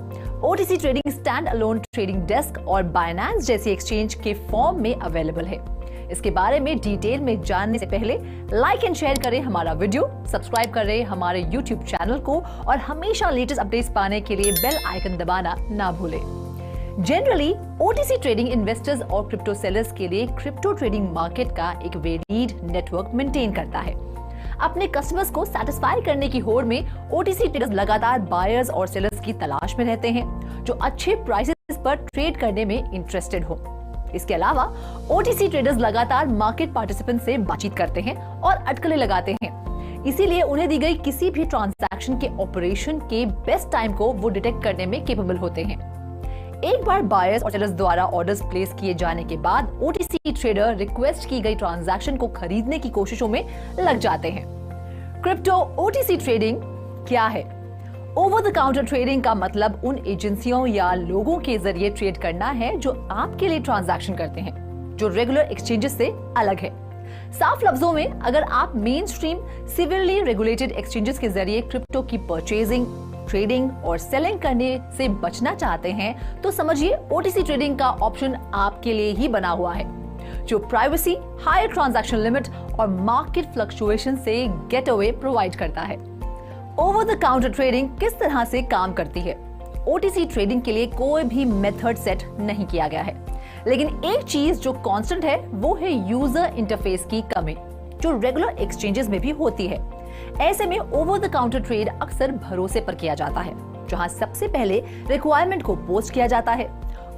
OTC trading stand alone trading desk और बाइनेंस जैसी एक्सचेंज के फॉर्म में अवेलेबल है। इसके बारे में डिटेल में जानने से पहले लाइक एंड शेयर करें हमारा वीडियो, सब्सक्राइब करें हमारे YouTube चैनल को और हमेशा लेटेस्ट अपडेट्स पाने के लिए बेल आइकन दबाना ना भूलें। जनरली OTC ट्रेडिंग इन्वेस्टर्स और क्रिप्टो सेलर्स के लिए क्रिप्टो ट्रेडिंग मार्केट का एक वेरिड नेटवर्क मेंटेन करता है। अपने कस्टमर्स को सेटिस्फाई करने की होड़ में OTC ट्रेडर्स लगातार बायर्स और सेलर्स की तलाश में रहते हैं जो अच्छे प्राइसेस पर ट्रेड करने में इंटरेस्टेड हो। इसके अलावा OTC ट्रेडर्स लगातार मार्केट पार्टिसिपेंट से बातचीत करते हैं और अटकलें लगाते हैं। इसीलिए उन्हें दी गई किसी भी ट्रांजैक्शन के ऑपरेशन के बेस्ट टाइम को वो डिटेक्ट करने में कैपेबल होते हैं। एक बार बायर्स और सेलर्स द्वारा ऑर्डर्स प्लेस किए जाने के बाद OTC ट्रेडर रिक्वेस्ट की गई ट्रांजैक्शन को खरीदने की कोशिशों में लग जाते हैं। क्रिप्टो OTC ट्रेडिंग क्या है? ओवर द काउंटर ट्रेडिंग का मतलब उन एजेंसियों या लोगों के जरिए ट्रेड करना है जो आपके लिए ट्रांजैक्शन करते हैं, जो रेगुलर एक्सचेंजेस से अलग है। साफ लफ्जों में, अगर आप मेन स्ट्रीम सिविली रेगुलेटेड एक्सचेंजेस के जरिए क्रिप्टो की परचेजिंग, ट्रेडिंग और सेलिंग करने से बचना चाहते हैं तो समझिए OTC ट्रेडिंग का ऑप्शन आपके लिए ही बना हुआ है, जो प्राइवेसी, हायर ट्रांजैक्शन लिमिट और मार्केट फ्लक्चुएशन से गेट अवे प्रोवाइड करता है। ओवर द काउंटर ट्रेडिंग किस तरह से काम करती है? OTC ट्रेडिंग के लिए कोई भी मेथड सेट नहीं किया गया है, लेकिन एक चीज जो कांस्टेंट है वो है यूजर इंटरफेस की कमी, जो रेगुलर एक्सचेंजेस में भी होती है। ऐसे में ओवर द काउंटर ट्रेड अक्सर भरोसे पर किया जाता है, जहां सबसे पहले रिक्वायरमेंट को पोस्ट किया जाता है,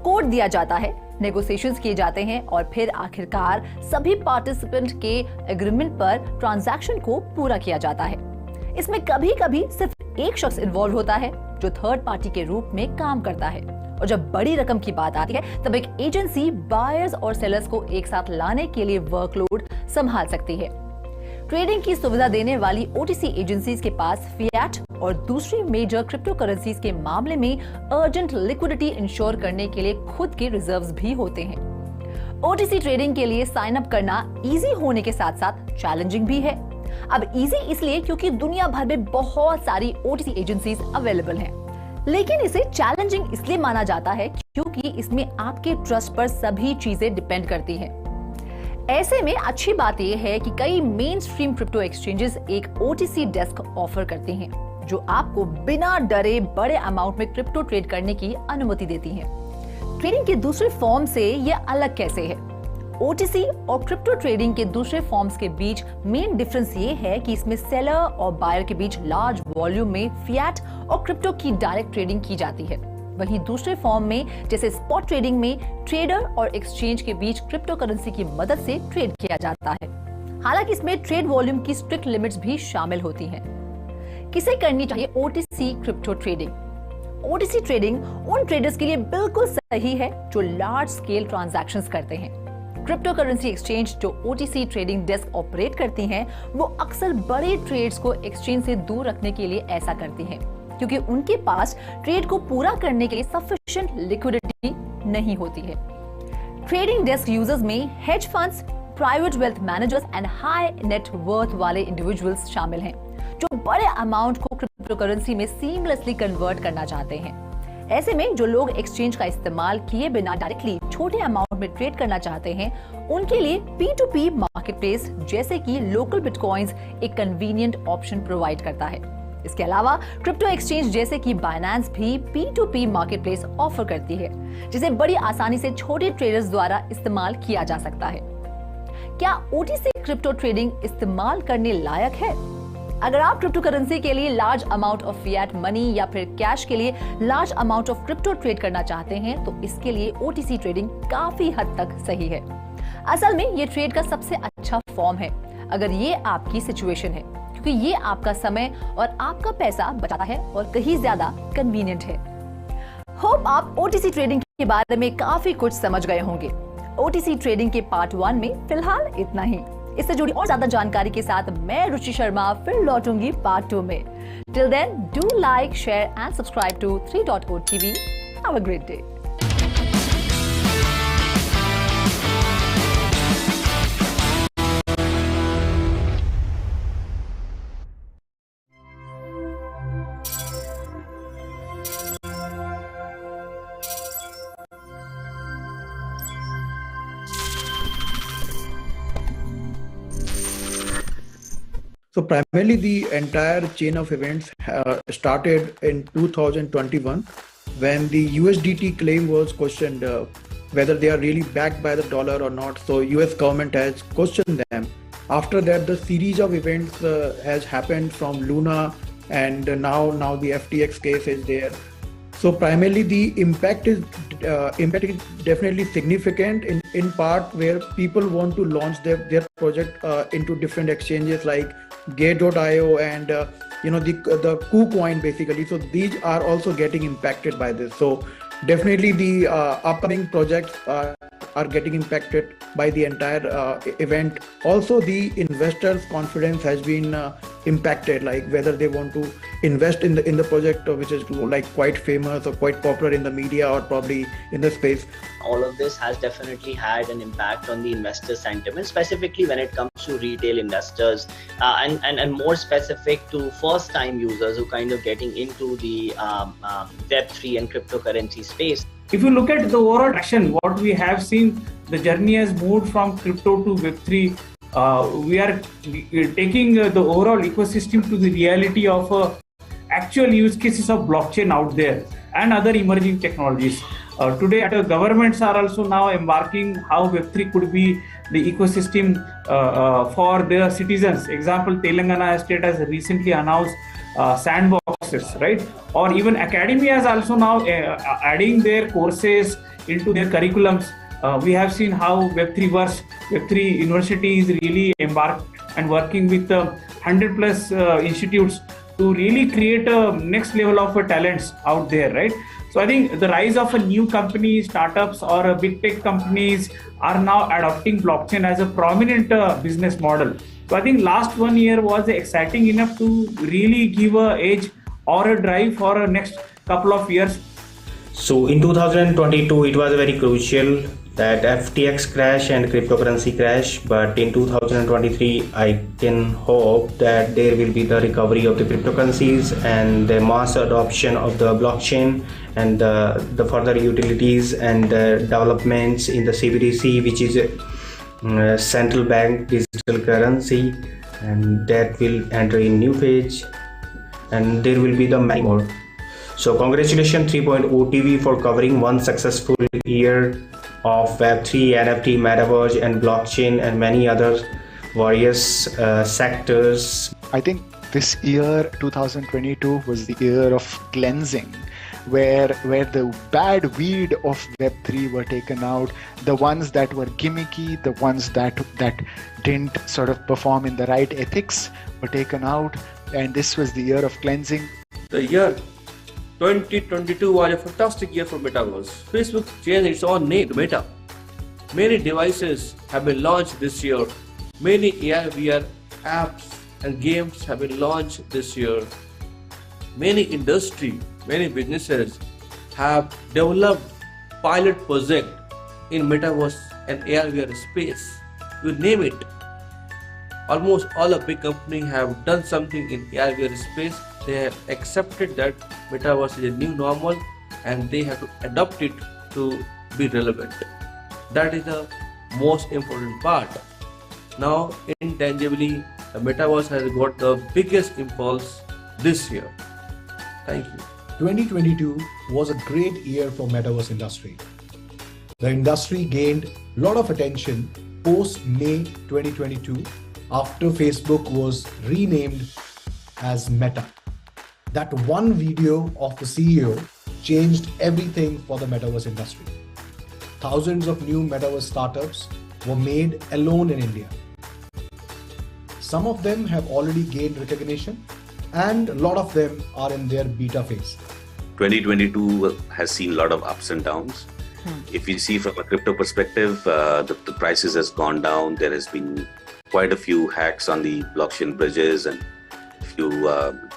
कोड दिया जाता है, नेगोशिएशंस किए जाते हैं और फिर आखिरकार सभी पार्टिसिपेंट के एग्रीमेंट पर ट्रांजैक्शन को पूरा किया जाता है। इसमें कभी-कभी सिर्फ एक शख्स इन्वॉल्व होता है जो थर्ड पार्टी के रूप में काम करता है, और जब बड़ी रकम की बात आती है तब एक एजेंसी बायर्स और सेलर्स को एक साथ लाने के लिए वर्कलोड संभाल सकती है। ट्रेडिंग की सुविधा देने वाली OTC एजेंसीज के पास फिएट और दूसरी मेजर क्रिप्टो करेंसीज के मामले में अर्जेंट लिक्विडिटी इंश्योर करने के लिए खुद के रिजर्व्स भी होते हैं। OTC ट्रेडिंग के लिए साइन अप करना इजी होने के साथ साथ चैलेंजिंग भी है। अब इजी इसलिए क्योंकि दुनिया भर में बहुत सारी OTC एजेंसीज अवेलेबल हैं, लेकिन इसे चैलेंजिंग इसलिए माना जाता है क्योंकि इसमें आपके ट्रस्ट पर सभी चीजें डिपेंड करती हैं। ऐसे में अच्छी बात यह है कि कई मेन स्ट्रीम क्रिप्टो एक्सचेंजेस एक OTC डेस्क ऑफर करते हैं जो आपको बिना डरे बड़े अमाउंट में क्रिप्टो ट्रेड करने की अनुमति देती हैं। ट्रेडिंग के दूसरे फॉर्म से यह अलग कैसे है? OTC और क्रिप्टो ट्रेडिंग के दूसरे फॉर्म्स के बीच मेन डिफरेंस ये है कि इसमें सेलर और बायर के बीच लार्ज वॉल्यूम में फिएट और क्रिप्टो की डायरेक्ट ट्रेडिंग की जाती है। वहीं दूसरे फॉर्म में जैसे स्पॉट ट्रेडिंग में ट्रेडर और एक्सचेंज के बीच क्रिप्टो करेंसी की मदद से ट्रेड किया जाता है। हालांकि इसमें ट्रेड वॉल्यूम की स्ट्रिक्ट लिमिट्स भी शामिल होती हैं। किसे करनी चाहिए OTC crypto trading? OTC trading उन ट्रेडर्स के लिए बिल्कुल सही है जो लार्ज स्केल ट्रांजैक्शंस करते हैं। क्रिप्टो करेंसी एक्सचेंज जो OTC ट्रेडिंग डेस्क ऑपरेट करती हैं, वो अक्सर बड़े ट्रेड्स को एक्सचेंज से दूर रखने के लिए ऐसा करती हैं, क्योंकि उनके पास ट्रेड को पूरा करने के लिए सफिशिएंट लिक्विडिटी नहीं होती है। ट्रेडिंग डेस्क यूजर्स में hedge funds, private wealth managers and high net worth वाले इंडिविजुअल्स शामिल हैं, जो बड़े अमाउंट को क्रिप्टो करेंसी में सीमलेसली कन्वर्ट करना चाहते हैं। ऐसे में जो लोग एक्सचेंज का इस्तेमाल किए बिना डायरेक्टली छोटे अमाउंट में ट्रेड करना चाहते हैं, उनके लिए P2P मार्केटप्लेस जैसे कि लोकल बिटकॉइंस एक कन्वीनियंट ऑप्शन प्रोवाइड करता है। इसके अलावा क्रिप्टो एक्सचेंज जैसे कि बाइनेंस भी P2P मार्केटप्लेस ऑफर करती है, जिसे बड़ी आसानी से छोटे ट्रेडर्स द्वारा इस्तेमाल किया जा सकता है। क्या OTC क्रिप्टो ट्रेडिंग इस्तेमाल करने लायक है? अगर आप क्रिप्टो करेंसी के लिए large amount of fiat money या फिर कैश के लिए large amount of crypto trade करना चाहते हैं, तो इसके लिए OTC ट्रेडिंग काफी हद तक सही है। असल में ये ट्रेड का सबसे अच्छा फॉर्म है अगर ये आपकी सिचुएशन है, क्योंकि ये आपका समय और आपका पैसा बचाता है और कहीं ज्यादा कन्वीनियंट है। होप आप OTC ट्रेडिंग के बारे में काफी कुछ समझ गए होंगे। OTC ट्रेडिंग के पार्ट 1 में फिलहाल इतना ही। इससे जुड़ी और ज्यादा जानकारी के साथ मैं रुचि शर्मा फिर लौटूंगी पार्ट 2 में। Till then do like, share and subscribe to 3.0 TV. Have a great day. So primarily the entire chain of events started in 2021 when the USDT claim was questioned whether they are really backed by the dollar or not. So US government has questioned them. After that, the series of events has happened from Luna, and now the FTX case is there. So primarily the impact is definitely significant in part where people want to launch their project into different exchanges like Gate.io and the KuCoin basically. So these are also getting impacted by this. So definitely the upcoming projects are getting impacted by the entire event. Also the investors' confidence has been impacted, like whether they want to invest in the project which is like quite famous or quite popular in the media or probably in the space. All of this has definitely had an impact on the investor sentiment, specifically when it comes to retail investors and more specific to first-time users who kind of getting into the Web3 and cryptocurrency space. If you look at the overall traction, what we have seen, the journey has moved from crypto to Web3. We are taking the overall ecosystem to the reality of actual use cases of blockchain out there and other emerging technologies. Today, governments are also now embarking how Web3 could be the ecosystem for their citizens. Example, Telangana state has recently announced sandboxes, right? Or even academia is also now adding their courses into their curriculums. We have seen how Web3 works. Web3 University is really embarked and working with 100 plus institutes to really create a next level of talents out there, right? So I think the rise of a new company, startups or big tech companies are now adopting blockchain as a prominent business model. So I think last 1 year was exciting enough to really give a edge or a drive for a next couple of years. So in 2022, it was very crucial that FTX crash and cryptocurrency crash, but in 2023 I can hope that there will be the recovery of the cryptocurrencies and the mass adoption of the blockchain and the further utilities and developments in the CBDC, which is a central bank digital currency, and that will enter in new phase, and there will be the many more. So congratulations 3.0 TV for covering one successful year of Web3, NFT, Metaverse and blockchain and many other various sectors. I think this year 2022 was the year of cleansing, where the bad weed of Web3 were taken out, the ones that were gimmicky, the ones that didn't sort of perform in the right ethics were taken out, and this was the year of cleansing. The year 2022 was a fantastic year for Metaverse. Facebook changed its own name to Meta. Many devices have been launched this year. Many AR/VR apps and games have been launched this year. Many businesses have developed pilot project in Metaverse and AR/VR space. You name it. Almost all the big companies have done something in AR/VR space. They have accepted that Metaverse is a new normal and they have to adopt it to be relevant. That is the most important part. Now, intangibly, the Metaverse has got the biggest impulse this year. Thank you. 2022 was a great year for Metaverse industry. The industry gained a lot of attention post May 2022 after Facebook was renamed as Meta. That one video of the CEO changed everything for the Metaverse industry. Thousands of new Metaverse startups were made alone in India. Some of them have already gained recognition and a lot of them are in their beta phase. 2022 has seen a lot of ups and downs. If you see from a crypto perspective, the prices has gone down. There has been quite a few hacks on the blockchain bridges and few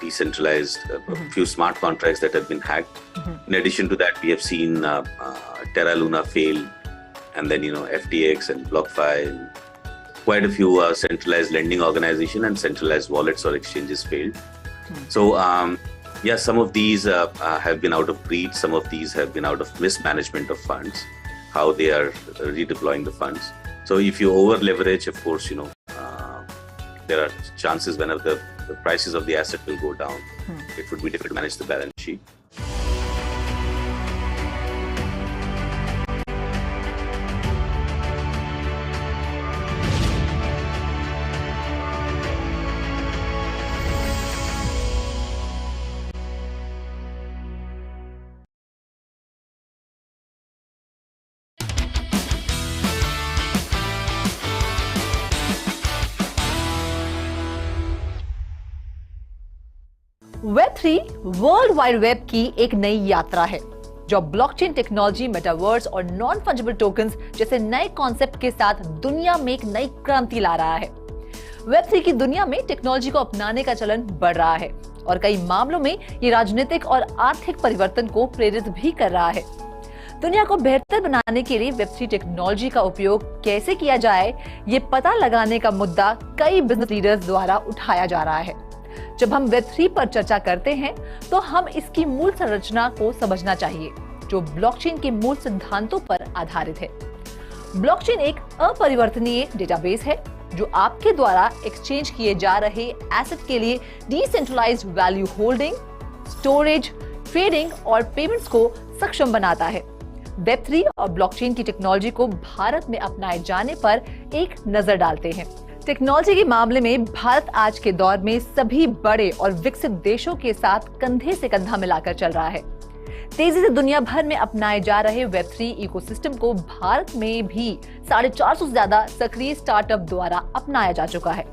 decentralized, few smart contracts that have been hacked. In addition to that, we have seen Terra Luna fail, and then FTX and BlockFi, and quite a few centralized lending organization and centralized wallets or exchanges failed. So some of these have been out of greed. Some of these have been out of mismanagement of funds, how they are redeploying the funds. So if you over leverage, of course, there are chances whenever the prices of the asset will go down, it would be difficult to manage the balance sheet. Web3 world wide web की एक नई यात्रा है जो blockchain technology, metaverse और non fungible tokens जैसे नए concept के साथ दुनिया में एक नई क्रांति ला रहा है। Web3 की दुनिया में टेक्नोलॉजी को अपनाने का चलन बढ़ रहा है और कई मामलों में ये राजनीतिक और आर्थिक परिवर्तन को प्रेरित भी कर रहा है। दुनिया को बेहतर बनाने के लिए Web3 टेक्नोलॉजी का उपयोग कैसे किया जाए, ये पता लगाने का मुद्दा कई बिजनेस लीडर्स द्वारा उठाया जा रहा है। जब हम Web3 पर चर्चा करते हैं तो हम इसकी मूल संरचना को समझना चाहिए जो ब्लॉकचेन के मूल सिद्धांतों पर आधारित है। ब्लॉकचेन एक अपरिवर्तनीय डेटाबेस है जो आपके द्वारा एक्सचेंज किए जा रहे एसेट के लिए decentralised value holding, storage, trading और पेमेंट्स को सक्षम बनाता है। Web3 और ब्लॉकचेन की टेक्नोलॉजी को भारत में अपनाए जाने पर एक नजर डालते हैं। टेक्नोलॉजी के मामले में भारत आज के दौर में सभी बड़े और विकसित देशों के साथ कंधे से कंधा मिलाकर चल रहा है। तेजी से दुनिया भर में अपनाए जा रहे Web3 इकोसिस्टम को भारत में भी 450 से ज्यादा सक्रिय स्टार्टअप द्वारा अपनाया जा चुका है।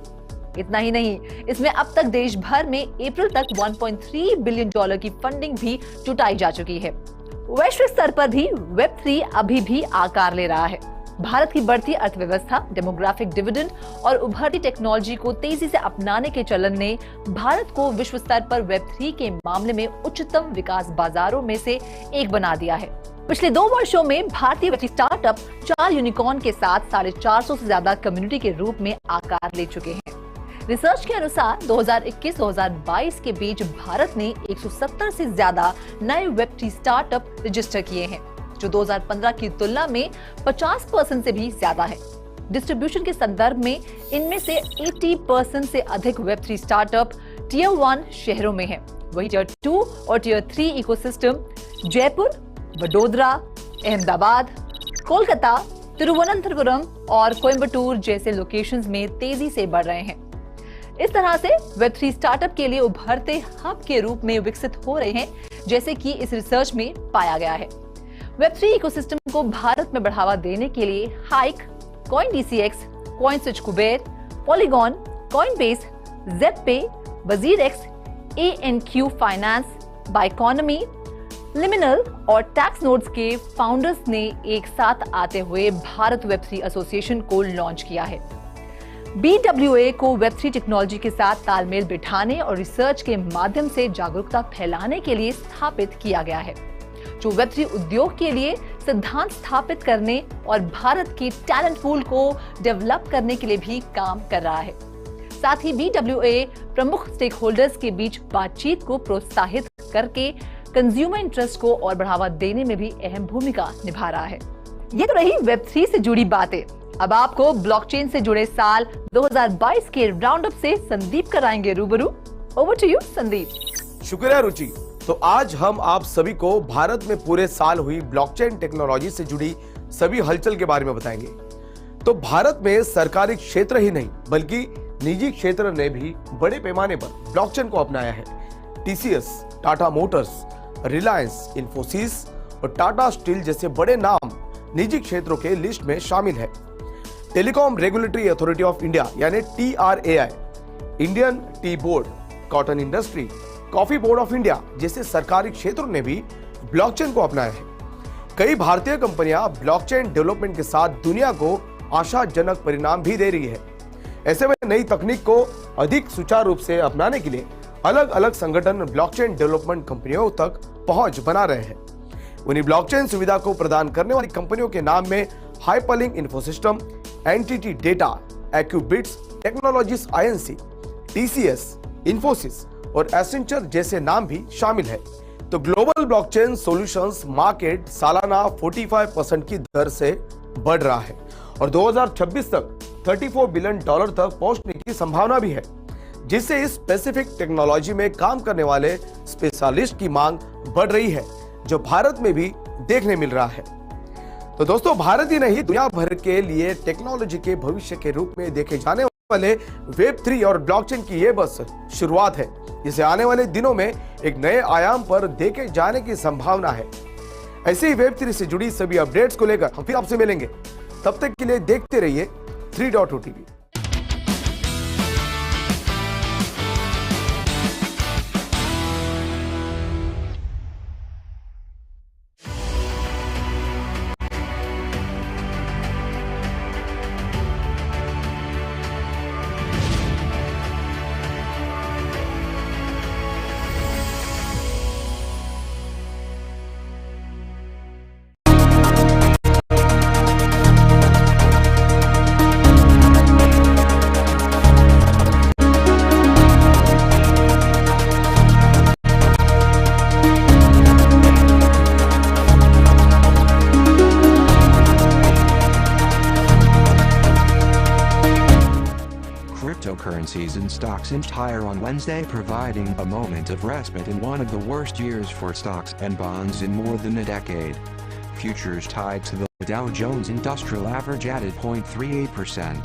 इतना ही नहीं, इसमें अब तक देश भर में अप्रैल तक $1.3 बिलियन की फंडिंग भी जुटाई जा चुकी है। वैश्विक स्तर पर भी Web3 अभी भी आकार ले रहा है। भारत की बढ़ती अर्थव्यवस्था, डेमोग्राफिक डिविडेंड और उभरती टेक्नोलॉजी को तेजी से अपनाने के चलन ने भारत को विश्व स्तर पर Web3 के मामले में उच्चतम विकास बाजारों में से एक बना दिया है। पिछले 2 वर्षों में भारतीय Web3 स्टार्टअप 4 यूनिकॉर्न के साथ 450 से ज्यादा कम्युनिटी के रूप में आकार ले चुके हैं। रिसर्च के अनुसार 2021-2022 के बीच भारत ने 170 से ज्यादा नए Web3 स्टार्टअप रजिस्टर किए हैं जो 2015 की तुलना में 50% से भी ज्यादा है। डिस्ट्रीब्यूशन के संदर्भ में इनमें से 80% से अधिक Web3 स्टार्टअप टियर 1 शहरों में है। वही टियर 2 और टियर 3 इकोसिस्टम जयपुर, वडोदरा, अहमदाबाद, कोलकाता, तिरुवनंतपुरम और कोयम्बटूर जैसे लोकेशंस में तेजी से बढ़ रहे हैं। इस तरह से Web3 स्टार्टअप के लिए उभरते हब के रूप में विकसित हो रहे हैं, जैसे कि इस रिसर्च में पाया गया है। Web3 इकोसिस्टम को भारत में बढ़ावा देने के लिए hike, CoinDCX, CoinSwitch Kuber, Polygon, Coinbase, ZepPay, WazirX, ANQ finance, Biconomy, Liminal और टैक्सनोड्स के फाउंडर्स ने एक साथ आते हुए भारत Web3 एसोसिएशन को लॉन्च किया है। BWA को Web3 टेक्नोलॉजी के साथ तालमेल बिठाने और रिसर्च के माध्यम से जागरूकता फैलाने के लिए स्थापित किया गया है, जो Web3 उद्योग के लिए सिद्धांत स्थापित करने और भारत के टैलेंट पूल को डेवलप करने के लिए भी काम कर रहा है। साथ ही BWA प्रमुख स्टेक होल्डर्स के बीच बातचीत को प्रोत्साहित करके कंज्यूमर इंटरेस्ट को और बढ़ावा देने में भी अहम भूमिका निभा रहा है। ये तो रही Web3 से जुड़ी बातें। अब आपको ब्लॉकचेन से जुड़े साल 2022 के राउंड अप से संदीप कराएंगे रूबरू। Over to you Sandeep. शुक्रिया रुचि। तो आज हम आप सभी को भारत में पूरे साल हुई ब्लॉकचेन टेक्नोलॉजी से जुड़ी सभी हलचल के बारे में बताएंगे। तो भारत में सरकारी क्षेत्र ही नहीं बल्कि निजी क्षेत्र ने भी बड़े पैमाने पर ब्लॉकचेन को अपनाया है। TCS, टाटा मोटर्स, रिलायंस, इन्फोसिस और टाटा स्टील जैसे बड़े नाम निजी क्षेत्रों के लिस्ट में शामिल है। Telecom regulatory authority of India यानी TRAI, Indian tea board, cotton industry, coffee board of India जैसे सरकारी क्षेत्रों ने भी ब्लॉकचेन को अपनाया है। कई भारतीय कंपनियां ब्लॉकचेन डेवलपमेंट के साथ दुनिया को आशाजनक परिणाम भी दे रही है। ऐसे में नई तकनीक को अधिक सुचारू रूप से अपनाने के लिए अलग अलग संगठन ब्लॉकचेन डेवलपमेंट कंपनियों तक पहुंच बना रहे हैं। उन्हीं ब्लॉकचेन सुविधा को प्रदान करने वाली कंपनियों के नाम में Hyperlink Infosystem, NTT Data, Acubits Technologies INC, TCS, Infosys और एसेंचर जैसे नाम भी शामिल है। तो ग्लोबल ब्लॉकचेन सॉल्यूशंस मार्केट सालाना 45% की दर से बढ़ रहा है और 2026 तक $34 बिलियन तक पहुंचने की संभावना भी है, जिससे इस स्पेसिफिक टेक्नोलॉजी में काम करने वाले स्पेशलिस्ट की मांग बढ़ रही है, जो भारत में भी देखने मिल रहा है। तो दोस्तों, भारत ही नहीं दुनिया भर के लिए टेक्नोलॉजी के भविष्य के रूप में देखे जाने वाले Web3 और ब्लॉकचेन की ये बस शुरुआत है, जिसे आने वाले दिनों में एक नए आयाम पर देखे जाने की संभावना है। ऐसे ही Web3 से जुड़ी सभी अपडेट्स को लेकर हम फिर आपसे मिलेंगे। तब तक के लिए देखते रहिए 3.2 TV। Cryptocurrencies and stocks inched higher on Wednesday, providing a moment of respite in one of the worst years for stocks and bonds in more than a decade. Futures tied to the Dow Jones Industrial Average added 0.38%.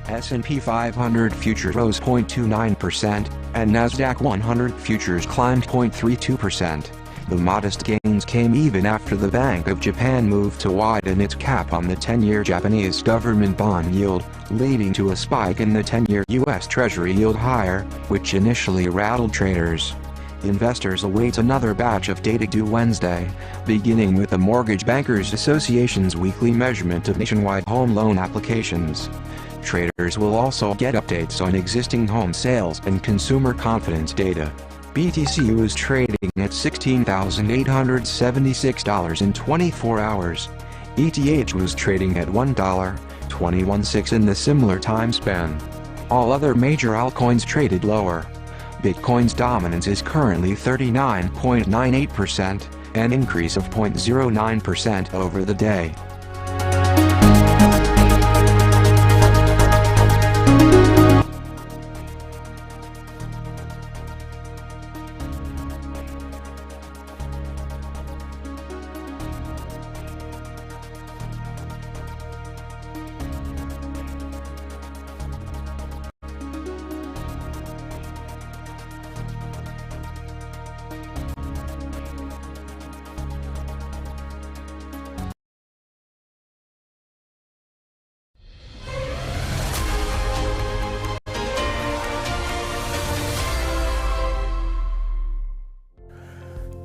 S&P 500 futures rose 0.29%, and Nasdaq 100 futures climbed 0.32%. The modest gains came even after the Bank of Japan moved to widen its cap on the 10-year Japanese government bond yield, leading to a spike in the 10-year U.S. Treasury yield higher, which initially rattled traders. Investors await another batch of data due Wednesday, beginning with the Mortgage Bankers Association's weekly measurement of nationwide home loan applications. Traders will also get updates on existing home sales and consumer confidence data. BTC was trading at $16,876 in 24 hours. ETH was trading at $1.21 in the similar time span. All other major altcoins traded lower. Bitcoin's dominance is currently 39.98%, an increase of 0.09% over the day.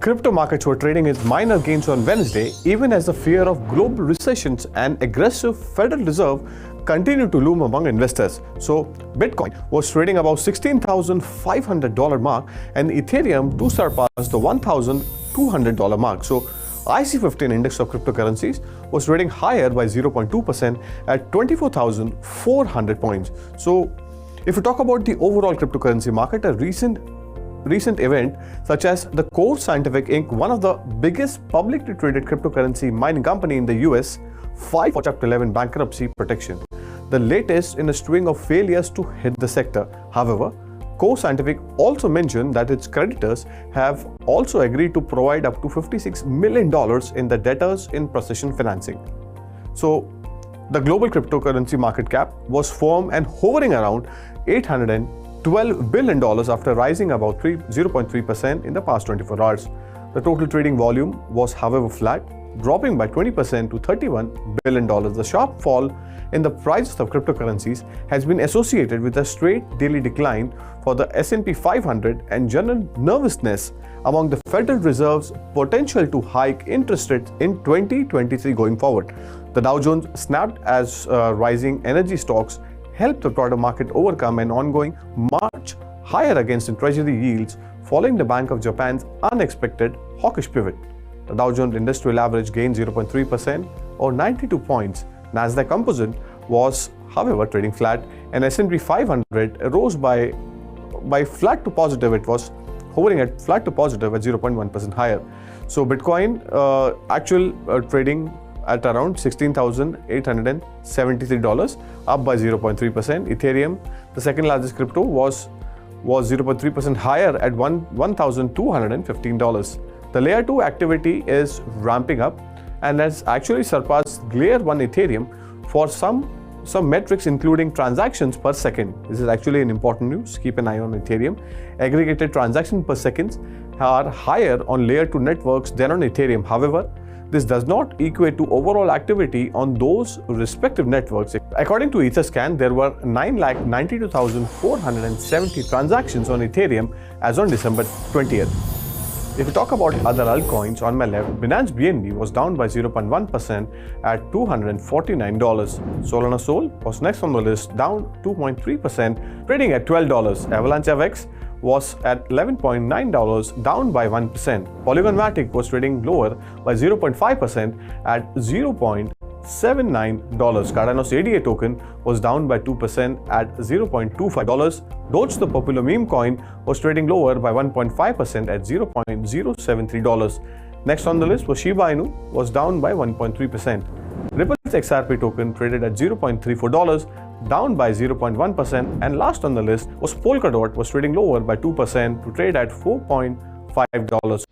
Crypto markets were trading with minor gains on Wednesday, even as the fear of global recessions and aggressive Federal Reserve continued to loom among investors. So, Bitcoin was trading above $16,500 mark, and Ethereum to surpass the $1,200 mark. So, IC15 index of cryptocurrencies was trading higher by 0.2% at 24,400 points. So, if you talk about the overall cryptocurrency market, a recent event such as the Core Scientific Inc., one of the biggest publicly traded cryptocurrency mining company in the US, filed for Chapter 11 bankruptcy protection, the latest in a string of failures to hit the sector. However, Core Scientific also mentioned that its creditors have also agreed to provide up to $56 million in the debtors in possession financing. So, the global cryptocurrency market cap was firm and hovering around $812 billion after rising about 0.3% in the past 24 hours. The total trading volume was, however, flat, dropping by 20% to $31 billion. The sharp fall in the prices of cryptocurrencies has been associated with a straight daily decline for the S&P 500 and general nervousness among the Federal Reserve's potential to hike interest rates in 2023 going forward. The Dow Jones snapped as rising energy stocks helped the broader market overcome an ongoing march higher against treasury yields following the Bank of Japan's unexpected hawkish pivot. The Dow Jones Industrial Average gained 0.3% or 92 points. Nasdaq Composite was, however, trading flat, and S&P 500 rose by flat to positive. It was hovering at flat to positive at 0.1% higher. So Bitcoin actual trading at around $16,873, up by 0.3%. Ethereum, the second largest crypto, was 0.3% higher at $1,215. The Layer 2 activity is ramping up and has actually surpassed Layer 1 Ethereum for some metrics, including transactions per second. This is actually an important news. Keep an eye on Ethereum. Aggregated transactions per second are higher on Layer 2 networks than on Ethereum. However, this does not equate to overall activity on those respective networks. According to Etherscan, there were 992,470 transactions on Ethereum as on December 20th. If we talk about other altcoins, on my left, Binance BNB was down by 0.1% at $249. Solana Sol was next on the list, down 2.3%, trading at $12. Avalanche FX was at $11.9, down by 1%. Polygon Matic was trading lower by 0.5% at $0.79. Cardano's ADA token was down by 2% at $0.25. Doge, the popular meme coin, was trading lower by 1.5% at $0.073. Next on the list was Shiba Inu, was down by 1.3%. Ripple's XRP token traded at $0.34, down by 0.1%, and last on the list was Polkadot, was trading lower by 2% to trade at $4.5.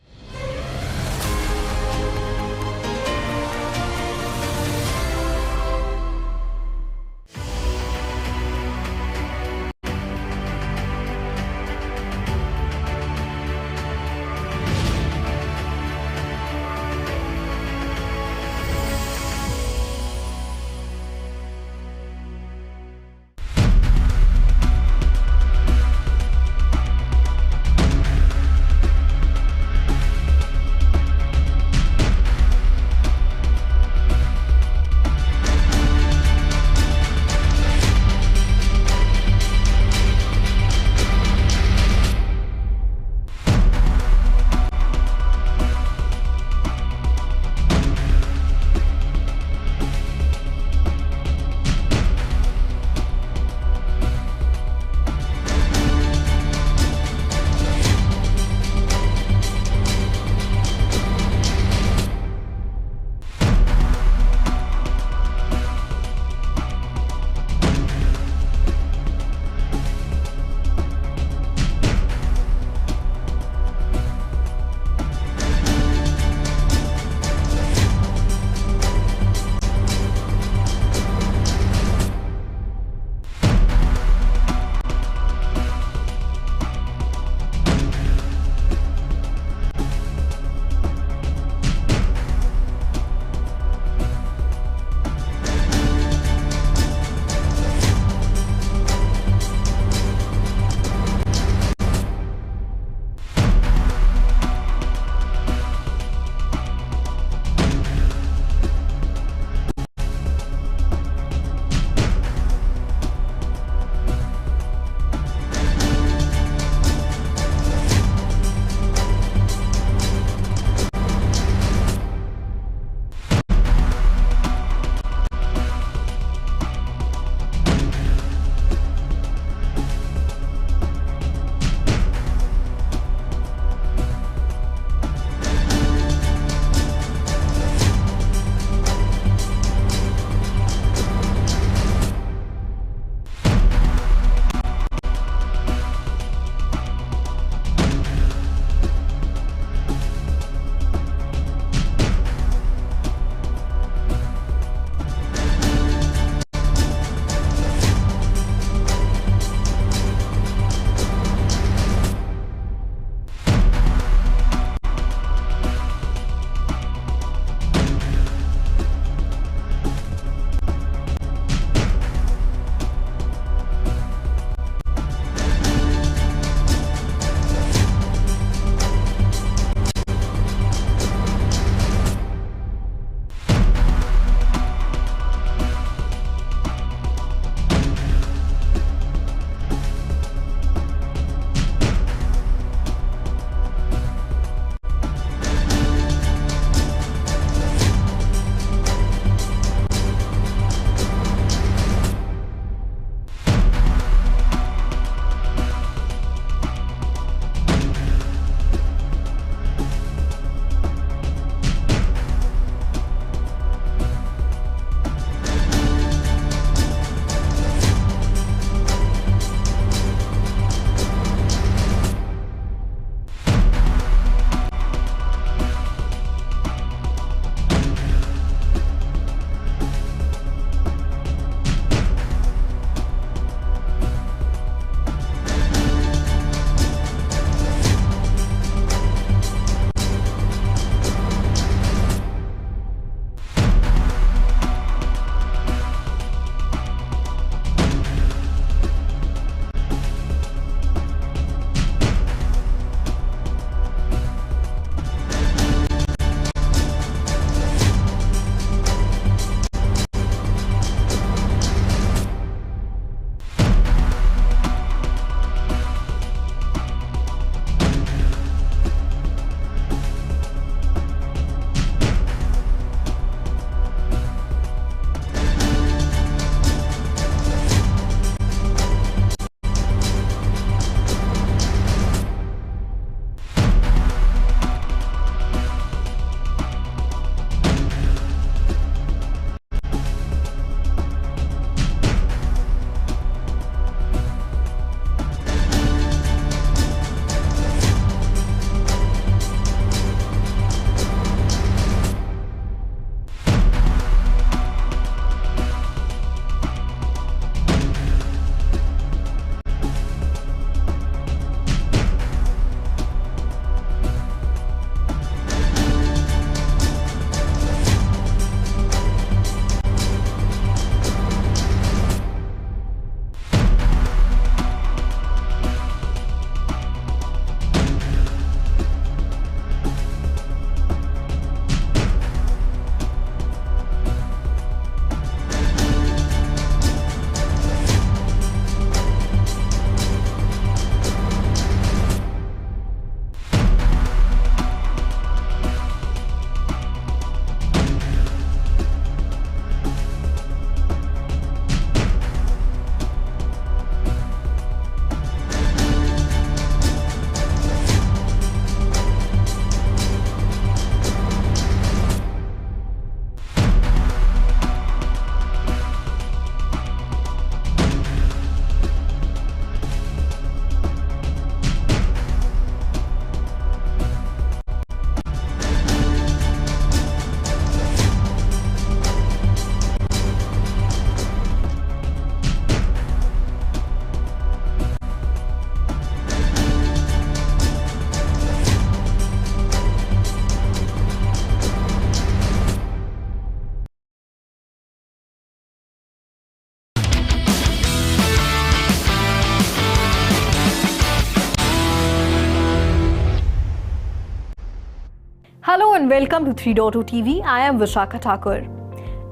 Hello and welcome to 3.0 TV. I am Vishakha Thakur.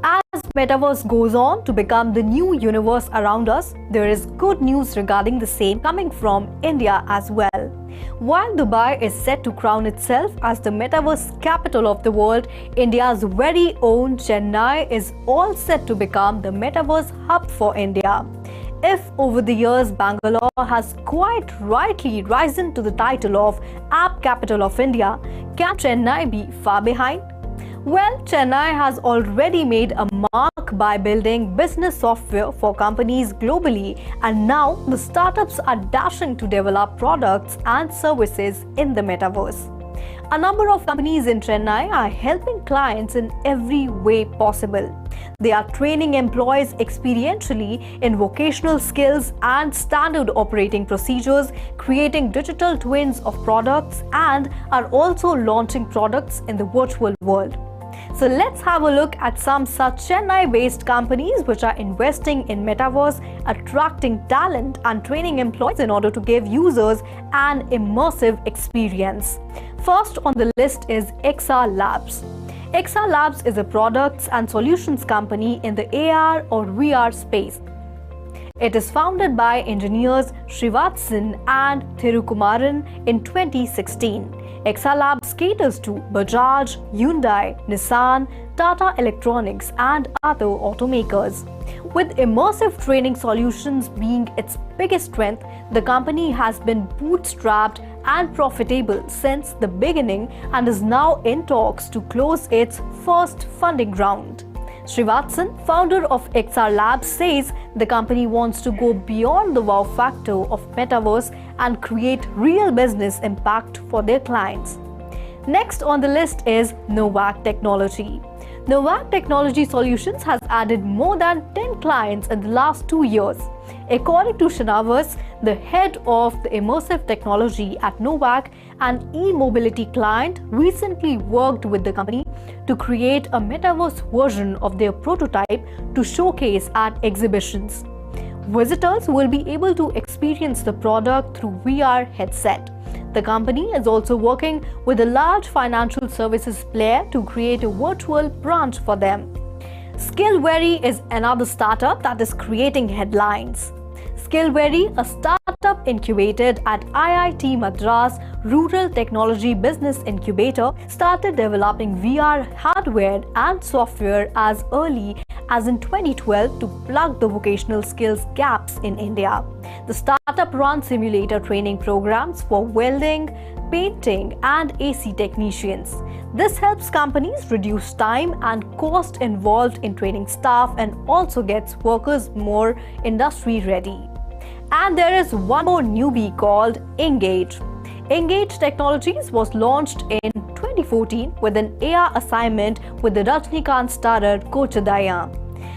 As Metaverse goes on to become the new universe around us, there is good news regarding the same coming from India as well. While Dubai is set to crown itself as the Metaverse capital of the world, India's very own Chennai is all set to become the Metaverse hub for India. If over the years Bangalore has quite rightly risen to the title of App Capital of India, can Chennai be far behind? Well, Chennai has already made a mark by building business software for companies globally, and now the startups are dashing to develop products and services in the metaverse. A number of companies in Chennai are helping clients in every way possible. They are training employees experientially in vocational skills and standard operating procedures, creating digital twins of products, and are also launching products in the virtual world. So let's have a look at some such Chennai-based companies which are investing in Metaverse, attracting talent and training employees in order to give users an immersive experience. First on the list is XR Labs. XR Labs is a products and solutions company in the AR or VR space. It is founded by engineers Srivatsan and Thirukumaran in 2016. XR Labs caters to Bajaj, Hyundai, Nissan, Tata Electronics and other automakers. With immersive training solutions being its biggest strength, the company has been bootstrapped and profitable since the beginning and is now in talks to close its first funding round. Srivatsan, founder of XR Labs, says the company wants to go beyond the wow factor of Metaverse and create real business impact for their clients. Next on the list is Novak Technology. Novak Technology Solutions has added more than 10 clients in the last 2 years. According to Shanavas, the head of the immersive technology at Novak, an e-mobility client, recently worked with the company to create a metaverse version of their prototype to showcase at exhibitions. Visitors will be able to experience the product through VR headset. The company is also working with a large financial services player to create a virtual branch for them. Skillvary is another startup that is creating headlines. Skillvary, a startup incubated at IIT Madras Rural Technology Business Incubator, started developing VR hardware and software as early as in 2012 to plug the vocational skills gaps in India. The startup runs simulator training programs for welding, painting, and AC technicians. This helps companies reduce time and cost involved in training staff and also gets workers more industry ready. And there is one more newbie called Engage. Engage Technologies was launched in 2014 with an AR assignment with the Rajnikant starrer Kochadaya.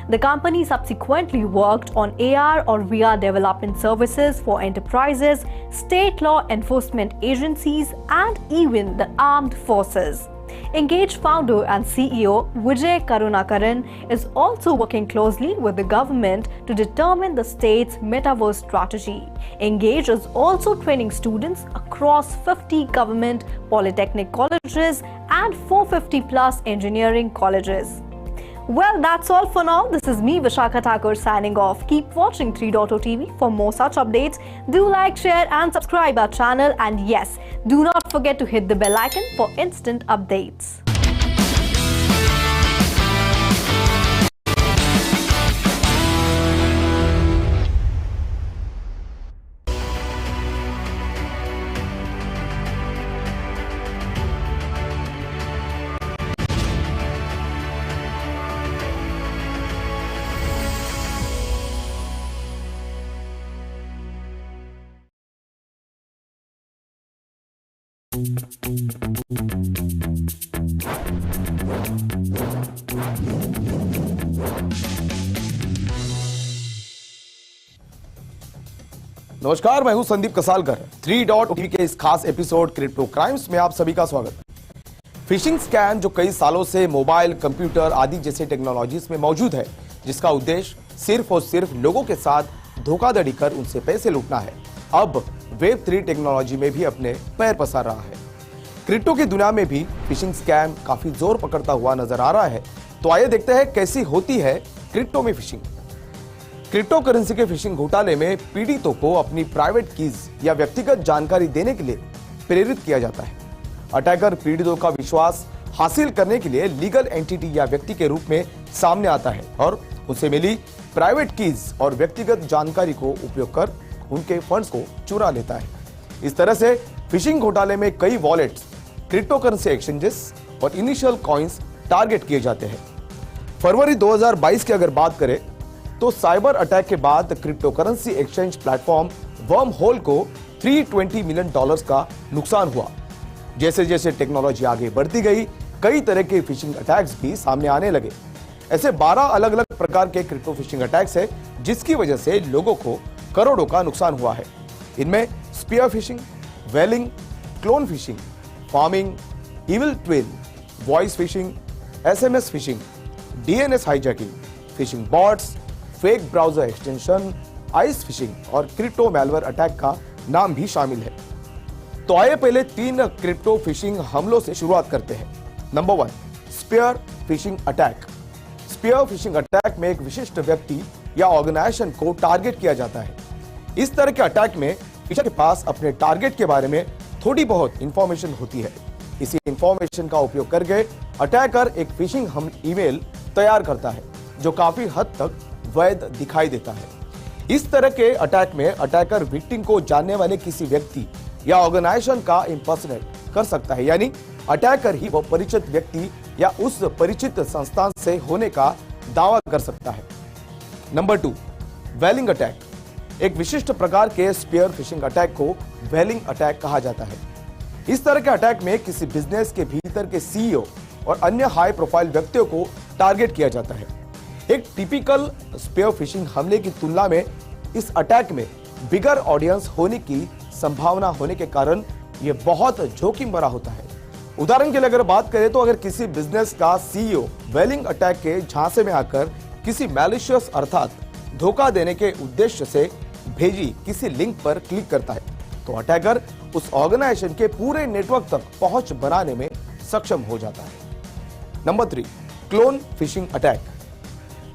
The company subsequently worked on AR or VR development services for enterprises, state law enforcement agencies, and even the armed forces. Engage founder and CEO Vijay Karunakaran is also working closely with the government to determine the state's metaverse strategy. Engage is also training students across 50 government polytechnic colleges and 450 plus engineering colleges. Well, that's all for now. This is me, Vishakha Thakur, signing off. Keep watching 3.0 TV for more such updates. Do like, share and subscribe our channel. And yes, do not forget to hit the bell icon for instant updates. नमस्कार, मैं हूं संदीप कसालकर। 3.0 के इस खास episode crypto crimes में आप सभी का स्वागत है। फिशिंग स्कैम जो कई सालों से मोबाइल, कंप्यूटर आदि जैसे टेक्नोलॉजीज में मौजूद है, जिसका उद्देश्य सिर्फ और सिर्फ लोगों के साथ धोखाधड़ी कर उनसे पैसे लूटना है, अब वेब 3 टेक्नोलॉजी में भी अपने पैर पसार रहा है। क्रिप्टो की दुनिया में भी फिशिंग स्कैम काफी जोर पकड़ता हुआ नजर आ रहा है। तो आइए देखते हैं कैसी होती है क्रिप्टो में फिशिंग। क्रिप्टो करेंसी के फिशिंग घोटाले में पीड़ितों को अपनी प्राइवेट कीज या व्यक्तिगत जानकारी देने के लिए प्रेरित किया जाता है। अटैकर पीड़ितों का विश्वास हासिल करने के लिए लीगल एंटिटी या व्यक्ति के रूप में सामने आता है और उसे मिली प्राइवेट कीज और व्यक्तिगत जानकारी को उपयोग कर उनके फंड्स को चुरा लेता है। इस तरह से फिशिंग घोटाले में कई वॉलेट्स, क्रिप्टो करेंसी एक्सचेंजेस और इनिशियल कॉइन्स टारगेट किए जाते हैं। फरवरी 2022 की अगर बात करें तो साइबर अटैक के बाद crypto currency exchange platform worm hole को $320 मिलियन का नुकसान हुआ। जैसे जैसे टेक्नोलॉजी आगे बढ़ती गई, कई तरह के फिशिंग अटैक्स भी सामने आने लगे। ऐसे 12 अलग अलग प्रकार के क्रिप्टो फिशिंग अटैक्स है जिसकी वजह से लोगों को करोड़ों का नुकसान हुआ है। इनमें spear phishing, whaling, clone phishing, pharming, evil twin, voice phishing, SMS phishing, DNS hijacking, phishing bots, fake browser extension, ice phishing और क्रिप्टो मैलवेयर अटैक का नाम भी शामिल है। तो आइए पहले 3 क्रिप्टो फिशिंग हमलों से शुरुआत करते हैं। Number 1, spear phishing attack. Spear phishing attack में एक विशिष्ट व्यक्ति या ऑर्गेनाइजेशन को टारगेट किया जाता है। इस तरह के अटैक में फिशर के पास अपने टारगेट के बारे में थोड़ी बहुत इंफॉर्मेशन होती है। इसी इंफॉर्मेशन का उपयोग करके अटैकर एक फिशिंग ईमेल तैयार करता है जो काफी हद तक वैध दिखाई देता है। इस तरह के अटैक में अटैकर विक्टिम को जानने वाले किसी व्यक्ति या ऑर्गेनाइजेशन का इंपर्सनेट कर सकता है, यानी अटैकर ही वो परिचित व्यक्ति या उस परिचित संस्थान से होने का दावा कर सकता है। नंबर 2, वेलिंग अटैक। एक विशिष्ट प्रकार के स्पीयर फिशिंग अटैक को वेलिंग अटैक कहा जाता है। इस तरह के अटैक में किसी बिजनेस के भीतर के CEO और अन्य हाई प्रोफाइल व्यक्तियों को टारगेट किया जाता है। एक टिपिकल स्पीयर फिशिंग हमले की तुलना में इस अटैक में बिगर ऑडियंस होने की संभावना होने के कारण यह बहुत जोखिम भरा होता है। उदाहरण के लिए अगर बात करें तो अगर किसी बिजनेस का CEO वेलिंग अटैक के झांसे में आकर किसी मैलिशियस अर्थात धोखा देने के उद्देश्य से भेजी किसी लिंक पर क्लिक करता है तो अटैकर उस ऑर्गेनाइजेशन के पूरे नेटवर्क तक पहुंच बनाने में सक्षम हो जाता है। Number 3, clone phishing attack.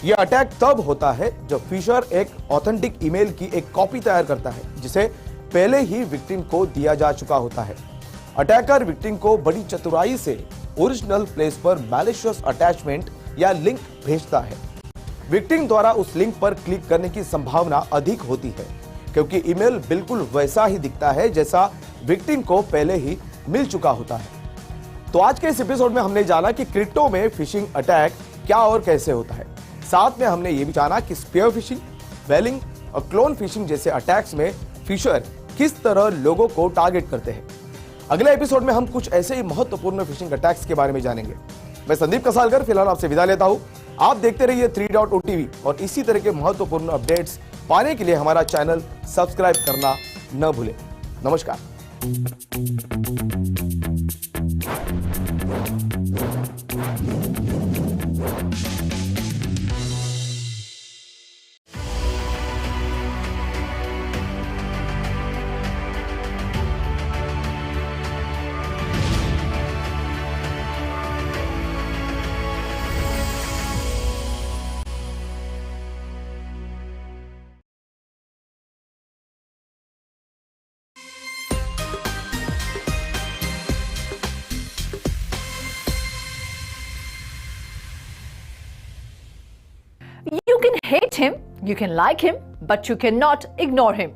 यह अटैक तब होता है जब फिशर एक ऑथेंटिक ईमेल की एक कॉपी तैयार करता है जिसे पहले ही विक्टिम को दिया जा चुका होता है। अटैकर विक्टिम को बड़ी चतुराई से ओरिजिनल प्लेस पर मैलिशियस अटैचमेंट या लिंक भेजता है। विक्टिम द्वारा उस लिंक पर क्लिक करने की संभावना अधिक होती है क्योंकि ईमेल बिल्कुल वैसा ही दिखता है जैसा विक्टिम को पहले ही मिल चुका होता है। तो आज के इस एपिसोड में हमने जाना कि क्रिप्टो में फिशिंग अटैक क्या और कैसे होता है। साथ में हमने ये भी जाना कि स्पीयर फिशिंग, वेलिंग और क्लोन फिशिंग जैसे अटैक्स में फिशर किस तरह लोगों को टारगेट करते हैं। अगले एपिसोड में हम कुछ ऐसे ही महत्वपूर्ण फिशिंग अटैक्स के बारे में जानेंगे। मैं संदीप कसालकर फिलहाल आपसे विदा लेता हूं। आप देखते रहिए 3.OTV और इसी तरह के महत्वपूर्ण अपडेट्स पाने के लिए हमारा चैनल सब्सक्राइब करना न भूलें। नमस्कार। You can hate him, you can like him, but you cannot ignore him.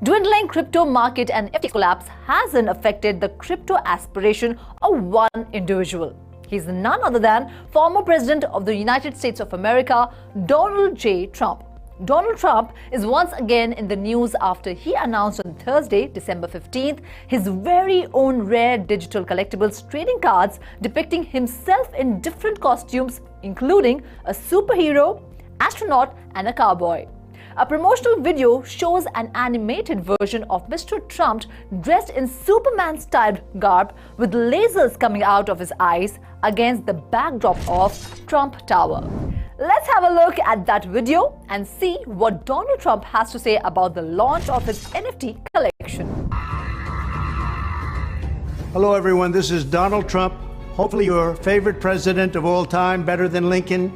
Dwindling crypto market and FT collapse hasn't affected the crypto aspiration of one individual. He's none other than former President of the United States of America, Donald J. Trump. Donald Trump is once again in the news after he announced on Thursday, December 15th, his very own rare digital collectibles trading cards depicting himself in different costumes, including a superhero, astronaut, and a cowboy. A promotional video shows an animated version of Mr. Trump dressed in Superman-styled garb with lasers coming out of his eyes against the backdrop of Trump Tower. Let's have a look at that video and see what Donald Trump has to say about the launch of his NFT collection. Hello, everyone. This is Donald Trump. Hopefully, your favorite president of all time, better than Lincoln,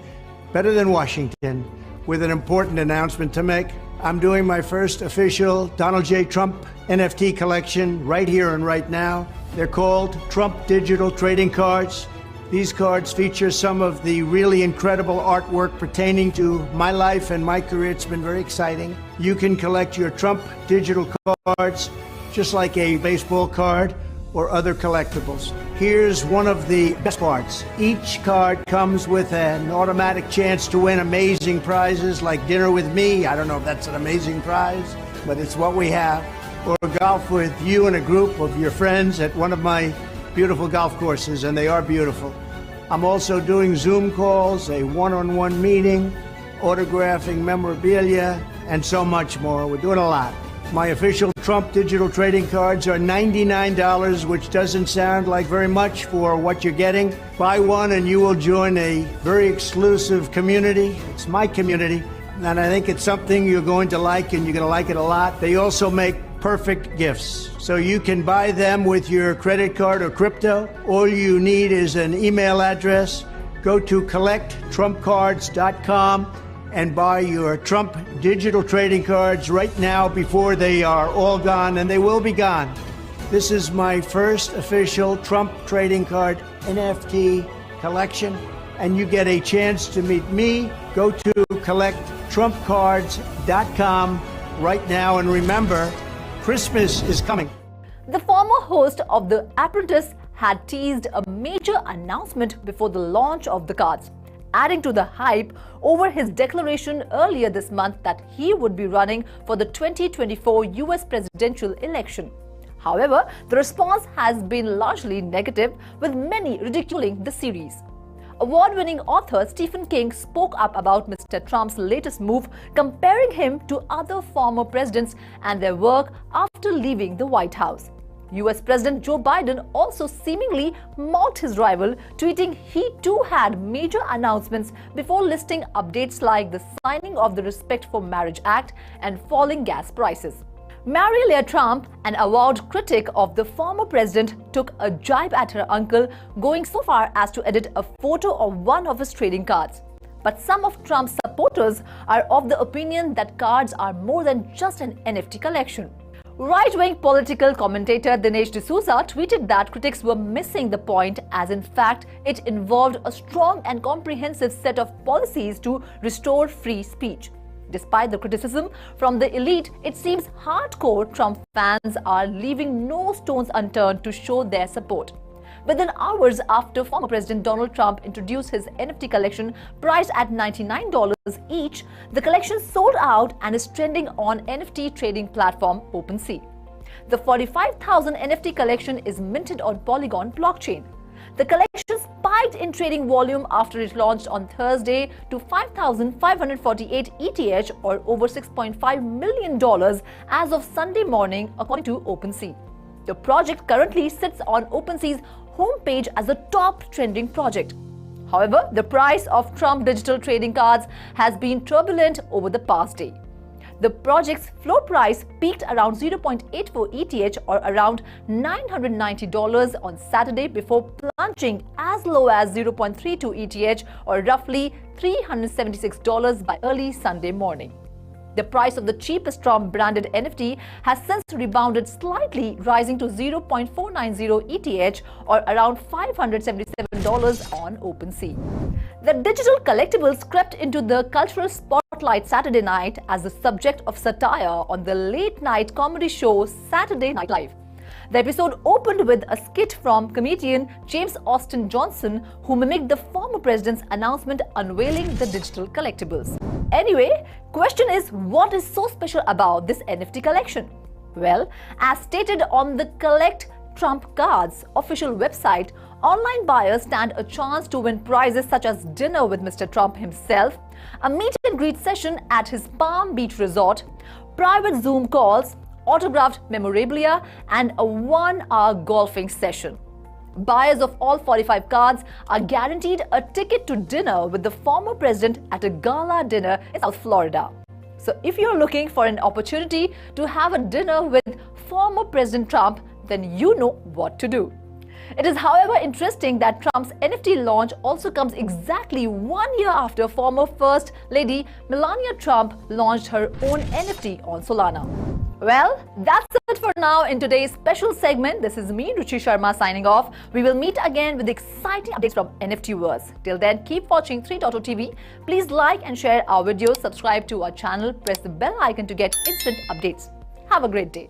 better than Washington, with an important announcement to make. I'm doing my first official Donald J. Trump NFT collection right here and right now. They're called Trump Digital Trading Cards. These cards feature some of the really incredible artwork pertaining to my life and my career. It's been very exciting. You can collect your Trump digital cards just like a baseball card or other collectibles. Here's one of the best parts. Each card comes with an automatic chance to win amazing prizes like dinner with me. I don't know if that's an amazing prize, but it's what we have. Or golf with you and a group of your friends at one of my beautiful golf courses, and they are beautiful. I'm also doing Zoom calls, a one-on-one meeting, autographing memorabilia, and so much more. We're doing a lot. My official Trump digital trading cards are $99, which doesn't sound like very much for what you're getting. Buy one and you will join a very exclusive community. It's my community, and I think it's something you're going to like, and you're going to like it a lot. They also make perfect gifts. So you can buy them with your credit card or crypto. All you need is an email address. Go to collecttrumpcards.com and buy your Trump digital trading cards right now before they are all gone, and they will be gone. This is my first official Trump trading card NFT collection, and you get a chance to meet me. Go to collecttrumpcards.com right now, and remember, Christmas is coming. The former host of The Apprentice had teased a major announcement before the launch of the cards, adding to the hype over his declaration earlier this month that he would be running for the 2024 US presidential election. However, the response has been largely negative, with many ridiculing the series. Award-winning author Stephen King spoke up about Mr. Trump's latest move, comparing him to other former presidents and their work after leaving the White House. US President Joe Biden also seemingly mocked his rival, tweeting he too had major announcements before listing updates like the signing of the Respect for Marriage Act and falling gas prices. Mariella Trump, an avowed critic of the former president, took a jibe at her uncle, going so far as to edit a photo of one of his trading cards. But some of Trump's supporters are of the opinion that cards are more than just an NFT collection. Right-wing political commentator Dinesh D'Souza tweeted that critics were missing the point, as in fact it involved a strong and comprehensive set of policies to restore free speech. Despite the criticism from the elite, it seems hardcore Trump fans are leaving no stones unturned to show their support. Within hours after former President Donald Trump introduced his NFT collection priced at $99 each, the collection sold out and is trending on NFT trading platform OpenSea. The 45,000 NFT collection is minted on Polygon blockchain. The collection spiked in trading volume after it launched on Thursday to 5,548 ETH, or over $6.5 million as of Sunday morning, according to OpenSea. The project currently sits on OpenSea's homepage as a top trending project. However, the price of Trump digital trading cards has been turbulent over the past day. The project's floor price peaked around 0.84 ETH, or around $990 on Saturday, before plunging as low as 0.32 ETH, or roughly $376 by early Sunday morning. The price of the cheapest Trump branded NFT has since rebounded slightly, rising to 0.490 ETH, or around $577 on OpenSea. The digital collectibles crept into the cultural spotlight Saturday night as the subject of satire on the late-night comedy show Saturday Night Live. The episode opened with a skit from comedian James Austin Johnson, who mimicked the former president's announcement unveiling the digital collectibles. Anyway, question is, what is so special about this NFT collection? Well, as stated on the Collect Trump Cards official website, online buyers stand a chance to win prizes such as dinner with Mr. Trump himself, a meet and greet session at his Palm Beach resort, private Zoom calls, autographed memorabilia, and a 1-hour golfing session. Buyers of all 45 cards are guaranteed a ticket to dinner with the former president at a gala dinner in South Florida. So if you're looking for an opportunity to have a dinner with former President Trump, then you know what to do. It is, however, interesting that Trump's NFT launch also comes exactly 1 year after former First Lady Melania Trump launched her own NFT on Solana. Well, that's it for now in today's special segment. This is me, Ruchi Sharma, signing off. We will meet again with exciting updates from NFTverse. Till then, keep watching 3.0 TV. Please like and share our videos, subscribe to our channel, press the bell icon to get instant updates. Have a great day.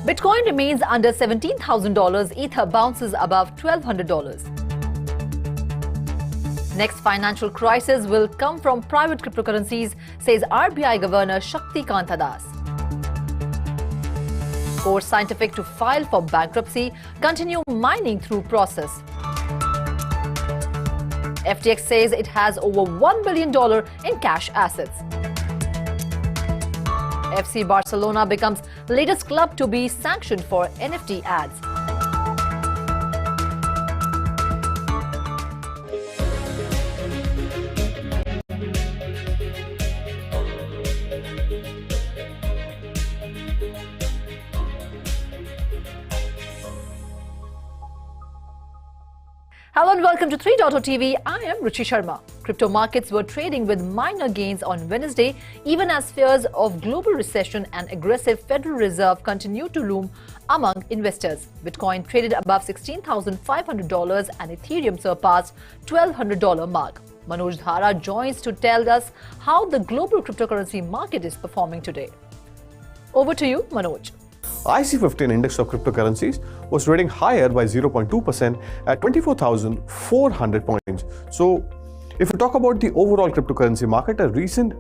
Bitcoin remains under $17,000, Ether bounces above $1,200. Next financial crisis will come from private cryptocurrencies, says RBI Governor Shakti Kanta Das. Core Scientific to file for bankruptcy, continue mining through process. FTX says it has over $1 billion in cash assets. FC Barcelona becomes latest club to be sanctioned for NFT ads. Hello and welcome to 3.0 TV. I am Ruchi Sharma. Crypto markets were trading with minor gains on Wednesday, even as fears of global recession and aggressive Federal Reserve continue to loom among investors. Bitcoin traded above $16,500 and Ethereum surpassed $1,200 mark. Manoj Dhara joins to tell us how the global cryptocurrency market is performing today. Over to you, Manoj. IC15 index of cryptocurrencies was trading higher by 0.2% at 24,400 points. So, if you talk about the overall cryptocurrency market, a recent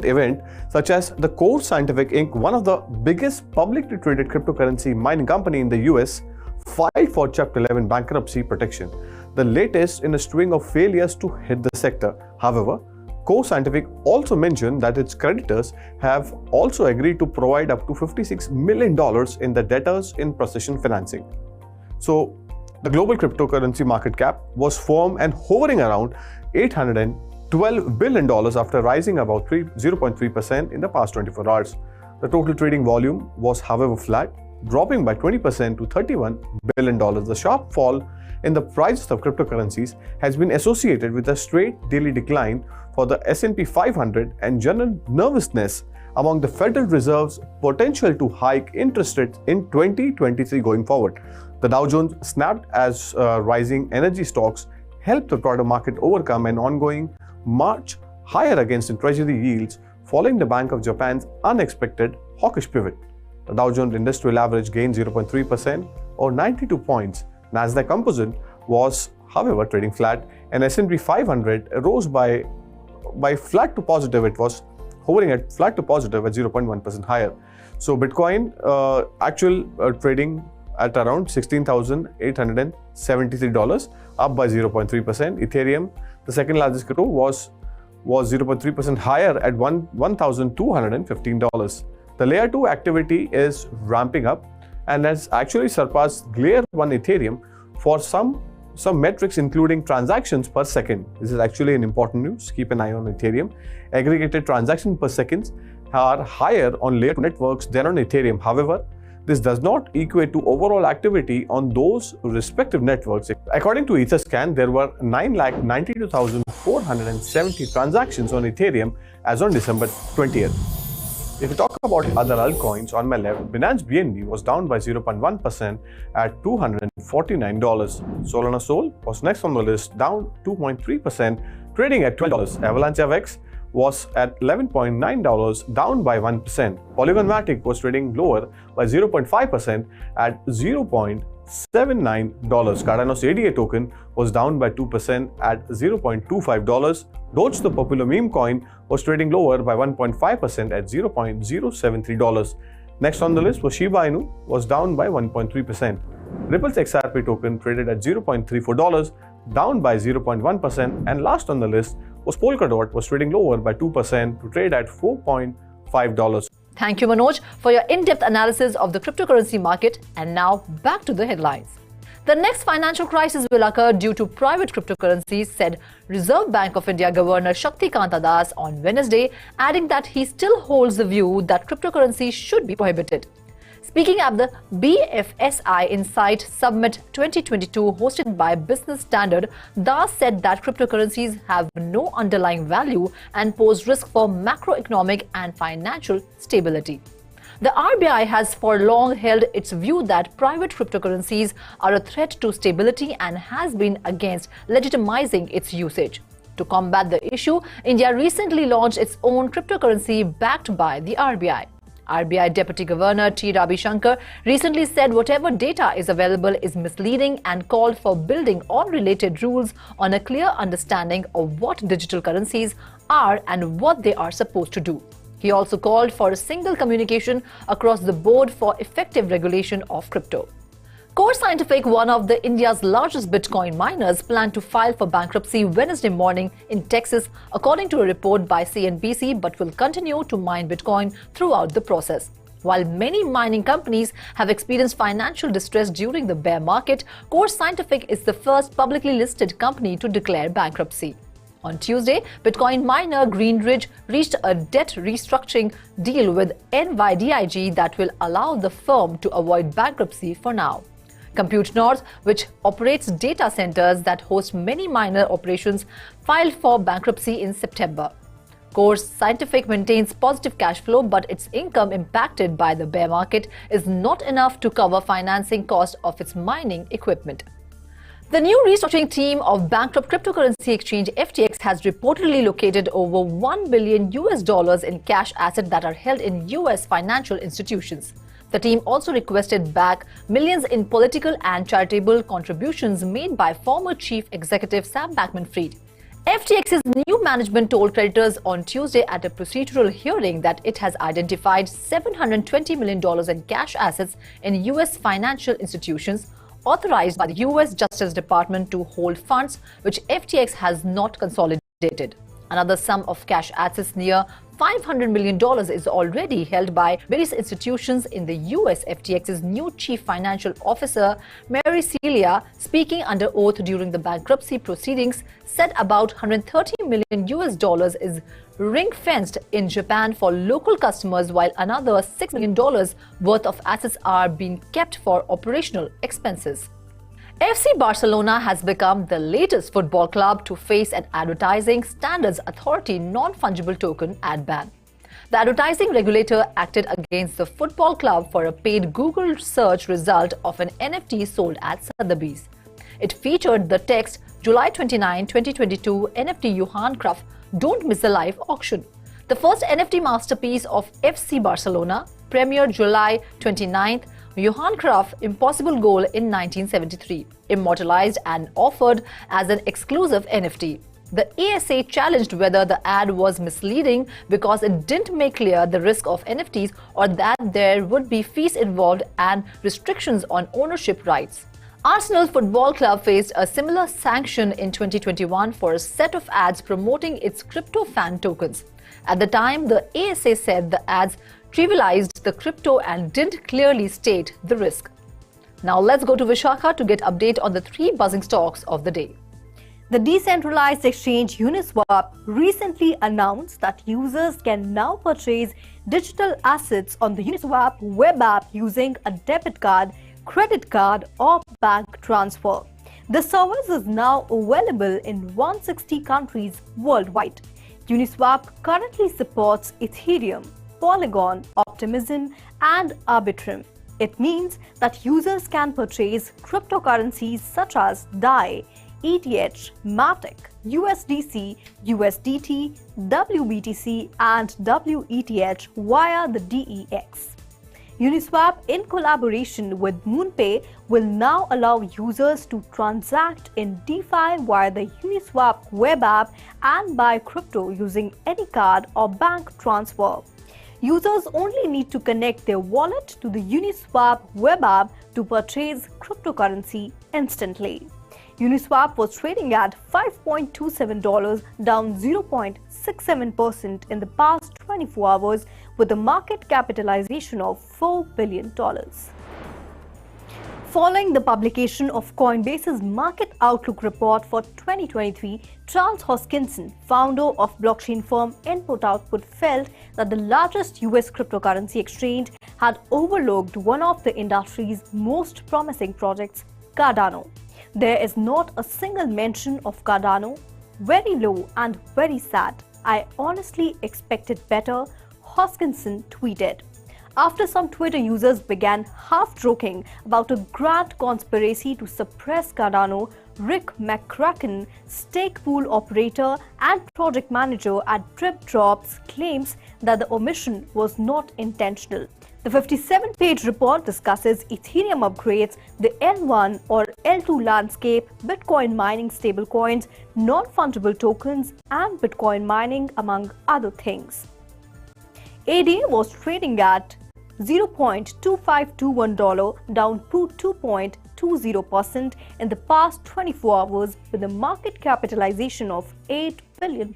event such as the Core Scientific Inc., one of the biggest publicly traded cryptocurrency mining company in the US, filed for Chapter 11 bankruptcy protection, the latest in a string of failures to hit the sector. However, Core Scientific also mentioned that its creditors have also agreed to provide up to $56 million in the debtors in possession financing. So, the global cryptocurrency market cap was firm and hovering around $812 billion after rising about 0.3% in the past 24 hours. The total trading volume was, however, flat, dropping by 20% to $31 billion. The sharp fall in the prices of cryptocurrencies has been associated with a straight daily decline for the S&P 500 and general nervousness among the Federal Reserve's potential to hike interest rates in 2023 going forward. The Dow Jones snapped as rising energy stocks helped the broader market overcome an ongoing march higher against in treasury yields following the Bank of Japan's unexpected hawkish pivot. The Dow Jones Industrial Average gained 0.3% or 92 points. Nasdaq Composite was, however, trading flat, and S&P 500 rose by flat to positive. It was hovering at flat to positive at 0.1% higher. So Bitcoin actual trading at around $16,873, up by 0.3%. Ethereum, the second largest crypto, was 0.3% higher at $1,215. The layer 2 activity is ramping up and has actually surpassed layer 1 Ethereum for some metrics, including transactions per second. This is actually an important news. Keep an eye on Ethereum. Aggregated transactions per second are higher on layer 2 networks than on Ethereum. However, this does not equate to overall activity on those respective networks. According to Etherscan, there were 9,92,470 transactions on Ethereum as on December 20th. If we talk about other altcoins, on my left, Binance BNB was down by 0.1% at $249. Solana Sol was next on the list, down 2.3%, trading at $12. Avalanche FX was at $11.9, down by 1%. Polygon Matic was trading lower by 0.5% at $0.79. Cardano's ADA token was down by 2% at $0.25. Doge, the popular meme coin, was trading lower by 1.5% at $0.073. Next on the list was Shiba Inu, was down by 1.3%. Ripple's XRP token traded at $0.34, down by 0.1%, and last on the list was Polkadot, was trading lower by 2% to trade at $4.5. Thank you, Manoj, for your in-depth analysis of the cryptocurrency market. And now back to the headlines. The next financial crisis will occur due to private cryptocurrencies, said Reserve Bank of India Governor Shaktikanta Das on Wednesday, adding that he still holds the view that cryptocurrencies should be prohibited. Speaking at the BFSI Insight Summit 2022 hosted by Business Standard, Das said that cryptocurrencies have no underlying value and pose risk for macroeconomic and financial stability. The RBI has for long held its view that private cryptocurrencies are a threat to stability and has been against legitimizing its usage. To combat the issue, India recently launched its own cryptocurrency backed by the RBI. RBI Deputy Governor T. Ravi Shankar recently said whatever data is available is misleading and called for building all related rules on a clear understanding of what digital currencies are and what they are supposed to do. He also called for a single communication across the board for effective regulation of crypto. Core Scientific, one of India's largest Bitcoin miners, planned to file for bankruptcy Wednesday morning in Texas, according to a report by CNBC, but will continue to mine Bitcoin throughout the process. While many mining companies have experienced financial distress during the bear market, Core Scientific is the first publicly listed company to declare bankruptcy. On Tuesday, Bitcoin miner Greenridge reached a debt restructuring deal with NYDIG that will allow the firm to avoid bankruptcy for now. Compute North, which operates data centers that host many miner operations, filed for bankruptcy in September. Core Scientific maintains positive cash flow, but its income impacted by the bear market is not enough to cover financing costs of its mining equipment. The new restructuring team of bankrupt cryptocurrency exchange FTX has reportedly located over $1 billion in cash assets that are held in US financial institutions. The team also requested back millions in political and charitable contributions made by former chief executive Sam Bankman-Fried. FTX's new management told creditors on Tuesday at a procedural hearing that it has identified $720 million in cash assets in US financial institutions authorized by the US Justice Department to hold funds which FTX has not consolidated. Another sum of cash assets near $500 million is already held by various institutions in the US. FTX's new chief financial officer, Mary Celia, speaking under oath during the bankruptcy proceedings, said about $130 million is ring-fenced in Japan for local customers, while another $6 million worth of assets are being kept for operational expenses. FC Barcelona has become the latest football club to face an Advertising Standards Authority non-fungible token ad ban. The advertising regulator acted against the football club for a paid Google search result of an NFT sold at Sotheby's. It featured the text, July 29, 2022, NFT Johan Cruyff, don't miss the live auction. The first NFT masterpiece of FC Barcelona premiered July 29th, Johan Cruyff impossible goal in 1973, immortalized and offered as an exclusive NFT. The ASA challenged whether the ad was misleading because it didn't make clear the risk of NFTs or that there would be fees involved and restrictions on ownership rights. Arsenal Football Club faced a similar sanction in 2021 for a set of ads promoting its crypto fan tokens. At the time, the ASA said the ads trivialized the crypto and didn't clearly state the risk. Now let's go to Vishakha to get update on the 3 buzzing stocks of the day. The decentralized exchange Uniswap recently announced that users can now purchase digital assets on the Uniswap web app using a debit card, credit card or bank transfer. The service is now available in 160 countries worldwide. Uniswap currently supports Ethereum, Polygon, Optimism and Arbitrum. It means that users can purchase cryptocurrencies such as DAI, ETH, Matic, USDC, USDT, WBTC and WETH via the DEX. Uniswap, in collaboration with MoonPay, will now allow users to transact in DeFi via the Uniswap web app and buy crypto using any card or bank transfer. Users only need to connect their wallet to the Uniswap web app to purchase cryptocurrency instantly. Uniswap was trading at $5.27, down 0.67% in the past 24 hours, with a market capitalization of $4 billion. Following the publication of Coinbase's Market Outlook report for 2023, Charles Hoskinson, founder of blockchain firm Input Output, felt that the largest US cryptocurrency exchange had overlooked one of the industry's most promising projects, Cardano. There is not a single mention of Cardano. Very low and very sad. I honestly expected better, Hoskinson tweeted. After some Twitter users began half-joking about a grand conspiracy to suppress Cardano, Rick McCracken, stake pool operator and project manager at DripDrops, claims that the omission was not intentional. The 57-page report discusses Ethereum upgrades, the L1 or L2 landscape, Bitcoin mining stablecoins, non-fungible tokens, and Bitcoin mining, among other things. ADA was trading at $0.2521, down 2.20% in the past 24 hours, with a market capitalization of $8 billion.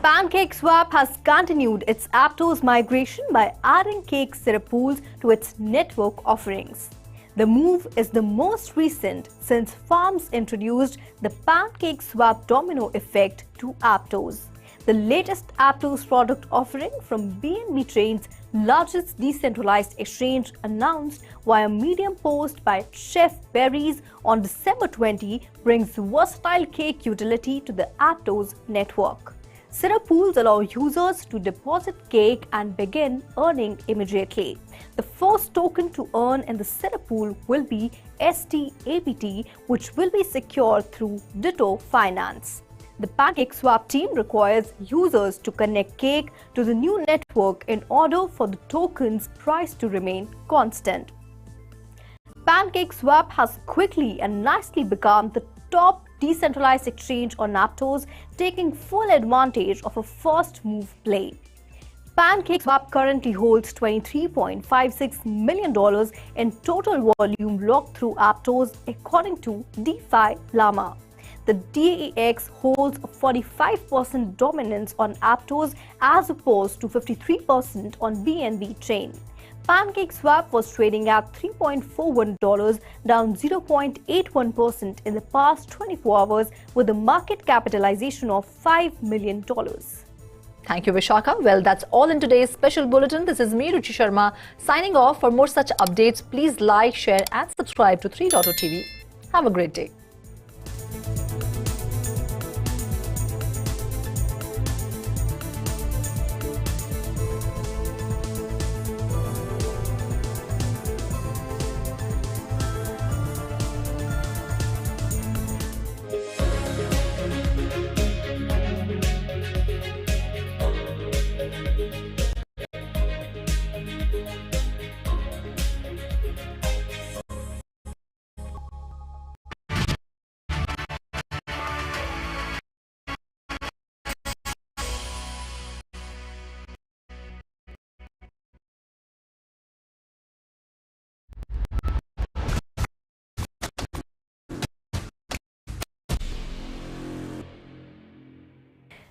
PancakeSwap has continued its Aptos migration by adding cake syrup pools to its network offerings. The move is the most recent since Farms introduced the PancakeSwap domino effect to Aptos. The latest Aptos product offering from BNB Chain's largest decentralized exchange, announced via Medium post by Chef Berries on December 20, brings versatile cake utility to the Aptos network. Syrup pools allow users to deposit cake and begin earning immediately. The first token to earn in the syrup pool will be STABT, which will be secured through Ditto Finance. The PancakeSwap team requires users to connect cake to the new network in order for the token's price to remain constant. PancakeSwap has quickly and nicely become the top decentralized exchange on Aptos, taking full advantage of a first move play. PancakeSwap currently holds $23.56 million in total volume locked through Aptos, according to DeFi Llama. The DEX holds a 45% dominance on Aptos as opposed to 53% on BNB Chain. PancakeSwap was trading at $3.41, down 0.81% in the past 24 hours, with a market capitalization of $5 million. Thank you, Vishakha. Well, that's all in today's special bulletin. This is me, Ruchi Sharma, signing off. For more such updates, please like, share and subscribe to 3.0 TV. Have a great day.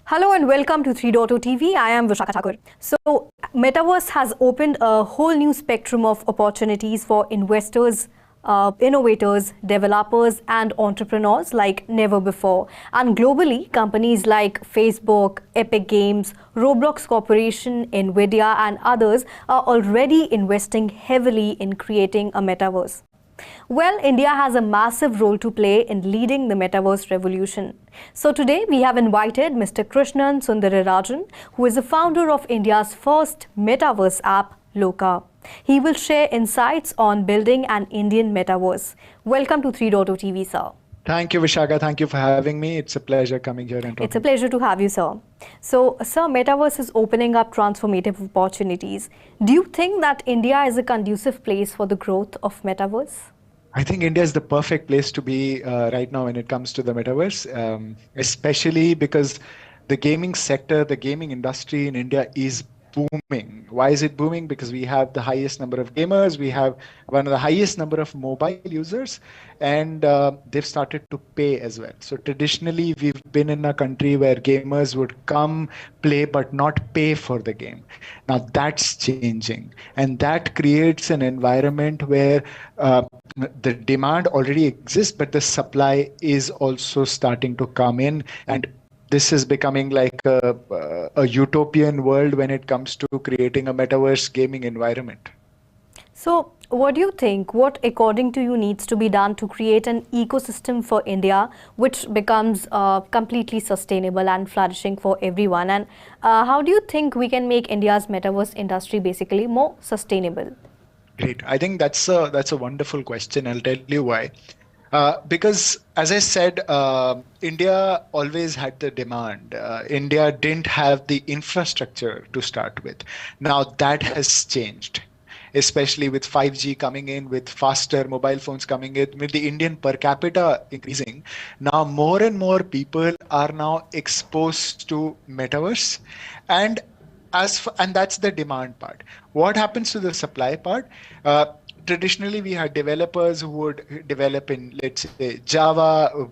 Hello and welcome to 3.0 TV. I am Vishakha Thakur. So, Metaverse has opened a whole new spectrum of opportunities for investors, innovators, developers and entrepreneurs like never before. And globally, companies like Facebook, Epic Games, Roblox Corporation, Nvidia and others are already investing heavily in creating a metaverse. Well, India has a massive role to play in leading the metaverse revolution. So today we have invited Mr. Krishnan Sundararajan, who is the founder of India's first metaverse app, Loka. He will share insights on building an Indian metaverse. Welcome to 3.0 TV, sir. Thank you, Vishaka. Thank you for having me. It's a pleasure coming here and talking. It's a pleasure to have you, sir. So, sir, metaverse is opening up transformative opportunities. Do you think that India is a conducive place for the growth of metaverse? I think India is the perfect place to be right now when it comes to the metaverse, especially because the gaming sector, the gaming industry in India is booming. Why is it booming? Because we have the highest number of gamers, we have one of the highest number of mobile users, and they've started to pay as well. So traditionally, we've been in a country where gamers would come, play, but not pay for the game. Now that's changing, and that creates an environment where the demand already exists, but the supply is also starting to come in, and this is becoming like a utopian world when it comes to creating a metaverse gaming environment. So, what do you think? What, according to you, needs to be done to create an ecosystem for India which becomes completely sustainable and flourishing for everyone? And how do you think we can make India's metaverse industry basically more sustainable? Great. I think that's a wonderful question. I'll tell you why. Because as I said, India always had the demand. India didn't have the infrastructure to start with. Now that has changed, especially with 5G coming in, with faster mobile phones coming in, with the Indian per capita increasing. Now more and more people are now exposed to metaverse, and that's the demand part. What happens to the supply part? Traditionally, we had developers who would develop in, let's say, Java,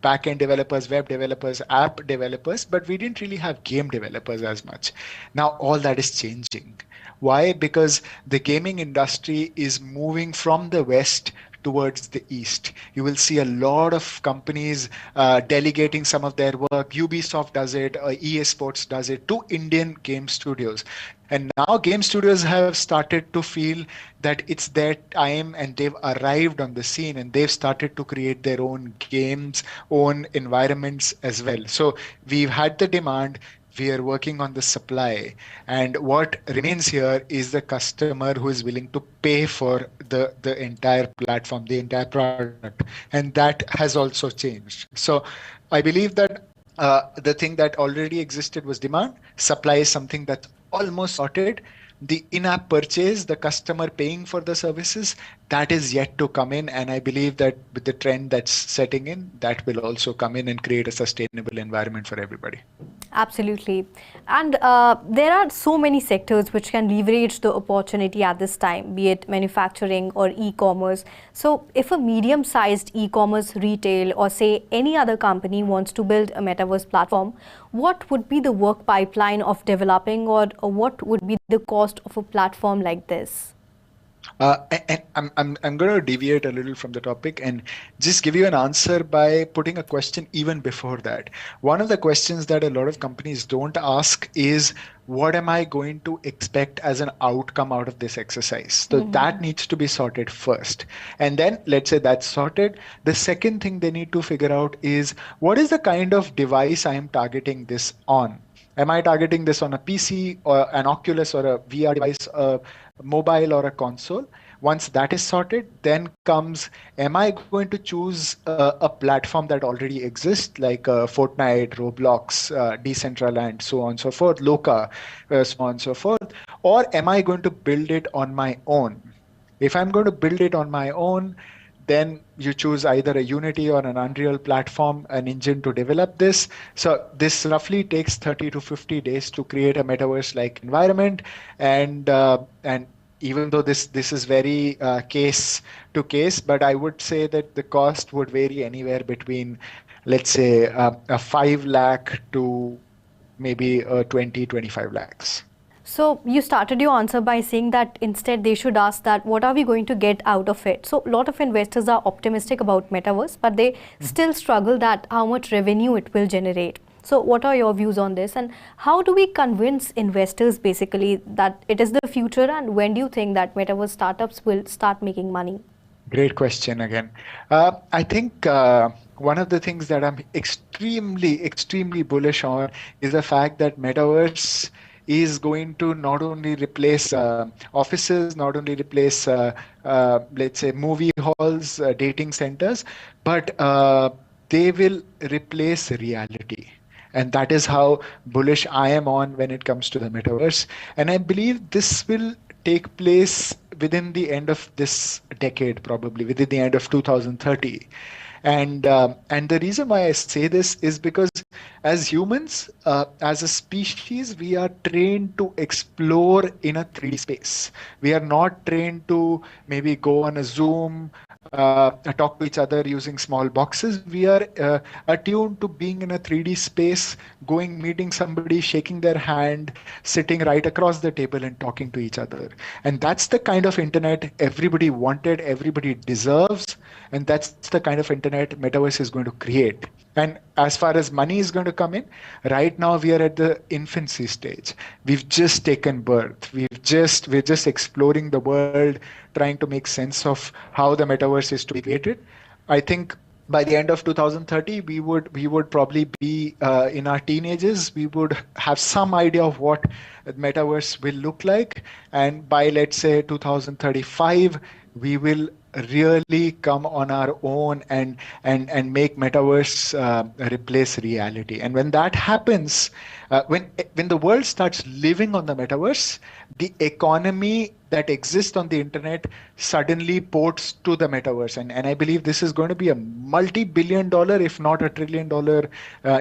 backend developers, web developers, app developers, but we didn't really have game developers as much. Now, all that is changing. Why? Because the gaming industry is moving from the West towards the East. You will see a lot of companies delegating some of their work. Ubisoft does it, EA Sports does it, to Indian game studios. And now game studios have started to feel that it's their time, and they've arrived on the scene, and they've started to create their own games, own environments as well. So we've had the demand. We are working on the supply, and what remains here is the customer who is willing to pay for the entire platform, the entire product, and that has also changed. So I believe that the thing that already existed was demand. Supply is something that's almost sorted. The in-app purchase, the customer paying for the services, that is yet to come in, and I believe that with the trend that's setting in, that will also come in and create a sustainable environment for everybody. Absolutely. And there are so many sectors which can leverage the opportunity at this time, be it manufacturing or e-commerce. So if a medium-sized e-commerce retail or say any other company wants to build a metaverse platform, what would be the work pipeline of developing, or what would be the cost of a platform like this? And I'm going to deviate a little from the topic and just give you an answer by putting a question even before that. One of the questions that a lot of companies don't ask is, what am I going to expect as an outcome out of this exercise? So that needs to be sorted first. And then let's say that's sorted. The second thing they need to figure out is, what is the kind of device I am targeting this on? Am I targeting this on a PC or an Oculus or a VR device, a mobile or a console? Once that is sorted, then comes, am I going to choose a platform that already exists, like Fortnite, Roblox, Decentraland, so on and so forth, Loka, so on and so forth, or am I going to build it on my own? If I'm going to build it on my own, then you choose either a Unity or an Unreal platform, an engine to develop this. So this roughly takes 30 to 50 days to create a metaverse-like environment. And even though this is very case to case, but I would say that the cost would vary anywhere between, let's say, a 5 lakh to maybe 20-25 lakhs. So you started your answer by saying that instead they should ask that what are we going to get out of it? So a lot of investors are optimistic about metaverse, but they still struggle that how much revenue it will generate. So what are your views on this, and how do we convince investors basically that it is the future, and when do you think that metaverse startups will start making money? Great question again. I think one of the things that I'm extremely bullish on is the fact that metaverse is going to not only replace offices, not only replace, let's say, movie halls, dating centers, but they will replace reality. And that is how bullish I am on when it comes to the metaverse. And I believe this will take place within the end of this decade, probably within the end of 2030. And the reason why I say this is because as humans, as a species, we are trained to explore in a 3D space. We are not trained to maybe go on a Zoom, talk to each other using small boxes. We are attuned to being in a 3D space, going, meeting somebody, shaking their hand, sitting right across the table and talking to each other. And that's the kind of internet everybody wanted, everybody deserves. And that's the kind of internet metaverse is going to create. And as far as money is going to come in, right now we are at the infancy stage. We've just taken birth. We're just exploring the world, trying to make sense of how the metaverse is to be created. I think by the end of 2030, we would probably be in our teenagers. We would have some idea of what the metaverse will look like. And by, let's say, 2035, we will really come on our own and make metaverse replace reality. And when that happens, when the world starts living on the metaverse, the economy that exists on the internet suddenly ports to the metaverse. And I believe this is going to be a multi-billion-dollar, if not a trillion-dollar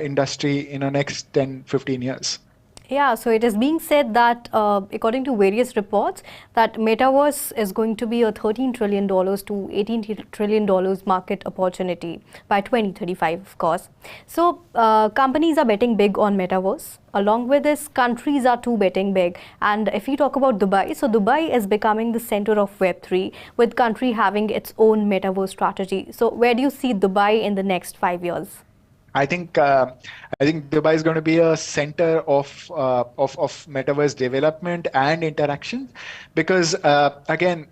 industry in the next 10-15 years. Yeah, so it is being said that according to various reports that metaverse is going to be a $13 trillion to $18 trillion market opportunity by 2035, of course. So companies are betting big on metaverse. Along with this, countries are too betting big. And if you talk about Dubai, so Dubai is becoming the center of Web3, with country having its own metaverse strategy. So where do you see Dubai in the next 5 years? I think Dubai is going to be a center of metaverse development and interaction, because again,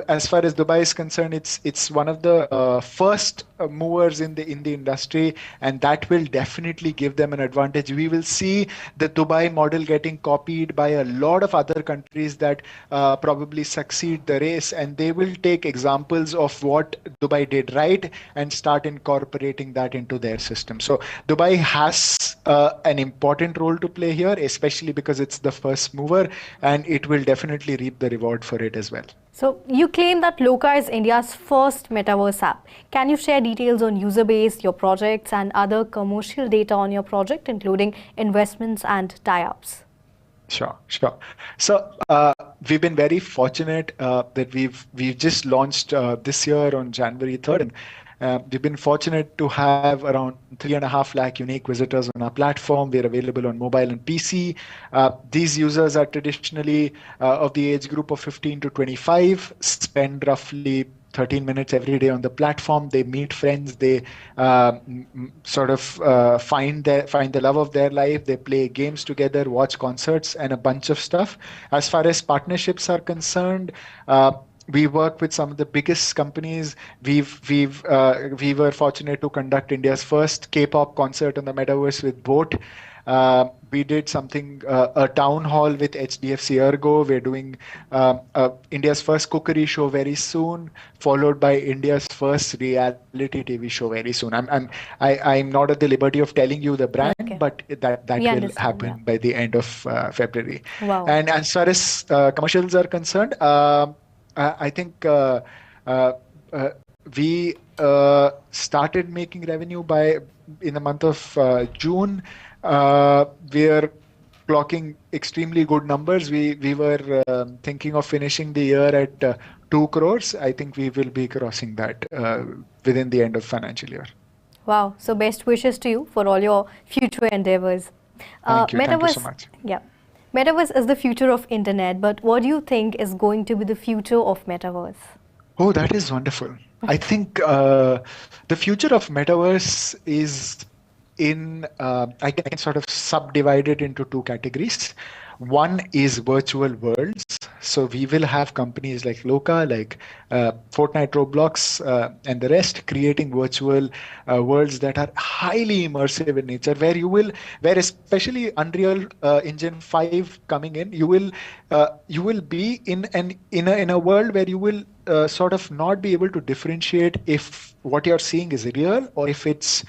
as far as Dubai is concerned, it's one of the first movers in the industry, and that will definitely give them an advantage. We will see the Dubai model getting copied by a lot of other countries that probably succeed the race, and they will take examples of what Dubai did right and start incorporating that into their system. So Dubai has an important role to play here, especially because it's the first mover, and it will definitely reap the reward for it as well. So you claim that Loka is India's first metaverse app. Can you share details on user base, your projects, and other commercial data on your project, including investments and tie-ups? Sure. So we've been very fortunate that we've just launched this year on January 3rd. We've been fortunate to have around 3.5 lakh unique visitors on our platform. We're available on mobile and PC. These users are traditionally of the age group of 15 to 25, spend roughly 13 minutes every day on the platform. They meet friends. They sort of find the love of their life. They play games together, watch concerts, and a bunch of stuff. As far as partnerships are concerned, we work with some of the biggest companies. We were fortunate to conduct India's first K-pop concert on the metaverse with Boat. We did something, a town hall with HDFC Ergo. We're doing India's first cookery show very soon, followed by India's first reality TV show very soon. I'm not at the liberty of telling you the brand, okay, but that will happen by the end of February. Wow. And as far as commercials are concerned, I think we started making revenue in the month of June. We are clocking extremely good numbers. We were thinking of finishing the year at 2 crores. I think we will be crossing that within the end of financial year. Wow. So best wishes to you for all your future endeavors. Thank you. Thank you Metaverse, so much. Yeah. Metaverse is the future of internet, but what do you think is going to be the future of metaverse? Oh, that is wonderful. I think the future of metaverse is I can sort of subdivide it into two categories. One is virtual worlds. So we will have companies like Loka, like Fortnite, Roblox, and the rest creating virtual worlds that are highly immersive in nature, where especially Unreal Engine 5 coming in, you will be in a world where you will sort of not be able to differentiate if what you're seeing is real or if it's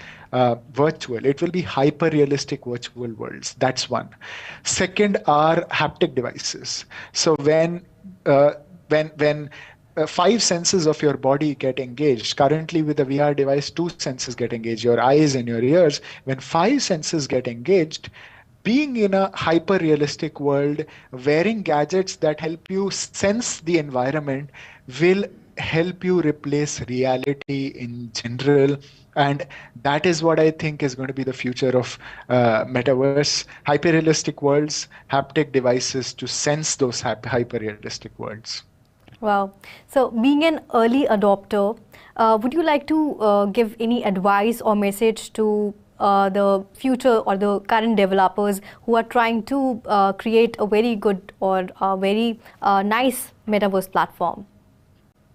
virtual. It will be hyper realistic virtual worlds. That's one. Second are haptic devices. So when 5 senses of your body get engaged, currently with a VR device 2 senses get engaged, your eyes and your ears. When 5 senses get engaged, being in a hyper realistic world, wearing gadgets that help you sense the environment will help you replace reality in general. And that is what I think is going to be the future of metaverse: hyper-realistic worlds, haptic devices to sense those hyper-realistic worlds. Wow. So being an early adopter, would you like to give any advice or message to the future or the current developers who are trying to create a very good or a very nice metaverse platform?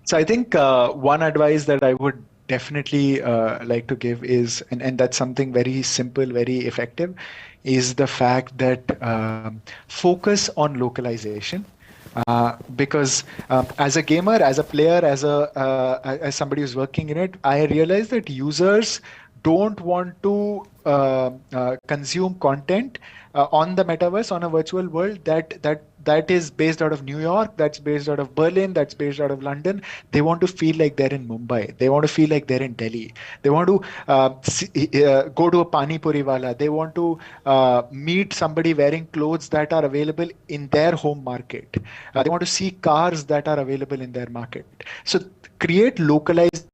So I think one advice that I would definitely like to give is, and that's something very simple, very effective, is the fact that focus on localization. Because as a gamer, as a player, as somebody who's working in it, I realize that users don't want to consume content on the metaverse, on a virtual world that is based out of New York, that's based out of Berlin, that's based out of London. They want to feel like they're in Mumbai. They want to feel like they're in Delhi. They want to go to a Pani Puri wala. They want to meet somebody wearing clothes that are available in their home market. They want to see cars that are available in their market. So create localized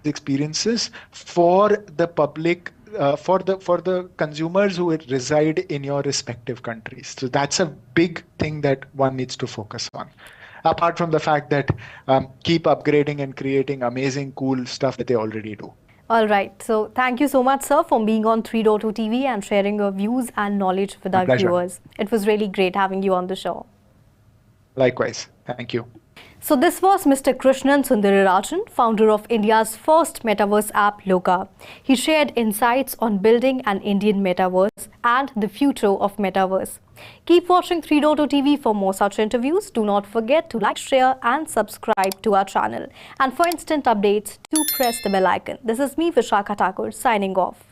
experiences for the public, for the consumers who reside in your respective countries. So that's a big thing that one needs to focus on. Apart from the fact that keep upgrading and creating amazing, cool stuff that they already do. All right. So thank you so much, sir, for being on 3.0 TV and sharing your views and knowledge with our viewers. It was really great having you on the show. Likewise. Thank you. So this was Mr. Krishnan Sundararajan, founder of India's first metaverse app, Loka. He shared insights on building an Indian metaverse and the future of metaverse. Keep watching 3.0 TV for more such interviews. Do not forget to like, share and subscribe to our channel. And for instant updates, do press the bell icon. This is me, Vishakha Thakur, signing off.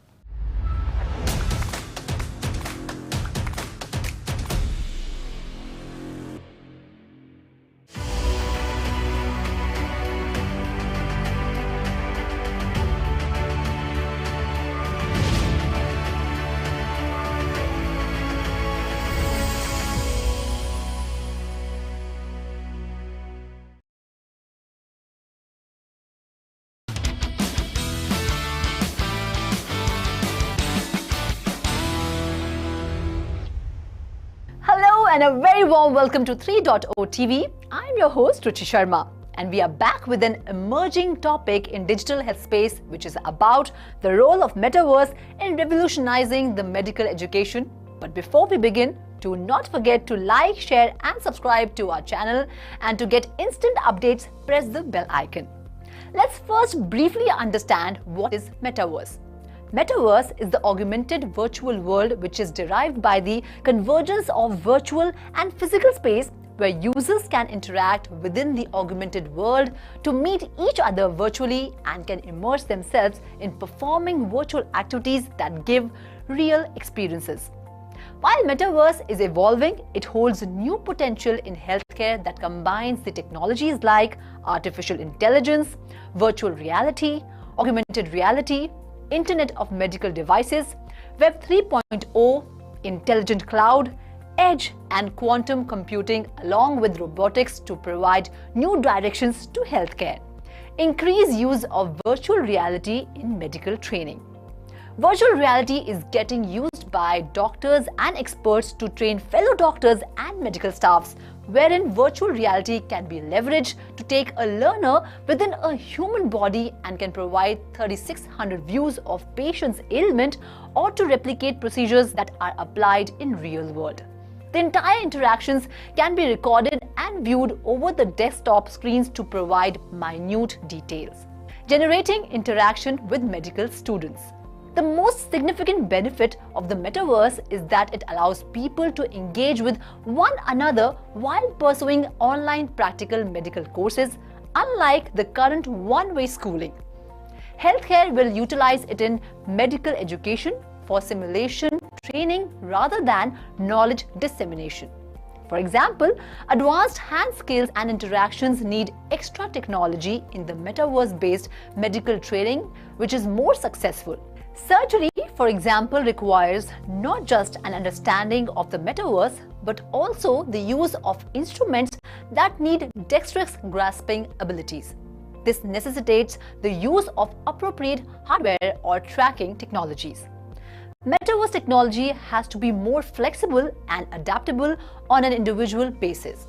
And a very warm welcome to 3.0 TV. I'm your host Ruchi Sharma, and we are back with an emerging topic in digital health space, which is about the role of metaverse in revolutionizing the medical education. But before we begin, do not forget to like, share and subscribe to our channel, and to get instant updates, press the bell icon. Let's first briefly understand what is metaverse. Metaverse is the augmented virtual world which is derived by the convergence of virtual and physical space, where users can interact within the augmented world to meet each other virtually and can immerse themselves in performing virtual activities that give real experiences. While metaverse is evolving, it holds new potential in healthcare that combines the technologies like artificial intelligence, virtual reality, augmented reality, Internet of Medical Devices, Web 3.0, intelligent cloud, edge and quantum computing, along with robotics to provide new directions to healthcare. Increased use of virtual reality in medical training. Virtual reality is getting used by doctors and experts to train fellow doctors and medical staffs, wherein virtual reality can be leveraged to take a learner within a human body and can provide 3,600 views of patient's ailment or to replicate procedures that are applied in real world. The entire interactions can be recorded and viewed over the desktop screens to provide minute details, generating interaction with medical students. The most significant benefit of the metaverse is that it allows people to engage with one another while pursuing online practical medical courses, unlike the current one-way schooling. Healthcare will utilize it in medical education for simulation training rather than knowledge dissemination. For example, advanced hand skills and interactions need extra technology in the metaverse-based medical training, which is more successful. Surgery, for example, requires not just an understanding of the metaverse, but also the use of instruments that need dexterous grasping abilities. This necessitates the use of appropriate hardware or tracking technologies. Metaverse technology has to be more flexible and adaptable on an individual basis.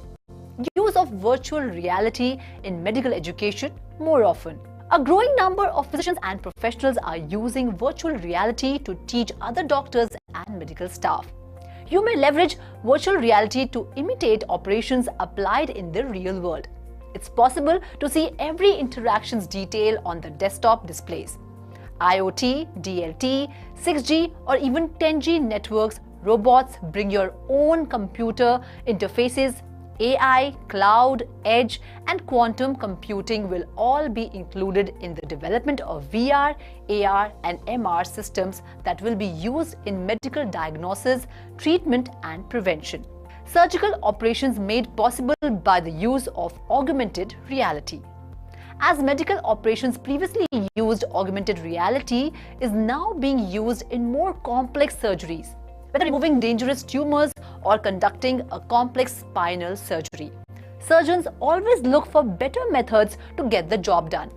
Use of virtual reality in medical education more often. A growing number of physicians and professionals are using virtual reality to teach other doctors and medical staff. You may leverage virtual reality to imitate operations applied in the real world. It's possible to see every interaction's detail on the desktop displays. IoT, DLT, 6G or even 10G networks, robots bring your own computer interfaces. AI, cloud, edge and quantum computing will all be included in the development of VR, AR and MR systems that will be used in medical diagnosis, treatment and prevention. Surgical operations made possible by the use of augmented reality. As medical operations previously used augmented reality is now being used in more complex surgeries, whether removing dangerous tumors or conducting a complex spinal surgery. Surgeons always look for better methods to get the job done.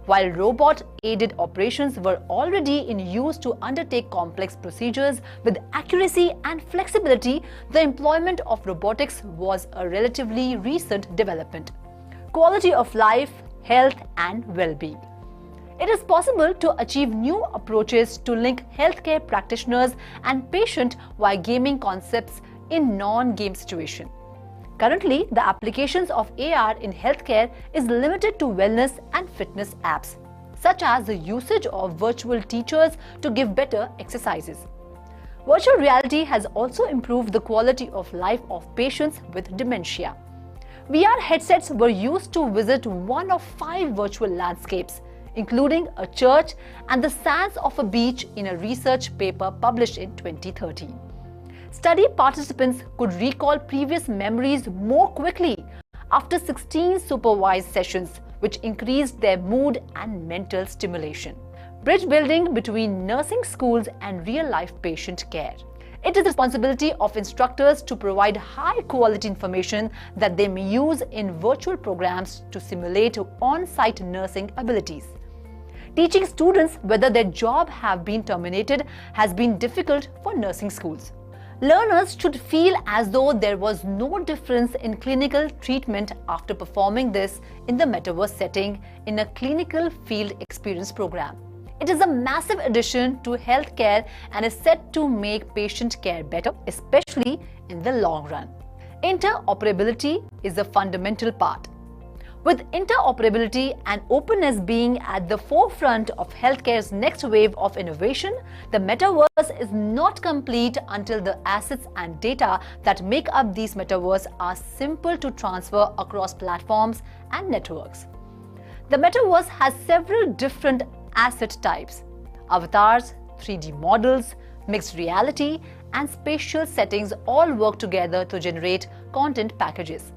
While robot-aided operations were already in use to undertake complex procedures with accuracy and flexibility, the employment of robotics was a relatively recent development. Quality of life, health and well-being. It is possible to achieve new approaches to link healthcare practitioners and patient while gaming concepts in non-game situation. Currently, the applications of AR in healthcare is limited to wellness and fitness apps, such as the usage of virtual teachers to give better exercises. Virtual reality has also improved the quality of life of patients with dementia. VR headsets were used to visit one of 5 virtual landscapes, including a church and the sands of a beach in a research paper published in 2013. Study participants could recall previous memories more quickly after 16 supervised sessions, which increased their mood and mental stimulation. Bridge building between nursing schools and real-life patient care. It is the responsibility of instructors to provide high-quality information that they may use in virtual programs to simulate on-site nursing abilities. Teaching students whether their job have been terminated has been difficult for nursing schools. Learners should feel as though there was no difference in clinical treatment after performing this in the metaverse setting in a clinical field experience program. It is a massive addition to healthcare and is set to make patient care better, especially in the long run. Interoperability is a fundamental part. With interoperability and openness being at the forefront of healthcare's next wave of innovation, the metaverse is not complete until the assets and data that make up these metaverse are simple to transfer across platforms and networks. The metaverse has several different asset types: avatars, 3D models, mixed reality, and spatial settings all work together to generate content packages.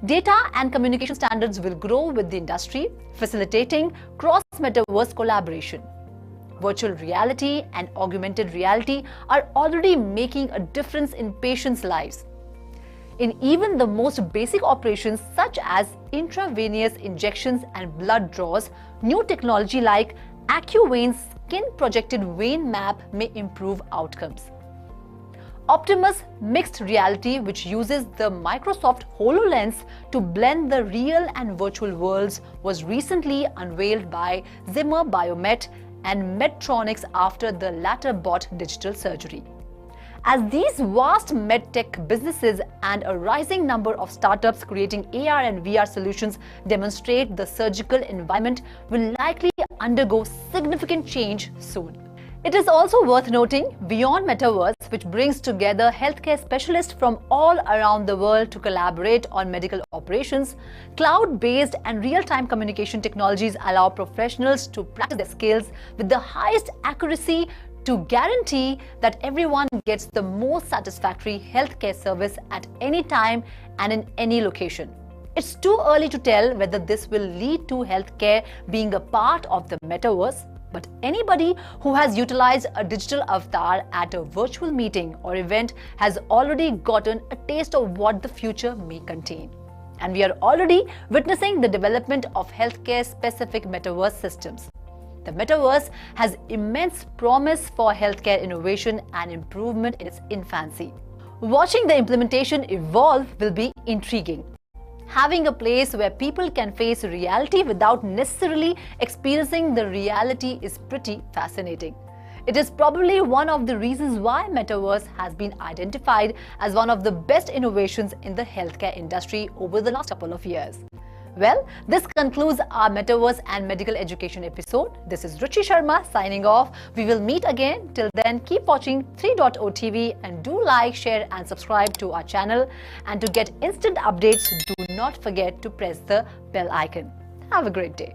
Data and communication standards will grow with the industry, facilitating cross-metaverse collaboration. Virtual reality and augmented reality are already making a difference in patients' lives. In even the most basic operations such as intravenous injections and blood draws, new technology like AccuVeins skin-projected vein map may improve outcomes. Optimus Mixed Reality, which uses the Microsoft HoloLens to blend the real and virtual worlds, was recently unveiled by Zimmer Biomet and Medtronic after the latter bought digital surgery. As these vast medtech businesses and a rising number of startups creating AR and VR solutions demonstrate, the surgical environment will likely undergo significant change soon. It is also worth noting, beyond Metaverse, which brings together healthcare specialists from all around the world to collaborate on medical operations, cloud-based and real-time communication technologies allow professionals to practice their skills with the highest accuracy to guarantee that everyone gets the most satisfactory healthcare service at any time and in any location. It's too early to tell whether this will lead to healthcare being a part of the Metaverse, but anybody who has utilized a digital avatar at a virtual meeting or event has already gotten a taste of what the future may contain. And we are already witnessing the development of healthcare-specific Metaverse systems. The Metaverse has immense promise for healthcare innovation and improvement in its infancy. Watching the implementation evolve will be intriguing. Having a place where people can face reality without necessarily experiencing the reality is pretty fascinating. It is probably one of the reasons why Metaverse has been identified as one of the best innovations in the healthcare industry over the last couple of years. Well, this concludes our Metaverse and medical education episode. This is Ruchi Sharma signing off. We will meet again. Till then, keep watching 3.0 TV and do like, share and subscribe to our channel. And to get instant updates, do not forget to press the bell icon. Have a great day.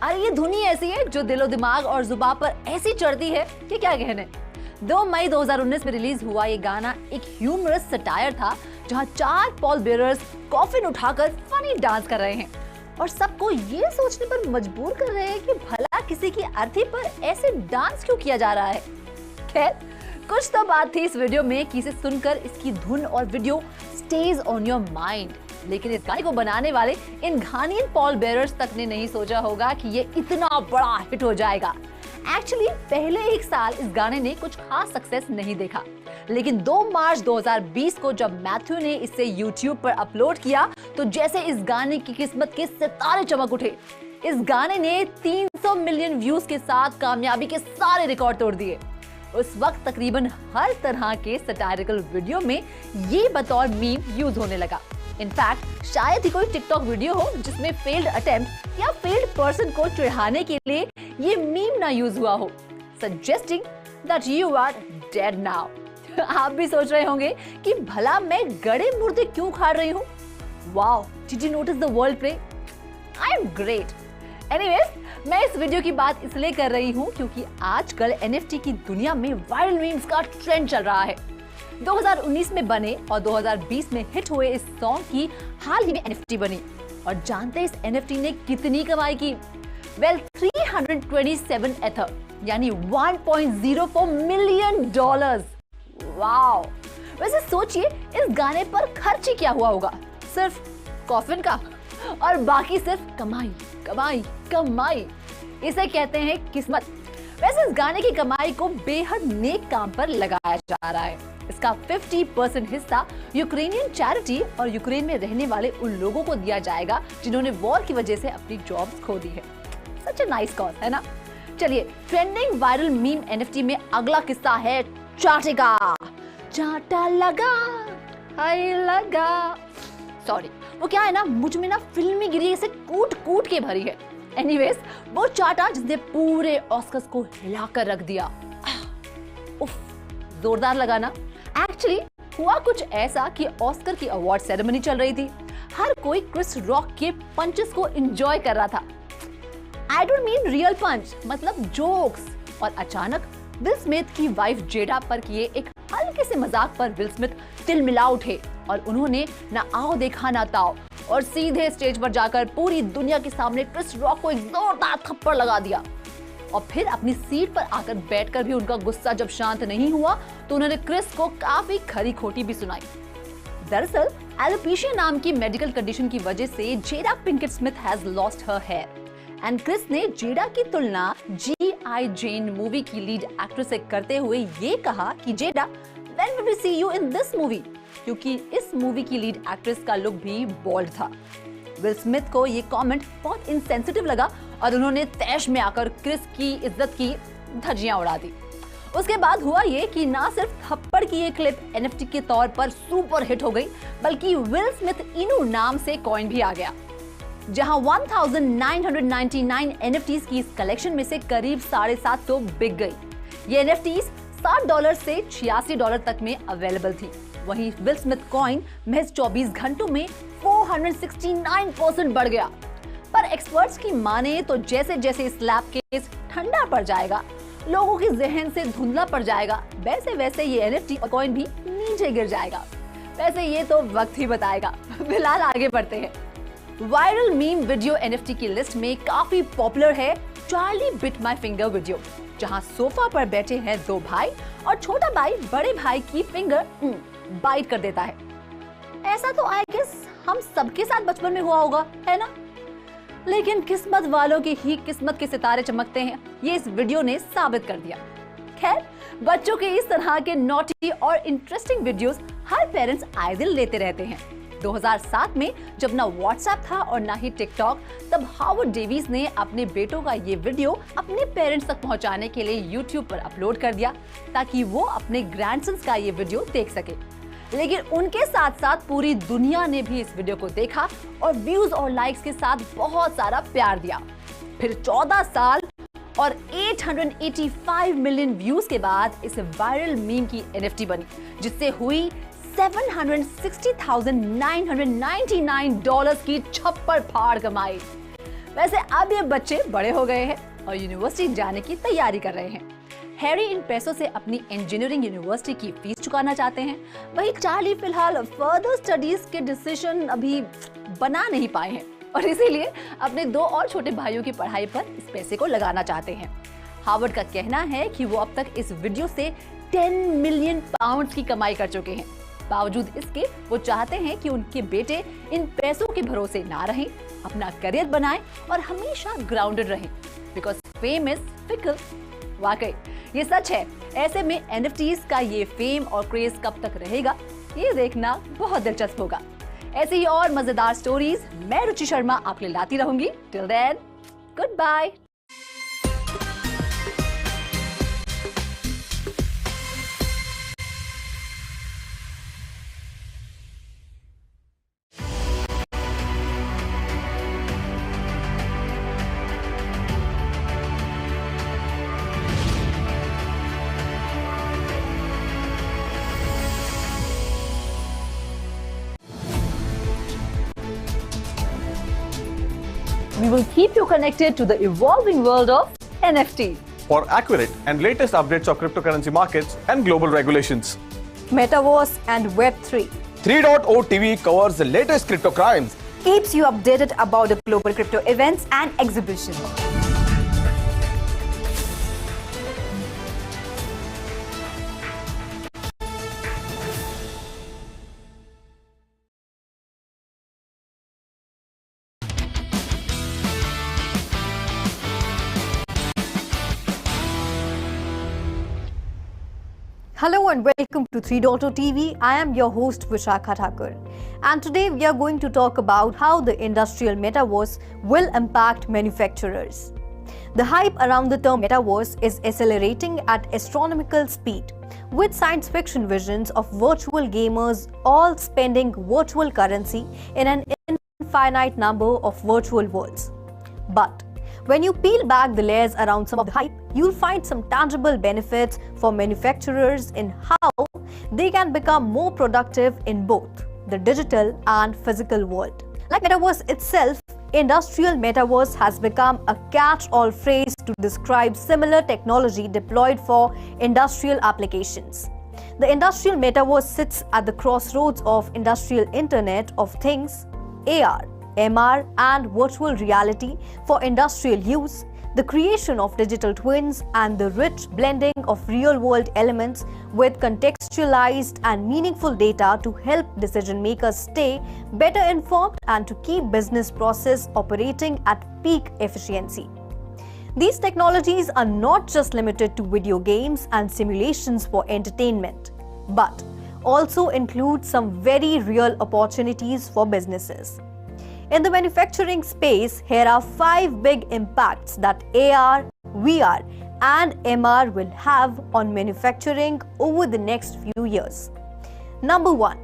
अरे ये धुनी ऐसी है जो दिलो दिमाग और जुबान पर ऐसी चढ़ती है कि क्या कहने। 2 मई 2019 में रिलीज हुआ ये गाना एक ह्यूमरस सटायर था जहां 4 पॉल बेयरर्स कॉफिन उठाकर फनी डांस कर रहे हैं और सबको ये सोचने पर मजबूर कर रहे हैं कि भला किसी की अर्थी पर ऐसे डांस क्यों किया जा रहा है। खैर, कुछ तो बात थी इस वीडियो में कि इसे सुनकर इसकी धुन और video stage on your mind, लेकिन इस गाने को बनाने वाले इन घानीन पॉल बेयरर्स तक ने नहीं सोचा होगा कि ये इतना बड़ा हिट हो जाएगा। एक्चुअली पहले एक साल इस गाने ने कुछ खास सक्सेस नहीं देखा, लेकिन 2 मार्च 2020 को जब मैथ्यू ने इसे YouTube पर अपलोड किया तो जैसे इस गाने की किस्मत के सितारे चमक उठे। इस गाने ने 300 मिलियन व्यूज के साथ कामयाबी के सारे रिकॉर्ड तोड़ दिए। उस वक्त तकरीबन हर तरह के सटायरिकल वीडियो में ये बतौर मीम यूज होने लगा। इनफैक्ट शायद ही कोई टिकटॉक वीडियो हो जिसमें फेल्ड अटेम्प्ट या फेल्ड पर्सन को चिढ़ाने के लिए ये मीम ना यूज हुआ हो, suggesting that you are dead now. आप भी सोच रहे होंगे कि भला मैं गड़े मुर्दे क्यों खा रही हूँ। Wow, did you notice the world play? I am great. Anyways, मैं इस वीडियो की बात इसलिए कर रही हूँ क्योंकि आजकल NFT की दुनिया में वायरल मीम्स का ट्रेंड चल रहा है। 2019 में बने और 2020 में हिट हुए इस सॉन्ग की हाल ही में NFT बनी और जानते हैं इस NFT ने कितनी कमाई की? वेल 327 एथर यानी $1.04 मिलियन। वाओ। वैसे सोचिए इस गाने पर खर्च ही क्या हुआ होगा, सिर्फ कॉफिन का, और बाकी सिर्फ कमाई कमाई कमाई। इसे कहते हैं किस्मत। वैसे इस गाने की कमाई को बेहद नेक काम पर लगाया जा रहा है। इसका 50% हिस्सा यूक्रेनियन चैरिटी और यूक्रेन में रहने वाले उन लोगों को दिया जाएगा जिन्होंने वॉर की वजह से अपनी जॉब्स खो दी है। सच अ नाइस कॉज, है ना? चलिए, ट्रेंडिंग वायरल मीम एनएफटी में अगला किस्सा है चाटे का। चाटा लगा, हाय लगा। सॉरी, वो क्या है ना, मुझ में ना फिल्मी गिरी से कूट कूट के भरी है। एनीवेज, वो चाटा जिसने पूरे ऑस्कर्स को हिलाकर रख दिया। उफ, जोरदार लगा ना? एक्चुअली हुआ कुछ ऐसा कि ऑस्कर की अवार्ड सेरेमनी चल रही थी। हर कोई क्रिस रॉक के पंचेस को एंजॉय कर रहा था। आई डोंट मीन रियल पंच, मतलब जोक्स। और अचानक विल स्मिथ की वाइफ जेडा पर किए एक हल्के से मजाक पर विल स्मिथ तिलमिला उठे और उन्होंने ना आओ देखा ना ताओ और सीधे स्टेज पर जाकर पूरी दुनिया के सामने क्रिस रॉक को एक जोरदार थप्पड़ लगा दिया। और फिर अपनी सीट पर आकर बैठकर भी उनका गुस्सा जब शांत नहीं हुआ तो उन्होंने क्रिस को काफी खरी खोटी भी सुनाई। दरअसल एलोपेशिया नाम की मेडिकल कंडीशन की वजह से Jada Pinkett Smith has lost her hair and Chris ने जेडा की तुलना G.I. जेन मूवी की लीड एक्ट्रेस से करते हुए ये कहा कि जेडा, when will we see you in this movie? क्योंकि इस मूवी की लीड एक्ट्रेस का लुक भी बोल्ड था। विल स्मिथ को ये कमेंट बहुत इनसेंसिटिव लगा और उन्होंने तैश में आकर क्रिस की इज्जत की धज्जियां उड़ा दी। उसके बाद हुआ ये कि ना सिर्फ थप्पड़ की ये क्लिप एनएफटी के तौर पर सुपर हिट हो गई, बल्कि विल स्मिथ इनू नाम से कॉइन भी आ गया, जहां 1999 एनएफटीज की इस कलेक्शन में से करीब $750 बिक गई। ये एनएफटीज $60 से $86 तक में अवेलेबल थी। वहीं विल स्मिथ कॉइन महज 24 घंटों में 469% बढ़ गया। पर एक्सपर्ट्स की माने तो जैसे जैसे स्लैब केस ठंडा पड़ जाएगा, लोगों के जहन से धुंधला पड़ जाएगा, वैसे वैसे ये एनएफटी और कॉइन भी नीचे गिर जाएगा। वैसे ये तो वक्त ही बताएगा। फिलहाल आगे बढ़ते हैं। वायरल मीम वीडियो एनएफटी की लिस्ट में काफी पॉपुलर है Charlie bit my finger video, जहां सोफा पर बैठे हैं दो भाई और छोटा भाई बड़े भाई की फिंगर बाइट कर देता है। ऐसा तो आई गेस हम सबके साथ बचपन में हुआ होगा, है ना? लेकिन किस्मत वालों की ही किस्मत के सितारे चमकते हैं, ये इस वीडियो ने साबित कर दिया। खैर, बच्चों के इस तरह के नॉटी और इंटरेस्टिंग वीडियोस हर पेरेंट्स आए दिन लेते रहते हैं। 2007 में जब ना व्हाट्सएप था और ना ही टिकटॉक, तब हावर्ड डेविस ने अपने बेटों का ये वीडियो अपने पेरेंट्स तक पहुंचाने के लिए यूट्यूब पर अपलोड कर दिया ताकि वो अपने ग्रैंडसन्स का ये वीडियो देख सके। लेकिन उनके साथ साथ पूरी दुनिया ने भी इस वीडियो को देखा और व्यूज और लाइक्स के साथ बहुत सारा प्यार दिया। फिर 14 साल और 885 मिलियन व्यूज के बाद इस वायरल मीम की एनएफटी बनी, जिससे हुई $760,999 की छप्पर फाड़ कमाई। वैसे अब ये बच्चे बड़े हो गए हैं और यूनिवर्सिटी जाने की तैयारी कर रहे हैं। हैरी इन पैसों से अपनी इंजीनियरिंग यूनिवर्सिटी की फीस चुकाना चाहते हैं। वहीं चार्ली फिलहाल फर्दर स्टडीज के डिसीजन अभी बना नहीं पाए हैं और इसीलिए अपने दो और छोटे भाइयों की पढ़ाई पर इस पैसे को लगाना चाहते हैं। हार्वर्ड का कहना है कि वो अब तक इस वीडियो से 10 मिलियन पाउंड की कमाई कर चुके हैं। बावजूद इसके वो चाहते हैं कि उनके बेटे इन पैसों के भरोसे ना रहें, अपना करियर बनाएं और हमेशा ग्राउंडेड रहें, बिकॉज फेम इज फिकल। वाकई ये सच है। ऐसे में एनएफटीज का ये फेम और क्रेज कब तक रहेगा, ये देखना बहुत दिलचस्प होगा। ऐसी ही और मजेदार स्टोरीज मैं रुचि शर्मा आपके लिए लाती रहूंगी। Till then, goodbye. We will keep you connected to the evolving world of NFTs. For accurate and latest updates of cryptocurrency markets and global regulations. Metaverse and Web3. 3.0 TV covers the latest crypto crimes. Keeps you updated about the global crypto events and exhibitions. Hello and welcome to 3.0 TV. I am your host Vishakha Thakur. And today we are going to talk about how the industrial metaverse will impact manufacturers. The hype around the term metaverse is accelerating at astronomical speed, with science fiction visions of virtual gamers all spending virtual currency in an infinite number of virtual worlds. But when you peel back the layers around some of the hype, you'll find some tangible benefits for manufacturers in how they can become more productive in both the digital and physical world. Like metaverse itself, industrial metaverse has become a catch-all phrase to describe similar technology deployed for industrial applications. The industrial metaverse sits at the crossroads of industrial Internet of Things, AR, MR, and virtual reality for industrial use, the creation of digital twins, and the rich blending of real-world elements with contextualized and meaningful data to help decision makers stay better informed and to keep business process operating at peak efficiency. These technologies are not just limited to video games and simulations for entertainment, but also include some very real opportunities for businesses. In the manufacturing space, here are 5 big impacts that AR, VR, and MR will have on manufacturing over the next few years. Number 1.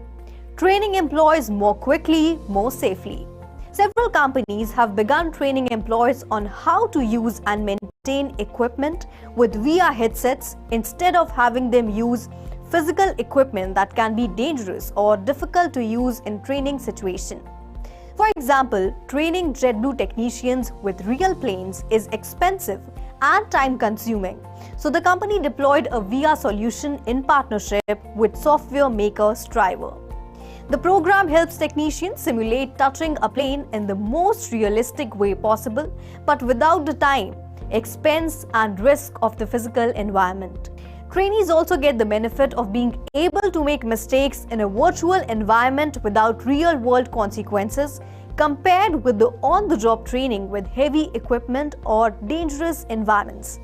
Training employees more quickly, more safely. Several companies have begun training employees on how to use and maintain equipment with VR headsets instead of having them use physical equipment that can be dangerous or difficult to use in training situations. For example, training JetBlue technicians with real planes is expensive and time-consuming, so the company deployed a VR solution in partnership with software maker Striver. The program helps technicians simulate touching a plane in the most realistic way possible, but without the time, expense, and risk of the physical environment. Trainees also get the benefit of being able to make mistakes in a virtual environment without real-world consequences, compared with the on-the-job training with heavy equipment or dangerous environments.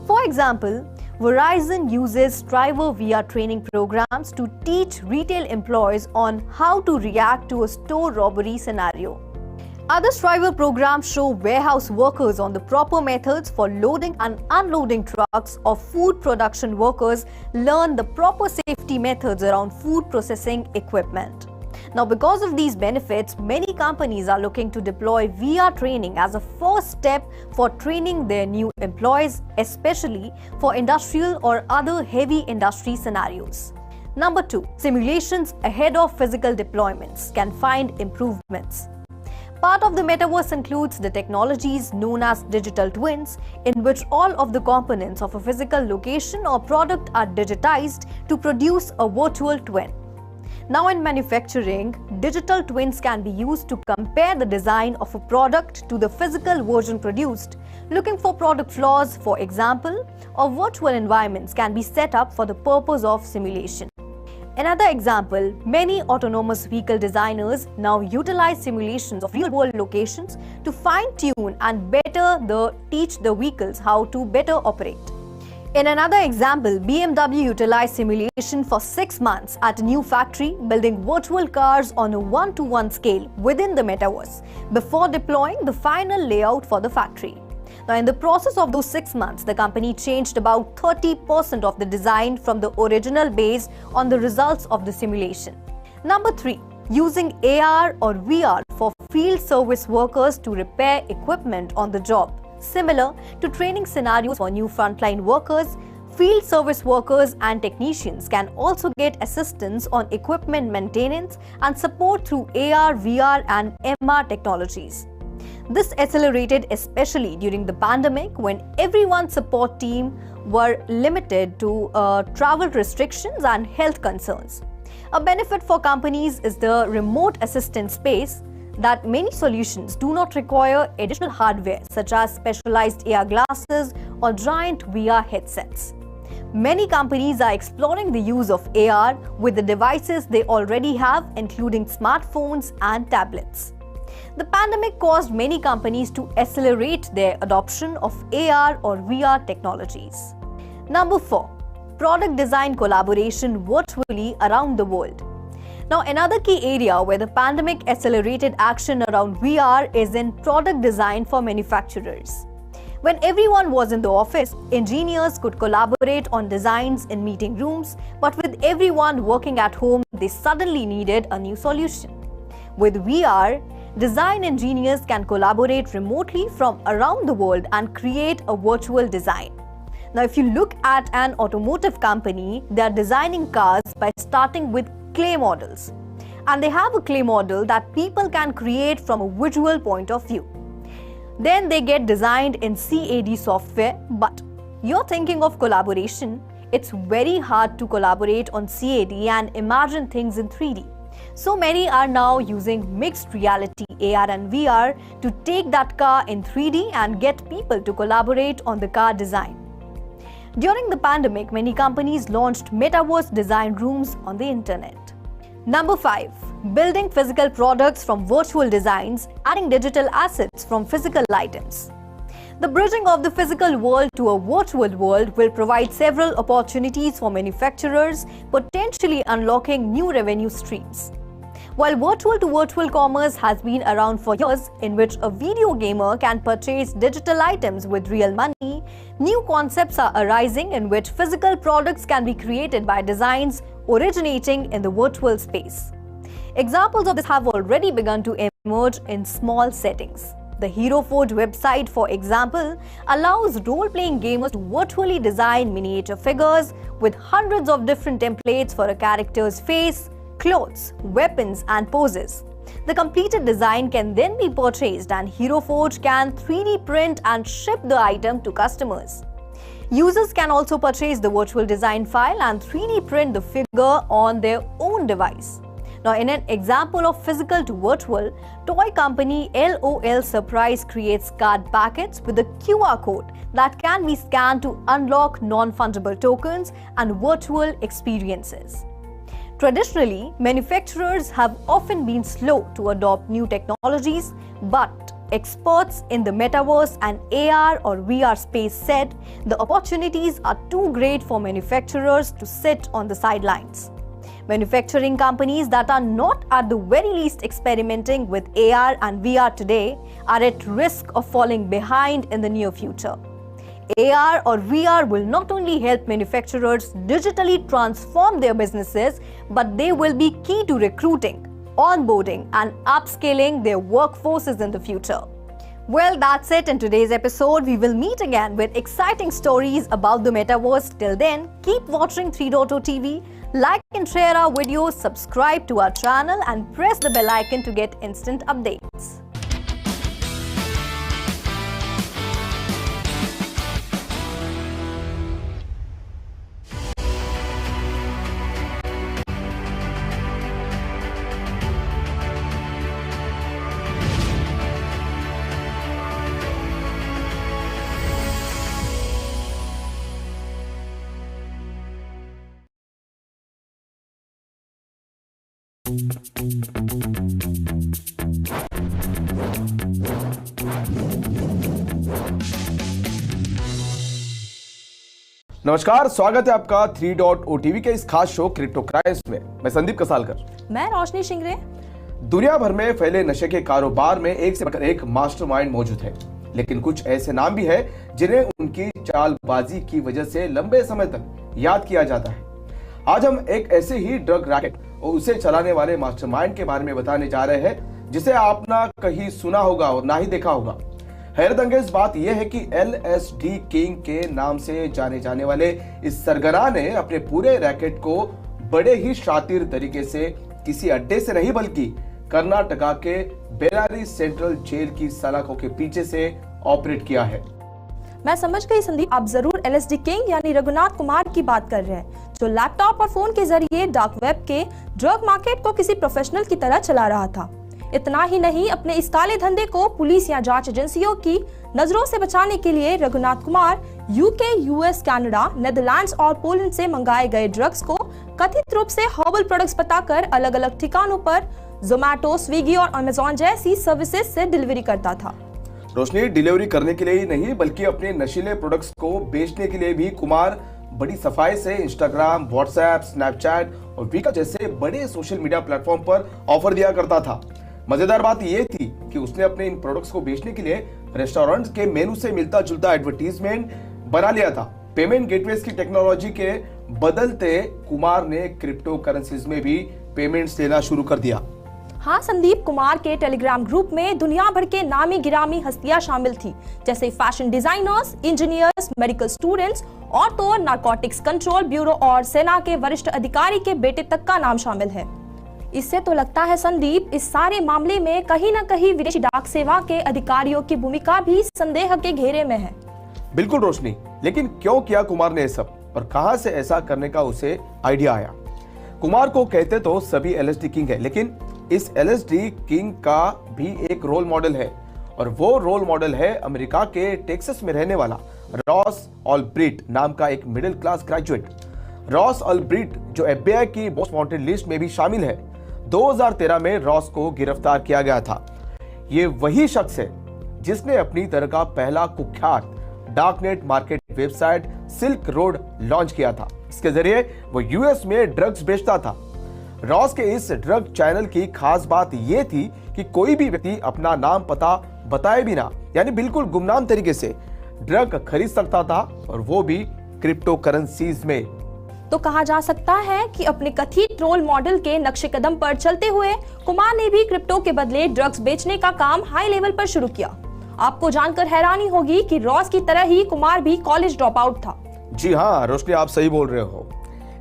For example, Verizon uses Striver VR training programs to teach retail employees on how to react to a store robbery scenario. Other Striver programs show warehouse workers on the proper methods for loading and unloading trucks, or food production workers learn the proper safety methods around food processing equipment. Now, because of these benefits, many companies are looking to deploy VR training as a first step for training their new employees, especially for industrial or other heavy industry scenarios. Number 2, simulations ahead of physical deployments can find improvements. Part of the metaverse includes the technologies known as digital twins, in which all of the components of a physical location or product are digitized to produce a virtual twin. Now in manufacturing, digital twins can be used to compare the design of a product to the physical version produced, looking for product flaws, for example, or virtual environments can be set up for the purpose of simulation. Another example, many autonomous vehicle designers now utilize simulations of real-world locations to fine-tune and teach the vehicles how to better operate. In another example, BMW utilized simulation for 6 months at a new factory, building virtual cars on a 1-to-1 scale within the metaverse before deploying the final layout for the factory. Now, in the process of those 6 months, the company changed about 30% of the design from the original based on the results of the simulation. Number 3, using AR or VR for field service workers to repair equipment on the job. Similar to training scenarios for new frontline workers, field service workers and technicians can also get assistance on equipment maintenance and support through AR, VR, and MR technologies. This accelerated especially during the pandemic, when everyone's support team were limited to travel restrictions and health concerns. A benefit for companies is the remote assistance space, that many solutions do not require additional hardware such as specialized AR glasses or giant VR headsets. Many companies are exploring the use of AR with the devices they already have, including smartphones and tablets. The pandemic caused many companies to accelerate their adoption of AR or VR technologies. Number 4. product design collaboration virtually around the world. Now, another key area where the pandemic accelerated action around VR is in product design for manufacturers. When everyone was in the office, engineers could collaborate on designs in meeting rooms, but with everyone working at home, they suddenly needed a new solution. With VR, design engineers can collaborate remotely from around the world and create a virtual design. Now, if you look at an automotive company, they are designing cars by starting with clay models. And they have a clay model that people can create from a visual point of view. Then they get designed in CAD software, but you're thinking of collaboration. It's very hard to collaborate on CAD and imagine things in 3D. So many are now using mixed reality, AR and VR, to take that car in 3D and get people to collaborate on the car design. During the pandemic, many companies launched metaverse design rooms on the internet. Number 5. Building physical products from virtual designs, adding digital assets from physical items. The bridging of the physical world to a virtual world will provide several opportunities for manufacturers, potentially unlocking new revenue streams. While virtual-to-virtual commerce has been around for years, in which a video gamer can purchase digital items with real money, new concepts are arising in which physical products can be created by designs originating in the virtual space. Examples of this have already begun to emerge in small settings. The Hero Forge website, for example, allows role-playing gamers to virtually design miniature figures with hundreds of different templates for a character's face, clothes, weapons, and poses. The completed design can then be purchased, and Hero Forge can 3D print and ship the item to customers. Users can also purchase the virtual design file and 3D print the figure on their own device. Now, in an example of physical to virtual, toy company LOL Surprise creates card packets with a QR code that can be scanned to unlock non-fungible tokens and virtual experiences. Traditionally, manufacturers have often been slow to adopt new technologies, but experts in the metaverse and AR or VR space said the opportunities are too great for manufacturers to sit on the sidelines. Manufacturing companies that are not at the very least experimenting with AR and VR today are at risk of falling behind in the near future. AR or VR will not only help manufacturers digitally transform their businesses, but they will be key to recruiting, onboarding, and upscaling their workforces in the future. Well, that's it in today's episode. We will meet again with exciting stories about the metaverse. Till then, keep watching 3.0 TV, like and share our videos, subscribe to our channel, and press the bell icon to get instant updates. नमस्कार, स्वागत है आपका 3.0 TV के इस खास show crypto crimes में। मैं संदीप कसालकर। मैं रोशनी शिंगरे। दुनिया भर में फैले नशे के कारोबार में एक से बढ़कर एक मास्टरमाइंड मौजूद है, लेकिन कुछ ऐसे नाम भी है जिन्हें उनकी चालबाजी की वजह से लंबे समय तक याद किया जाता है। आज हम एक ऐसे ही ड्रग रैकेट और उसे चलाने वाले मास्टरमाइंड के बारे में बताने जा रहे हैं जिसे आप ना कहीं सुना होगा और ना ही देखा होगा। हैरतअंगेज बात यह है कि LSD किंग के नाम से जाने जाने वाले इस सरगना ने अपने पूरे रैकेट को बड़े ही शातिर तरीके से किसी अड्डे से नहीं बल्कि कर्नाटका के बेलारी सेंट्रल जेल की सलाखों के पीछे से ऑपरेट किया है। मैं समझ गई संदीप, आप जरूर LSD किंग यानी रघुनाथ कुमार की बात कर रहे हैं, जो लैपटॉप और फोन के जरिए डार्क वेब के ड्रग मार्केट को किसी प्रोफेशनल की तरह चला रहा था। इतना ही नहीं, अपने इस काले धंधे को पुलिस या जांच एजेंसियों की नजरों से बचाने के लिए Raghunath Kumar UK, US, Canada, Netherlands और पोलैंड से मंगाए गए ड्रग्स को कथित रूप से हर्बल प्रोडक्ट्स बताकर अलग अलग ठिकानों पर जोमैटो, स्विगी और अमेजॉन जैसी सर्विसेज से डिलीवरी करता था। रोशनी, डिलीवरी करने के लिए ही नहीं बल्कि अपने नशीले प्रोडक्ट्स को बेचने के लिए भी कुमार बड़ी सफाई से इंस्टाग्राम, व्हाट्सएप, स्नैपचैट और वीका जैसे बड़े सोशल मीडिया प्लेटफॉर्म पर ऑफर दिया करता था। मजेदार बात यह थी कि उसने अपने इन प्रोडक्ट्स को बेचने के लिए रेस्टोरेंट के मेनू से मिलता जुलता एडवर्टीजमेंट बना लिया था। पेमेंट गेटवेज की टेक्नोलॉजी के बदलते कुमार ने क्रिप्टो करेंसीज में भी पेमेंट्स लेना शुरू कर दिया। हाँ संदीप, कुमार के टेलीग्राम ग्रुप में दुनिया भर के नामी गिरामी हस्तियां शामिल थी, जैसे fashion designers, engineers, medical students और तो नारकोटिक्स कंट्रोल ब्यूरो और सेना के वरिष्ठ अधिकारी के बेटे तक का नाम शामिल है। इससे तो लगता है संदीप, इस सारे मामले में कहीं न कहीं विदेशी डाक सेवा के अधिकारियों की भूमिका भी संदेह के घेरे में है। बिल्कुल रोशनी, लेकिन क्यों किया कुमार ने सब और कहां से ऐसा करने का उसे आइडिया आया? कुमार को कहते तो सभी एलएसडी किंग है, लेकिन इस एलएसडी किंग का भी एक रोल मॉडल है और वो रोल मॉडल है अमेरिका के टेक्सास में रहने वाला रॉस ऑल्ब्रिट नाम का एक मिडिल क्लास ग्रेजुएट। रॉस ऑल्ब्रिट जो एफबीआई की मोस्ट वांटेड लिस्ट में भी शामिल है। 2013 में रॉस को गिरफ्तार किया गया था। ये वही शख्स है जिसने अपनी तरह का पहला कुख्यात darknet market website silk road launch किया था। इसके जरिए वो यूएस में ड्रग्स बेचता था। रॉस के इस ड्रग चैनल की खास बात यह थी कि कोई भी व्यक्ति अपना नाम पता बताए बिना, यानी बिल्कुल गुमनाम तरीके से ड्रग खरीद सकता था और वो भी क्रिप्टो करेंसीज में। तो कहा जा सकता है कि अपने कथित रोल मॉडल के नक्शे कदम पर चलते हुए कुमार ने भी क्रिप्टो के बदले ड्रग्स बेचने का काम हाई लेवल पर शुरू किया। आपको जानकर हैरानी होगी कि रॉस की तरह ही कुमार भी कॉलेज ड्रॉप आउट था। जी हाँ रोशनी, आप सही बोल रहे हो,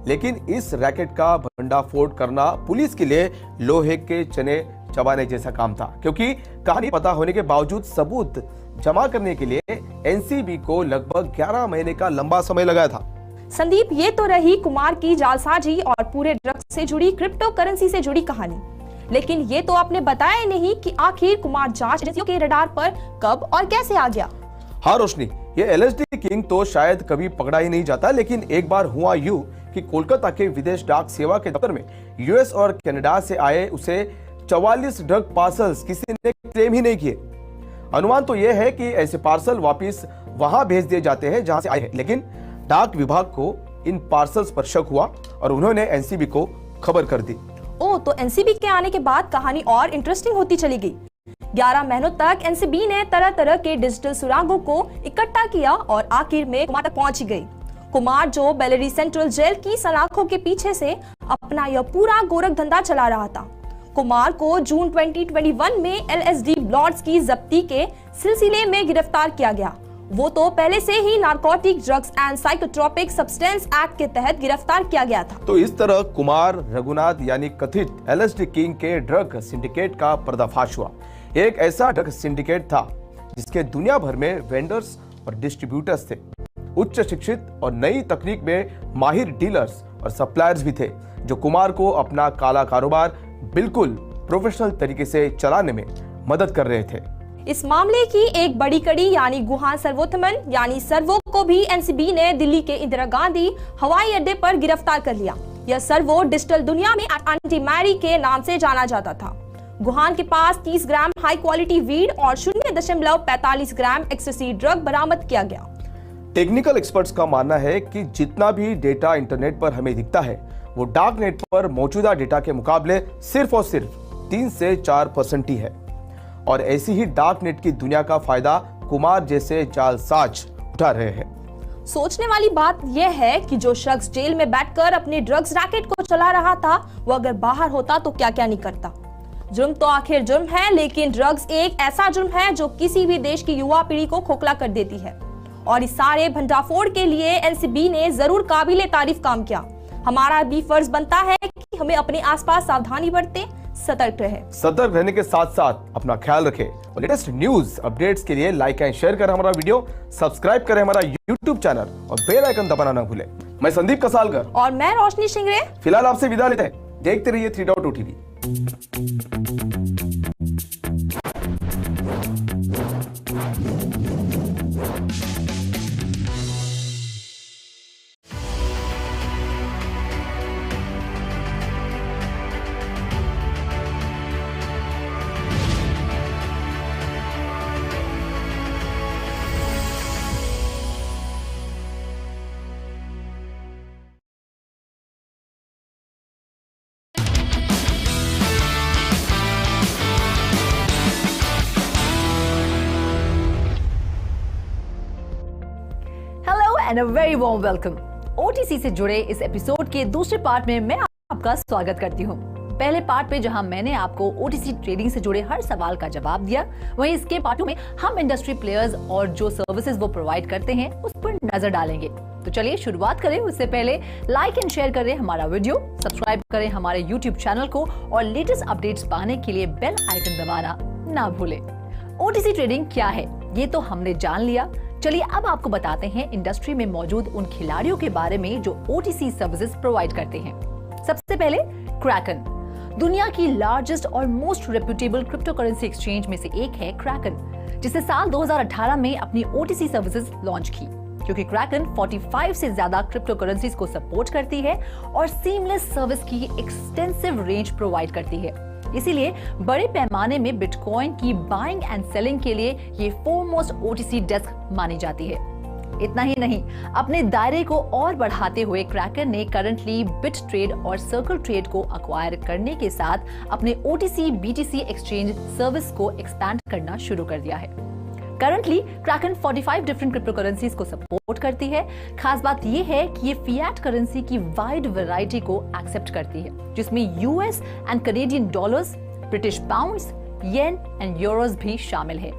लेकिन इस रैकेट का भंडाफोड़ करना पुलिस के लिए लोहे के चने चबाने जैसा काम था, क्योंकि कहानी पता होने के बावजूद सबूत जमा करने के लिए एनसीबी को लगभग 11 महीने का लंबा समय लगा था। संदीप, ये तो रही कुमार की जालसाजी और पूरे ड्रग्स से जुड़ी क्रिप्टो करेंसी से जुड़ी कहानी, लेकिन ये तो आपने बताया नहीं कि आखिर कुमार जांच एजेंसियों के रडार पर कब और कैसे आ गया। हाँ रोशनी, ये एलएसडी किंग तो शायद कभी पकड़ा ही नहीं जाता, लेकिन एक बार हुआ यूं कि कोलकाता के विदेश डाक सेवा के दफ्तर में यूएस और कनाडा से आए उसे 44 ड्रग पार्सल्स किसी ने क्लेम ही नहीं किए। अनुमान तो यह है कि ऐसे पार्सल वापस वहां भेज दिए जाते हैं जहां से आए हैं, लेकिन डाक विभाग को इन पार्सल्स पर शक हुआ और उन्होंने एनसीबी को खबर कर दी। ओह, तो एनसीबी के आने के बाद कहानी और इंटरेस्टिंग होती चली गई। 11 महीनों तक एनसीबी ने तरह तरह के डिजिटल सुरागों को इकट्ठा किया और आखिर में कुमार तक पहुंच गई। कुमार जो बेलेरी सेंट्रल जेल की सलाखों के पीछे से अपना यह पूरा गोरख धंधा चला रहा था। कुमार को जून 2021 में एलएसडी ब्लॉट्स की जब्ती के सिलसिले में गिरफ्तार किया गया। वो तो पहले से ही narcotic drugs and psychotropic substance act के तहत गिरफ्तार किया गया था। तो इस तरह कुमार रघुनाथ यानी कथित एलएसडी किंग के ड्रग सिंडिकेट का पर्दाफाश हुआ। एक ऐसा ड्रग सिंडिकेट था जिसके दुनिया भर में वेंडर्स और डिस्ट्रीब्यूटर्स थे, उच्च शिक्षित और नई तकनीक में माहिर डीलर्स और सप्लायर्स भी थे, जो कुमार को अपना काला कारोबार बिल्कुल प्रोफेशनल तरीके से चलाने में मदद कर रहे थे। इस मामले की एक बड़ी कड़ी यानी गुहान सर्वोत्तमन यानी सर्वो को भी एनसीबी ने दिल्ली के इंदिरा गांधी हवाई अड्डे पर गिरफ्तार कर लिया। यह सर्वो डिजिटल दुनिया में एंटी मैरी के नाम से जाना जाता था। गुहान के पास 30 ग्राम हाई क्वालिटी वीड और 0.45 ग्राम एक्सेसी ड्रग बरामद किया गया। टेक्निकल एक्सपर्ट्स का मानना है कि जितना भी डेटा इंटरनेट पर हमें दिखता है वो डार्क नेट पर मौजूदा डेटा के मुकाबले सिर्फ और सिर्फ 3 से 4% ही है, और ऐसी ही डार्क नेट की दुनिया का फायदा कुमार जैसे जालसाज उठा रहे हैं। सोचने वाली बात यह है कि जो शख्स जेल में बैठकर अपने ड्रग्स रैकेट को चला रहा था, वो अगर बाहर होता तो क्या क्या नहीं करता। जुर्म तो आखिर जुर्म है, लेकिन ड्रग्स एक ऐसा जुर्म है जो किसी भी देश की युवा पीढ़ी को खोखला कर देती है, और इस सारे भंडाफोड़ के लिए एनसीबी ने जरूर काबिले तारीफ काम किया। हमारा भी फर्ज बनता है कि हमें अपने आसपास सावधानी बरतें, सतर्क रहे। सतर्क रहने के साथ साथ अपना ख्याल रखें और लेटेस्ट न्यूज अपडेट्स के लिए लाइक एंड शेयर करें हमारा वीडियो, सब्सक्राइब करें हमारा यूट्यूब चैनल और बेल आइकन दबाना ना भूलें। मैं संदीप कसालकर और मैं रोशनी शिंगरे फिलहाल आपसे विदा लेते हैं। देखते रहिए 3.2 TV. and a very warm welcome. OTC से जुड़े इस एपिसोड के दूसरे पार्ट में मैं आपका स्वागत करती हूँ। पहले पार्ट पे जहां मैंने आपको OTC ट्रेडिंग से जुड़े हर सवाल का जवाब दिया, वहीं इसके पार्टों में हम इंडस्ट्री प्लेयर्स और जो सर्विसेज वो प्रोवाइड करते हैं उस पर नजर डालेंगे। तो चलिए शुरुआत करें। उससे पहले लाइक एंड शेयर करें हमारा वीडियो, सब्सक्राइब करें हमारे YouTube चैनल को और लेटेस्ट अपडेट्स पाने के लिए बेल आइकन दबाना ना भूलें। OTC ट्रेडिंग क्या है ये तो हमने जान लिया। चलिए अब आपको बताते हैं इंडस्ट्री में मौजूद उन खिलाड़ियों के बारे में जो OTC सर्विसेज प्रोवाइड करते हैं। सबसे पहले क्रैकन, दुनिया की लार्जेस्ट और most reputable crypto currency exchange में से एक है क्रैकन, जिसने साल 2018 में अपनी OTC सर्विसेज लॉन्च की। क्योंकि क्रैकन 45 से ज्यादा क्रिप्टो करेंसीज को सपोर्ट करती है और सीमलेस सर्विस की एक्सटेंसिव रेंज प्रोवाइड करती है, इसीलिए बड़े पैमाने में बिटकॉइन की बाइंग एंड सेलिंग के लिए ये फोरमोस्ट OTC डेस्क मानी जाती है। इतना ही नहीं, अपने दायरे को और बढ़ाते हुए क्रैकन ने करंटली बिट ट्रेड और सर्कल ट्रेड को अक्वायर करने के साथ अपने OTC BTC एक्सचेंज सर्विस को एक्सपैंड करना शुरू कर दिया है। Currently Kraken 45 different crypto currencies को सपोर्ट करती है। खास बात यह है कि ये फिएट करेंसी की वाइड वैरायटी को एक्सेप्ट करती है, जिसमें US and Canadian dollars, British pounds, yen and Euros भी शामिल है।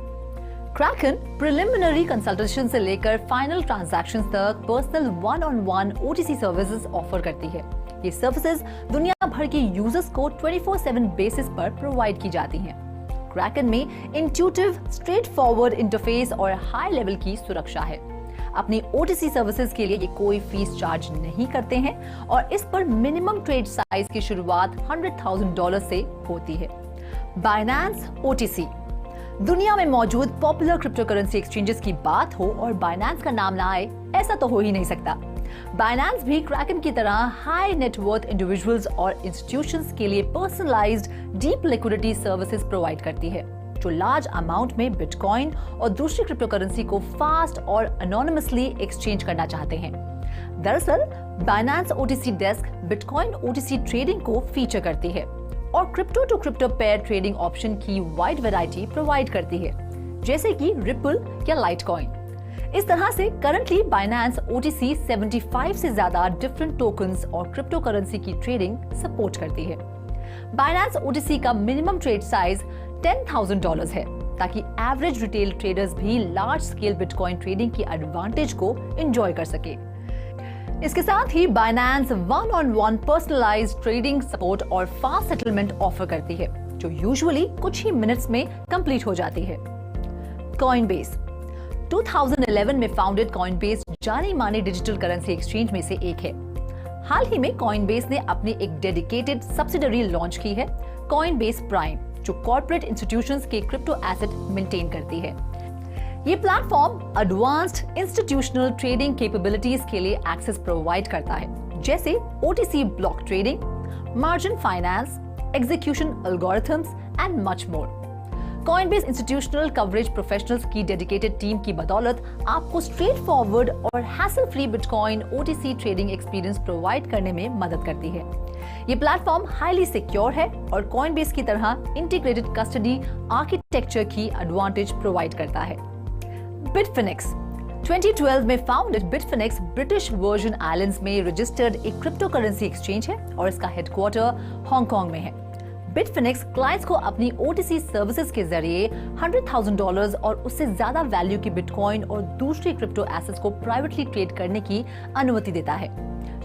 क्रैकन प्रिलिमिनरी कंसल्टेशन से लेकर फाइनल ट्रांजैक्शंस तक personal one on one OTC services offer करती है। ये सर्विसेज दुनिया भर के यूजर्स को 24/7 बेसिस पर प्रोवाइड की जाती हैं। क्रैकन में इंट्यूटिव, स्ट्रेट फॉरवर्ड इंटरफेस और हाई लेवल की सुरक्षा है। अपनी OTC सर्विसेज के लिए ये कोई फीस चार्ज नहीं करते हैं और इस पर मिनिमम ट्रेड साइज की शुरुआत $100,000 से होती है। बाइनेंस OTC, दुनिया में मौजूद पॉपुलर क्रिप्टो करेंसी एक्सचेंजेस की बात हो और बाइनेंस का नाम ना आए, ऐसा तो हो ही नहीं सकता। बाइनेंस भी क्रैकन की तरह हाई नेटवर्थ इंडिविजुअल्स और इंस्टीट्यूशंस के लिए personalised deep liquidity services provide करती है, जो लार्ज अमाउंट में बिटकॉइन और दूसरी क्रिप्टो करेंसी को फास्ट और एनोनिमसली एक्सचेंज करना चाहते हैं। दरअसल Binance OTC desk bitcoin OTC trading को फीचर करती है और crypto to crypto pair trading option की वाइड वैरायटी प्रोवाइड करती है, जैसे कि रिपल या लाइटकॉइन। इस तरह से करंटली बाइनेंस OTC 75 से ज्यादा डिफरेंट टोकन्स और क्रिप्टो करेंसी की ट्रेडिंग सपोर्ट करती है। बाइनेंस OTC का मिनिमम ट्रेड साइज $10,000 है, ताकि एवरेज रिटेल ट्रेडर्स भी लार्ज स्केल बिटकॉइन ट्रेडिंग की एडवांटेज को एंजॉय कर सके। इसके साथ ही Binance one on one personalised trading support और फास्ट सेटलमेंट ऑफर करती है, जो यूजुअली कुछ ही मिनट्स में कंप्लीट हो जाती है। कॉइनबेस 2011 में फाउंडेड कॉइनबेस जानी मानी डिजिटल करेंसी एक्सचेंज में से एक है। हाल ही में कॉइनबेस ने अपनी एक डेडिकेटेड सब्सिडरी लॉन्च की है, कॉइनबेस प्राइम, जो कॉर्पोरेट इंस्टीट्यूशंस के क्रिप्टो एसेट मेंटेन करती है। ये platform advanced institutional trading capabilities के लिए एक्सेस प्रोवाइड करता है, जैसे OTC block trading, margin finance, execution algorithms and much more. Coinbase institutional coverage professionals की डेडिकेटेड टीम की बदौलत आपको स्ट्रेट फॉरवर्ड और hassle free bitcoin OTC trading experience provide करने में मदद करती है। ये प्लेटफॉर्म हाईली सिक्योर है और कॉइनबेस की तरह इंटीग्रेटेड कस्टडी आर्किटेक्चर की एडवांटेज प्रोवाइड करता है। बिटफिनिक्स 2012 में फाउंडेड बिटफिनिक्स ब्रिटिश वर्जिन आइलैंड्स में रजिस्टर्ड एक क्रिप्टो करेंसी एक्सचेंज है और इसका हेडक्वार्टर हांगकांग में है। बिटफिनिक्स क्लाइंट्स को अपनी OTC सर्विसेज के जरिए $100,000 और उससे ज्यादा वैल्यू की बिटकॉइन और दूसरी क्रिप्टो एसेट्स को प्राइवेटली ट्रेड करने की अनुमति देता है।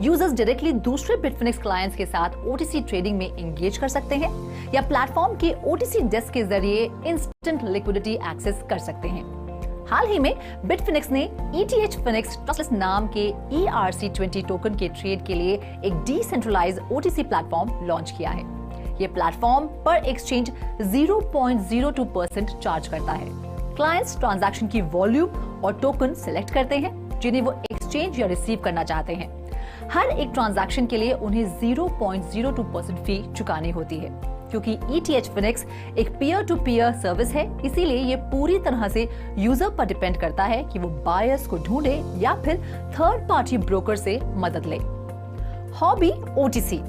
यूजर्स डायरेक्टली दूसरे बिटफिनिक्स क्लाइंट्स के साथ OTC ट्रेडिंग में एंगेज कर सकते हैं या प्लेटफॉर्म के OTC डेस्क के जरिए इंस्टेंट लिक्विडिटी एक्सेस कर सकते हैं। हाल ही में बिटफिनिक्स ने ETH Phoenix ट्रस्टलेस नाम के ERC20 टोकन के ट्रेड के लिए एक डिसेंट्रलाइज्ड OTC प्लेटफॉर्म लॉन्च किया है। ये प्लेटफॉर्म पर एक्सचेंज 0.02% चार्ज करता है। क्लाइंट्स ट्रांजैक्शन की वॉल्यूम और टोकन सिलेक्ट करते हैं जिन्हें वो एक्सचेंज या रिसीव करना चाहते हैं। हर एक ट्रांजैक्शन के लिए उन्हें 0.02% फी चुकानी होती है। क्योंकि ETH Phoenix एक पीयर टू पीयर सर्विस है, इसीलिए ये पूरी तरह से यूजर पर डिपेंड करता है कि वो बायर्स को ढूंढे या फिर थर्ड पार्टी ब्रोकर से मदद ले। हॉबी OTC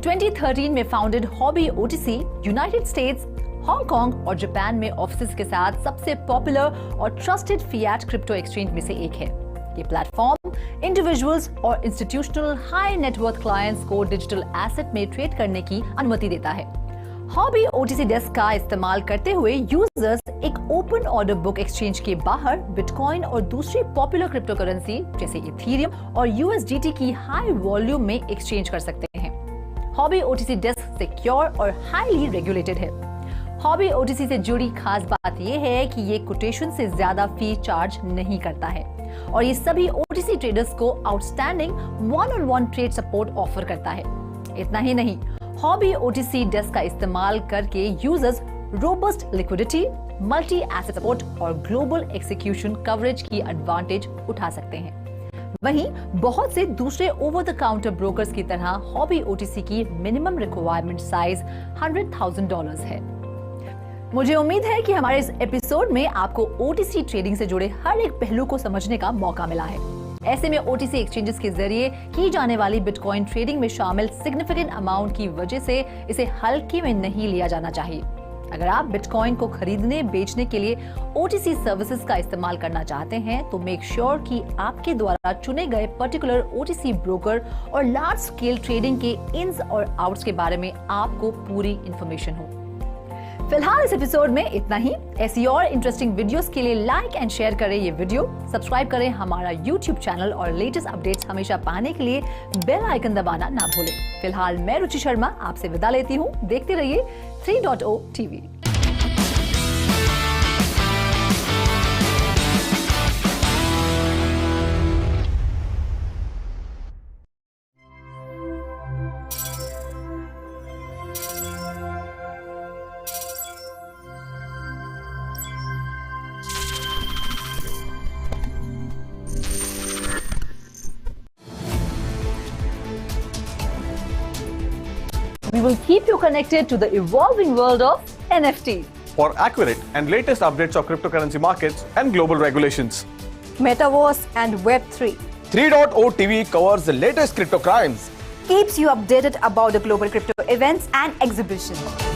2013 में founded hobby OTC United states, Hong Kong और जापान में ऑफिसेज के साथ सबसे पॉपुलर और ट्रस्टेड फिएट क्रिप्टो एक्सचेंज में से एक है। ये प्लेटफॉर्म इंडिविजुअल्स और इंस्टीट्यूशनल हाई नेटवर्थ क्लाइंट्स को डिजिटल एसेट में ट्रेड करने की अनुमति देता है। हॉबी ओटीसी डेस्क का इस्तेमाल करते हुए यूजर्स एक ओपन ऑर्डर बुक एक्सचेंज के बाहर बिटकॉइन और दूसरी पॉपुलर क्रिप्टो करेंसी जैसे इथेरियम और यूएसडीटी की हाई वॉल्यूम में एक्सचेंज कर सकते हैं। हॉबी ओटीसी डेस्क सिक्योर और हाईली रेगुलेटेड है। हॉबी ओटीसी से जुड़ी खास बात यह है कि ये कोटेशन से ज्यादा फी चार्ज नहीं करता है और ये सभी ओटीसी ट्रेडर्स को outstanding one on one trade support offer करता है। इतना ही नहीं, हॉबी ओटीसी डेस्क का इस्तेमाल करके users robust liquidity, multi asset support और ग्लोबल एक्सिक्यूशन कवरेज की एडवांटेज उठा सकते हैं। वहीं बहुत से दूसरे ओवर द काउंटर ब्रोकर्स की तरह हॉबी ओटीसी की मिनिमम रिक्वायरमेंट साइज $100,000 है। मुझे उम्मीद है कि हमारे इस एपिसोड में आपको ओटीसी ट्रेडिंग से जुड़े हर एक पहलू को समझने का मौका मिला है। ऐसे में ओटीसी एक्सचेंजेस के जरिए की जाने वाली बिटकॉइन ट्रेडिंग में शामिल सिग्निफिकेंट अमाउंट की वजह से इसे हल्के में नहीं लिया जाना चाहिए। अगर आप बिटकॉइन को खरीदने बेचने के लिए ओटीसी सर्विसेज का इस्तेमाल करना चाहते हैं तो मेक श्योर कि आपके द्वारा चुने गए पर्टिकुलर ओटीसी ब्रोकर और लार्ज स्केल ट्रेडिंग के इन्स और आउट्स के बारे में आपको पूरी इंफॉर्मेशन हो। फिलहाल इस एपिसोड में इतना ही। ऐसी और इंटरेस्टिंग वीडियोस के लिए लाइक एंड शेयर करें ये वीडियो, सब्सक्राइब करें हमारा यूट्यूब चैनल और लेटेस्ट अपडेट्स हमेशा पाने के लिए बेल आइकन दबाना ना भूलें। फिलहाल मैं रुचि शर्मा आपसे विदा लेती हूँ। देखते रहिए 3.0 TV. We will keep you connected to the evolving world of NFTs. For accurate and latest updates of cryptocurrency markets and global regulations. Metaverse and Web3. 3.0 TV covers the latest crypto crimes. Keeps you updated about the global crypto events and exhibitions.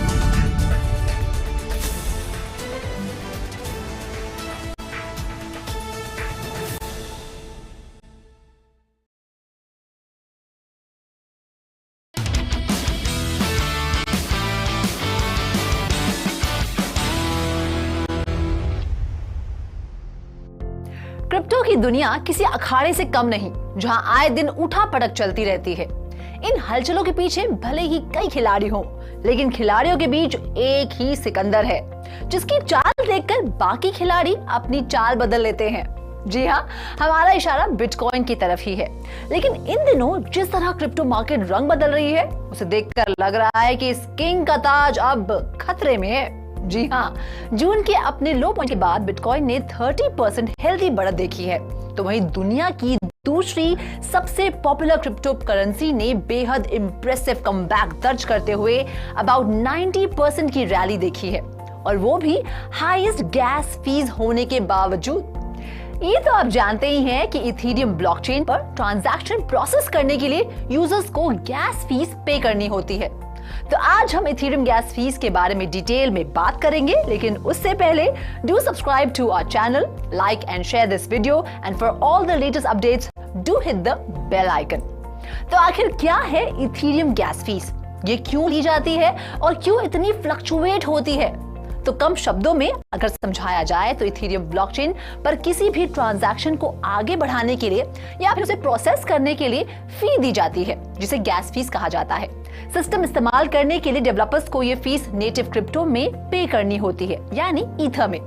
Crypto की दुनिया किसी अखाड़े से कम नहीं, जहां आए दिन उठा पटक चलती रहती है। इन हलचलों के पीछे भले ही कई खिलाड़ी हों, लेकिन खिलाड़ियों के बीच एक ही सिकंदर है, जिसकी चाल देखकर बाकी खिलाड़ी अपनी चाल बदल लेते हैं। जी हाँ, हमारा इशारा बिटकॉइन की तरफ ही है। लेकिन इन दिनों जिस तरह क्रिप्टो मार्केट रंग बदल रही है, उसे देखकर लग रहा है कि इस किंग का ताज अब खतरे में है। जी हाँ, जून के अपने लो पॉइंट के बाद बिटकॉइन ने 30% हेल्दी बढ़त देखी है, तो वहीं दुनिया की दूसरी सबसे पॉपुलर क्रिप्टो करेंसी ने बेहद इंप्रेसिव कमबैक दर्ज करते हुए अबाउट 90% की रैली देखी है, और वो भी हाईएस्ट गैस फीस होने के बावजूद। ये तो आप जानते ही हैं कि इथेरियम ब्लॉकचेन पर ट्रांजैक्शन प्रोसेस करने के लिए यूजर्स को गैस फीस पे करनी होती है। तो आज हम इथेरियम गैस फीस के बारे में डिटेल में बात करेंगे, लेकिन उससे पहले do subscribe to our channel, like and share this video, and for all the latest updates do hit the bell icon. तो आखिर क्या है इथेरियम गैस फीस, ये क्यों ली जाती है और क्यों इतनी फ्लक्चुएट होती है? तो कम शब्दों में अगर समझाया जाए तो इथेरियम ब्लॉकचेन पर किसी भी ट्रांजैक्शन को आगे बढ़ाने के लिए या फिर उसे प्रोसेस करने के लिए फी दी जाती है, जिसे गैस फीस कहा जाता है। सिस्टम इस्तेमाल करने के लिए डेवलपर्स को ये फीस नेटिव क्रिप्टो में पे करनी होती है, यानी ईथर में।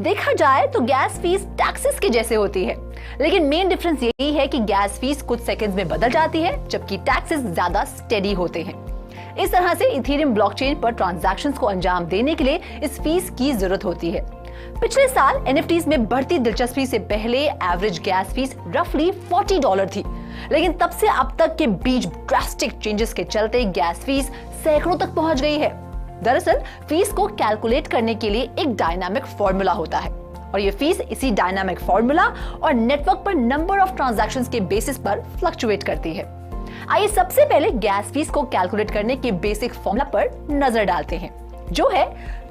देखा जाए तो गैस फीस टैक्सेस के जैसे होती है, लेकिन मेन डिफरेंस यही है कि गैस फीस कुछ सेकंड्स में बदल जाती है, जबकि टैक्सेस ज्यादा स्टेडी होते हैं। इस तरह से इथेरियम ब्लॉकचेन पर ट्रांजैक्शंस को अंजाम देने के लिए इस फीस की जरूरत होती है। पिछले साल एनएफटीज में बढ़ती दिलचस्पी से पहले एवरेज गैस फीस रफली $40 थी, लेकिन तब से अब तक के बीच ड्रास्टिक चेंजेस के चलते गैस फीस सैकड़ों तक पहुंच गई है। दरअसल फीस को कैलकुलेट करने के लिए एक डायनामिक फॉर्मूला होता है, और ये फीस इसी डायनामिक फॉर्मूला और नेटवर्क पर नंबर ऑफ ट्रांजैक्शंस के बेसिस पर फ्लक्चुएट करती है। आइए सबसे पहले गैस फीस को कैलकुलेट करने के बेसिक फॉर्मूला पर नजर डालते हैं, जो है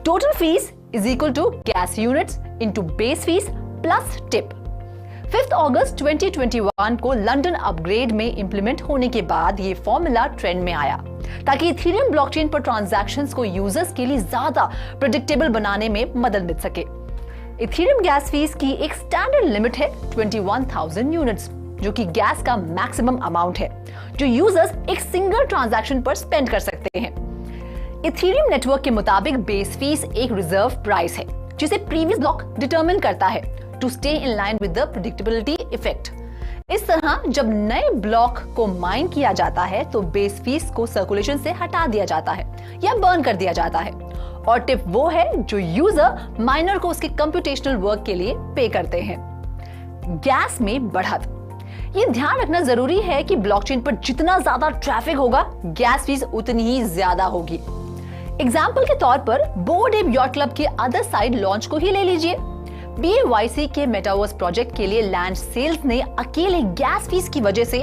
total fees is equal to gas units into base fees plus tip. 5 अगस्त 2021 को लंदन अपग्रेड में इंप्लीमेंट होने के बाद ये फॉर्मूला ट्रेंड में आया ताकि इथेरियम ब्लॉकचेन पर ट्रांजैक्शंस को यूजर्स के लिए ज्यादा प्रेडिक्टेबल बनाने में मदद मिल सके। इथेरियम गैस फीस की एक स्टैंडर्ड लिमिट है 21,000 यूनिट्स, जो कि गैस का मैक्सिमम अमाउंट है जो यूजर्स एक सिंगल ट्रांजैक्शन पर स्पेंड कर सकते हैं। इथेरियम नेटवर्क के मुताबिक बेस फीस एक रिजर्व प्राइस है जिसे प्रीवियस ब्लॉक डिटरमिन करता है to stay in line with the predictability effect. इस तरह जब नए ब्लॉक को माइन किया जाता है तो बेस फीस को सर्कुलेशन से हटा दिया जाता है या बर्न कर दिया जाता है, और टिप वो है जो यूजर माइनर को उसके कंप्यूटेशनल वर्क के लिए पे करते हैं। गैस में बढ़त, ये ध्यान रखना जरूरी है कि ब्लॉकचेन पर जितना ज्यादा ट्रैफिक होगा गैस फीस उतनी ही ज्यादा होगी। एग्जाम्पल के तौर पर बोर्ड एप यॉट क्लब के अदर साइड लॉन्च को ही ले लीजिए। BAYC के मेटावर्स प्रोजेक्ट के लिए लैंड सेल्स ने अकेले गैस फीस की वजह से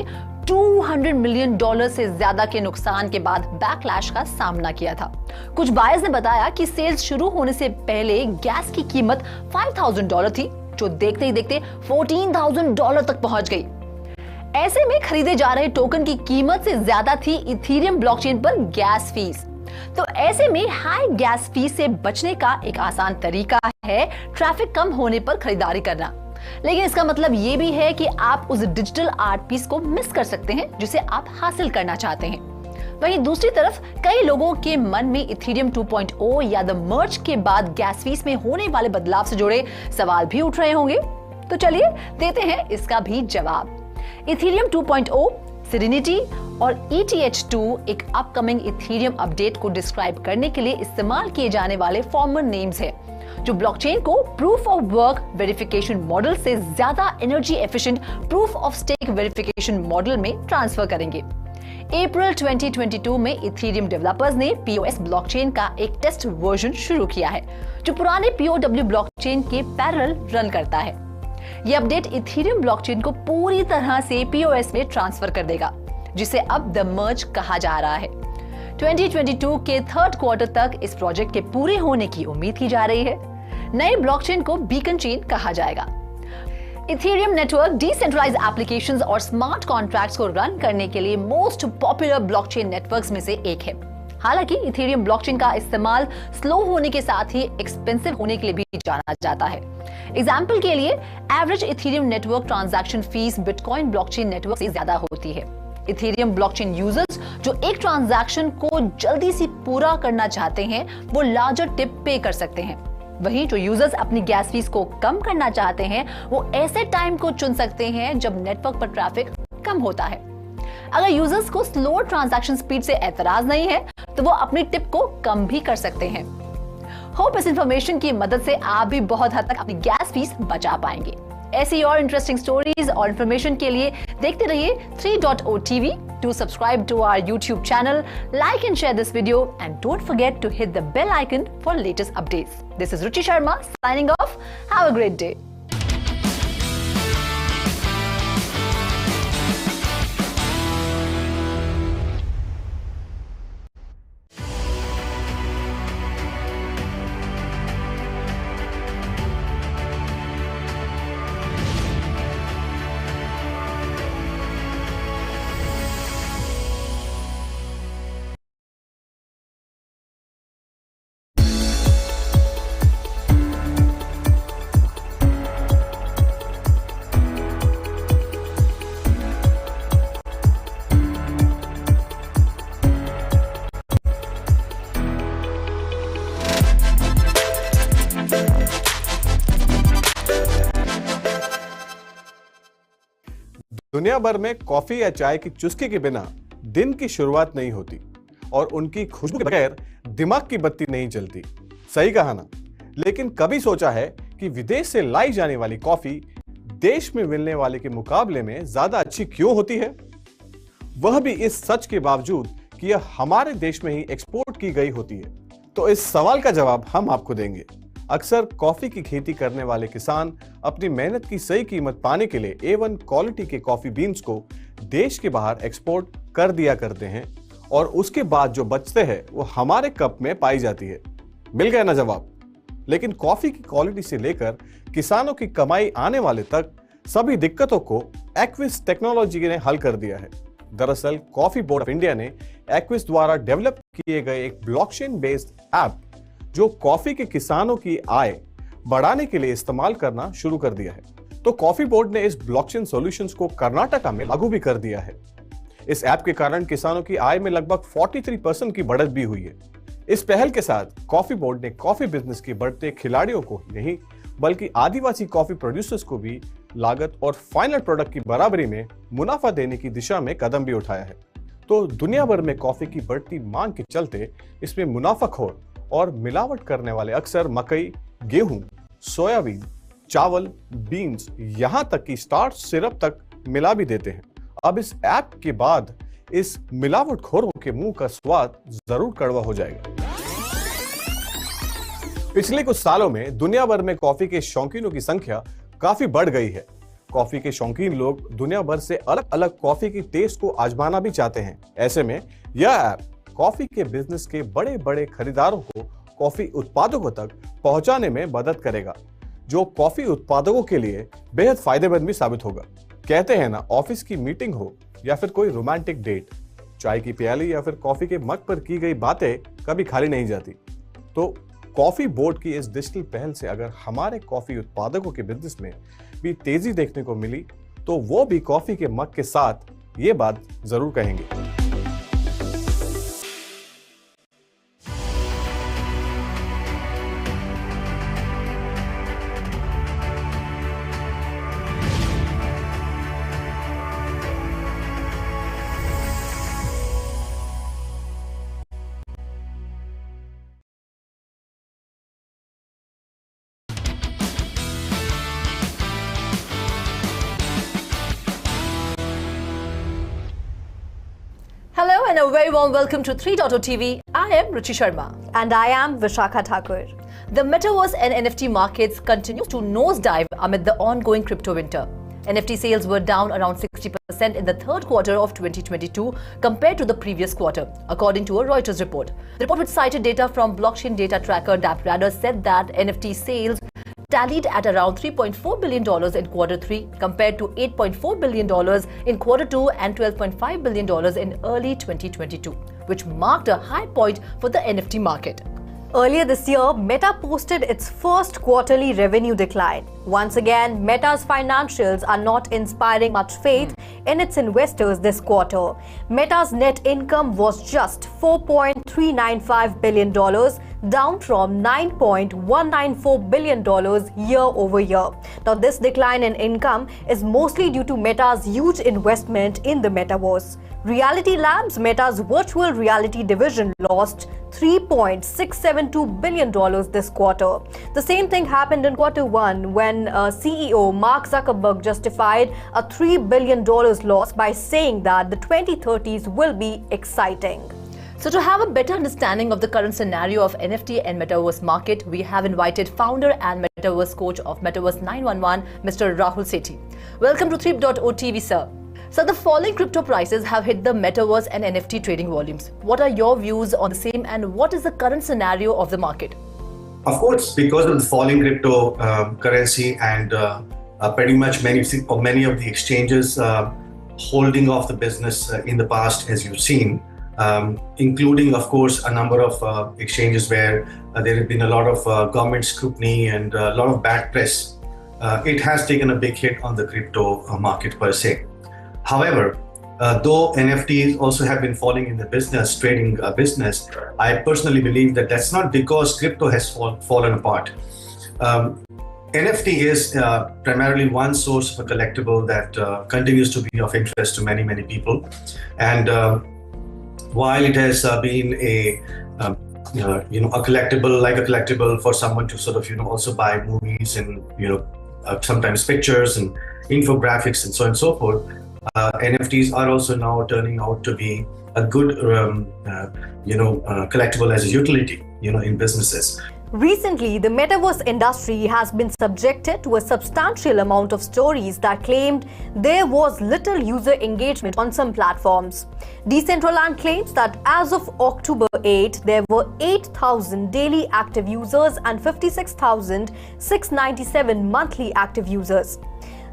$200 मिलियन से ज्यादा के नुकसान के बाद बैकलैश का सामना किया था। कुछ बायर्स ने बताया कि सेल्स शुरू होने से पहले गैस की कीमत $5,000 थी, जो देखते ही देखते $14,000 तक पहुंच गई। ऐसे में खरीदे जा रहे टोकन की कीमत से ज्यादा थी इथेरियम ब्लॉकचेन पर गैस फीस। तो ऐसे में हाई गैस फीस से बचने का एक आसान तरीका है ट्रैफिक कम होने पर खरीदारी करना, लेकिन इसका मतलब ये भी है कि आप उस डिजिटल आर्ट पीस को मिस कर सकते हैं जिसे आप हासिल करना चाहते हैं। वहीं दूसरी तरफ कई लोगों के मन में इथेरियम 2.0 या द मर्ज के बाद गैस फीस में होने वाले बदलाव से जुड़े सवाल भी उठ रहे होंगे, तो चलिए देते हैं इसका भी जवाब। इथेरियम 2.0, सेरेनिटी और ETH2 एक अपकमिंग इथेरियम अपडेट को डिस्क्राइब करने के लिए इस्तेमाल किए जाने वाले फॉर्मल नेम्स हैं, जो ब्लॉकचेन को proof of work verification model से ज्यादा energy efficient proof of stake verification model में ट्रांसफर करेंगे। अप्रैल 2022 में इथेरियम डेवलपर्स ने POS ब्लॉकचेन का एक टेस्ट वर्जन शुरू किया है जो पुराने POW ब्लॉकचेन के पैरेलल रन करता है। यह अपडेट इथेरियम ब्लॉकचेन को पूरी तरह से POS में ट्रांसफर कर देगा, जिसे अब द मर्ज कहा जा रहा है। 2022 के थर्ड क्वार्टर तक इस प्रोजेक्ट के पूरे होने की उम्मीद की जा रही है। नए ब्लॉकचेन को बीकन चेन कहा जाएगा। इथेरियम नेटवर्क डिसेंट्रलाइज्ड एप्लीकेशंस और स्मार्ट कॉन्ट्रैक्ट्स को रन करने के लिए मोस्ट पॉपुलर ब्लॉकचेन नेटवर्क्स में से एक है। हालांकि इथेरियम ब्लॉकचेन का इस्तेमाल स्लो होने के साथ ही एक्सपेंसिव होने के लिए भी जाना जाता है। एग्जाम्पल के लिए average Ethereum network transaction fees bitcoin blockchain network से ज्यादा होती है। इथेरियम ब्लॉकचेन यूजर्स जो एक ट्रांजैक्शन को जल्दी से पूरा करना चाहते हैं वो लार्जर टिप पे कर सकते हैं। वहीं जो यूजर्स अपनी गैस फीस को कम करना चाहते हैं वो ऐसे टाइम को चुन सकते हैं जब नेटवर्क पर ट्रैफिक कम होता है। अगर यूजर्स को स्लो ट्रांजैक्शन स्पीड से एतराज नहीं है तो वो अपनी टिप को कम भी कर सकते हैं। होप इस इंफॉर्मेशन की मदद से आप भी बहुत हद तक अपनी गैस फीस बचा पाएंगे। ऐसी और इंटरेस्टिंग स्टोरीज और इंफॉर्मेशन के लिए देखते रहिए 3.0 TV. Do subscribe to our YouTube channel, like and share this video, and don't forget to hit the bell icon for latest updates. This is Ruchi Sharma signing off. Have a great day. दुनिया भर में coffee या चाय की चुस्की के बिना दिन की शुरुआत नहीं होती और उनकी खुशबू के बगैर दिमाग की बत्ती नहीं जलती। सही कहा ना? लेकिन कभी सोचा है कि विदेश से लाई जाने वाली कॉफी देश में मिलने वाले के मुकाबले में ज्यादा अच्छी क्यों होती है? वह भी इस सच के बावजूद कि यह हमारे देश में ही एक्सपोर्ट की गई होती है। तो इस सवाल का जवाब हम आपको देंगे। अक्सर कॉफी की खेती करने वाले किसान अपनी मेहनत की सही कीमत पाने के लिए A1 क्वालिटी के कॉफी बीन्स को देश के बाहर एक्सपोर्ट कर दिया करते हैं और उसके बाद जो बचते हैं वो हमारे कप में पाई जाती है। मिल गया ना जवाब? लेकिन कॉफी की क्वालिटी से लेकर किसानों की कमाई आने वाले तक सभी दिक्कतों को एक्विस टेक्नोलॉजी ने हल कर दिया है। दरअसल कॉफी बोर्ड ऑफ इंडिया ने एक्विस द्वारा डेवलप किए गए एक ब्लॉकचेन बेस्ड ऐप जो कॉफी के किसानों की आय बढ़ाने के लिए इस्तेमाल करना शुरू कर दिया है। तो कॉफी बोर्ड ने इस ब्लॉकचेन सॉल्यूशंस को कर्नाटका में लागू भी कर दिया है। इस ऐप के कारण किसानों की आय में लगभग 43% की बढ़त भी हुई है। इस पहल के साथ कॉफी बोर्ड ने कॉफी बिजनेस के बढ़ते खिलाड़ियों को नहीं बल्कि आदिवासी कॉफी प्रोड्यूसर्स को भी लागत और फाइनल प्रोडक्ट की बराबरी में मुनाफा देने की दिशा में कदम भी उठाया है। तो दुनिया भर में कॉफी की बढ़ती मांग के चलते इसमें मुनाफाखोर और मिलावट करने वाले अक्सर मकई, गेहूं, सोयाबीन, चावल, बीन्स, यहां तक कि स्टार्च सिरप तक मिला भी देते हैं। अब इस ऐप के बाद इस मिलावटखोरों के मुंह का स्वाद जरूर कड़वा हो जाएगा। पिछले कुछ सालों में दुनिया भर में कॉफी के शौकीनों की संख्या काफी बढ़ गई है। कॉफी के शौकीन लोग दुनिया भर से अलग अलग कॉफी की टेस्ट को आजमाना भी चाहते हैं। ऐसे में यह ऐप कॉफी के बिजनेस के बड़े बड़े खरीदारों को कॉफी उत्पादकों तक पहुंचाने में मदद करेगा, जो कॉफी उत्पादकों के लिए बेहद फायदेमंद भी साबित होगा। कहते हैं ना, ऑफिस की मीटिंग हो या फिर कोई रोमांटिक डेट, चाय की प्याली या फिर कॉफी के मग पर की गई बातें कभी खाली नहीं जाती। तो कॉफी बोर्ड की इस डिजिटल पहल से अगर हमारे कॉफी उत्पादकों के बिजनेस में भी तेजी देखने को मिली तो वो भी कॉफी के मग के साथ ये बात जरूर कहेंगे। Hello and a very warm welcome to 3.0 TV. I am Ruchi Sharma. And I am Vishakha Thakur. The metaverse and NFT markets continue to nosedive amid the ongoing crypto winter. NFT sales were down around 60% in the third quarter of 2022 compared to the previous quarter, according to a Reuters report. The report, which cited data from blockchain data tracker DappRadar, said that NFT sales tallied at around $3.4 billion in quarter 3 compared to $8.4 billion in quarter 2 and $12.5 billion in early 2022, which marked a high point for the NFT market. Earlier this year, Meta posted its first quarterly revenue decline. Once again, Meta's financials are not inspiring much faith in its investors this quarter. Meta's net income was just $4.395 billion, down from $9.194 billion year over year. Now, this decline in income is mostly due to Meta's huge investment in the metaverse. Reality Labs, Meta's virtual reality division, lost $3.672 billion this quarter. The same thing happened in quarter 1 when CEO Mark Zuckerberg justified a $3 billion loss by saying that the 2030s will be exciting. So to have a better understanding of the current scenario of NFT and Metaverse market, we have invited founder and Metaverse coach of Metaverse 911, Mr. Rahul Sethi. Welcome to 3.0 TV, sir. So the falling crypto prices have hit the Metaverse and NFT trading volumes. What are your views on the same and what is the current scenario of the market? Of course, because of the falling crypto currency and pretty much many of the exchanges holding off the business in the past, as you've seen, including, of course, a number of exchanges where there have been a lot of government scrutiny and a lot of bad press. It has taken a big hit on the crypto market per se. However, though NFTs also have been falling in the trading business, I personally believe that that's not because crypto has fallen apart. NFT is primarily one source of a collectible that continues to be of interest to many people. And while it has been a collectible for someone to sort of also buy movies and sometimes pictures and infographics and so on and so forth, NFTs are also now turning out to be a good collectible as a utility in businesses. Recently, the metaverse industry has been subjected to a substantial amount of stories that claimed there was little user engagement on some platforms. Decentraland claims that as of October 8, there were 8,000 daily active users and 56,697 monthly active users.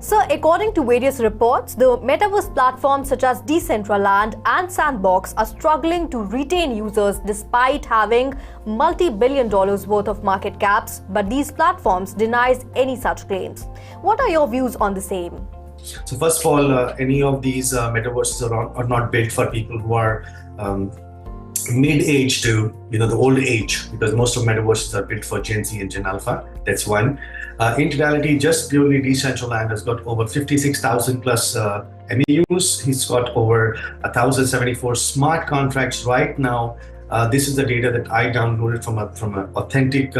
So, according to various reports, the metaverse platforms such as Decentraland and Sandbox are struggling to retain users despite having multi-billion dollars worth of market caps, but these platforms denies any such claims. What are your views on the same? So first of all, any of these metaverses are not built for people who are mid-age to the old age, because most of metaverses are built for Gen Z and Gen Alpha. That's one. In reality, just purely Decentraland has got over 56,000 plus MAUs. He's got over 1,074 smart contracts right now. This is the data that I downloaded from an authentic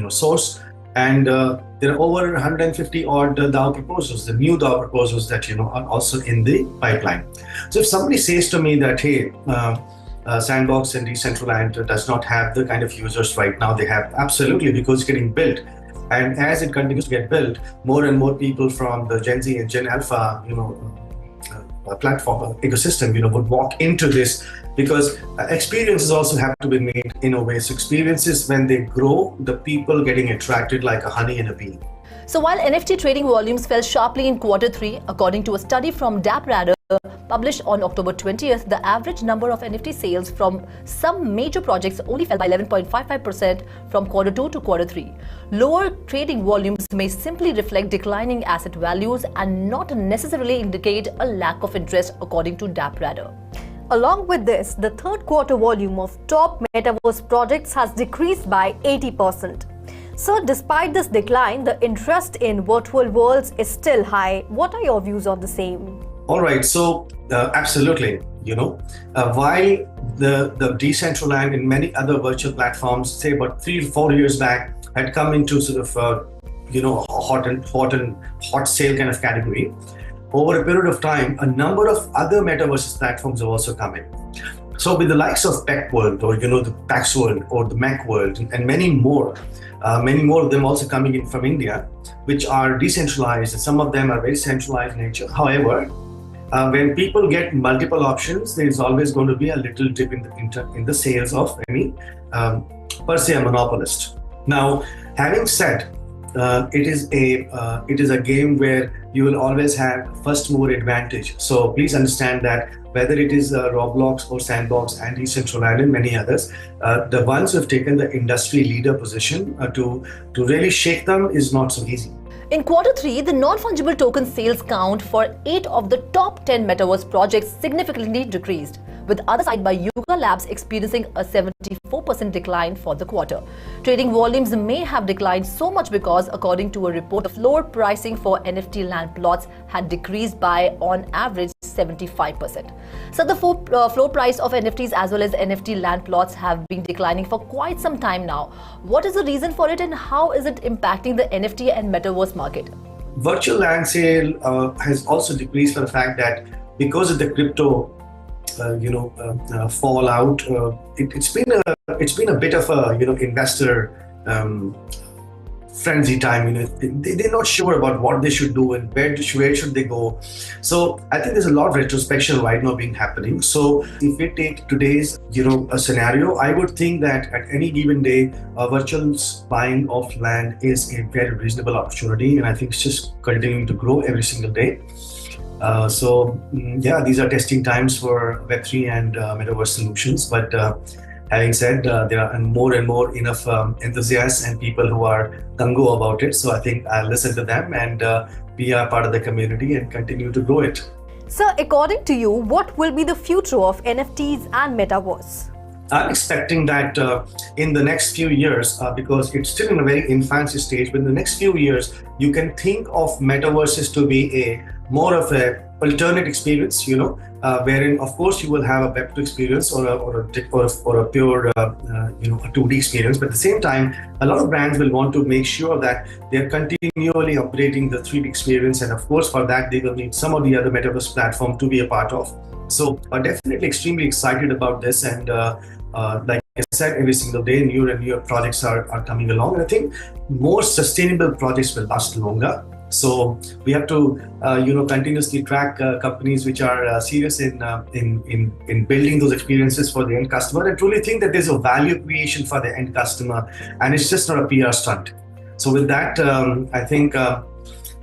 source. And there are over 150 odd DAO proposals, the new DAO proposals that are also in the pipeline. So if somebody says to me that, hey, Sandbox and Decentraland does not have the kind of users right now, they have absolutely, because it's getting built. And as it continues to get built, more and more people from the Gen Z and Gen Alpha, platform ecosystem, would walk into this, because experiences also have to be made in a way. So experiences, when they grow, the people getting attracted like a honey in a bee. So while NFT trading volumes fell sharply in Q3, according to a study from DappRadar published on October 20th, the average number of NFT sales from some major projects only fell by 11.55% from Q2 to Q3. Lower trading volumes may simply reflect declining asset values and not necessarily indicate a lack of interest, according to DappRadar. Along with this, the third quarter volume of top metaverse projects has decreased by 80%. So despite this decline, the interest in virtual worlds is still high. What are your views on the same? All right, so absolutely, while the Decentraland and many other virtual platforms, say about 3 to 4 years back, had come into sort of hot sale kind of category, over a period of time, a number of other metaverse platforms have also come in. So with the likes of Peck World, or the Pax World, or the Mac World, and many more of them also coming in from India, which are decentralized, and some of them are very centralized in nature. However, when people get multiple options, there is always going to be a little dip in the sales of any per se a monopolist. Now, having said, it is a game where you will always have first mover advantage. So please understand that whether it is Roblox or Sandbox and Decentraland and many others, the ones who have taken the industry leader position to really shake them is not so easy. In Q3, the non-fungible token sales count for 8 of the top 10 metaverse projects significantly decreased, with other side by Yuga Labs experiencing a 74% decline for the quarter. Trading volumes may have declined so much because, according to a report, the floor pricing for NFT land plots had decreased by, on average, 75%. So the floor price of NFTs as well as NFT land plots have been declining for quite some time now. What is the reason for it, and how is it impacting the NFT and metaverse market? Virtual land sale has also decreased for the fact that because of the crypto fallout, it's been a bit of a investor frenzy time. They're not sure about what they should do and where should they go. So I think there's a lot of retrospection right now happening. So if we take today's a scenario, I would think that at any given day, virtual buying of land is a very reasonable opportunity, and I think it's just continuing to grow every single day. These are testing times for Web3 and metaverse solutions. But having said, there are more and more enough enthusiasts and people who are gung-ho about it. So I think I'll listen to them and be a part of the community and continue to grow it. So according to you, what will be the future of NFTs and metaverse? I'm expecting that in the next few years, because it's still in a very infancy stage, but in the next few years, you can think of metaverses to be more of a alternate experience, wherein of course you will have a Web2 experience or a pure a 2D experience. But at the same time, a lot of brands will want to make sure that they're continually updating the 3D experience, and of course for that they will need some of the other metaverse platform to be a part of. So definitely extremely excited about this, and like I said, every single day newer and newer projects are coming along, and I think more sustainable projects will last longer. So we have to continuously track companies which are serious in building those experiences for the end customer, and truly think that there's a value creation for the end customer, and it's just not a PR stunt. So with that, I think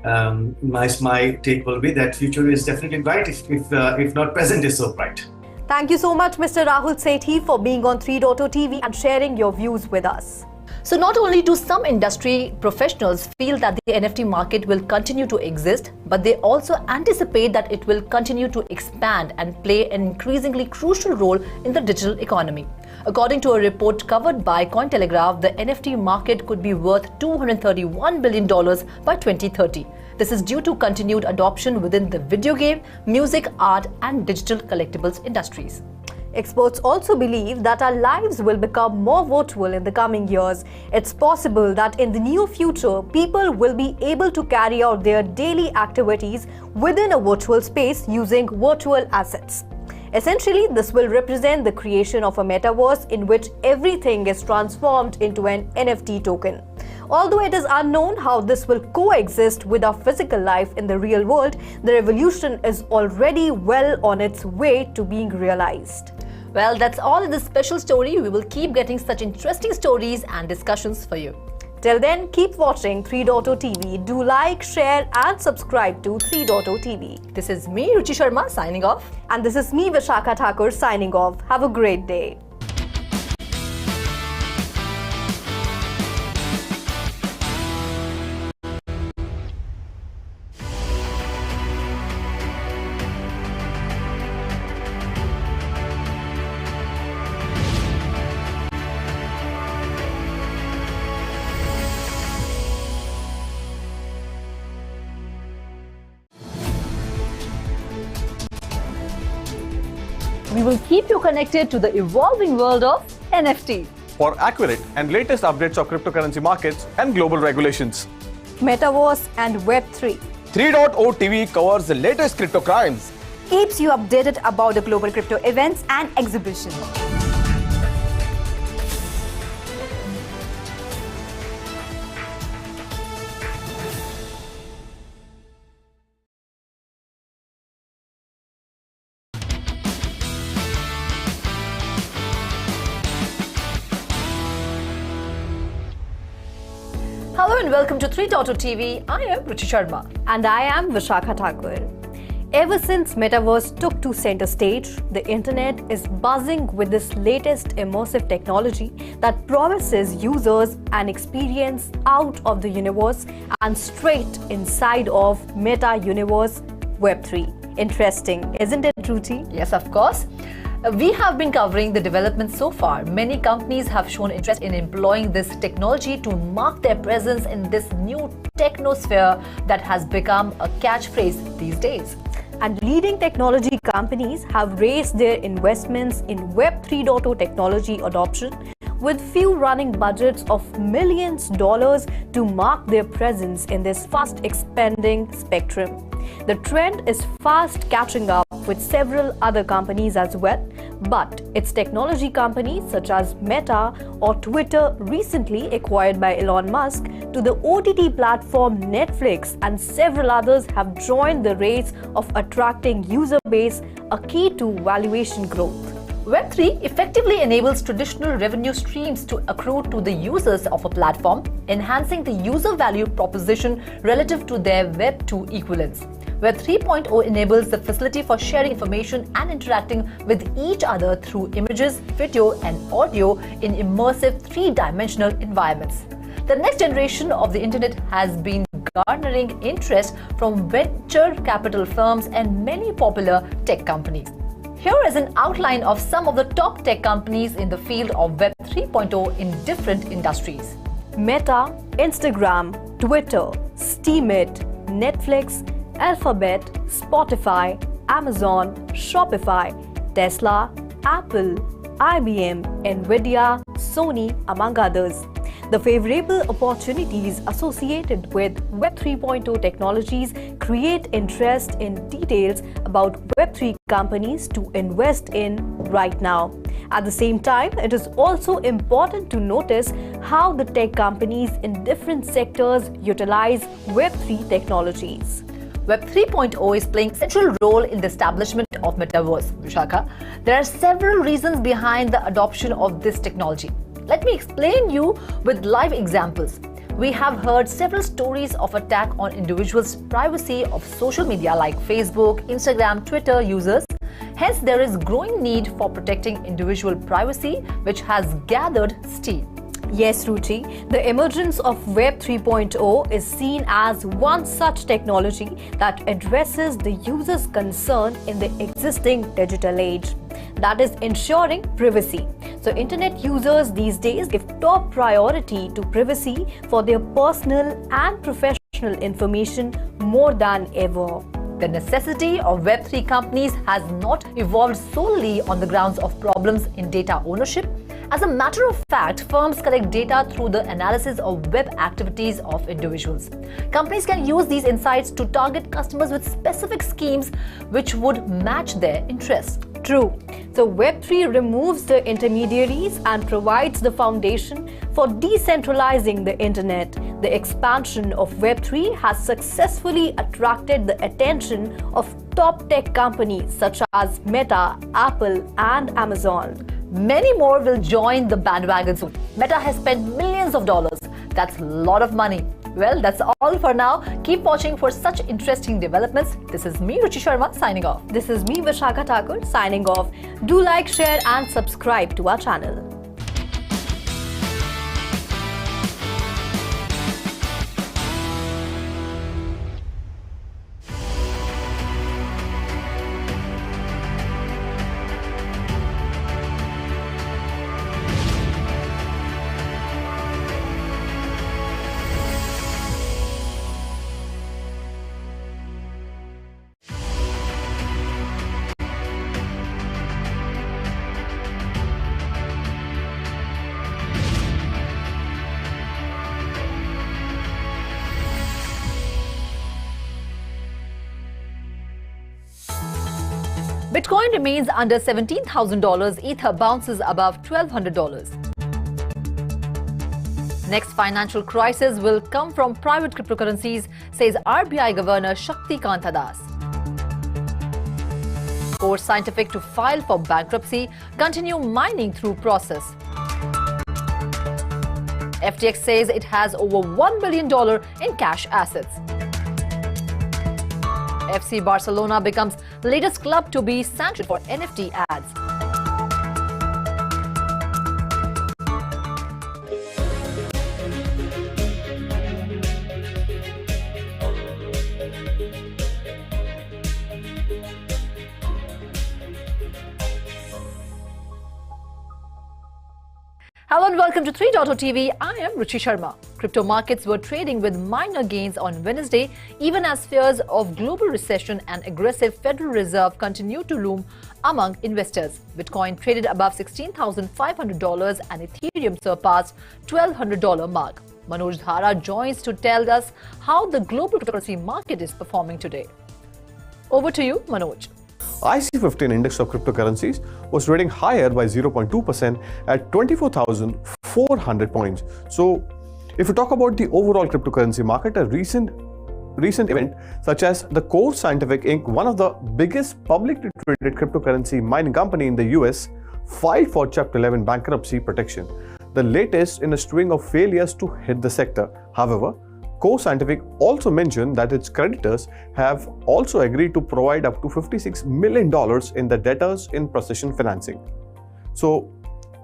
my take will be that future is definitely bright, if not present is so bright. Thank you so much, Mr. Rahul Sethi, for being on 3.0 TV and sharing your views with us. So not only do some industry professionals feel that the NFT market will continue to exist, but they also anticipate that it will continue to expand and play an increasingly crucial role in the digital economy. According to a report covered by Cointelegraph, the NFT market could be worth $231 billion by 2030. This is due to continued adoption within the video game, music, art, and digital collectibles industries. Experts also believe that our lives will become more virtual in the coming years. It's possible that in the near future, people will be able to carry out their daily activities within a virtual space using virtual assets. Essentially, this will represent the creation of a metaverse in which everything is transformed into an NFT token. Although it is unknown how this will coexist with our physical life in the real world, the revolution is already well on its way to being realized. Well, that's all in this special story. We will keep getting such interesting stories and discussions for you. Till then, keep watching 3.0 TV. Do like, share and subscribe to 3.0 TV. This is me, Ruchi Sharma, signing off. And this is me, Vishakha Thakur, signing off. Have a great day. We will keep you connected to the evolving world of NFT. For accurate and latest updates of cryptocurrency markets and global regulations. Metaverse and Web3. 3.0 TV covers the latest crypto crimes. Keeps you updated about the global crypto events and exhibitions. Hello and welcome to 3.0 TV. I am Ruchi Sharma. And I am Vishakha Thakur. Ever since Metaverse took to center stage, the internet is buzzing with this latest immersive technology that promises users an experience out of the universe and straight inside of Meta Universe Web3. Interesting, isn't it, Ruchi? Yes, of course. We have been covering the developments so far. Many companies have shown interest in employing this technology to mark their presence in this new technosphere that has become a catchphrase these days. And leading technology companies have raised their investments in Web 3.0 technology adoption, with few running budgets of millions of dollars to mark their presence in this fast expanding spectrum. The trend is fast catching up with several other companies as well, but its technology companies such as Meta or Twitter, recently acquired by Elon Musk, to the OTT platform Netflix and several others have joined the race of attracting user base, a key to valuation growth. Web3 effectively enables traditional revenue streams to accrue to the users of a platform, enhancing the user value proposition relative to their Web2 equivalents. Web 3.0 enables the facility for sharing information and interacting with each other through images, video, and audio in immersive three-dimensional environments. The next generation of the internet has been garnering interest from venture capital firms and many popular tech companies. Here is an outline of some of the top tech companies in the field of Web 3.0 in different industries. Meta, Instagram, Twitter, Steemit, Netflix, Alphabet, Spotify, Amazon, Shopify, Tesla, Apple, IBM, Nvidia, Sony, among others. The favorable opportunities associated with Web 3.0 technologies create interest in details about Web3 companies to invest in right now. At the same time, it is also important to notice how the tech companies in different sectors utilize Web3 technologies. Web 3.0 is playing a central role in the establishment of Metaverse. Vishakha, there are several reasons behind the adoption of this technology. Let me explain you with live examples. We have heard several stories of attack on individuals' privacy of social media like Facebook, Instagram, Twitter users. Hence, there is growing need for protecting individual privacy, which has gathered steam. Yes, Ruchi, the emergence of Web 3.0 is seen as one such technology that addresses the user's concern in the existing digital age. That is ensuring privacy. So internet users these days give top priority to privacy for their personal and professional information more than ever. The necessity of Web3 companies has not evolved solely on the grounds of problems in data ownership. As a matter of fact, firms collect data through the analysis of web activities of individuals. Companies can use these insights to target customers with specific schemes which would match their interests. True. So Web3 removes the intermediaries and provides the foundation for decentralizing the internet. The expansion of Web3 has successfully attracted the attention of top tech companies such as Meta, Apple, and Amazon. Many more will join the bandwagon soon. Meta has spent millions of dollars. That's a lot of money. Well, that's all for now. Keep watching for such interesting developments. This is me, Ruchi Sharma, signing off. This is me, Vishakha Thakur, signing off. Do like, share, and subscribe to our channel. Bitcoin remains under $17,000. Ether bounces above $1,200. Next financial crisis will come from private cryptocurrencies, says RBI Governor Shakti Kanta Das. Core Scientific to file for bankruptcy, continue mining through process. FTX says it has over $1 billion in cash assets. FC Barcelona becomes latest club to be sanctioned for NFT ads. Hello and welcome to 3.0 TV. I am Ruchi Sharma. Crypto markets were trading with minor gains on Wednesday, even as fears of global recession and aggressive Federal Reserve continue to loom among investors. Bitcoin traded above $16,500 and Ethereum surpassed $1,200 mark. Manoj Dhara joins to tell us how the global cryptocurrency market is performing today. Over to you, Manoj. IC15 index of cryptocurrencies was trading higher by 0.2% at 24,400 points. So, if you talk about the overall cryptocurrency market, a recent event such as the Core Scientific Inc., one of the biggest publicly traded cryptocurrency mining company in the US, filed for Chapter 11 bankruptcy protection, the latest in a string of failures to hit the sector. However, Core Scientific also mentioned that its creditors have also agreed to provide up to $56 million in the debtors in possession financing. So,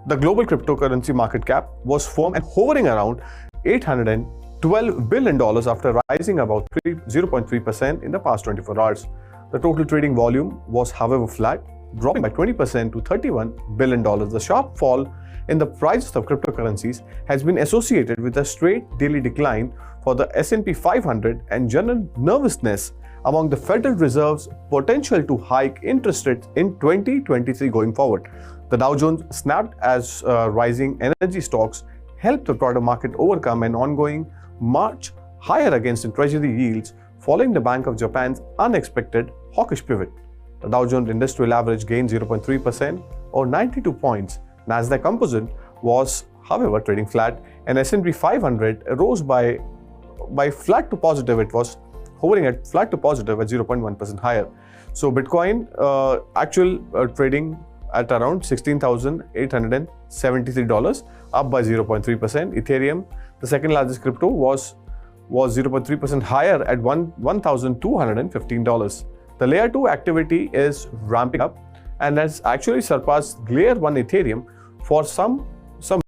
the global cryptocurrency market cap was firm and hovering around $812 billion after rising about 0.3% in the past 24 hours. The total trading volume was, however, flat, dropping by 20% to $31 billion. The sharp fall in the prices of cryptocurrencies has been associated with a straight daily decline for the S&P 500 and general nervousness among the Federal Reserve's potential to hike interest rates in 2023 going forward. The Dow Jones snapped as rising energy stocks helped the broader market overcome an ongoing march higher against treasury yields following the Bank of Japan's unexpected hawkish pivot. The Dow Jones Industrial Average gained 0.3% or 92 points. Nasdaq Composite was, however, trading flat, and S&P 500 rose by flat to positive. It was hovering at flat to positive at 0.1% higher. So Bitcoin actual trading at around $16,873, up by 0.3%. Ethereum, the second largest crypto, was 0.3% higher at $1,215. The layer 2 activity is ramping up and has actually surpassed layer 1 Ethereum for some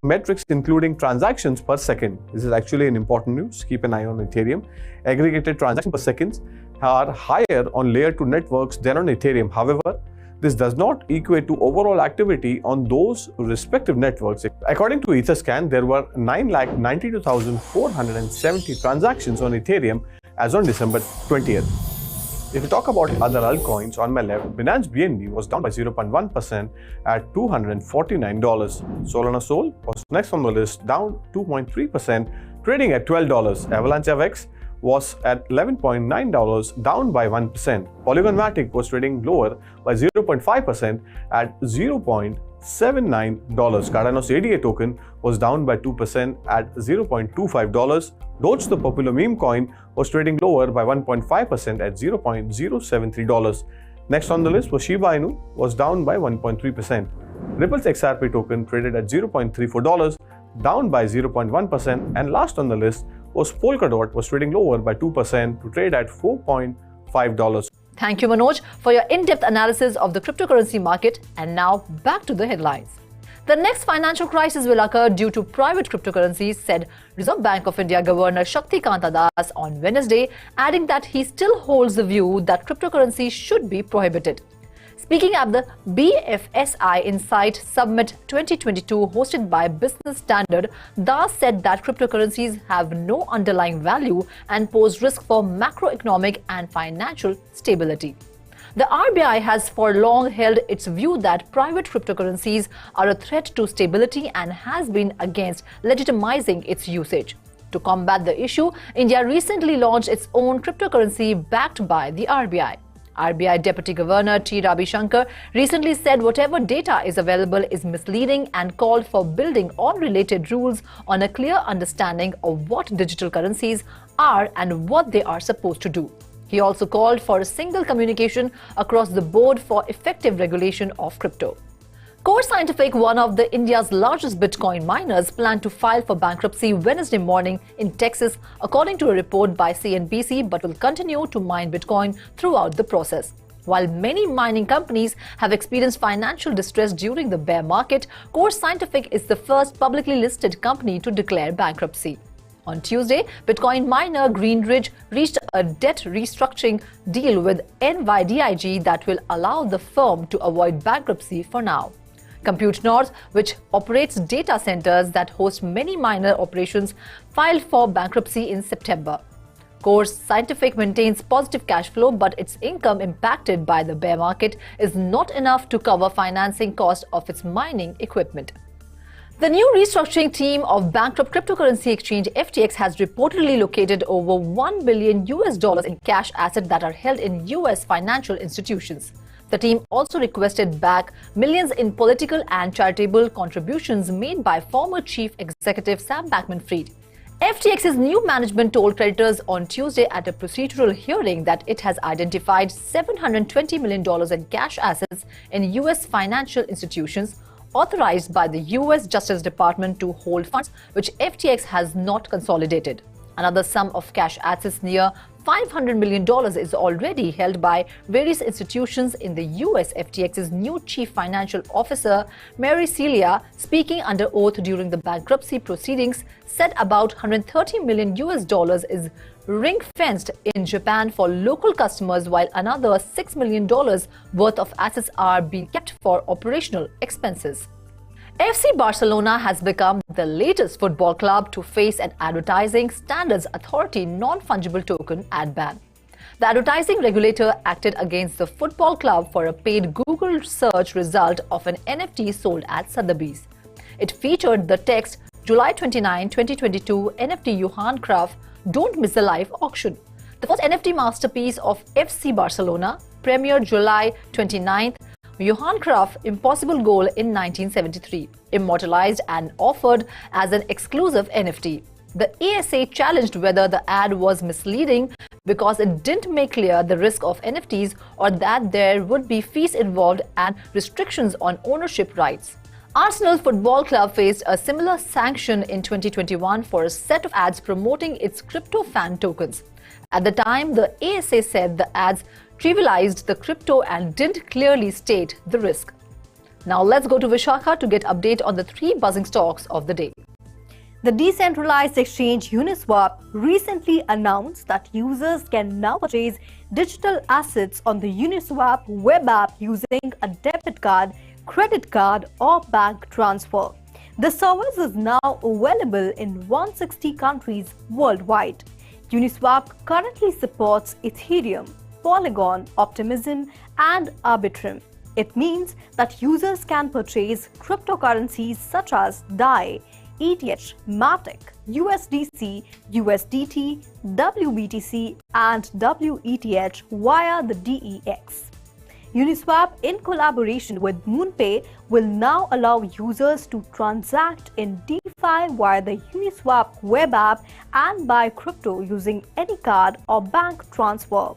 metrics, including transactions per second. This is actually an important news. Keep an eye on Ethereum. Aggregated transactions per second are higher on layer 2 networks than on Ethereum. However, this does not equate to overall activity on those respective networks. According to Etherscan, there were 992,470 transactions on Ethereum as on December 20th. If you talk about other altcoins, on my left, Binance BNB was down by 0.1% at $249. Solana Sol was next on the list, down 2.3%, trading at $12. Avalanche FX was at $11.9, down by 1%. Polygon Matic was trading lower by 0.5% at $0.79. Cardano's ADA token was down by 2% at $0.25. Doge, the popular meme coin, was trading lower by 1.5% at $0.073. Next on the list was Shiba Inu, was down by 1.3%. Ripple's XRP token traded at $0.34, down by 0.1%, and last on the list was Polkadot, was trading lower by 2% to trade at $4.5. Thank you, Manoj, for your in-depth analysis of the cryptocurrency market. And now back to the headlines. The next financial crisis will occur due to private cryptocurrencies, said Reserve Bank of India Governor Shaktikanta Das on Wednesday, adding that he still holds the view that cryptocurrency should be prohibited. Speaking at the BFSI Insight Summit 2022 hosted by Business Standard, Das said that cryptocurrencies have no underlying value and pose risk for macroeconomic and financial stability. The RBI has for long held its view that private cryptocurrencies are a threat to stability and has been against legitimizing its usage. To combat the issue, India recently launched its own cryptocurrency backed by the RBI. RBI Deputy Governor T. Ravi Shankar recently said whatever data is available is misleading and called for building all related rules on a clear understanding of what digital currencies are and what they are supposed to do. He also called for a single communication across the board for effective regulation of crypto. Core Scientific, one of India's largest Bitcoin miners, planned to file for bankruptcy Wednesday morning in Texas, according to a report by CNBC, but will continue to mine Bitcoin throughout the process. While many mining companies have experienced financial distress during the bear market, Core Scientific is the first publicly listed company to declare bankruptcy. On Tuesday, Bitcoin miner Greenridge reached a debt restructuring deal with NYDIG that will allow the firm to avoid bankruptcy for now. Compute North, which operates data centers that host many miner operations, filed for bankruptcy in September. Core Scientific maintains positive cash flow, but its income impacted by the bear market is not enough to cover financing costs of its mining equipment. The new restructuring team of bankrupt cryptocurrency exchange FTX has reportedly located over $1 billion in cash assets that are held in US financial institutions. The team also requested back millions in political and charitable contributions made by former chief executive Sam Bankman-Fried. FTX's new management told creditors on Tuesday at a procedural hearing that it has identified $720 million in cash assets in US financial institutions authorized by the US Justice Department to hold funds which FTX has not consolidated. Another sum of cash assets near $500 million is already held by various institutions in the US. FTX's new chief financial officer, Mary Celia, speaking under oath during the bankruptcy proceedings, said about $130 million is ring-fenced in Japan for local customers, while another $6 million worth of assets are being kept for operational expenses. FC Barcelona has become the latest football club to face an Advertising Standards Authority non-fungible token ad ban. The advertising regulator acted against the football club for a paid Google search result of an NFT sold at Sotheby's. It featured the text, July 29, 2022, NFT Johan Cruyff, Don't Miss the Live auction. The first NFT masterpiece of FC Barcelona premiered July 29th, Johan Cruyff Impossible Goal in 1973, immortalized and offered as an exclusive NFT. The ASA challenged whether the ad was misleading because it didn't make clear the risk of NFTs or that there would be fees involved and restrictions on ownership rights. Arsenal Football Club faced a similar sanction in 2021 for a set of ads promoting its crypto fan tokens. At the time, the ASA said the ads trivialized the crypto and didn't clearly state the risk. Now let's go to Vishakha to get update on the 3 buzzing stocks of the day. The decentralized exchange Uniswap recently announced that users can now purchase digital assets on the Uniswap web app using a debit card, credit card, or bank transfer. The service is now available in 160 countries worldwide. Uniswap currently supports Ethereum, Polygon, Optimism, and Arbitrum. It means that users can purchase cryptocurrencies such as DAI, ETH, Matic, USDC, USDT, WBTC, and WETH via the DEX. Uniswap, in collaboration with MoonPay, will now allow users to transact in DeFi via the Uniswap web app and buy crypto using any card or bank transfer.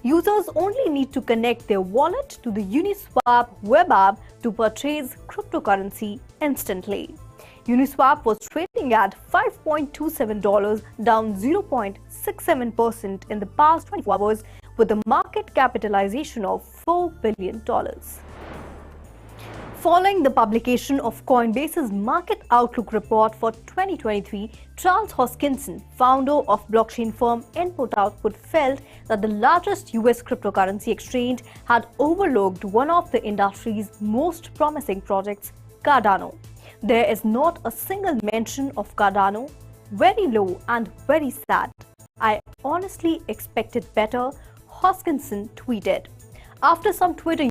Users only need to connect their wallet to the Uniswap web app to purchase cryptocurrency instantly. Uniswap was trading at $5.27, down 0.67% in the past 24 hours, with a market capitalization of $4 billion. Following the publication of Coinbase's Market Outlook report for 2023, Charles Hoskinson, founder of blockchain firm Input Output, felt that the largest US cryptocurrency exchange had overlooked one of the industry's most promising projects, Cardano. There is not a single mention of Cardano. Very low and very sad. I honestly expected better, Hoskinson tweeted. After some Twitter